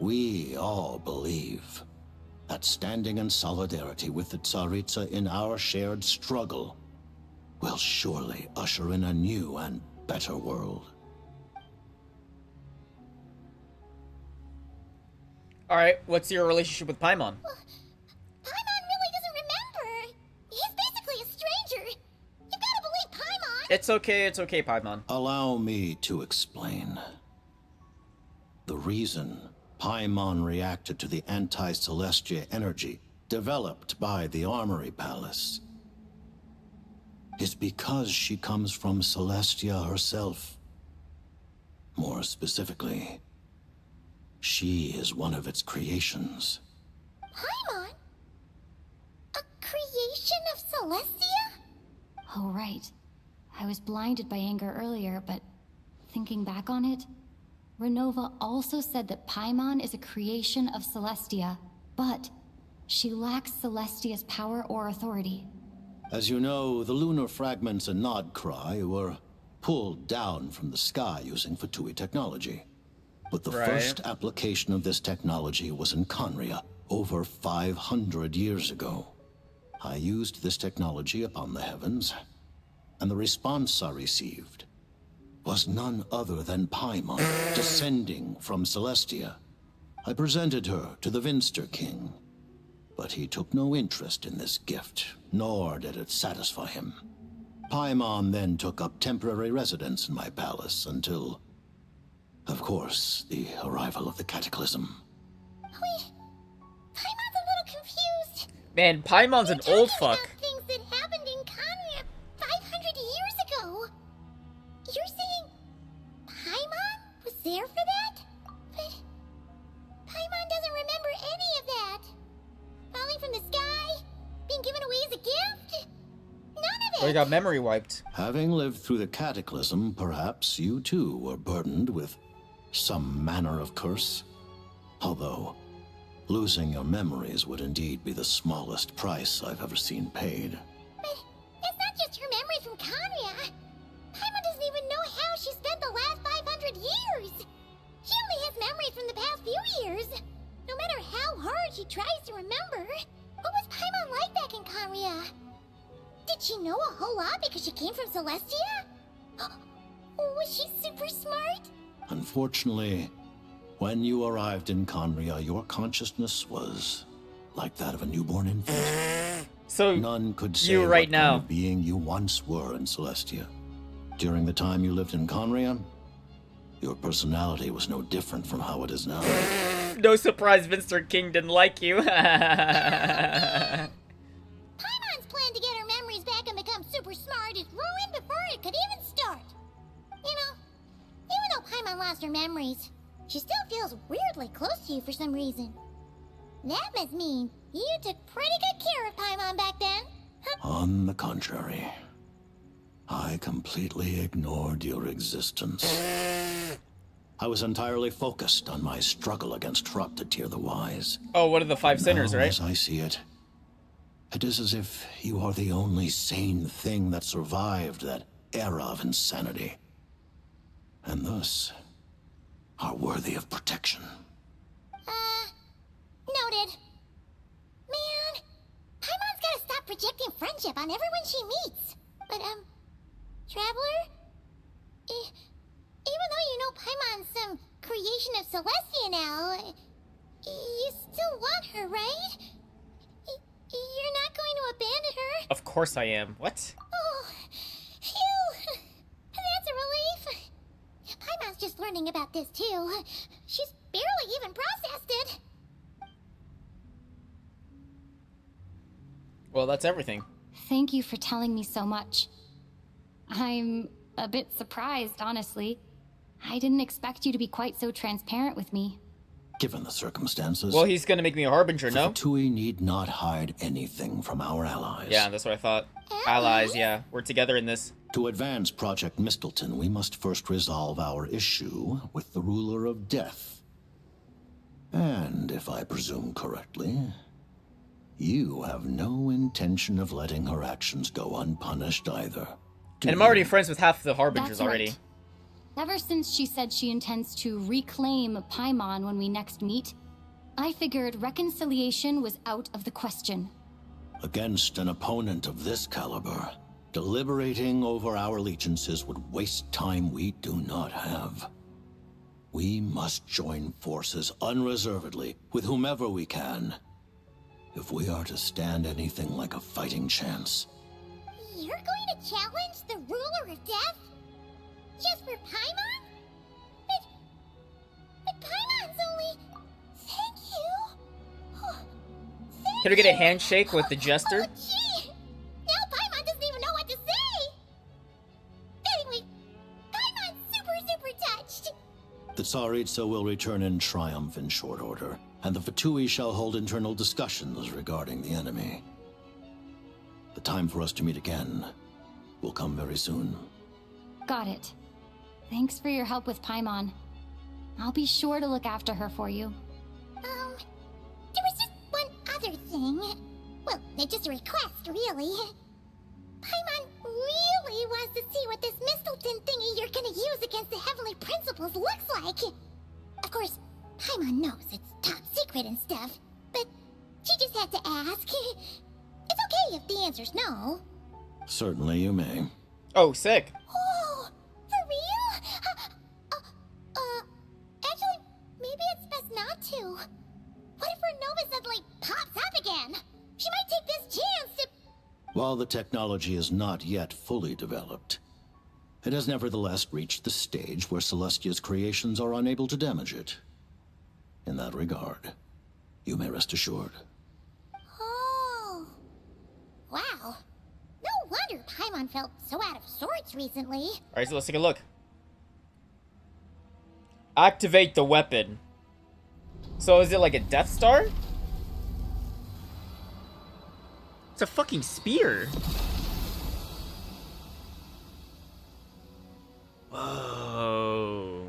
we all believe that standing in solidarity with the Tsaritsa in our shared struggle will surely usher in a new and better world. Alright, what's your relationship with Paimon? Paimon really doesn't remember. He's basically a stranger. You gotta believe Paimon. It's okay, Paimon. Allow me to explain. The reason Paimon reacted to the anti-Celestia energy developed by the Armory Palace is because she comes from Celestia herself. More specifically, she is one of its creations. Paimon? A creation of Celestia? Oh, right. I was blinded by anger earlier, but thinking back on it, Renova also said that Paimon is a creation of Celestia, but she lacks Celestia's power or authority. As you know, the lunar fragments in Nodcry were pulled down from the sky using Fatui technology. But the first application of this technology was in Conria over 500 years ago. I used this technology upon the heavens, and the response I received was none other than Paimon, descending from Celestia. I presented her to the Vinster King, but he took no interest in this gift, nor did it satisfy him. Paimon then took up temporary residence in my palace until, of course, the arrival of the Cataclysm. Wait, Paimon's a little confused. Man, Paimon's an old fuck. Things that happened in Conria 500 years ago. You're saying Paimon was there for that? But Paimon doesn't remember any of that. Falling from the sky? Being given away as a gift? None of it! Well, he got memory wiped. Having lived through the Cataclysm, perhaps you too were burdened with some manner of curse. Although, losing your memories would indeed be the smallest price I've ever seen paid. But it's not just her memories from Conria. Paimon doesn't even know how she spent the last 500 years. She only has memories from the past few years. No matter how hard she tries to remember, what was Paimon like back in Conria? Did she know a whole lot because she came from Celestia? Was she super smart? Unfortunately, when you arrived in Conria, your consciousness was like that of a newborn infant. So none could say you right what now. kind of being you once were in Celestia. During the time you lived in Conria, your personality was no different from how it is now. No surprise Vinster King didn't like you. Paimon's plan to get her memories back and become super smart is ruined before it could even start. You know, even though Paimon lost her memories, she still feels weirdly close to you for some reason. That must mean you took pretty good care of Paimon back then. On the contrary, I completely ignored your existence. I was entirely focused on my struggle against Thruptatyr the Wise. Oh, one of the five sinners, Now, right? As I see it It is as if you are the only sane thing that survived that era of insanity. And thus, are worthy of protection. Noted. Man, Paimon's gotta stop projecting friendship on everyone she meets. But, Traveler? Even though you know Paimon's some creation of Celestia now, you still want her, right? You're not going to abandon her? Of course I am. What? Oh, phew! That's a relief. Paimon's just learning about this, too. She's barely even processed it. Well, that's everything. Thank you for telling me so much. I'm a bit surprised, honestly. I didn't expect you to be quite so transparent with me. Given the circumstances... Well, he's gonna make me a harbinger, no? Fatui need not hide anything from our allies. Yeah, that's what I thought. Allies, yeah. We're together in this. To advance Project Mistleton, we must first resolve our issue with the ruler of death. And, if I presume correctly, you have no intention of letting her actions go unpunished either. And I'm already friends with half the harbingers That's already. right. Ever since she said she intends to reclaim Paimon when we next meet, I figured reconciliation was out of the question. Against an opponent of this caliber, deliberating over our allegiances would waste time we do not have. We must join forces unreservedly with whomever we can, if we are to stand anything like a fighting chance. You're going to challenge the ruler of death? Just for Paimon? But Paimon's only... Thank you. Oh, Can we get a handshake with the jester? Oh, gee. Now Paimon doesn't even know what to say. Anyway, Paimon's super touched. The Tsaritsa will return in triumph in short order, and the Fatui shall hold internal discussions regarding the enemy. The time for us to meet again will come very soon. Got it. Thanks for your help with Paimon. I'll be sure to look after her for you. There was just one other thing. Well, it's just a request, really. Paimon really wants to see what this Mistleton thingy you're gonna use against the Heavenly Principles looks like. Of course, Paimon knows it's top secret and stuff, but she just had to ask. It's okay if the answer's no. Certainly you may. Oh, sick. Oh, for real? Actually, maybe it's best not to. What if her Nova suddenly pops up again? She might take this chance to... While the technology is not yet fully developed, it has nevertheless reached the stage where Celestia's creations are unable to damage it. In that regard, you may rest assured. Oh. Wow. No wonder Paimon felt so out of sorts recently. Alright, so let's take a look. Activate the weapon. So is it like a Death Star? It's a fucking spear. Whoa.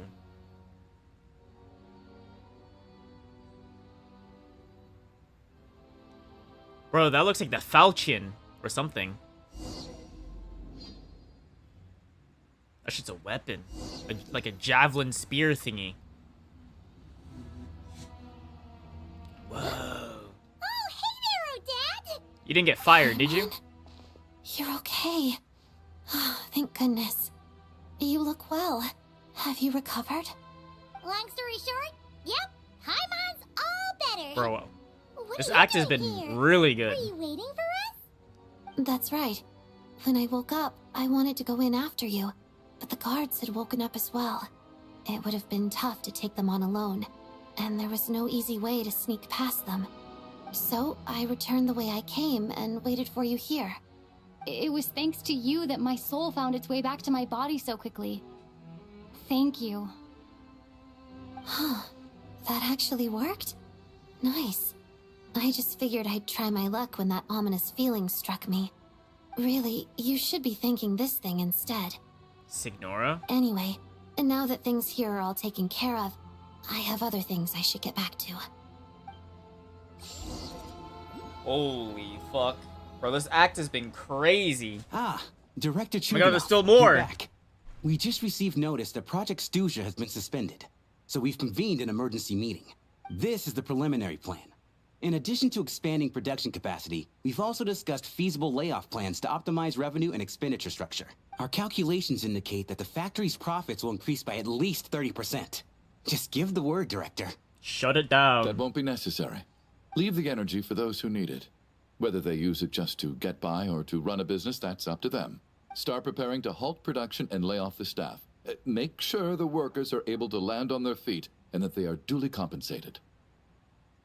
Bro, that looks like the Falchion or something. That shit's a weapon. Like a javelin spear thingy. Whoa. Oh, hey there, Odette! You didn't get fired, did you? You're okay. Thank goodness. You look well. Have you recovered? Long story short, yep, Paimon's all better. Bro, What this are you act has doing been here? really good. Were you waiting for us? That's right. When I woke up, I wanted to go in after you, but the guards had woken up as well. It would have been tough to take them on alone, and there was no easy way to sneak past them. So I returned the way I came and waited for you here. It was thanks to you that my soul found its way back to my body so quickly. Thank you. Huh. That actually worked? Nice. I just figured I'd try my luck when that ominous feeling struck me. Really, you should be thanking this thing instead. Signora? Anyway, and now that things here are all taken care of, I have other things I should get back to. Holy fuck. Bro, this act has been crazy. Ah, Director Oh my God, there's Chuganov, still more. you're back. We just received notice that Project Stuzha has been suspended, so we've convened an emergency meeting. This is the preliminary plan. In addition to expanding production capacity, we've also discussed feasible layoff plans to optimize revenue and expenditure structure. Our calculations indicate that the factory's profits will increase by at least 30%. Just give the word, Director. Shut it down. That won't be necessary. Leave the energy for those who need it. Whether they use it just to get by or to run a business, that's up to them. Start preparing to halt production and lay off the staff. Make sure the workers are able to land on their feet and that they are duly compensated.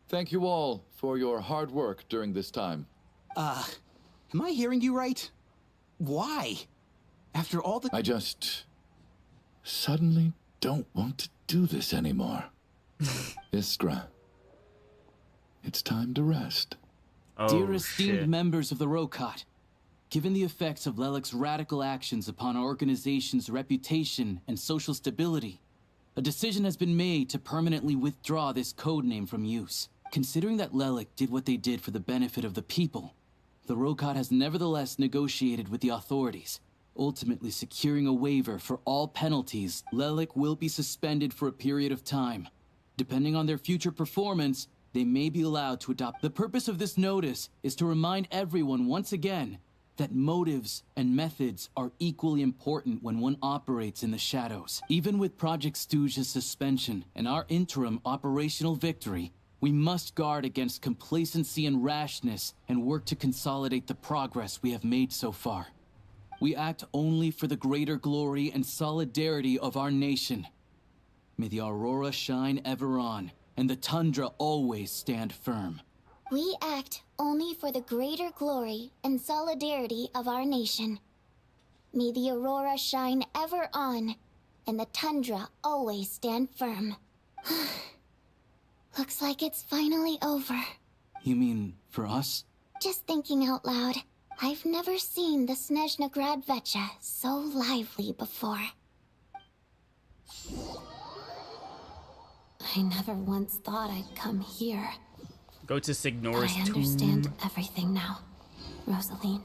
Thank you all for your hard work during this time. Am I hearing you right? Why? After all the— I just suddenly don't want to do this anymore. Iskra, it's time to rest. Dear esteemed members of the Rokot, given the effects of Lelik's radical actions upon our organization's reputation and social stability, a decision has been made to permanently withdraw this codename from use. Considering that Lelik did what they did for the benefit of the people, the Rokot has nevertheless negotiated with the authorities, ultimately securing a waiver for all penalties. Lelik will be suspended for a period of time. Depending on their future performance, they may be allowed to adopt. The purpose of this notice is to remind everyone once again that motives and methods are equally important when one operates in the shadows. Even with Project Stuzha's suspension and our interim operational victory, we must guard against complacency and rashness and work to consolidate the progress we have made so far. We act only for the greater glory and solidarity of our nation. May the aurora shine ever on, and the tundra always stand firm. We act only for the greater glory and solidarity of our nation. May the aurora shine ever on, and the tundra always stand firm. Looks like it's finally over. You mean for us? Just thinking out loud, I've never seen the Snezhnaya Vecha so lively before. I never once thought I'd come here. Go to Signor's I understand everything now, Rosaline.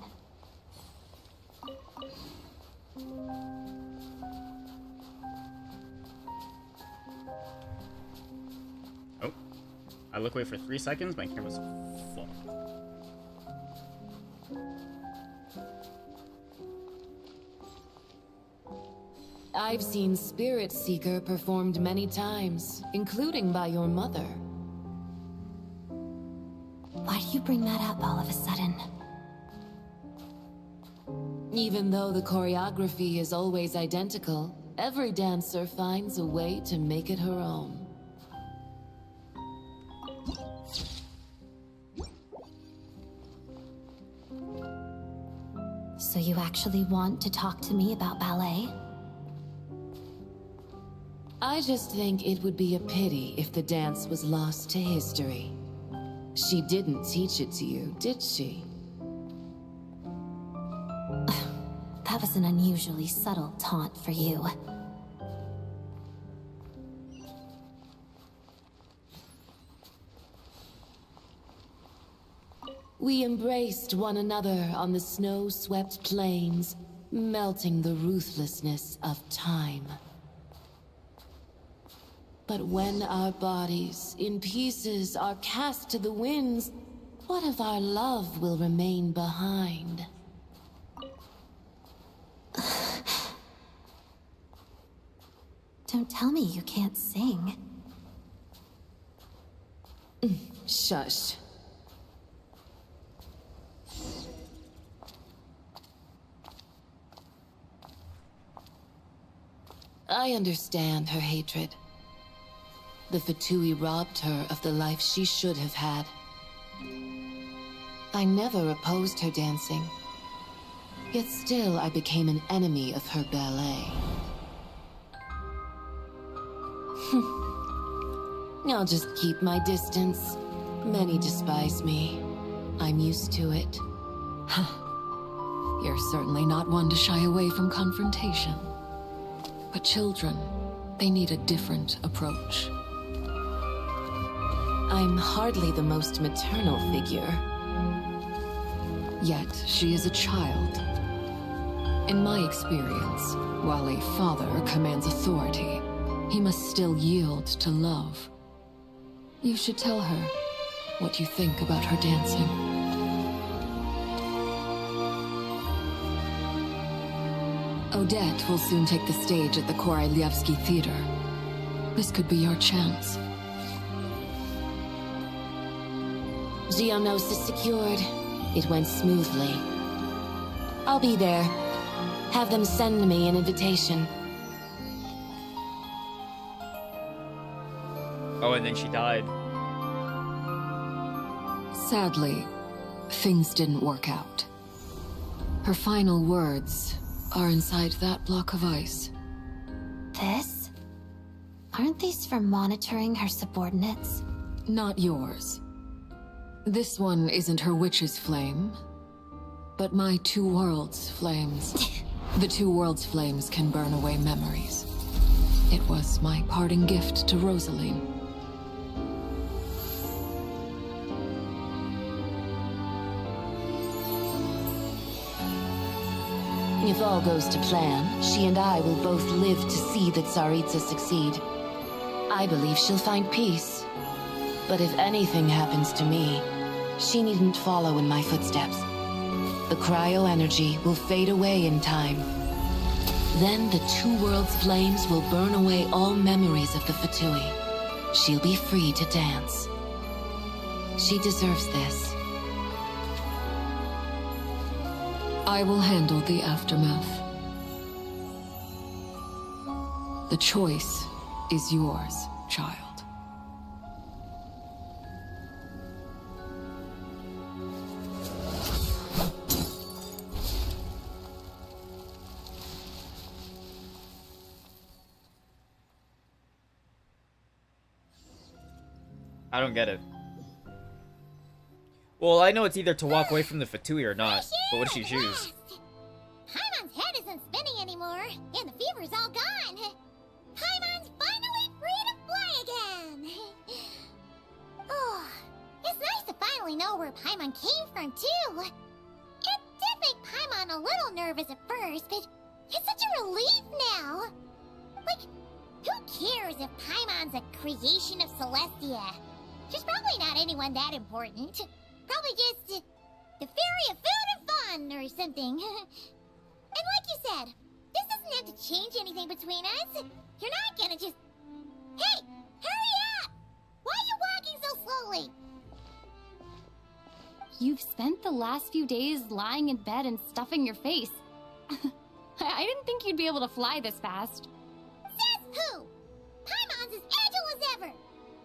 Oh, I look away for 3 seconds, my camera's full. I've seen Spirit Seeker performed many times, including by your mother. Why do you bring that up all of a sudden? Even though the choreography is always identical, every dancer finds a way to make it her own. So you actually want to talk to me about ballet? I just think it would be a pity if the dance was lost to history. She didn't teach it to you, did she? That was an unusually subtle taunt for you. We embraced one another on the snow-swept plains, melting the ruthlessness of time. But when our bodies, in pieces, are cast to the winds, what of our love will remain behind? Don't tell me you can't sing. Shush. I understand her hatred. The Fatui robbed her of the life she should have had. I never opposed her dancing. Yet still I became an enemy of her ballet. I'll just keep my distance. Many despise me. I'm used to it. You're certainly not one to shy away from confrontation. But children, they need a different approach. I'm hardly the most maternal figure. Yet she is a child. In my experience, while a father commands authority, he must still yield to love. You should tell her what you think about her dancing. Odette will soon take the stage at the Korolyevsky Theater. This could be your chance. Geonosis secured. It went smoothly. I'll be there. Have them send me an invitation. Oh, and then she died. Sadly, things didn't work out. Her final words are inside that block of ice. This? Aren't these for monitoring her subordinates? Not yours. This one isn't her witch's flame, but my two worlds' flames. The two worlds' flames can burn away memories. It was my parting gift to Rosaline. If all goes to plan, she and I will both live to see the Tsaritsa succeed. I believe she'll find peace. But if anything happens to me, she needn't follow in my footsteps. The cryo-energy will fade away in time. Then the two worlds' flames will burn away all memories of the Fatui. She'll be free to dance. She deserves this. I will handle the aftermath. The choice is yours, child. I don't get it. Well, I know it's either to walk away from the Fatui or not, but what does she choose? Paimon's head isn't spinning anymore, and the fever's all gone. Paimon's finally free to fly again. Oh, it's nice to finally know where Paimon came from, too. It did make Paimon a little nervous at first, but it's such a relief now. Like, who cares if Paimon's a creation of Celestia? She's probably not anyone that important. Probably just the fairy of food and fun or something. And like you said, this doesn't have to change anything between us. You're not gonna just... Hey, hurry up! Why are you walking so slowly? You've spent the last few days lying in bed and stuffing your face. I didn't think you'd be able to fly this fast. Says who? Paimon's as agile as ever.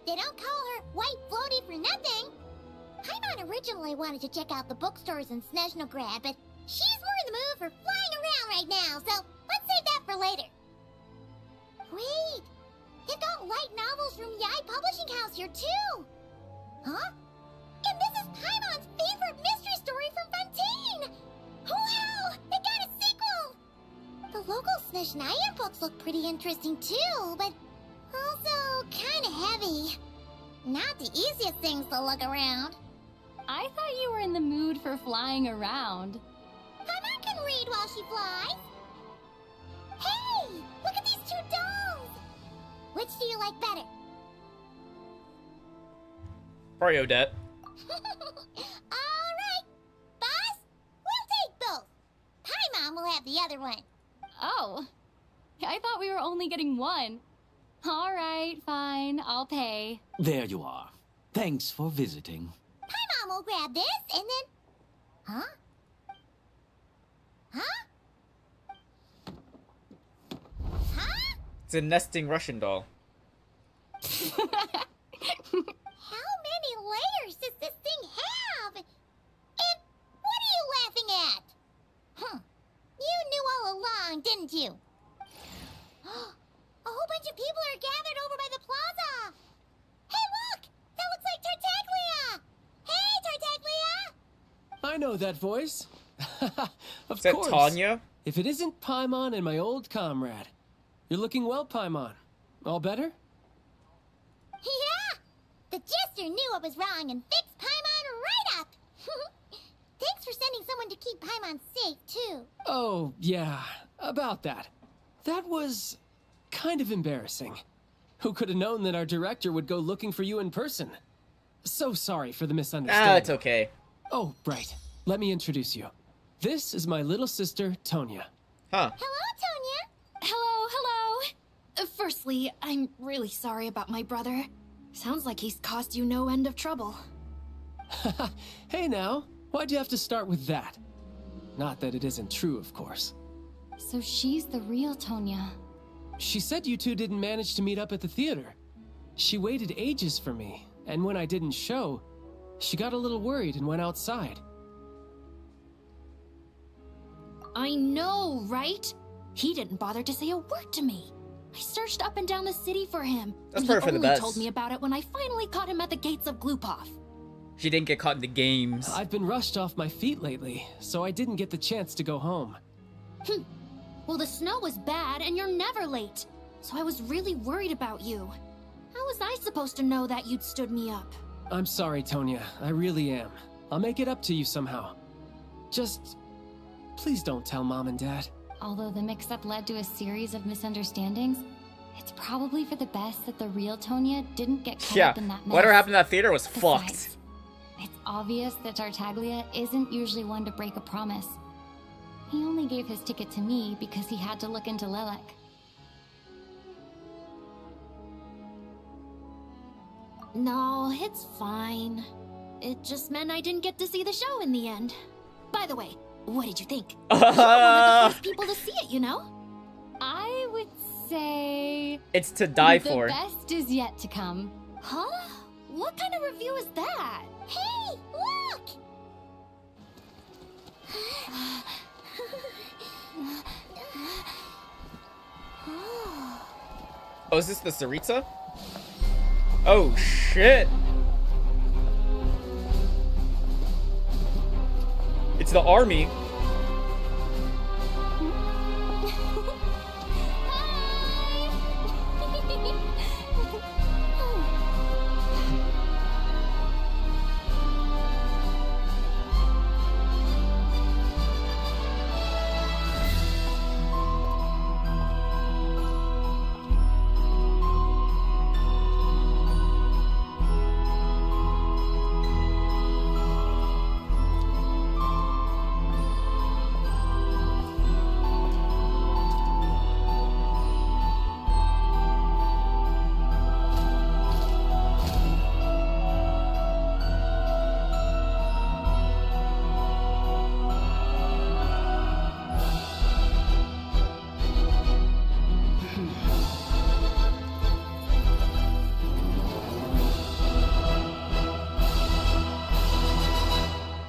They don't call her White Floaty for nothing. Paimon originally wanted to check out the bookstores in Snezhnaya, but she's more in the mood for flying around right now, so let's save that for later. Wait, they've got light novels from Yai Publishing House here too. Huh? And this is Paimon's favorite mystery story from Fontaine. Wow, they got a sequel. The local Snezhnaya books look pretty interesting too, but also kind of heavy. Not the easiest things to look around. I thought you were in the mood for flying around. Paimon can read while she flies. Hey, look at these two dolls. Which do you like better? Sorry, Odette. All right, boss, we'll take both. Paimon will have the other one. Oh, I thought we were only getting one. All right, fine, I'll pay. There you are. Thanks for visiting. Paimon will grab this and then... Huh? Huh? Huh? It's a nesting Russian doll. How many layers does this thing have? And what are you laughing at? Huh. You knew all along, didn't you? A whole bunch of people are gathered over by the plaza. Hey, look! That looks like Tartaglia! Hey, Tartaglia! I know that voice. Of Is that course. Tanya? If it isn't Paimon and my old comrade. You're looking well, Paimon. All better? Yeah! The jester knew I was wrong and fixed Paimon right up. Thanks for sending someone to keep Paimon safe, too. Oh, yeah, about that. That was kind of embarrassing. Who could have known that our director would go looking for you in person? So sorry for the misunderstanding. Ah, it's okay. Oh, right. Let me introduce you. This is my little sister, Tonya. Huh. Hello, Tonya. Hello, hello. Firstly, I'm really sorry about my brother. Sounds like he's caused you no end of trouble. Hey now, why'd you have to start with that? Not that it isn't true, of course. So she's the real Tonya. She said you two didn't manage to meet up at the theater. She waited ages for me, and when I didn't show, she got a little worried and went outside. I know, right? He didn't bother to say a word to me. I searched up and down the city for him. That's and probably for he the only best. told me about it when I finally caught him at the gates of Glupov. She didn't get caught in the games. I've been rushed off my feet lately, so I didn't get the chance to go home. Well, the snow was bad and you're never late. So I was really worried about you. How was I supposed to know that you'd stood me up? I'm sorry, Tonya. I really am. I'll make it up to you somehow. Just... please don't tell Mom and Dad. Although the mix-up led to a series of misunderstandings, it's probably for the best that the real Tonya didn't get caught up in that mess. Whatever happened in that theater was Besides, fucked. it's obvious that Tartaglia isn't usually one to break a promise. He only gave his ticket to me because he had to look into Lelek. No, it's fine. It just meant I didn't get to see the show in the end. By the way, what did you think? You're one of the first people to see it, you know? I would say... It's to die the for. The best is yet to come. Huh? What kind of review is that? Hey, look! Oh, is this the Tsaritsa? Oh, shit. It's the army.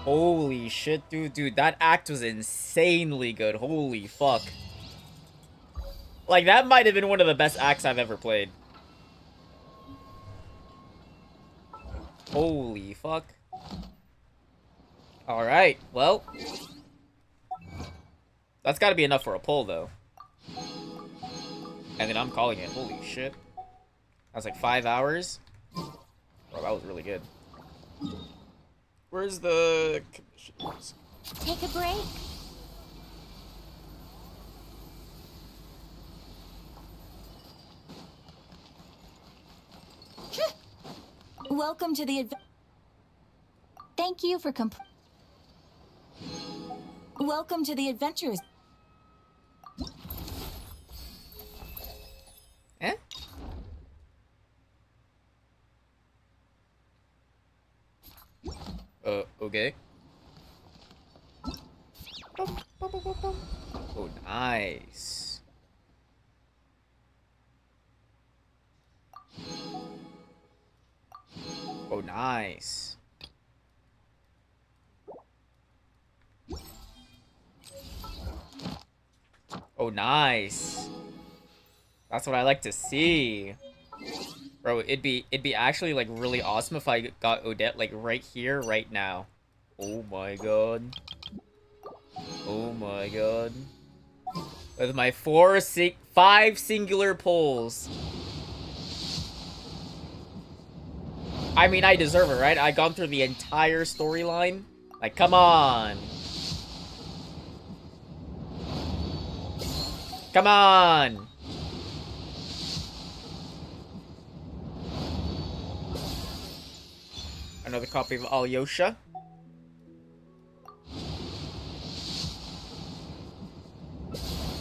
Holy shit, dude, that act was insanely good. Holy fuck. Like, that might have been one of the best acts I've ever played. Holy fuck. Alright, well. That's gotta be enough for a pull, though. And then I'm calling it. Holy shit. That was like 5 hours. Bro, that was really good. Where's the commissioners? Take a break. Welcome to the Thank you for Welcome to the adventures. Eh? Okay. Oh, nice. Oh, nice. Oh, nice. That's what I like to see. Bro, it'd be actually like really awesome if I got Odette like right here, right now. Oh my god. Oh my god. With my 5 singular pulls. I mean, I deserve it, right? I gone through the entire storyline. Like, come on. Come on. Another copy of Alyosha.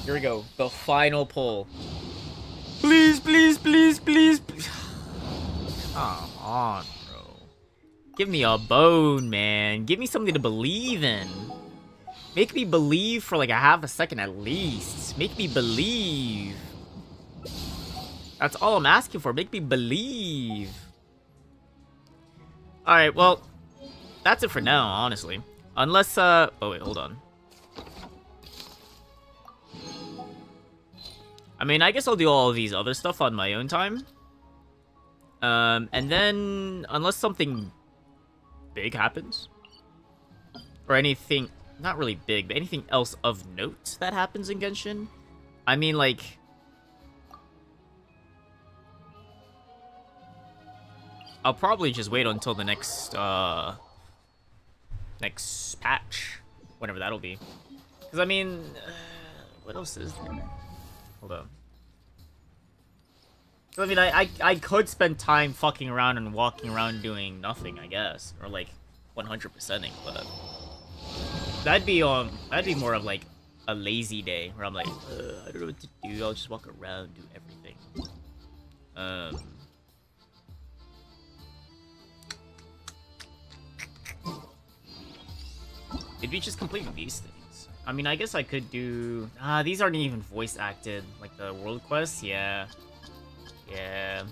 Here we go. The final pull. Please, please, please, please, please. Come on, bro. Give me a bone, man. Give me something to believe in. Make me believe for like a half a second at least. Make me believe. That's all I'm asking for. Make me believe. Alright, well, that's it for now, honestly. Unless, oh wait, hold on. I mean, I guess I'll do all of these other stuff on my own time. And then, unless something big happens. Or anything, not really big, but anything else of note that happens in Genshin. I mean, like... I'll probably just wait until the next, next patch. Whenever that'll be. Because, I mean... what else is there? Hold on. So, I mean, I could spend time fucking around and walking around doing nothing, I guess. Or, like, 100%ing, but... That'd be more of, like, a lazy day. Where I'm like, I don't know what to do. I'll just walk around, do everything. It'd be just completing these things. I mean, I guess I could do... these aren't even voice acted. Like the world quests? Yeah. Yeah.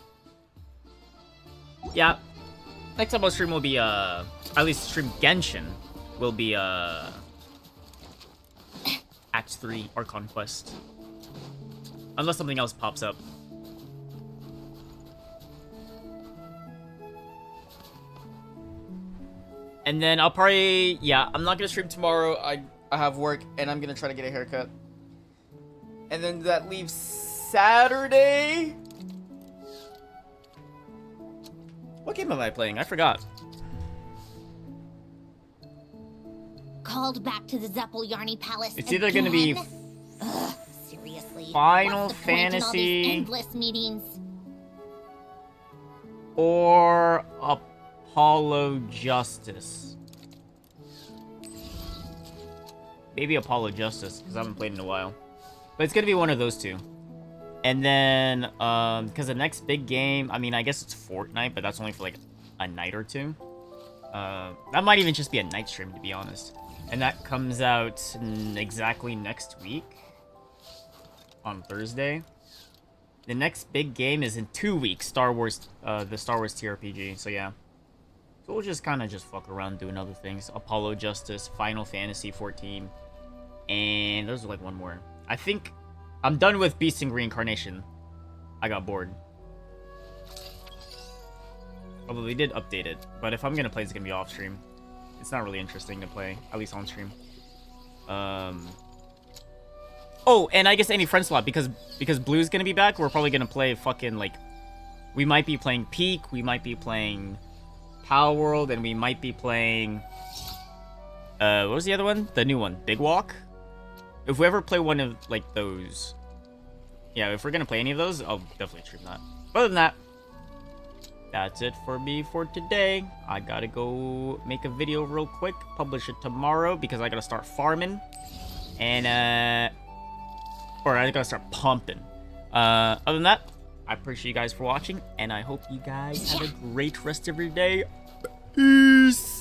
Yeah. Next time I'll stream will be, at least stream Genshin will be, Act 3 Archon Quest. Unless something else pops up. And then I'll probably... Yeah, I'm not gonna stream tomorrow. I have work, and I'm gonna try to get a haircut. And then that leaves Saturday? What game am I playing? I forgot. Called back to the Zeppel-Yarny Palace. It's either gonna be... Ugh, seriously. Final What's the point in all these Fantasy... endless meetings? Or... Apollo Justice. Maybe Apollo Justice, because I haven't played in a while. But it's gonna be one of those two. And then, because the next big game, I mean, I guess it's Fortnite, but that's only for like a night or two. That might even just be a night stream, to be honest. And that comes out exactly next week. On Thursday. The next big game is in 2 weeks, Star Wars, the Star Wars TRPG, so yeah. So we'll just kind of just fuck around doing other things. Apollo Justice, Final Fantasy 14, and there's like one more. I think I'm done with Beast and Reincarnation. I got bored. Although they did update it, but if I'm gonna play, it's gonna be off stream. It's not really interesting to play, at least on stream. Oh, and I guess any friend slot, because Blue's gonna be back, we're probably gonna play fucking like, we might be playing Peak, we might be playing Power World, and we might be playing what was the other one? The new one, Big Walk. If we ever play one of like those, yeah, if we're gonna play any of those, I'll definitely stream that. Other than that, that's it for me for today. I gotta go make a video real quick, publish it tomorrow because I gotta start farming, and or I gotta start pumping. Other than that, I appreciate you guys for watching, and I hope you guys have a great rest of your day. Peace!